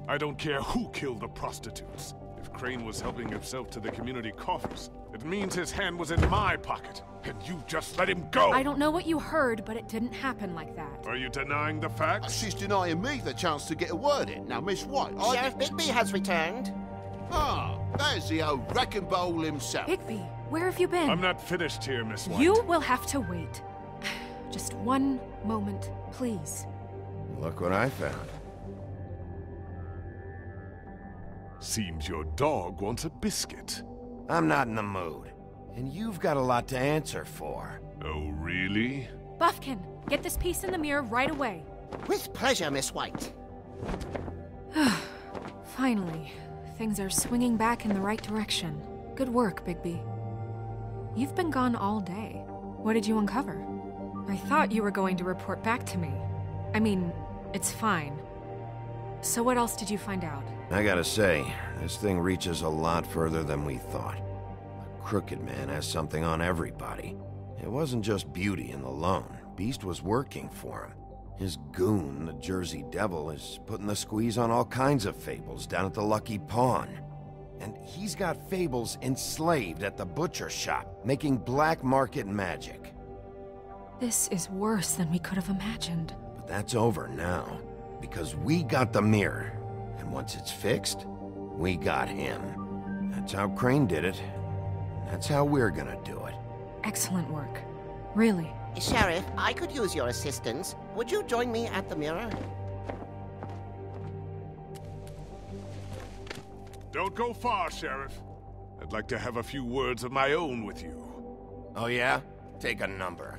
I don't care who killed the prostitutes. If Crane was helping himself to the community coffers, it means his hand was in my pocket, and you just let him go! I don't know what you heard, but it didn't happen like that. Are you denying the facts? She's denying me the chance to get a word in. Now, Miss White, Sheriff Bigby has returned. Ah, there's the old wrecking bowl himself. Bigby, where have you been? I'm not finished here, Miss White. You will have to wait. Just one moment, please. Look what I found. Seems your dog wants a biscuit. I'm not in the mood. And you've got a lot to answer for. Oh, really? Buffkin, get this piece in the mirror right away. With pleasure, Miss White. Finally, things are swinging back in the right direction. Good work, Bigby. You've been gone all day. What did you uncover? I thought you were going to report back to me. I mean, it's fine. So what else did you find out? I gotta say, this thing reaches a lot further than we thought. The Crooked Man has something on everybody. It wasn't just Beauty and the Lone. Beast was working for him. His goon, the Jersey Devil, is putting the squeeze on all kinds of fables down at the Lucky Pawn. And he's got fables enslaved at the butcher shop, making black market magic. This is worse than we could have imagined. But that's over now, because we got the mirror. And once it's fixed, we got him. That's how Crane did it. That's how we're gonna do it. Excellent work. Really. Sheriff, I could use your assistance. Would you join me at the mirror? Don't go far, Sheriff. I'd like to have a few words of my own with you. Oh yeah? Take a number.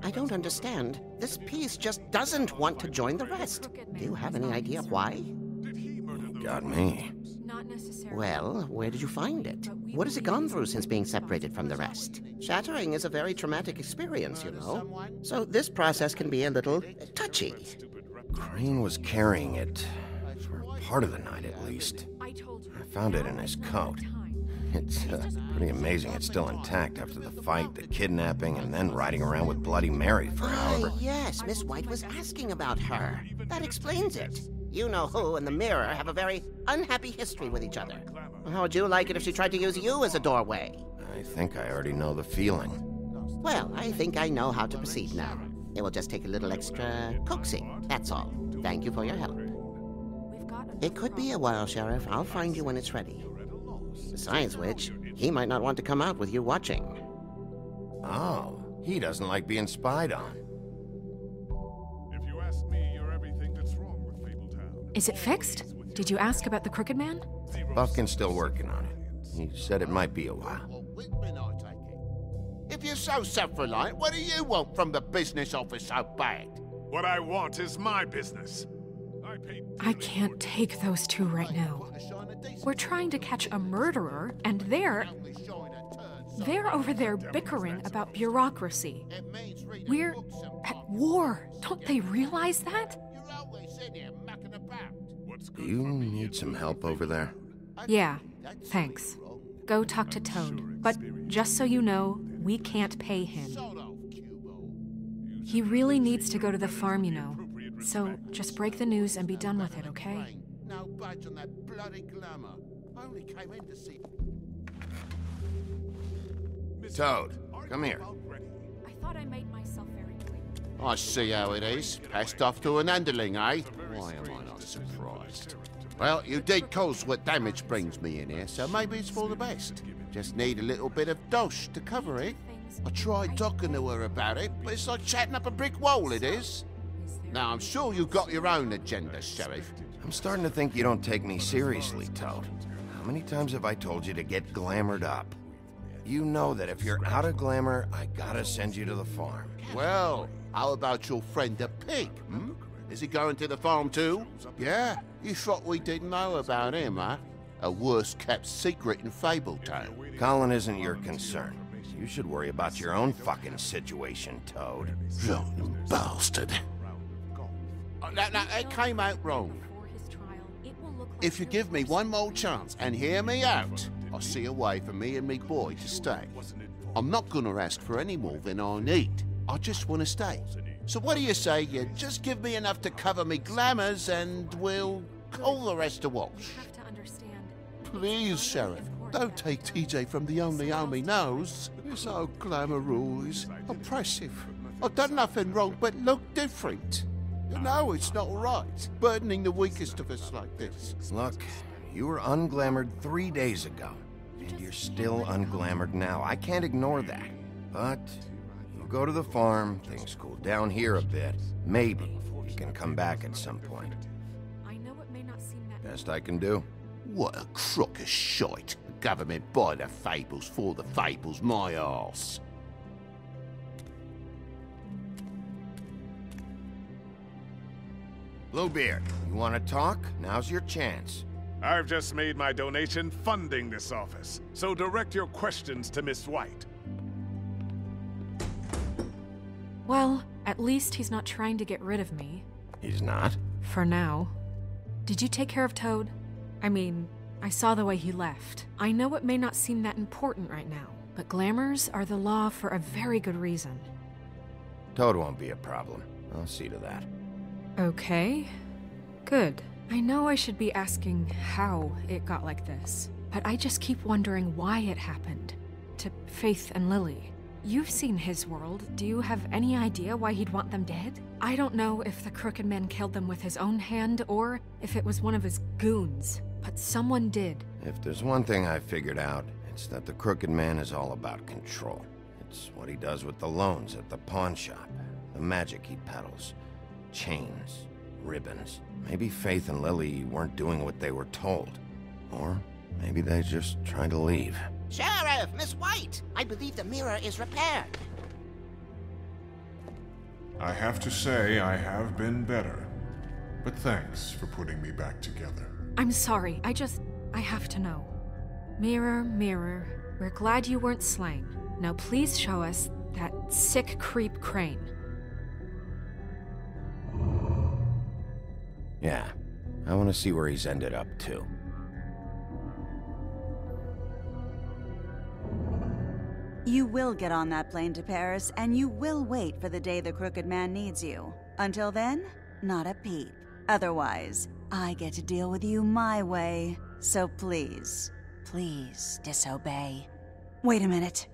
I don't understand. This piece just doesn't want to join the rest. Do you have any idea why? You got me. Not necessarily. Well, where did you find it? What has it gone through since being separated from the rest? Shattering is a very traumatic experience, you know. So this process can be a little touchy. Crane was carrying it for part of the night, at least. I found it in his coat. It's pretty amazing it's still intact after the fight, the kidnapping, and then riding around with Bloody Mary for however... Yes, Miss White was asking about her. That explains it. You know who and the mirror have a very unhappy history with each other. How would you like it if she tried to use you as a doorway? I think I already know the feeling. Well, I think I know how to proceed now. It will just take a little extra coaxing, that's all. Thank you for your help. It could be a while, Sheriff. I'll find you when it's ready. Besides which, he might not want to come out with you watching. Oh, he doesn't like being spied on. If you ask me, you're everything that's wrong with Fabletown. Is it fixed? Did you ask about the Crooked Man? Buffkin's still working on it. He said it might be a while. If you're so self-reliant, what do you want from the business office so bad? What I want is my business. I can't take those two right now. We're trying to catch a murderer, and they're over there bickering about bureaucracy. We're at war. Don't they realize that? Do you need some help over there? Yeah, thanks. Go talk to Toad. But just so you know, we can't pay him. He really needs to go to the farm, you know. So just break the news and be done with it, okay? No budge on that bloody glamour. I only came in to see... Toad, come here. I thought I made myself very clear. I see how it is. Passed off to an underling, eh? Why am I not surprised? Well, you did cause what damage brings me in here, so maybe it's for the best. Just need a little bit of dosh to cover it. I tried talking to her about it, but it's like chatting up a brick wall, it is. Now, I'm sure you've got your own agenda, Sheriff. I'm starting to think you don't take me seriously, Toad. How many times have I told you to get glamored up? You know that if you're out of glamour, I gotta send you to the farm. Well, how about your friend the pig, hmm? Is he going to the farm too? Yeah? You thought we didn't know about him, huh? A worst-kept secret in Fabletown. Colin isn't your concern. You should worry about your own fucking situation, Toad. Rotten bastard. No, it came out wrong. If you give me one more chance and hear me out, I'll see a way for me and me boy to stay. I'm not gonna ask for any more than I need. I just want to stay. So what do you say you just give me enough to cover me glamours and we'll call the rest a wash? Please, Sheriff, don't take TJ from the only home he knows. He's so glamorous, oppressive. I've done nothing wrong but look different. You know it's not right, burdening the weakest of us like this. Look, you were unglamored 3 days ago, and you're still unglamored now. I can't ignore that. But you go to the farm, things cool down here a bit. Maybe you can come back at some point. I know it may not seem that Best I can do. What a crock of shite. The government buy the fables for the fables, my arse. Bluebeard, you want to talk? Now's your chance. I've just made my donation funding this office, so direct your questions to Miss White. Well, at least he's not trying to get rid of me. He's not? For now. Did you take care of Toad? I mean, I saw the way he left. I know it may not seem that important right now, but glamours are the law for a very good reason. Toad won't be a problem. I'll see to that. Okay. Good. I know I should be asking how it got like this, but I just keep wondering why it happened. To Faith and Lily. You've seen his world. Do you have any idea why he'd want them dead? I don't know if the Crooked Man killed them with his own hand or if it was one of his goons, but someone did. If there's one thing I figured out, it's that the Crooked Man is all about control. It's what he does with the loans at the pawn shop, the magic he peddles, chains, ribbons. Maybe Faith and Lily weren't doing what they were told. Or maybe they just tried to leave. Sheriff, Miss White! I believe the mirror is repaired. I have to say I have been better. But thanks for putting me back together. I'm sorry, I have to know. Mirror, mirror, we're glad you weren't slain. Now please show us that sick creep Crane. Yeah, I want to see where he's ended up, too. You will get on that plane to Paris, and you will wait for the day the Crooked Man needs you. Until then, not a peep. Otherwise, I get to deal with you my way. So please, please disobey. Wait a minute.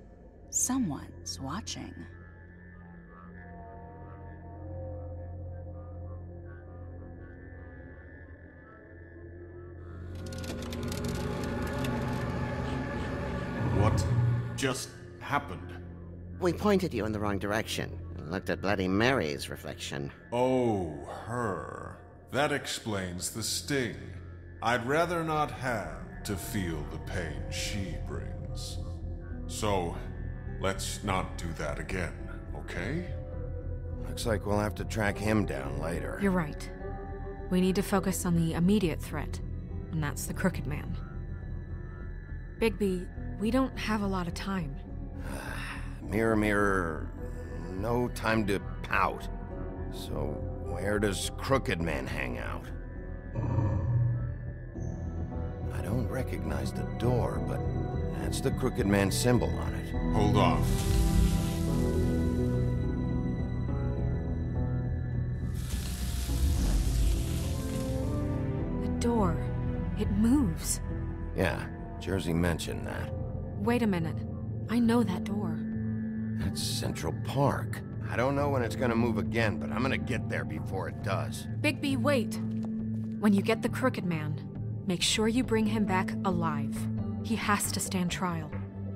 Someone's watching. What just happened? We pointed you in the wrong direction and looked at Bloody Mary's reflection. Oh, her. That explains the sting. I'd rather not have to feel the pain she brings. So, let's not do that again, okay? Looks like we'll have to track him down later. You're right. We need to focus on the immediate threat, and that's the Crooked Man. Bigby, we don't have a lot of time. Mirror, mirror, no time to pout. So, where does Crooked Man hang out? I don't recognize the door, but that's the Crooked Man symbol on it. Hold on. The door. It moves. Yeah, Jersey mentioned that. Wait a minute. I know that door. That's Central Park. I don't know when it's gonna move again, but I'm gonna get there before it does. Bigby, wait. When you get the Crooked Man, make sure you bring him back alive. He has to stand trial.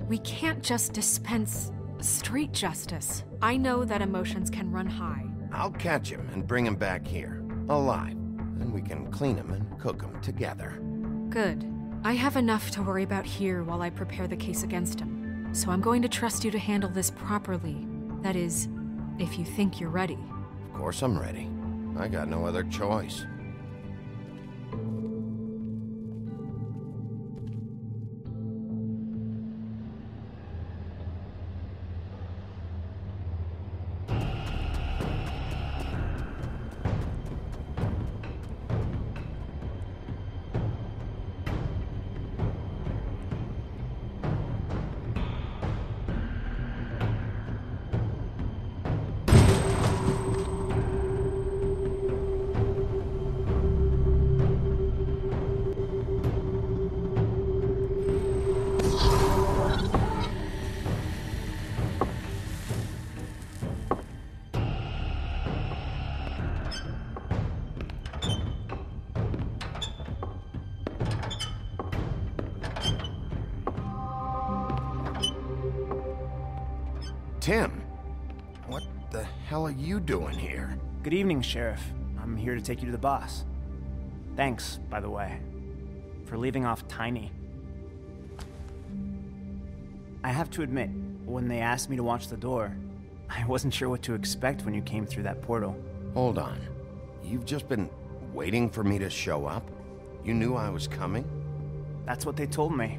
We can't just dispense street justice. I know that emotions can run high. I'll catch him and bring him back here, alive. Then we can clean him and cook him together. Good. I have enough to worry about here while I prepare the case against him. So I'm going to trust you to handle this properly. That is, if you think you're ready. Of course I'm ready. I got no other choice. Tim, what the hell are you doing here? Good evening, Sheriff. I'm here to take you to the boss. Thanks, by the way, for leaving off Tiny. I have to admit, when they asked me to watch the door, I wasn't sure what to expect when you came through that portal. Hold on. You've just been waiting for me to show up? You knew I was coming? That's what they told me.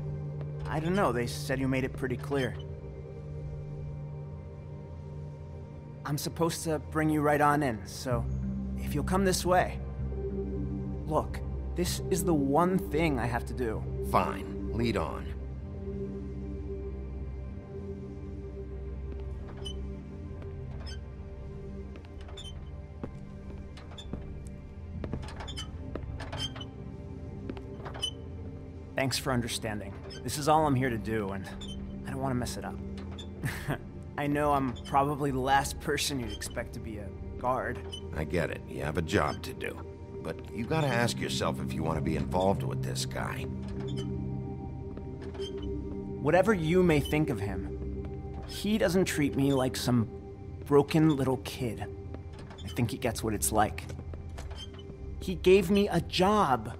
I don't know, they said you made it pretty clear. I'm supposed to bring you right on in, so if you'll come this way. Look, this is the one thing I have to do. Fine, lead on. Thanks for understanding. This is all I'm here to do, and I don't want to mess it up. I know I'm probably the last person you'd expect to be a guard. I get it. You have a job to do. But you gotta ask yourself if you want to be involved with this guy. Whatever you may think of him, he doesn't treat me like some broken little kid. I think he gets what it's like. He gave me a job,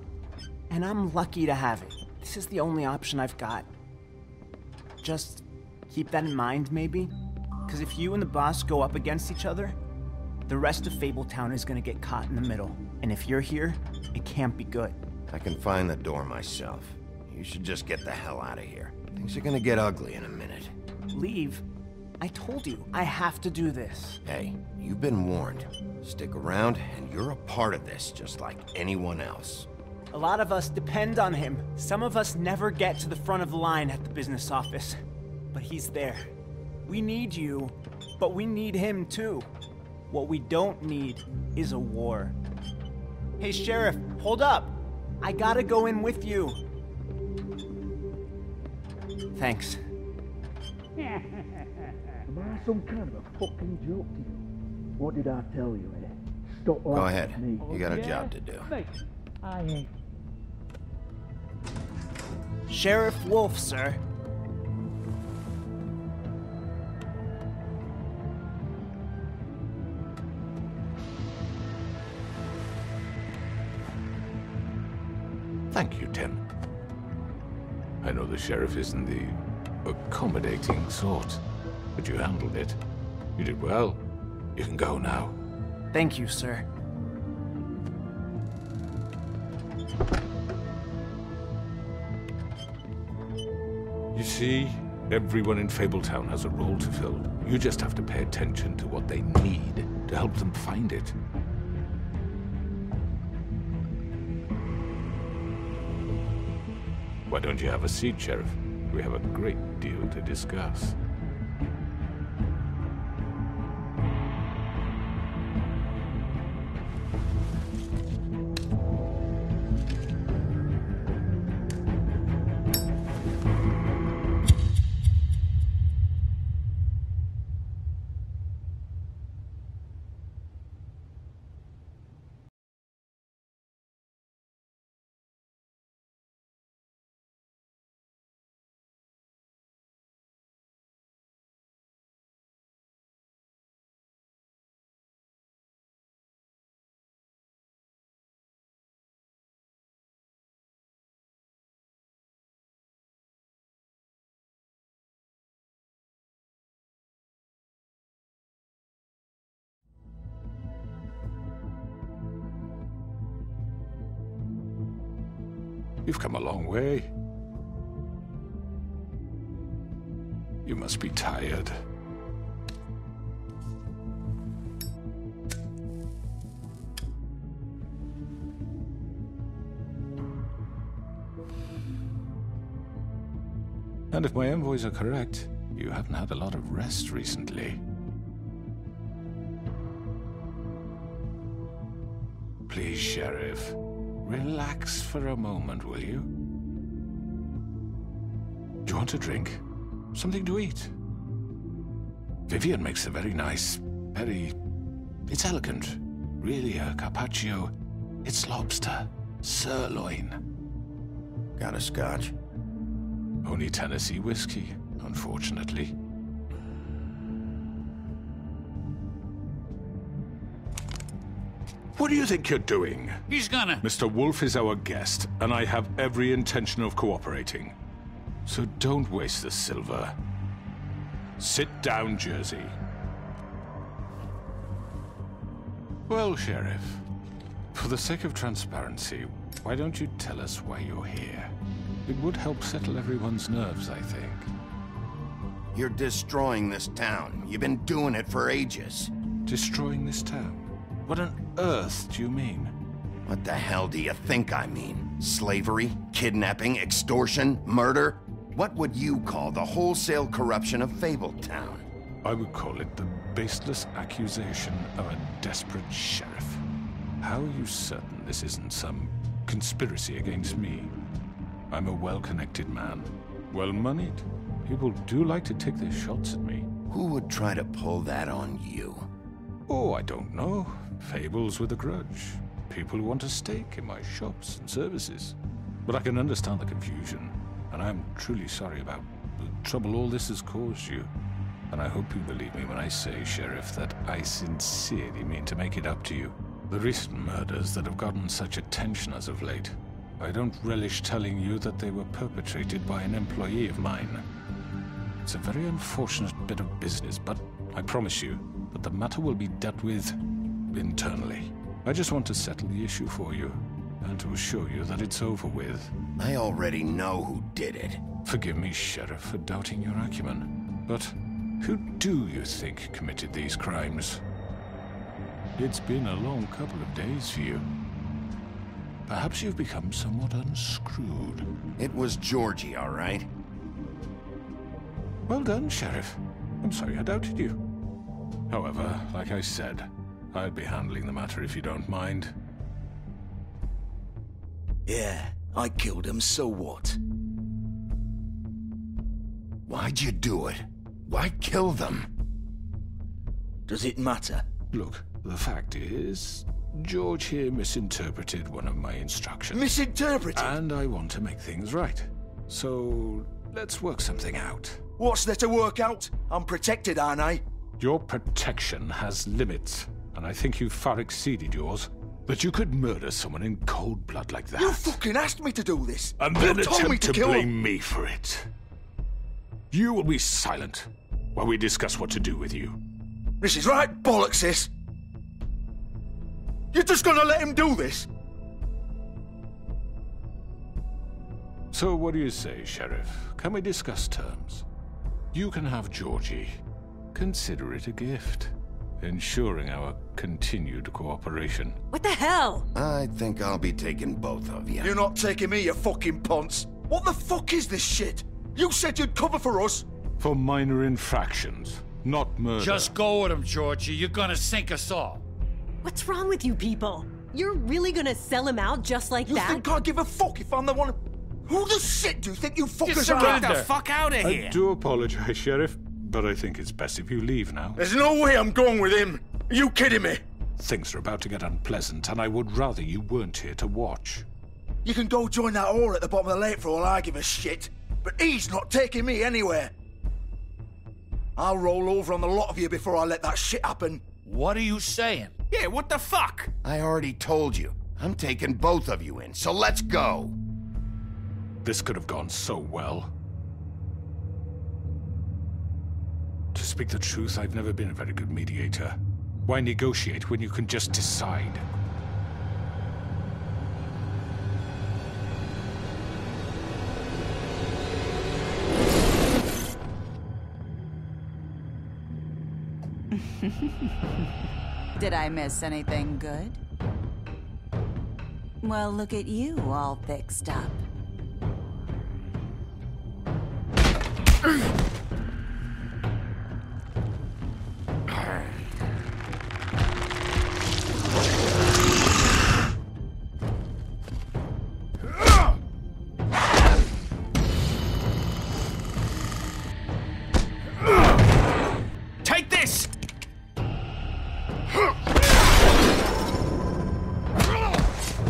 and I'm lucky to have it. This is the only option I've got. Just keep that in mind, maybe? Because if you and the boss go up against each other, the rest of Fabletown is gonna get caught in the middle. And if you're here, it can't be good. I can find the door myself. You should just get the hell out of here. Things are gonna get ugly in a minute. Leave? I told you, I have to do this. Hey, you've been warned. Stick around, and you're a part of this, just like anyone else. A lot of us depend on him. Some of us never get to the front of the line at the business office. But he's there. We need you, but we need him too. What we don't need is a war. Hey, Sheriff, hold up. I gotta go in with you. Thanks. Am I some kind of a fucking joke to you? What did I tell you, eh? Stop Go ahead. You got a job to do. Mate, I ain't. Sheriff Wolf, sir. Thank you, Tim. I know the sheriff isn't the accommodating sort, but you handled it. You did well. You can go now. Thank you, sir. You see, everyone in Fabletown has a role to fill. You just have to pay attention to what they need to help them find it. Why don't you have a seat, Sheriff? We have a great deal to discuss. You've come a long way. You must be tired. And if my envoys are correct, you haven't had a lot of rest recently. Please, Sheriff. Relax for a moment, will you? Do you want a drink? Something to eat? Vivian makes a very nice, it's elegant. Really a carpaccio. It's lobster. Sirloin. Got a scotch? Only Tennessee whiskey, unfortunately. What do you think you're doing? He's gonna... Mr. Wolf is our guest, and I have every intention of cooperating. So don't waste the silver. Sit down, Jersey. Well, Sheriff, for the sake of transparency, why don't you tell us why you're here? It would help settle everyone's nerves, I think. You're destroying this town. You've been doing it for ages. Destroying this town? What on earth do you mean? What the hell do you think I mean? Slavery? Kidnapping? Extortion? Murder? What would you call the wholesale corruption of Fabletown? I would call it the baseless accusation of a desperate sheriff. How are you certain this isn't some conspiracy against me? I'm a well-connected man. Well-moneyed. People do like to take their shots at me. Who would try to pull that on you? Oh, I don't know. Fables with a grudge. People who want a stake in my shops and services. But I can understand the confusion, and I'm truly sorry about the trouble all this has caused you. And I hope you believe me when I say, Sheriff, that I sincerely mean to make it up to you. The recent murders that have gotten such attention as of late, I don't relish telling you that they were perpetrated by an employee of mine. It's a very unfortunate bit of business, but I promise you that the matter will be dealt with internally. I just want to settle the issue for you, and to assure you that it's over with. I already know who did it. Forgive me, Sheriff, for doubting your acumen, but who do you think committed these crimes? It's been a long couple of days for you. Perhaps you've become somewhat unscrewed. It was Georgie, all right? Well done, Sheriff. I'm sorry I doubted you. However, like I said, I'll be handling the matter if you don't mind. Yeah, I killed him, so what? Why'd you do it? Why kill them? Does it matter? Look, the fact is, George here misinterpreted one of my instructions. Misinterpreted? And I want to make things right. So, let's work something out. What's there to work out? I'm protected, aren't I? Your protection has limits, and I think you've far exceeded yours. That you could murder someone in cold blood like that. You fucking asked me to do this! And then you told me attempt to kill blame me for it. You will be silent while we discuss what to do with you. This is right bollocks, sis! You're just gonna let him do this? So what do you say, Sheriff? Can we discuss terms? You can have Georgie. Consider it a gift, ensuring our continued cooperation. What the hell? I think I'll be taking both of you. You're not taking me, you fucking ponce! What the fuck is this shit? You said you'd cover for us! For minor infractions, not murder. Just go with him, Georgie. You're gonna sink us all. What's wrong with you people? You're really gonna sell him out just like that? You think I give a fuck if I'm the one? Who the shit do you think you fuckers are? Get the fuck out of here! I do apologize, Sheriff, but I think it's best if you leave now. There's no way I'm going with him! Are you kidding me? Things are about to get unpleasant, and I would rather you weren't here to watch. You can go join that whore at the bottom of the lake for all I give a shit, but he's not taking me anywhere. I'll roll over on the lot of you before I let that shit happen. What are you saying? Yeah, what the fuck? I already told you. I'm taking both of you in, so let's go. This could have gone so well. To speak the truth, I've never been a very good mediator. Why negotiate when you can just decide? Did I miss anything good? Well, look at you, all fixed up. Take this!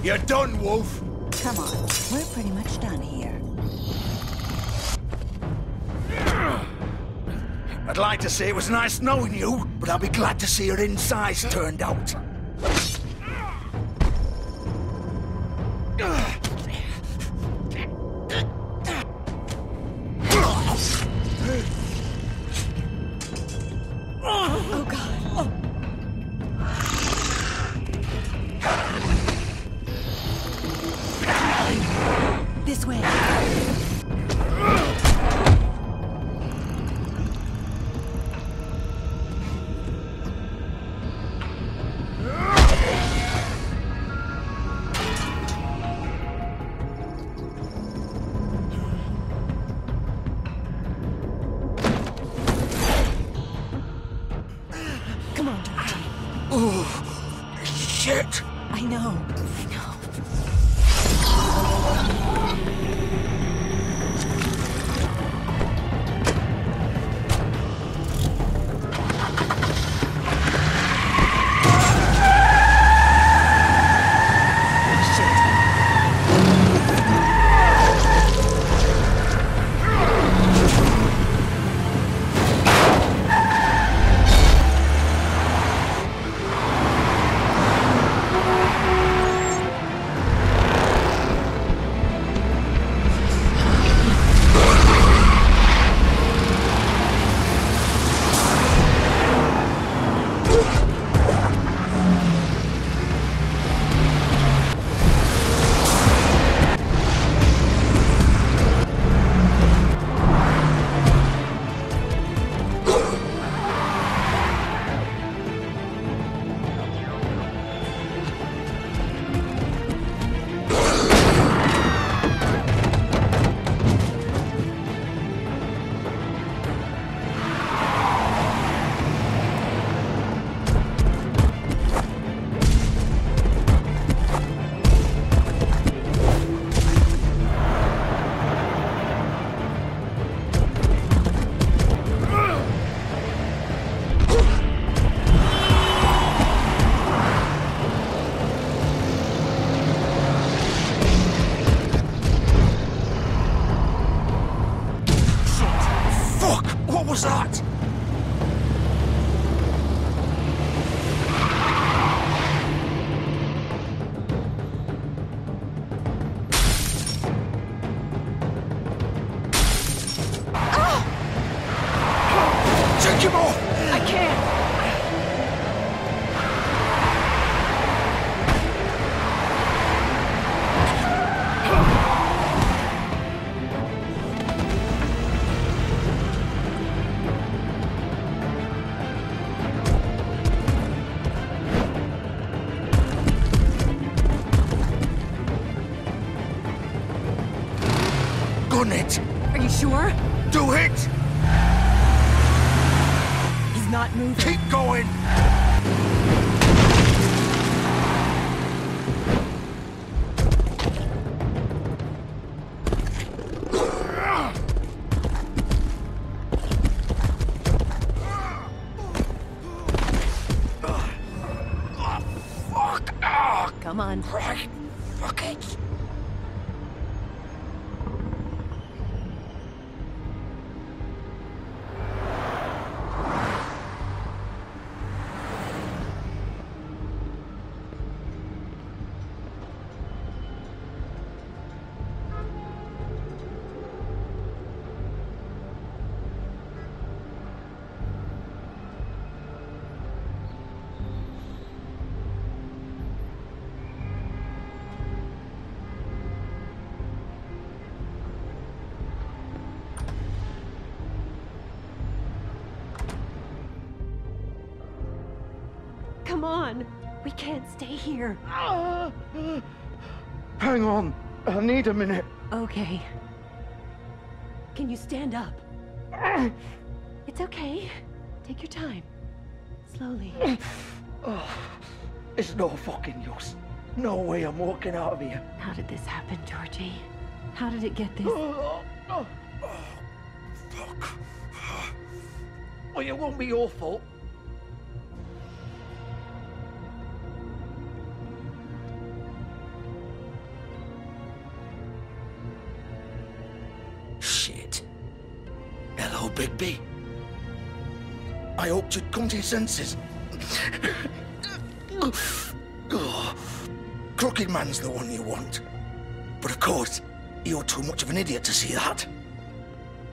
You're done, Wolf! Come on, we're pretty much done here. I'd like to say it was nice knowing you, but I'll be glad to see your insides turned out. Oh, God. This way. Come on, Georgie. Oh, shit! I know. was that? Take him off! I can't! Gun it! Are you sure? Do it! He's not moving. Keep going! Come on. Right. Fuck it. Come on. We can't stay here. Hang on. I need a minute. Okay. Can you stand up? It's okay. Take your time. Slowly. It's no fucking use. No way I'm walking out of here. How did this happen, Georgie? How did it get this? Fuck. Well, it won't be your fault. Shit. Hello, Bigby. I hoped you'd come to your senses. Crooked Man's the one you want. But of course, you're too much of an idiot to see that.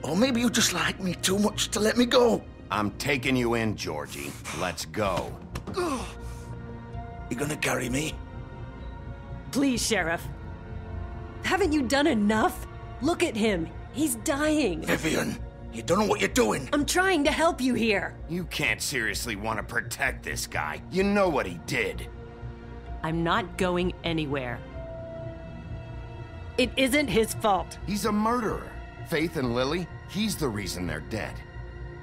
Or maybe you just like me too much to let me go. I'm taking you in, Georgie. Let's go. You gonna carry me? Please, Sheriff. Haven't you done enough? Look at him. He's dying. Vivian, you don't know what you're doing. I'm trying to help you here. You can't seriously want to protect this guy. You know what he did. I'm not going anywhere. It isn't his fault. He's a murderer. Faith and Lily, he's the reason they're dead.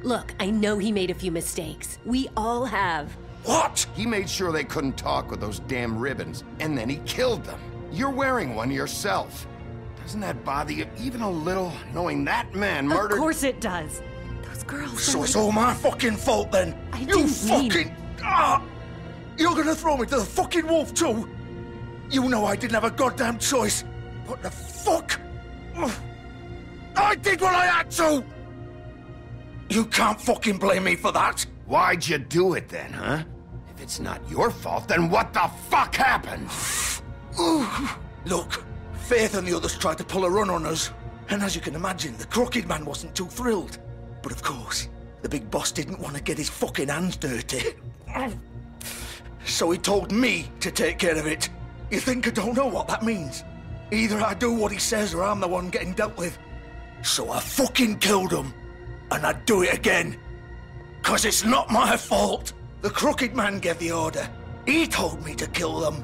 Look, I know he made a few mistakes. We all have. What? He made sure they couldn't talk with those damn ribbons, and then he killed them. You're wearing one yourself. Doesn't that bother you even a little, knowing that man murdered— Of course it does. Those girls— So it's all my fucking fault then? You fucking— You're gonna throw me to the fucking wolf too? You know I didn't have a goddamn choice. What the fuck? I did what I had to! You can't fucking blame me for that. Why'd you do it then, huh? If it's not your fault, then what the fuck happened? Look, Faith and the others tried to pull a run on us. And as you can imagine, the Crooked Man wasn't too thrilled. But of course, the big boss didn't want to get his fucking hands dirty. So he told me to take care of it. You think I don't know what that means? Either I do what he says or I'm the one getting dealt with. So I fucking killed him. And I'd do it again. 'Cause it's not my fault. The Crooked Man gave the order. He told me to kill them.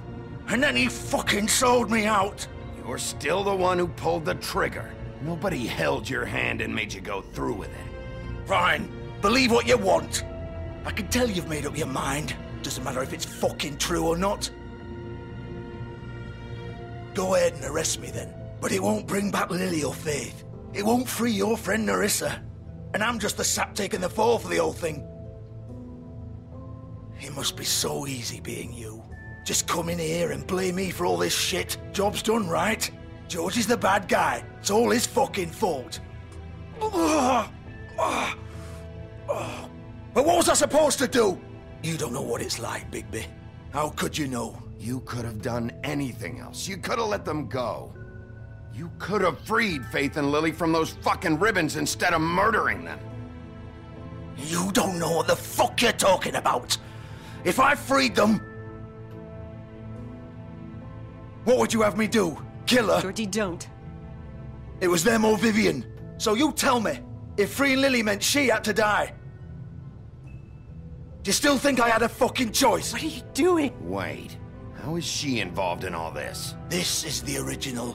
And then he fucking sold me out. You're still the one who pulled the trigger. Nobody held your hand and made you go through with it. Fine. Believe what you want. I can tell you've made up your mind. Doesn't matter if it's fucking true or not. Go ahead and arrest me then. But it won't bring back Lily or Faith. It won't free your friend Nerissa. And I'm just the sap taking the fall for the whole thing. It must be so easy being you. Just come in here and blame me for all this shit. Job's done, right? George is the bad guy. It's all his fucking fault. But what was I supposed to do? You don't know what it's like, Bigby. How could you know? You could have done anything else. You could have let them go. You could have freed Faith and Lily from those fucking ribbons instead of murdering them. You don't know what the fuck you're talking about. If I freed them... What would you have me do? Kill her? Georgie, don't. It was them or Vivian. So you tell me, if freeing Lily meant she had to die, do you still think I had a fucking choice? What are you doing? Wait, how is she involved in all this? This is the original.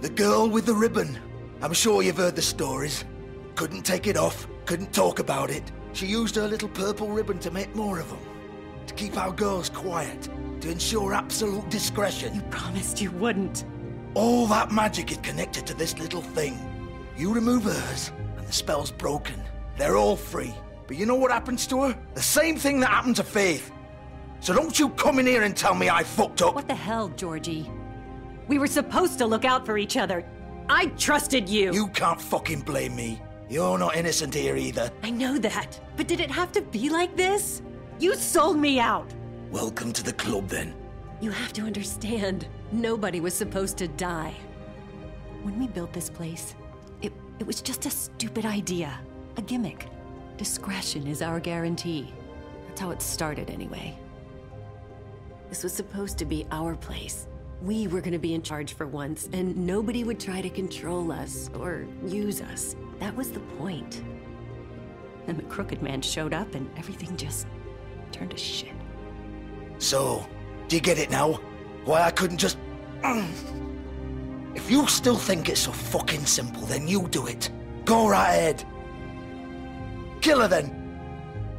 The girl with the ribbon. I'm sure you've heard the stories. Couldn't take it off, couldn't talk about it. She used her little purple ribbon to make more of them. To keep our girls quiet. To ensure absolute discretion. You promised you wouldn't. All that magic is connected to this little thing. You remove hers, and the spell's broken. They're all free. But you know what happens to her? The same thing that happened to Faith. So don't you come in here and tell me I fucked up. What the hell, Georgie? We were supposed to look out for each other. I trusted you. You can't fucking blame me. You're not innocent here either. I know that. But did it have to be like this? You sold me out. Welcome to the club, then. You have to understand. Nobody was supposed to die. When we built this place, it was just a stupid idea. A gimmick. Discretion is our guarantee. That's how it started, anyway. This was supposed to be our place. We were gonna be in charge for once, and nobody would try to control us or use us. That was the point. And the Crooked Man showed up, and everything just turned to shit. So, do you get it now? Why I couldn't just... If you still think it's so fucking simple, then you do it. Go right ahead. Kill her, then.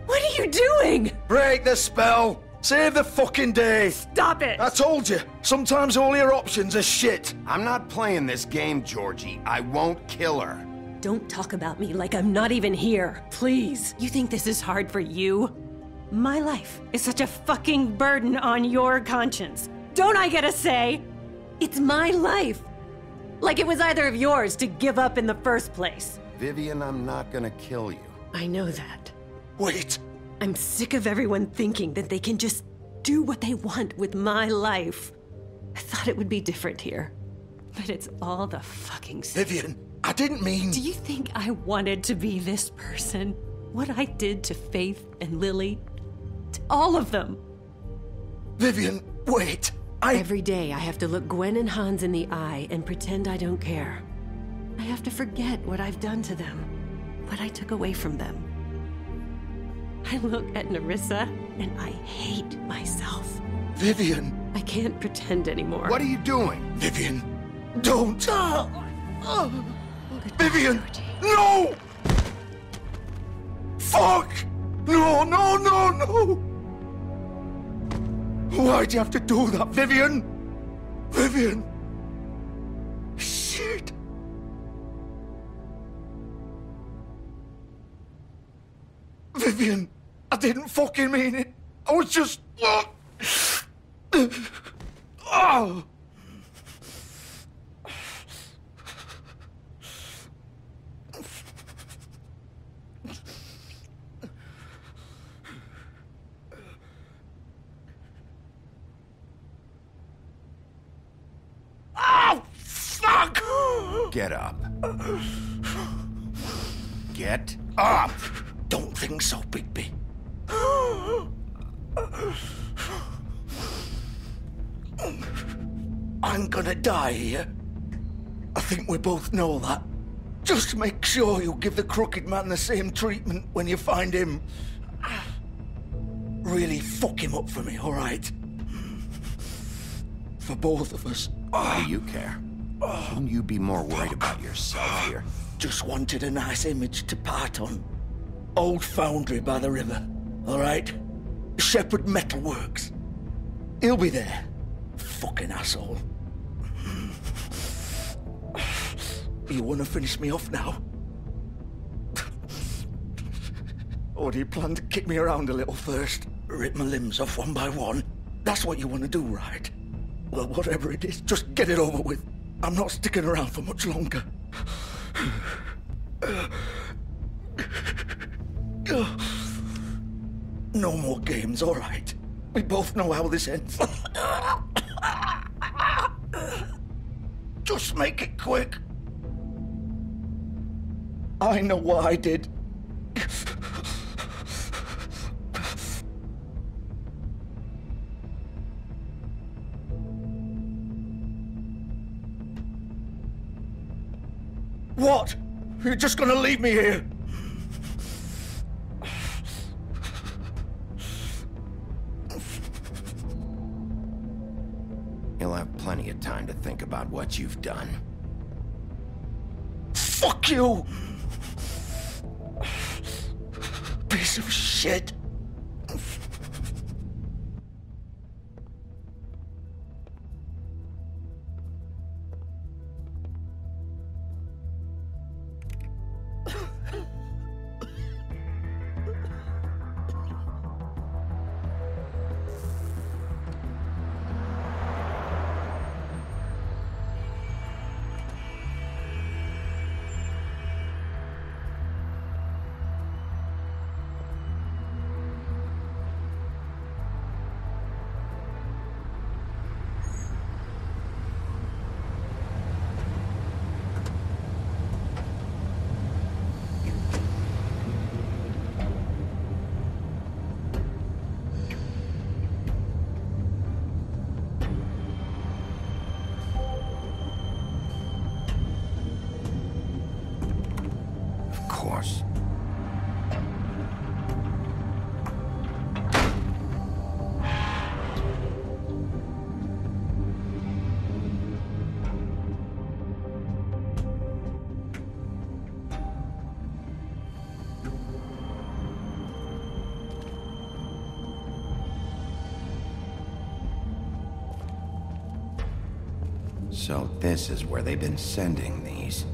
What are you doing? Break the spell. Save the fucking day. Stop it. I told you. Sometimes all your options are shit. I'm not playing this game, Georgie. I won't kill her. Don't talk about me like I'm not even here. Please. You think this is hard for you? My life is such a fucking burden on your conscience. Don't I get a say? It's my life. Like it was either of yours to give up in the first place. Vivian, I'm not gonna kill you. I know that. Wait. I'm sick of everyone thinking that they can just do what they want with my life. I thought it would be different here. But it's all the fucking same. Vivian, I didn't mean... Do you think I wanted to be this person? What I did to Faith and Lily? To all of them? Vivian, wait. Every day I have to look Gwen and Hans in the eye and pretend I don't care. I have to forget what I've done to them. What I took away from them. I look at Nerissa and I hate myself. Vivian. I can't pretend anymore. What are you doing? Vivian, don't. Vivian, no! Fuck! No, no, no, no! Why'd you have to do that, Vivian? Vivian! Shit! Vivian, I didn't fucking mean it. I was just... Oh! Oh, fuck! Get up. Get up! Don't think so, Bigby. I'm gonna die here. I think we both know that. Just make sure you give the Crooked Man the same treatment when you find him. Really fuck him up for me, all right? For both of us. Why do you care? Shouldn't you be more worried about yourself here? Just wanted a nice image to part on. Old foundry by the river, all right? Shepherd Metalworks. He'll be there. Fucking asshole. You want to finish me off now? Or do you plan to kick me around a little first? Rip my limbs off one by one? That's what you want to do, right? Well, whatever it is, just get it over with. I'm not sticking around for much longer. No more games, all right? We both know how this ends. Just make it quick. I know what I did. What? You're just gonna leave me here? You'll have plenty of time to think about what you've done. Fuck you! Piece of shit. So this is where they've been sending these.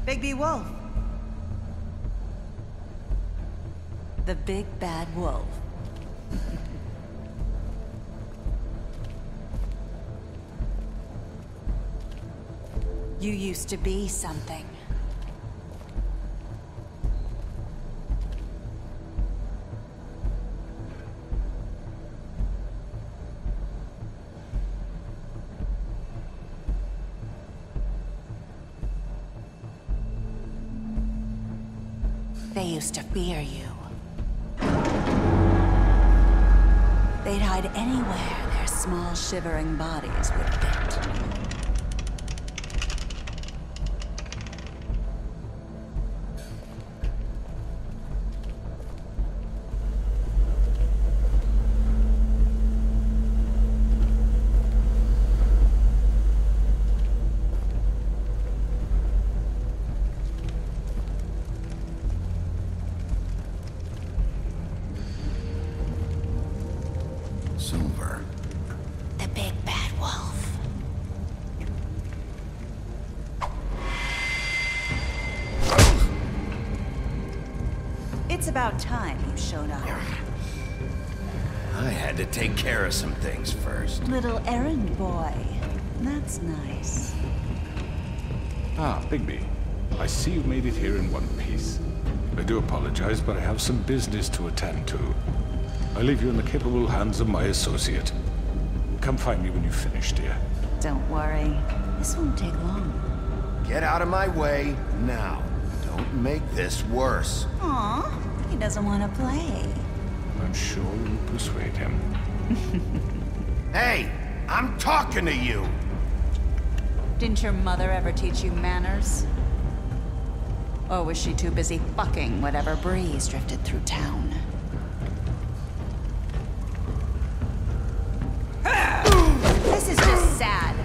Bigby Wolf. The big bad wolf. You used to be something. They used to fear you. They'd hide anywhere their small, shivering bodies would fit. Silver. The big bad wolf. It's about time you showed up. I had to take care of some things first. Little errand boy. That's nice. Ah, Bigby. I see you made it here in one piece. I do apologize, but I have some business to attend to. I leave you in the capable hands of my associate. Come find me when you've finished, dear. Don't worry. This won't take long. Get out of my way now. Don't make this worse. Aw, he doesn't want to play. I'm sure you'll persuade him. Hey, I'm talking to you! Didn't your mother ever teach you manners? Or was she too busy fucking whatever breeze drifted through town? This is just sad.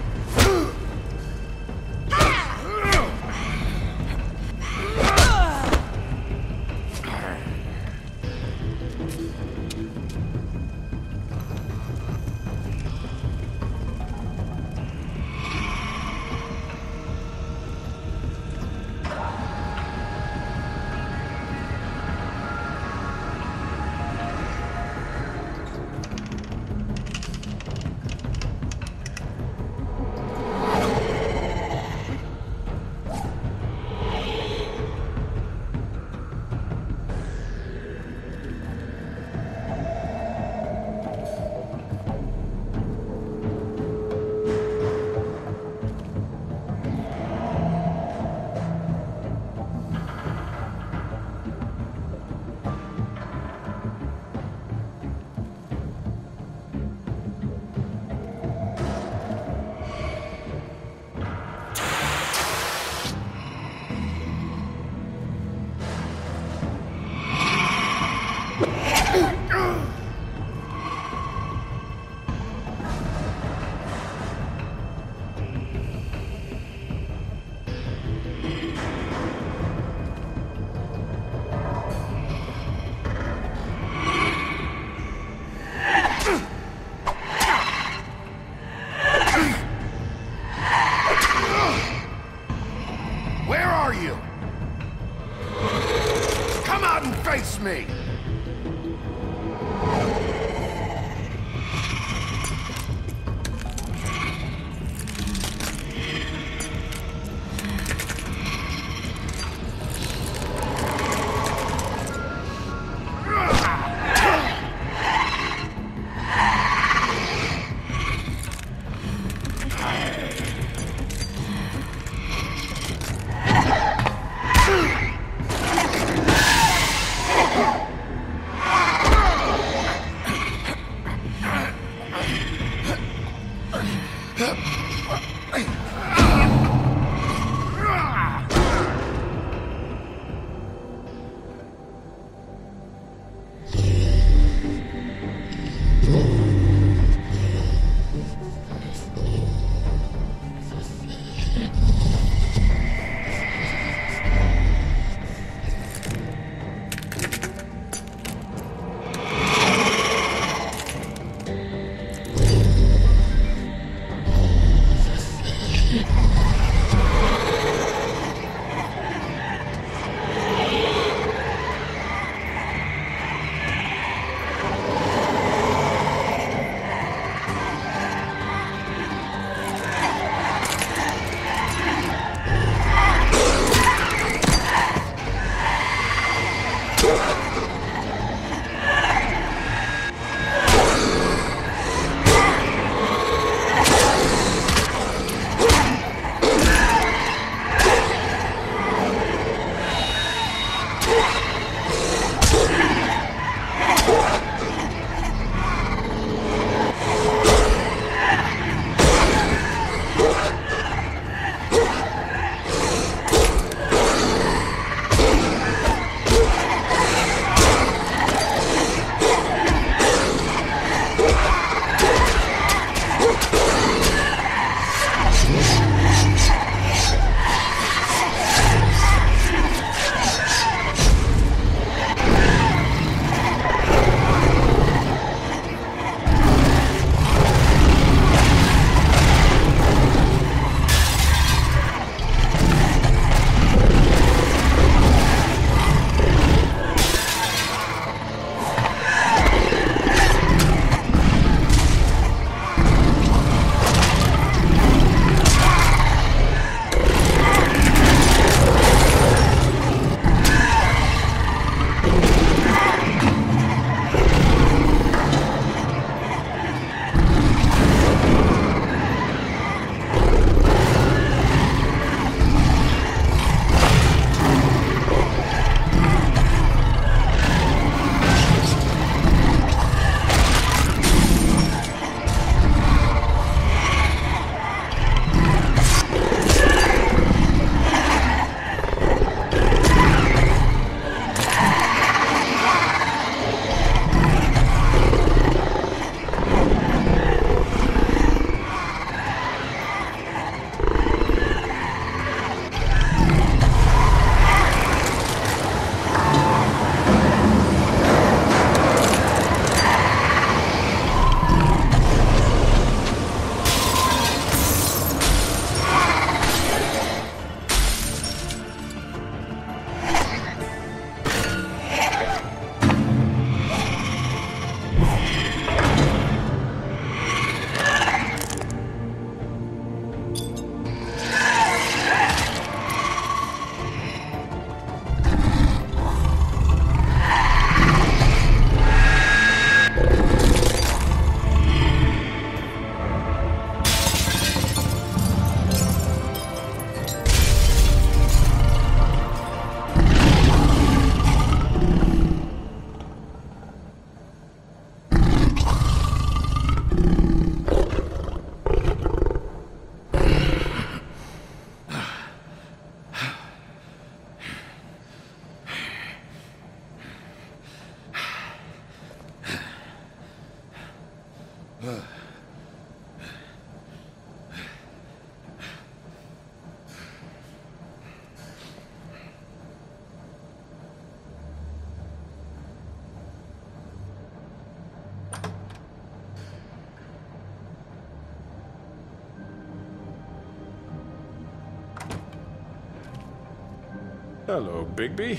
Hello, Bigby.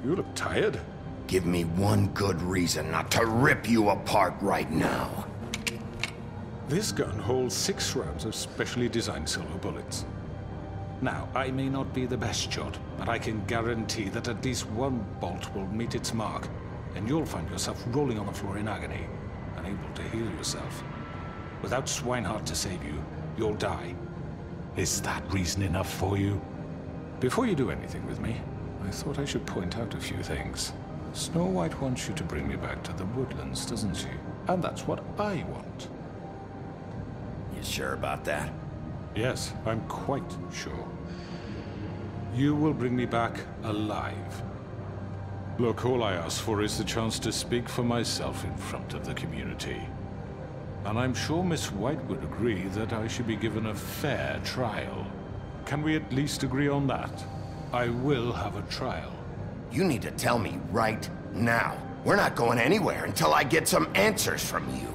You look tired. Give me one good reason not to rip you apart right now. This gun holds 6 rounds of specially designed silver bullets. Now, I may not be the best shot, but I can guarantee that at least one bolt will meet its mark, and you'll find yourself rolling on the floor in agony, unable to heal yourself. Without Swinehart to save you, you'll die. Is that reason enough for you? Before you do anything with me, I thought I should point out a few things. Snow White wants you to bring me back to the woodlands, doesn't she? And that's what I want. You sure about that? Yes, I'm quite sure. You will bring me back alive. Look, all I ask for is the chance to speak for myself in front of the community. And I'm sure Miss White would agree that I should be given a fair trial. Can we at least agree on that? I will have a trial. You need to tell me right now. We're not going anywhere until I get some answers from you.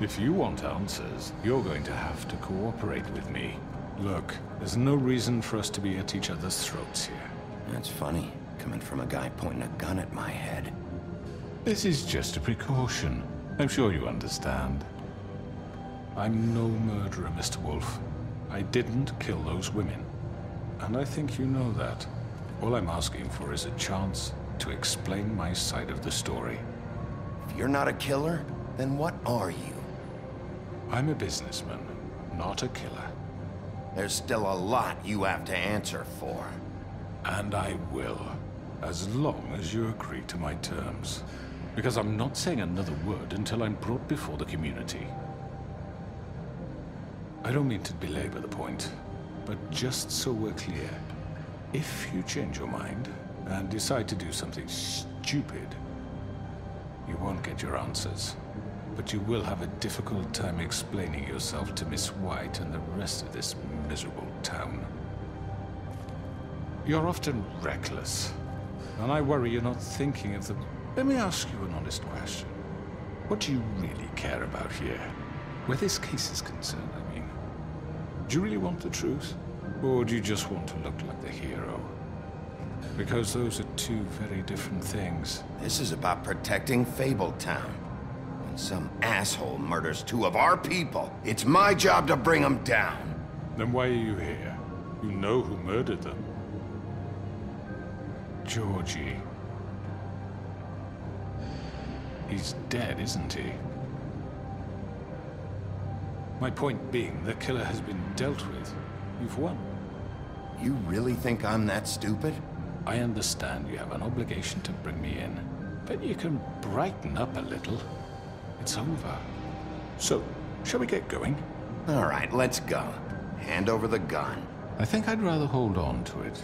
If you want answers, you're going to have to cooperate with me. Look, there's no reason for us to be at each other's throats here. That's funny, coming from a guy pointing a gun at my head. This is just a precaution. I'm sure you understand. I'm no murderer, Mr. Wolf. I didn't kill those women. And I think you know that. All I'm asking for is a chance to explain my side of the story. If you're not a killer, then what are you? I'm a businessman, not a killer. There's still a lot you have to answer for. And I will, as long as you agree to my terms. Because I'm not saying another word until I'm brought before the community. I don't mean to belabor the point, but just so we're clear, if you change your mind and decide to do something stupid, you won't get your answers. But you will have a difficult time explaining yourself to Miss White and the rest of this miserable town. You're often reckless, and I worry you're not thinking of the... Let me ask you an honest question. What do you really care about here? Where this case is concerned, I mean. Do you really want the truth? Or do you just want to look like the hero? Because those are two very different things. This is about protecting Fabletown. When some asshole murders 2 of our people, it's my job to bring them down. Then why are you here? You know who murdered them. Georgie. He's dead, isn't he? My point being, the killer has been dealt with. You've won. You really think I'm that stupid? I understand you have an obligation to bring me in, but you can brighten up a little. It's over. So, shall we get going? All right, let's go. Hand over the gun. I think I'd rather hold on to it,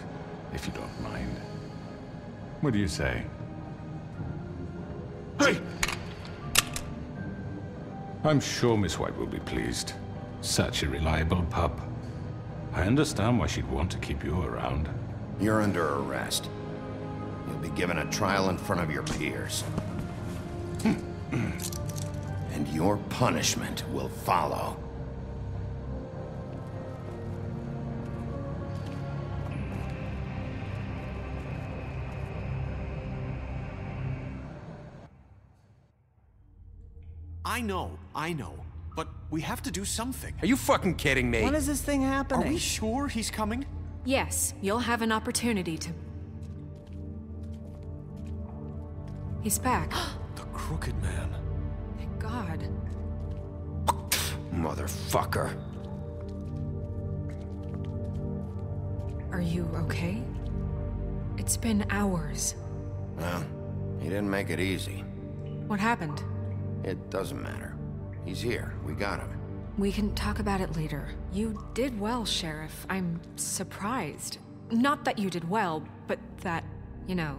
if you don't mind. What do you say? Hey! I'm sure Miss White will be pleased. Such a reliable pup. I understand why she'd want to keep you around. You're under arrest. You'll be given a trial in front of your peers. And your punishment will follow. I know. But we have to do something. Are you fucking kidding me? When is this thing happening? Are we sure he's coming? Yes, you'll have an opportunity to... He's back. The Crooked Man. Thank God. Motherfucker. Are you okay? It's been hours. Well, he didn't make it easy. What happened? It doesn't matter. He's here. We got him. We can talk about it later. You did well, Sheriff. I'm surprised. Not that you did well, but that, you know...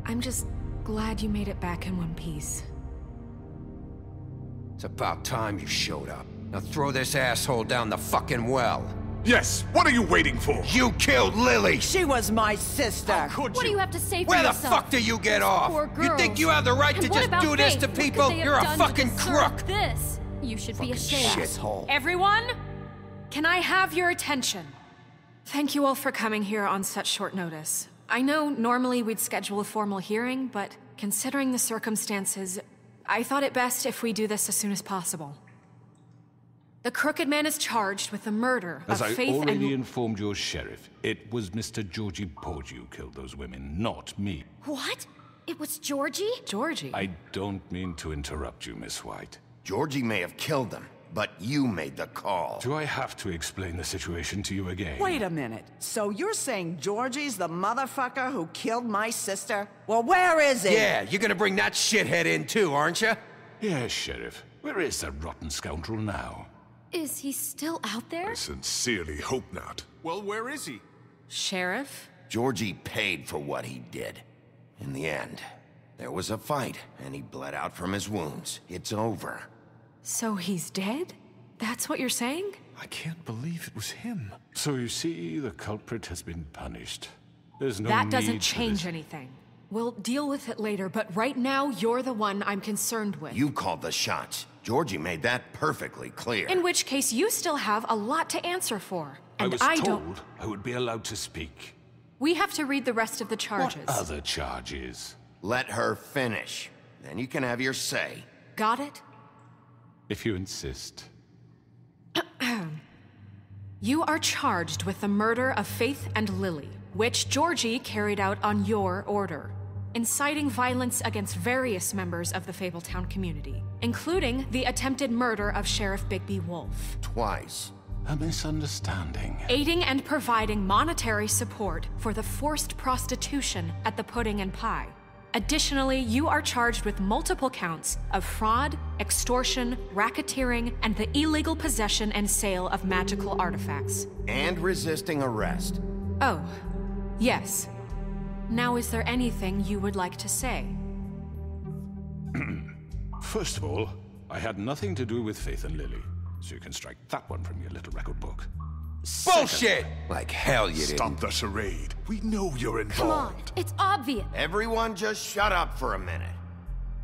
I'm just glad you made it back in one piece. It's about time you showed up. Now throw this asshole down the fucking well. Yes, what are you waiting for? You killed Lily! She was my sister! How could you? What do you have to say for Where yourself? the fuck do you get off? Poor girls. You think you have the right And to what just about do this Faith? to What could people? they have You're a done to fucking deserve crook! This? You should be ashamed. Shithole. Everyone, can I have your attention? Thank you all for coming here on such short notice. I know normally we'd schedule a formal hearing, but considering the circumstances, I thought it best if we do this as soon as possible. The Crooked Man is charged with the murder of As Faith I already and... informed your sheriff, it was Mr. Georgie Porgy who killed those women, not me. What? It was Georgie? Georgie? I don't mean to interrupt you, Miss White. Georgie may have killed them, but you made the call. Do I have to explain the situation to you again? Wait a minute. So you're saying Georgie's the motherfucker who killed my sister? Well, where is he? Yeah, you're gonna bring that shithead in too, aren't you? Yes, Sheriff. Where is that rotten scoundrel now? Is he still out there? I sincerely hope not. Well, where is he? Sheriff? Georgie paid for what he did. In the end, there was a fight, and he bled out from his wounds. It's over. So he's dead? That's what you're saying? I can't believe it was him. So you see, the culprit has been punished. There's no That need doesn't for change this. anything. We'll deal with it later, but right now, you're the one I'm concerned with. You called the shots. Georgie made that perfectly clear. In which case, you still have a lot to answer for. And I was don't... told I would be allowed to speak. We have to read the rest of the charges. What other charges? Let her finish. Then you can have your say. Got it? If you insist. You are charged with the murder of Faith and Lily, which Georgie carried out on your order, inciting violence against various members of the Fabletown community, including the attempted murder of Sheriff Bigby Wolf. Twice. A misunderstanding. Aiding and providing monetary support for the forced prostitution at the Pudding and Pie. Additionally, you are charged with multiple counts of fraud, extortion, racketeering, and the illegal possession and sale of magical artifacts. And resisting arrest. Oh, yes. Now, is there anything you would like to say? First of all, I had nothing to do with Faith and Lily, so you can strike that one from your little record book. Bullshit! Like hell you didn't. Stop the charade. We know you're Come on, involved. it's obvious. Everyone just shut up for a minute.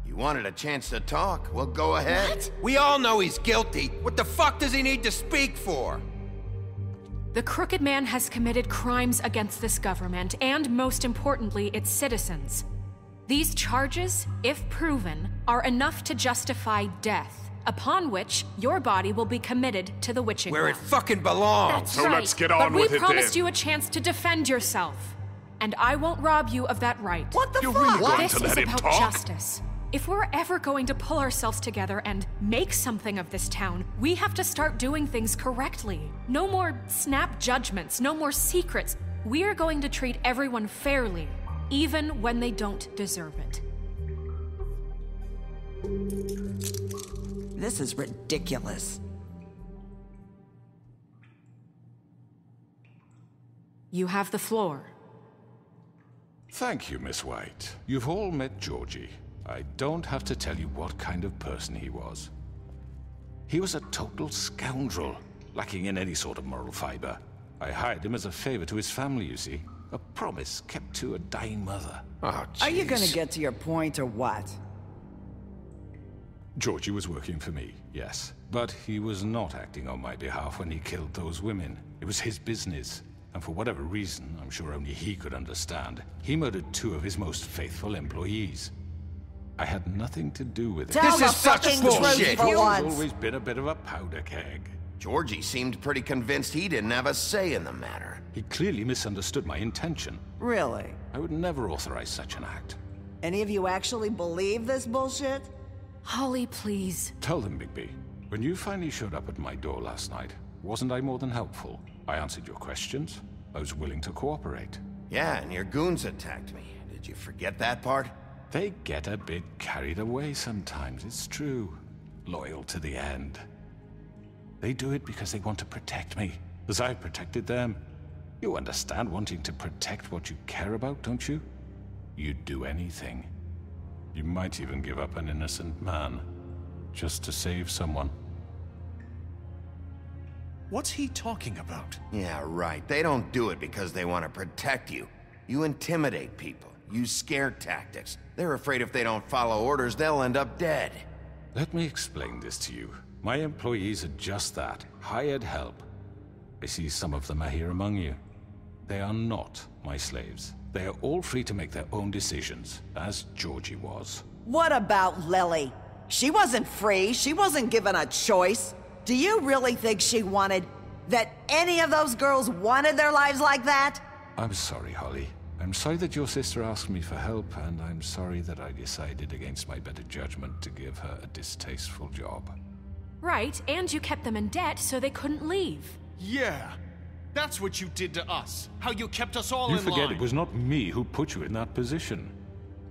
You wanted a chance to talk? Well, go ahead. What? We all know he's guilty. What the fuck does he need to speak for? The Crooked Man has committed crimes against this government and, most importantly, its citizens. These charges, if proven, are enough to justify death, upon which your body will be committed to the witching Where it well. fucking belongs. That's So right. let's get But on we with it promised then. you a chance to defend yourself, and I won't rob you of that right. What the You're fuck? really going This to is let him about talk? justice. If we're ever going to pull ourselves together and make something of this town, we have to start doing things correctly. No more snap judgments, no more secrets. We are going to treat everyone fairly, even when they don't deserve it. This is ridiculous. You have the floor. Thank you, Miss White. You've all met Georgie. I don't have to tell you what kind of person he was. He was a total scoundrel, lacking in any sort of moral fiber. I hired him as a favor to his family, you see. A promise kept to a dying mother. Oh, Are you jeez. gonna get to your point or what? Georgie was working for me, yes. But he was not acting on my behalf when he killed those women. It was his business. And for whatever reason, I'm sure only he could understand, he murdered 2 of his most faithful employees. I had nothing to do with it. Tell the is such fucking bullshit. truth for He's once. always been a bit of a powder keg. Georgie seemed pretty convinced he didn't have a say in the matter. He clearly misunderstood my intention. Really? I would never authorize such an act. Any of you actually believe this bullshit? Holly, please. Tell them, Bigby, when you finally showed up at my door last night, wasn't I more than helpful? I answered your questions. I was willing to cooperate. Yeah, and your goons attacked me. Did you forget that part? They get a bit carried away sometimes, it's true. Loyal to the end. They do it because they want to protect me, as I protected them. You understand wanting to protect what you care about, don't you? You'd do anything. You might even give up an innocent man, just to save someone. What's he talking about? Yeah, right. They don't do it because they want to protect you. You intimidate people, use scare tactics. They're afraid if they don't follow orders, they'll end up dead. Let me explain this to you. My employees are just that, hired help. I see some of them are here among you. They are not my slaves. They are all free to make their own decisions, as Georgie was. What about Lily? She wasn't free. She wasn't given a choice. Do you really think she wanted... that any of those girls wanted their lives like that? I'm sorry, Holly. I'm sorry that your sister asked me for help, and I'm sorry that I decided against my better judgment to give her a distasteful job. Right, and you kept them in debt so they couldn't leave. Yeah, that's what you did to us. How you kept us all in line. You forget it was not me who put you in that position.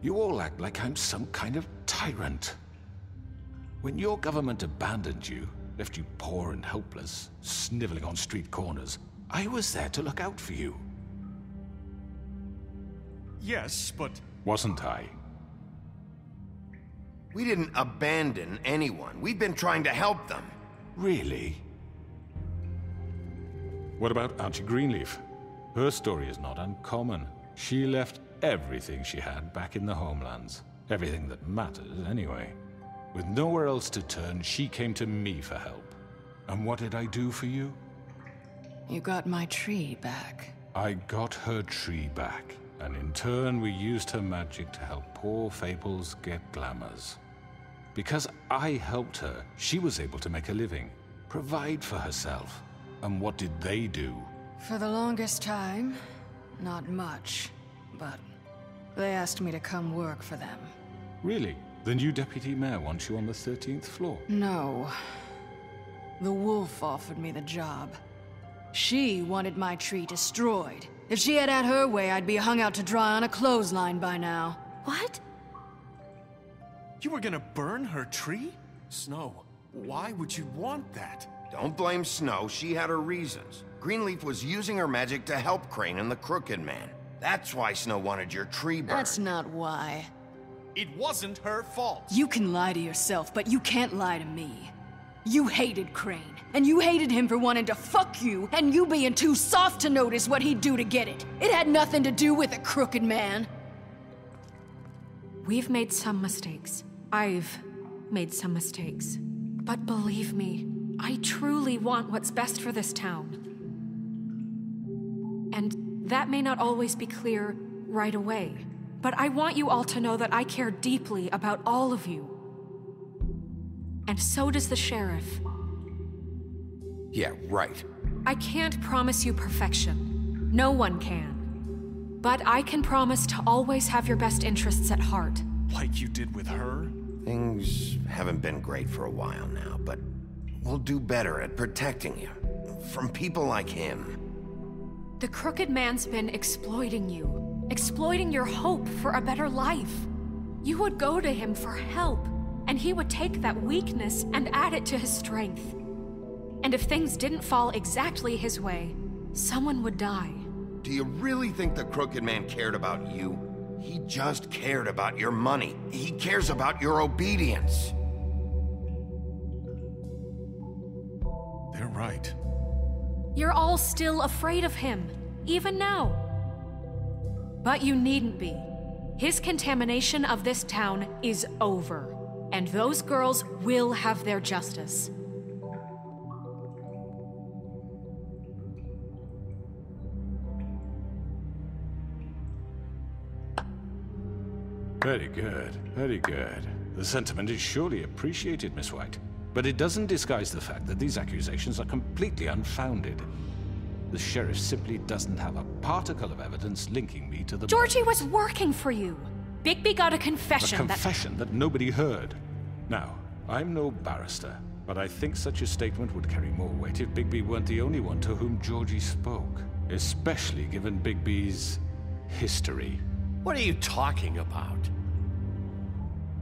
You all act like I'm some kind of tyrant. When your government abandoned you, left you poor and helpless, sniveling on street corners, I was there to look out for you. Yes, but... Wasn't I? We didn't abandon anyone. We've been trying to help them. Really? What about Auntie Greenleaf? Her story is not uncommon. She left everything she had back in the homelands. Everything that matters, anyway. With nowhere else to turn, she came to me for help. And what did I do for you? You got my tree back. I got her tree back. And in turn, we used her magic to help poor Fables get glamours. Because I helped her, she was able to make a living, provide for herself. And what did they do? For the longest time, not much. But they asked me to come work for them. Really? The new deputy mayor wants you on the 13th floor? No. The wolf offered me the job. She wanted my tree destroyed. If she had her way, I'd be hung out to dry on a clothesline by now. What? You were gonna burn her tree? Snow, why would you want that? Don't blame Snow. She had her reasons. Greenleaf was using her magic to help Crane and the Crooked Man. That's why Snow wanted your tree burned. That's not why. It wasn't her fault. You can lie to yourself, but you can't lie to me. You hated Crane, and you hated him for wanting to fuck you, and you being too soft to notice what he'd do to get it. It had nothing to do with a Crooked Man. We've made some mistakes. I've made some mistakes. But believe me, I truly want what's best for this town. And that may not always be clear right away, but I want you all to know that I care deeply about all of you. And so does the sheriff. Yeah, right. I can't promise you perfection. No one can. But I can promise to always have your best interests at heart. Like you did with her? Things haven't been great for a while now, but we'll do better at protecting you. From people like him. The Crooked Man's been exploiting you. Exploiting your hope for a better life. You would go to him for help, and he would take that weakness and add it to his strength. And if things didn't fall exactly his way, someone would die. Do you really think the Crooked Man cared about you? He just cared about your money. He cares about your obedience. They're right. You're all still afraid of him, even now. But you needn't be. His contamination of this town is over, and those girls will have their justice. Very good, very good. The sentiment is surely appreciated, Miss White. But it doesn't disguise the fact that these accusations are completely unfounded. The sheriff simply doesn't have a particle of evidence linking me to the... Georgie was working for you. Bigby got a confession A confession that nobody heard. Now, I'm no barrister, but I think such a statement would carry more weight if Bigby weren't the only one to whom Georgie spoke. Especially given Bigby's history. What are you talking about?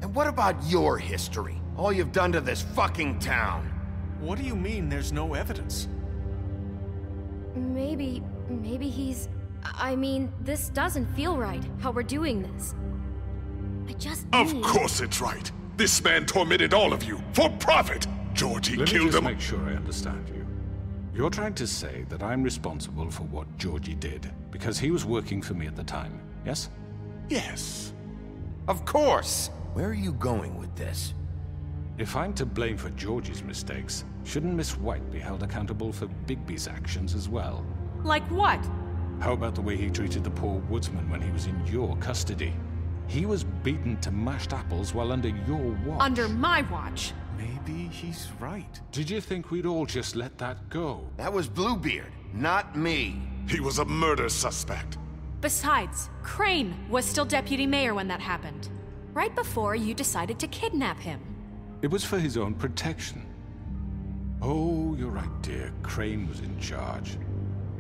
And what about your history? All you've done to this fucking town. What do you mean there's no evidence? Maybe he's... I mean, this doesn't feel right, how we're doing this. I just Of course it's right. This man tormented all of you, for profit. Georgie killed him. Let me just make sure I understand you. You're trying to say that I'm responsible for what Georgie did, because he was working for me at the time, yes? Yes. Of course! Where are you going with this? If I'm to blame for Georgie's mistakes, shouldn't Miss White be held accountable for Bigby's actions as well? Like what? How about the way he treated the poor woodsman when he was in your custody? He was beaten to mashed apples while under your watch. Under my watch. Maybe he's right. Did you think we'd all just let that go? That was Bluebeard, not me. He was a murder suspect. Besides, Crane was still deputy mayor when that happened. Right before you decided to kidnap him. It was for his own protection. Oh, you're right, dear. Crane was in charge.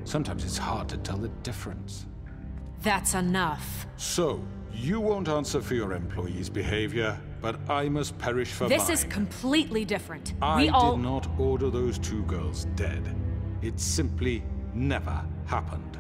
Sometimes it's hard to tell the difference. That's enough. So, you won't answer for your employees' behavior, but I must perish for mine. This is completely different. I did not order those two girls dead. It simply never happened.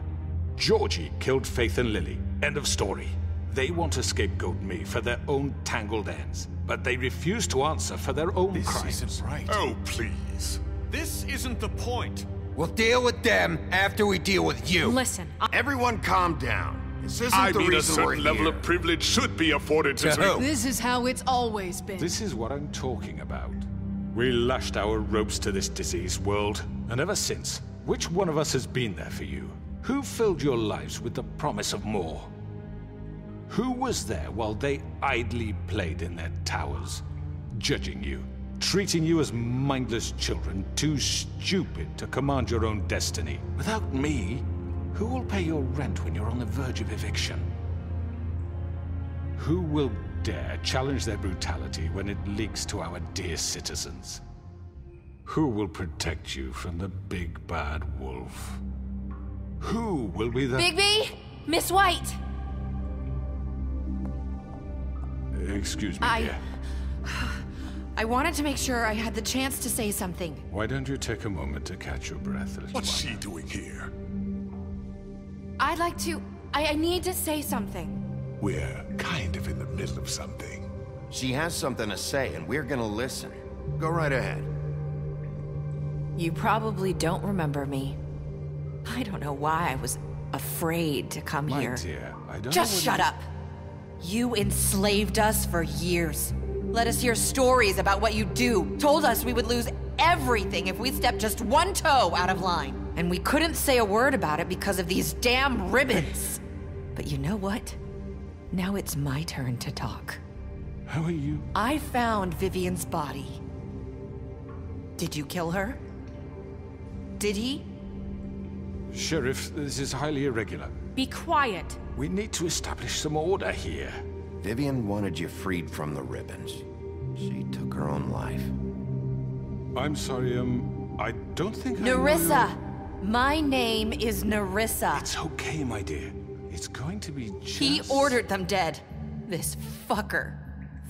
Georgie killed Faith and Lily. End of story. They want to scapegoat me for their own tangled ends, but they refuse to answer for their own crimes. This isn't right. Oh, please. This isn't the point. We'll deal with them after we deal with you. Listen, Everyone calm down. This isn't I the mean, a reason we're certain level here. of privilege should be afforded to who? This is how it's always been. This is what I'm talking about. We lashed our ropes to this diseased world, and ever since, which one of us has been there for you? Who filled your lives with the promise of more? Who was there while they idly played in their towers, judging you, treating you as mindless children, too stupid to command your own destiny? Without me, who will pay your rent when you're on the verge of eviction? Who will dare challenge their brutality when it leaks to our dear citizens? Who will protect you from the big bad wolf? Who will be the— Bigby! Miss White! Excuse me, dear. I wanted to make sure I had the chance to say something. Why don't you take a moment to catch your breath, little What's she doing here? I'd like to... I need to say something. We're kind of in the middle of something. She has something to say, and we're gonna listen. Go right ahead. You probably don't remember me. I don't know why I was afraid to come My here. dear, I don't Just know shut up. You enslaved us for years. Let us hear stories about what you do. Told us we would lose everything if we stepped just one toe out of line. And we couldn't say a word about it because of these damn ribbons. But you know what? Now it's my turn to talk. How are you? I found Vivian's body. Did you kill her? Did he? Sheriff, this is highly irregular. Be quiet. We need to establish some order here. Vivian wanted you freed from the ribbons. She took her own life. I'm sorry, I don't think Nerissa! My name is Nerissa. It's okay, my dear. It's going to be just... He ordered them dead. This fucker.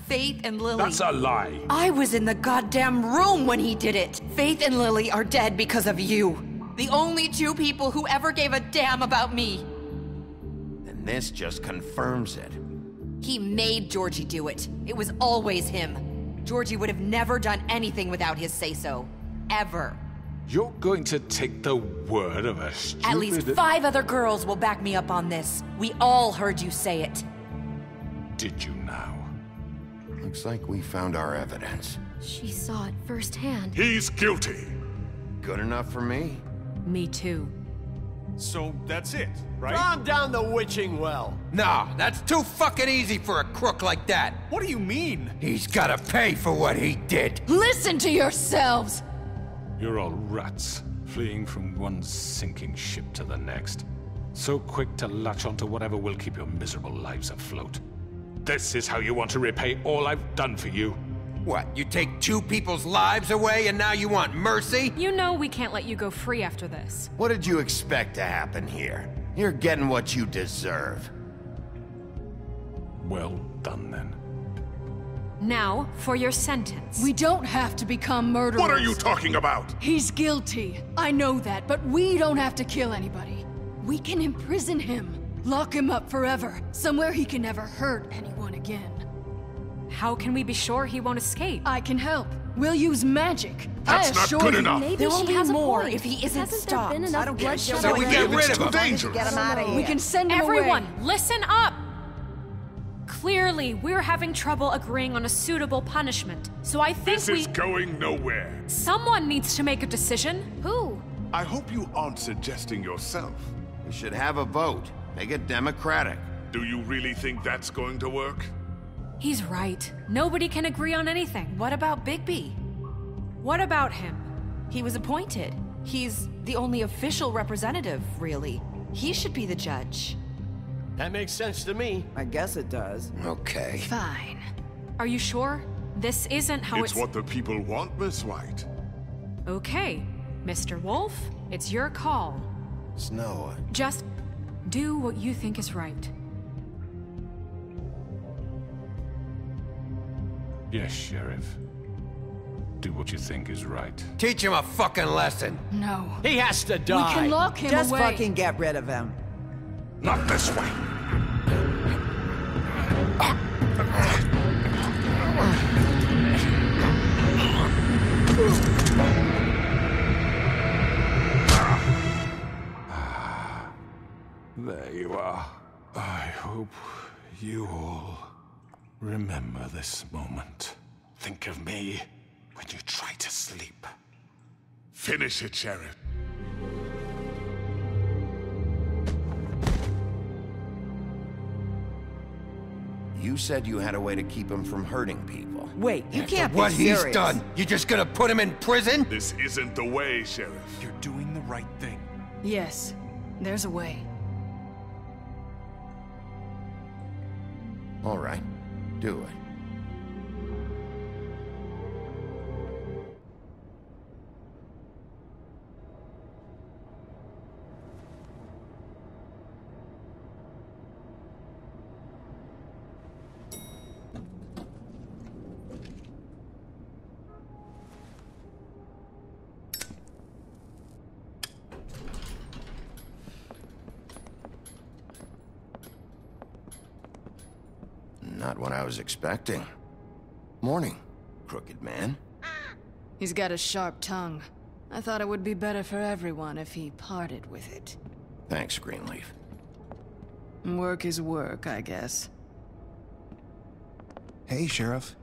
Faith and Lily. That's a lie. I was in the goddamn room when he did it. Faith and Lily are dead because of you. The only two people who ever gave a damn about me. And this just confirms it. He made Georgie do it. It was always him. Georgie would have never done anything without his say-so. Ever. You're going to take the word of a stupid... At least 5 other girls will back me up on this. We all heard you say it. Did you now? Looks like we found our evidence. She saw it firsthand. He's guilty. Good enough for me. Me too. So that's it, right? Calm down the witching well. Nah, that's too fucking easy for a crook like that. What do you mean? He's gotta pay for what he did. Listen to yourselves! You're all rats, fleeing from one sinking ship to the next. So quick to latch onto whatever will keep your miserable lives afloat. This is how you want to repay all I've done for you? What, you take 2 people's lives away and now you want mercy? You know we can't let you go free after this. What did you expect to happen here? You're getting what you deserve. Well done, then. Now, for your sentence. We don't have to become murderers. What are you talking about? He's guilty. I know that, but we don't have to kill anybody. We can imprison him. Lock him up forever. Somewhere he can never hurt anyone again. How can we be sure he won't escape? I can help. We'll use magic. That's not good enough. Maybe There will she be has a more point. if he isn't Hasn't stopped. there been enough bloodshed? So we get rid of him. Dangerous. Get him out of here. We can send him Everyone, away. listen up! Clearly, we're having trouble agreeing on a suitable punishment. So I think This is going nowhere. Someone needs to make a decision. Who? I hope you aren't suggesting yourself. You should have a vote. Make it democratic. Do you really think that's going to work? He's right. Nobody can agree on anything. What about Bigby? What about him? He was appointed. He's the only official representative, really. He should be the judge. That makes sense to me. I guess it does. Okay. Fine. Are you sure? This isn't how It's what the people want, Miss White. Okay. Mr. Wolf, it's your call. Snow. Just do what you think is right. Yes, Sheriff. Do what you think is right. Teach him a fucking lesson. No. He has to die. We can lock him Just away. fucking get rid of him. Not this way. There you are. I hope you all remember this moment. Think of me when you try to sleep. Finish it, Sheriff. You said you had a way to keep him from hurting people. Wait, you can't be What serious. he's done, you just gonna put him in prison? This isn't the way, Sheriff. You're doing the right thing. Yes, there's a way. All right, do it. Not what I was expecting. Morning, crooked man. He's got a sharp tongue. I thought it would be better for everyone if he parted with it. Thanks, Greenleaf. Work is work, I guess. Hey, Sheriff.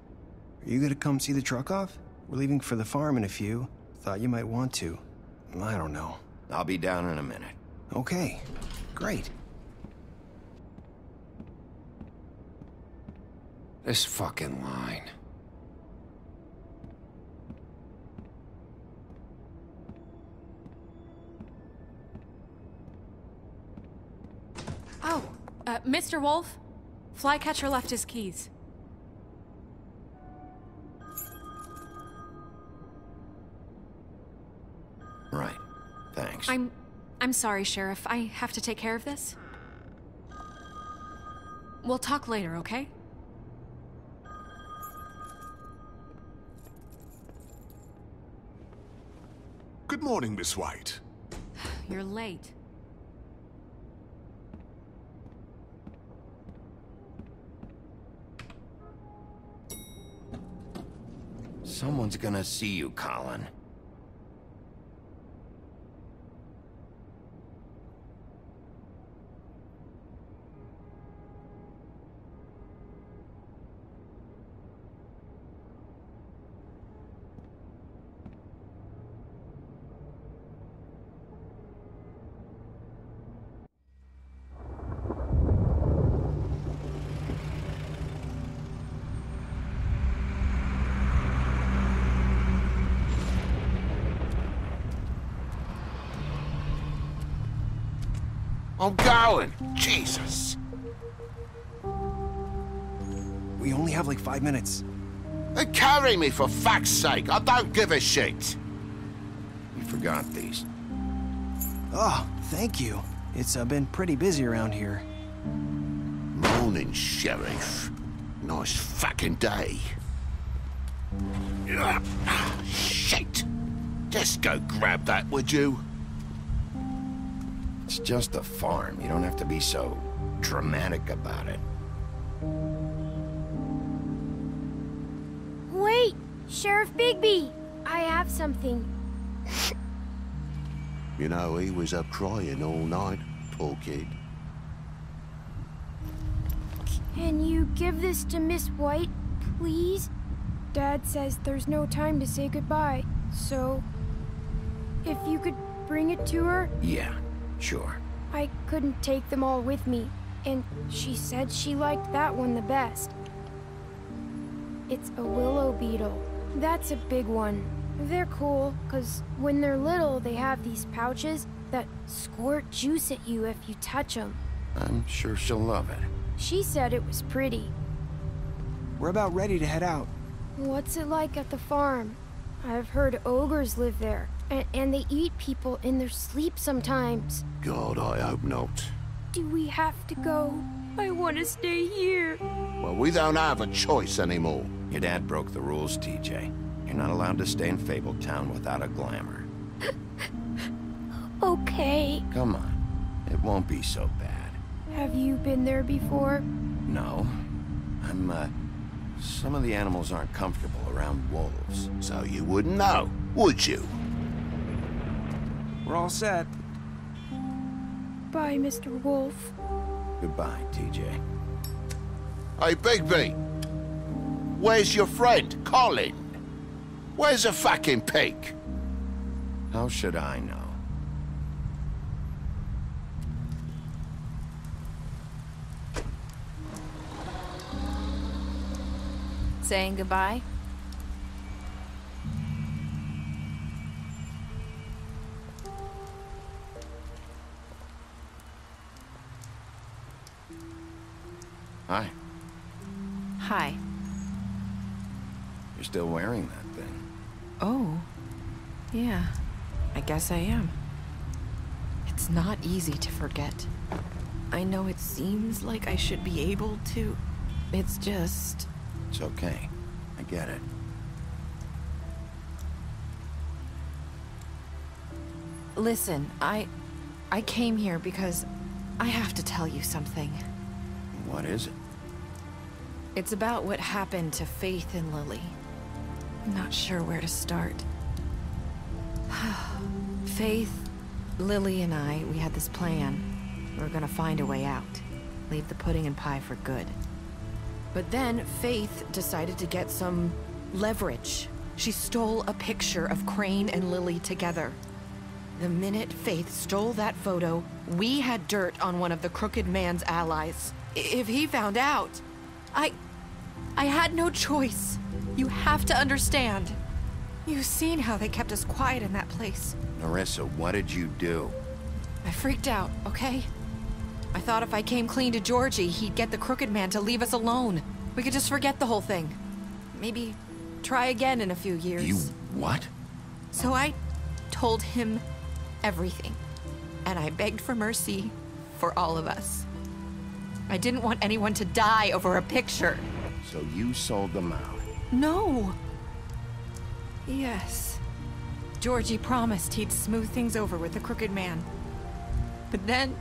Are you gonna come see the truck off? We're leaving for the farm in a few. Thought you might want to. I don't know. I'll be down in a minute. Okay, great. This fucking line. Oh, Mr. Wolf, Flycatcher left his keys. Right. Thanks. I'm sorry, Sheriff. I have to take care of this. We'll talk later, okay? Good morning, Miss White. You're late. Someone's gonna see you, Colin. I'm going! Jesus! We only have like 5 minutes. Then carry me for fuck's sake! I don't give a shit! You forgot these. Oh, thank you. It's been pretty busy around here. Morning, Sheriff. Nice fucking day. Shit! Just go grab that, would you? It's just a farm. You don't have to be so dramatic about it. Wait! Sheriff Bigby! I have something. You know, he was up crying all night, poor kid. Can you give this to Miss White, please? Dad says there's no time to say goodbye, so... if you could bring it to her? Yeah, sure. I couldn't take them all with me, and she said she liked that one the best. It's a willow beetle. That's a big one. They're cool, because when they're little, they have these pouches that squirt juice at you if you touch them. I'm sure she'll love it. She said it was pretty. We're about ready to head out. What's it like at the farm? I've heard ogres live there, and they eat people in their sleep sometimes. God, I hope not. Do we have to go? I want to stay here. Well, we don't have a choice anymore. Your dad broke the rules, TJ. You're not allowed to stay in Fabletown without a glamour. Okay. Come on. It won't be so bad. Have you been there before? No. Some of the animals aren't comfortable around wolves. So you wouldn't know, would you? We're all set. Bye, Mr. Wolf. Goodbye, TJ. Hey, Bigby. Where's your friend, Colin? Where's the fucking pig? How should I know? Saying goodbye? Hi. Hi. You're still wearing that thing. Oh. Yeah. I guess I am. It's not easy to forget. I know it seems like I should be able to. It's just... It's okay. I get it. Listen, I came here because I have to tell you something. What is it? It's about what happened to Faith and Lily. I'm not sure where to start. Faith, Lily, and I, we had this plan. We were gonna find a way out. Leave the pudding and pie for good. But then Faith decided to get some leverage. She stole a picture of Crane and Lily together. The minute Faith stole that photo, we had dirt on one of the Crooked Man's allies. If he found out, I had no choice. You have to understand. You've seen how they kept us quiet in that place. Nerissa, what did you do? I freaked out, okay? I thought if I came clean to Georgie, he'd get the Crooked Man to leave us alone. We could just forget the whole thing. Maybe try again in a few years. You what? So I told him everything. And I begged for mercy for all of us. I didn't want anyone to die over a picture. So you sold them out? No. Yes. Georgie promised he'd smooth things over with the Crooked Man. But then...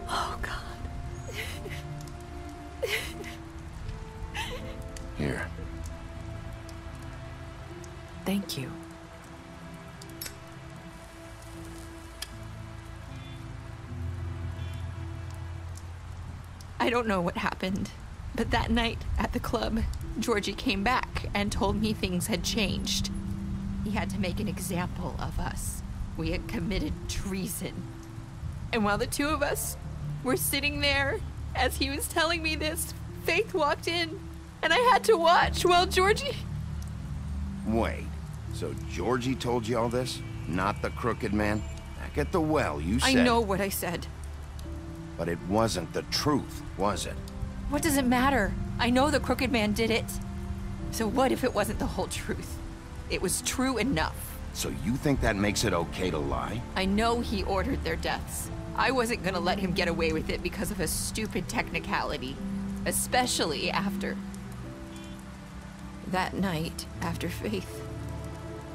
Oh, God. Here. Thank you. I don't know what happened, but that night at the club, Georgie came back and told me things had changed. He had to make an example of us. We had committed treason. And while the two of us were sitting there, as he was telling me this, Faith walked in, and I had to watch while Georgie... Wait, so Georgie told you all this? Not the Crooked Man? Back at the well, you said... I know what I said. But it wasn't the truth, was it? What does it matter? I know the Crooked Man did it. So what if it wasn't the whole truth? It was true enough. So you think that makes it okay to lie? I know he ordered their deaths. I wasn't gonna let him get away with it because of a stupid technicality. Especially after... that night, after Faith.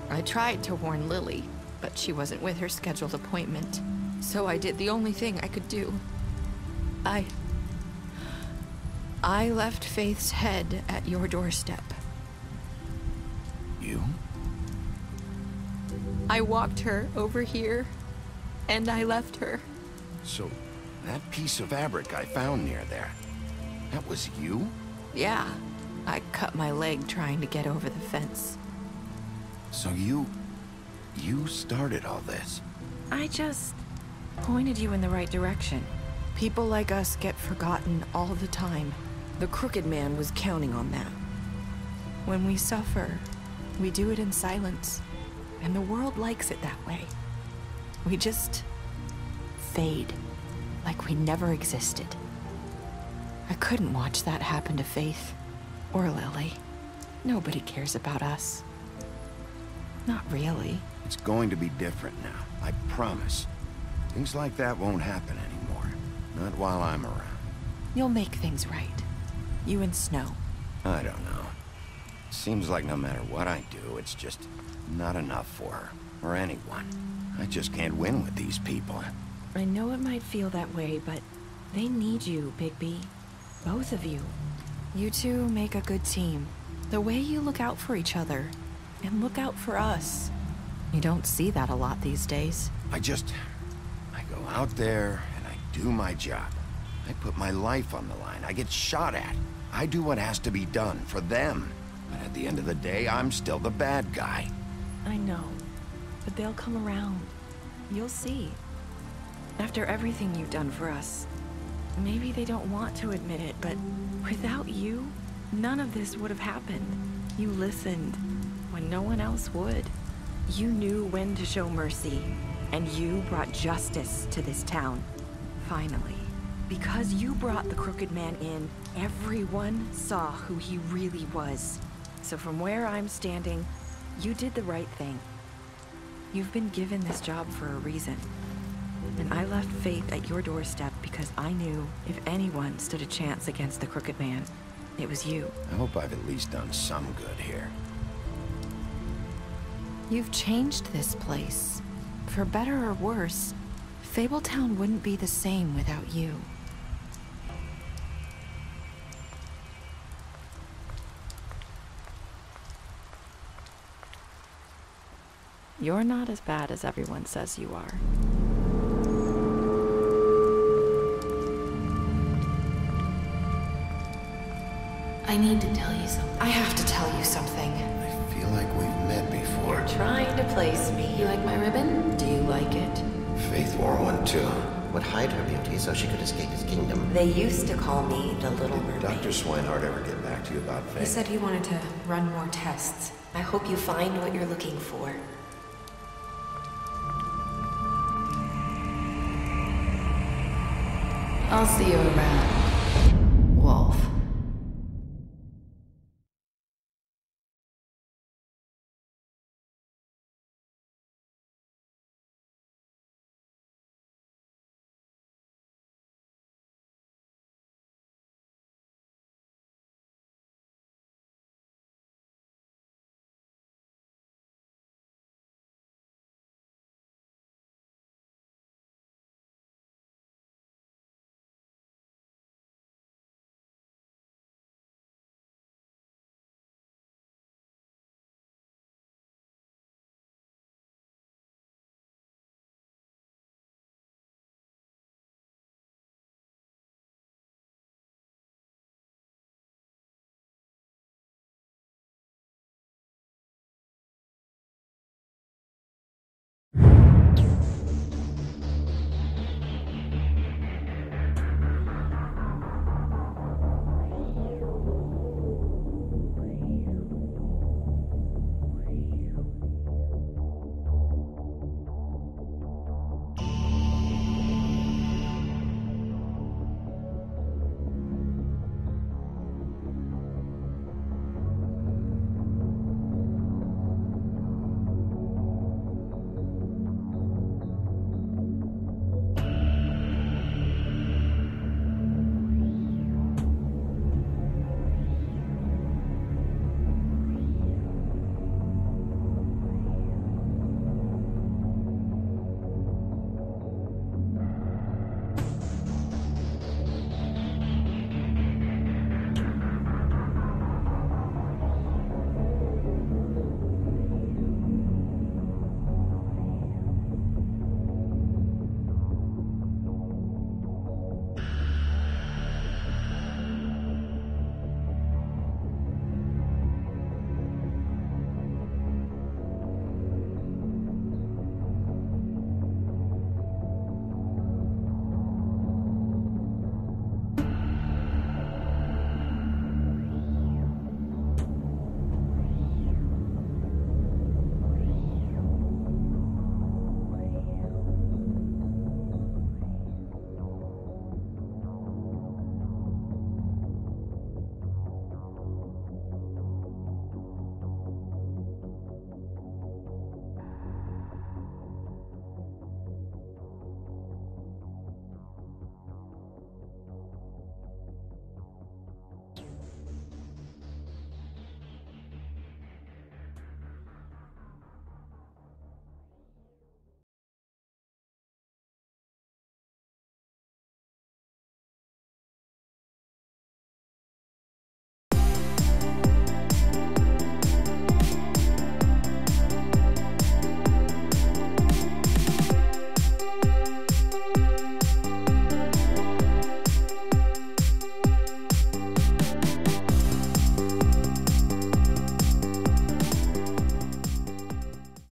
I tried to warn Lily, but she wasn't with her scheduled appointment. So I did the only thing I could do. I left Faith's head at your doorstep. You? I walked her over here, and I left her. So, that piece of fabric I found near there, that was you? Yeah, I cut my leg trying to get over the fence. So you started all this? pointed you in the right direction. People like us get forgotten all the time. The Crooked Man was counting on that. When we suffer, we do it in silence, and the world likes it that way. We just fade, like we never existed. I couldn't watch that happen to Faith, or Lily. Nobody cares about us. Not really. It's going to be different now, I promise. Things like that won't happen anymore. Not while I'm around. You'll make things right. You and Snow. I don't know. Seems like no matter what I do, it's just not enough for her, or anyone. I just can't win with these people. I know it might feel that way, but they need you, Bigby. Both of you. You two make a good team. The way you look out for each other, and look out for us. You don't see that a lot these days. I go out there, and I do my job. I put my life on the line. I get shot at. I do what has to be done for them. But at the end of the day, I'm still the bad guy. I know, but they'll come around. You'll see. After everything you've done for us, maybe they don't want to admit it, but without you, none of this would have happened. You listened when no one else would. You knew when to show mercy, and you brought justice to this town. Finally. Because you brought the Crooked Man in, everyone saw who he really was. So from where I'm standing, you did the right thing. You've been given this job for a reason. And I left Faith at your doorstep because I knew if anyone stood a chance against the Crooked Man, it was you. I hope I've at least done some good here. You've changed this place. For better or worse, Fabletown wouldn't be the same without you. You're not as bad as everyone says you are. I need to tell you something. I have to tell you something. I feel like we've met before. You're trying to place me. You like my ribbon? Do you like it? Faith wore one too. Would hide her beauty so she could escape his kingdom. They used to call me the Little Did Mermaid. Dr. Swinehart ever get back to you about Faith? He said he wanted to run more tests. I hope you find what you're looking for. I'll see you around.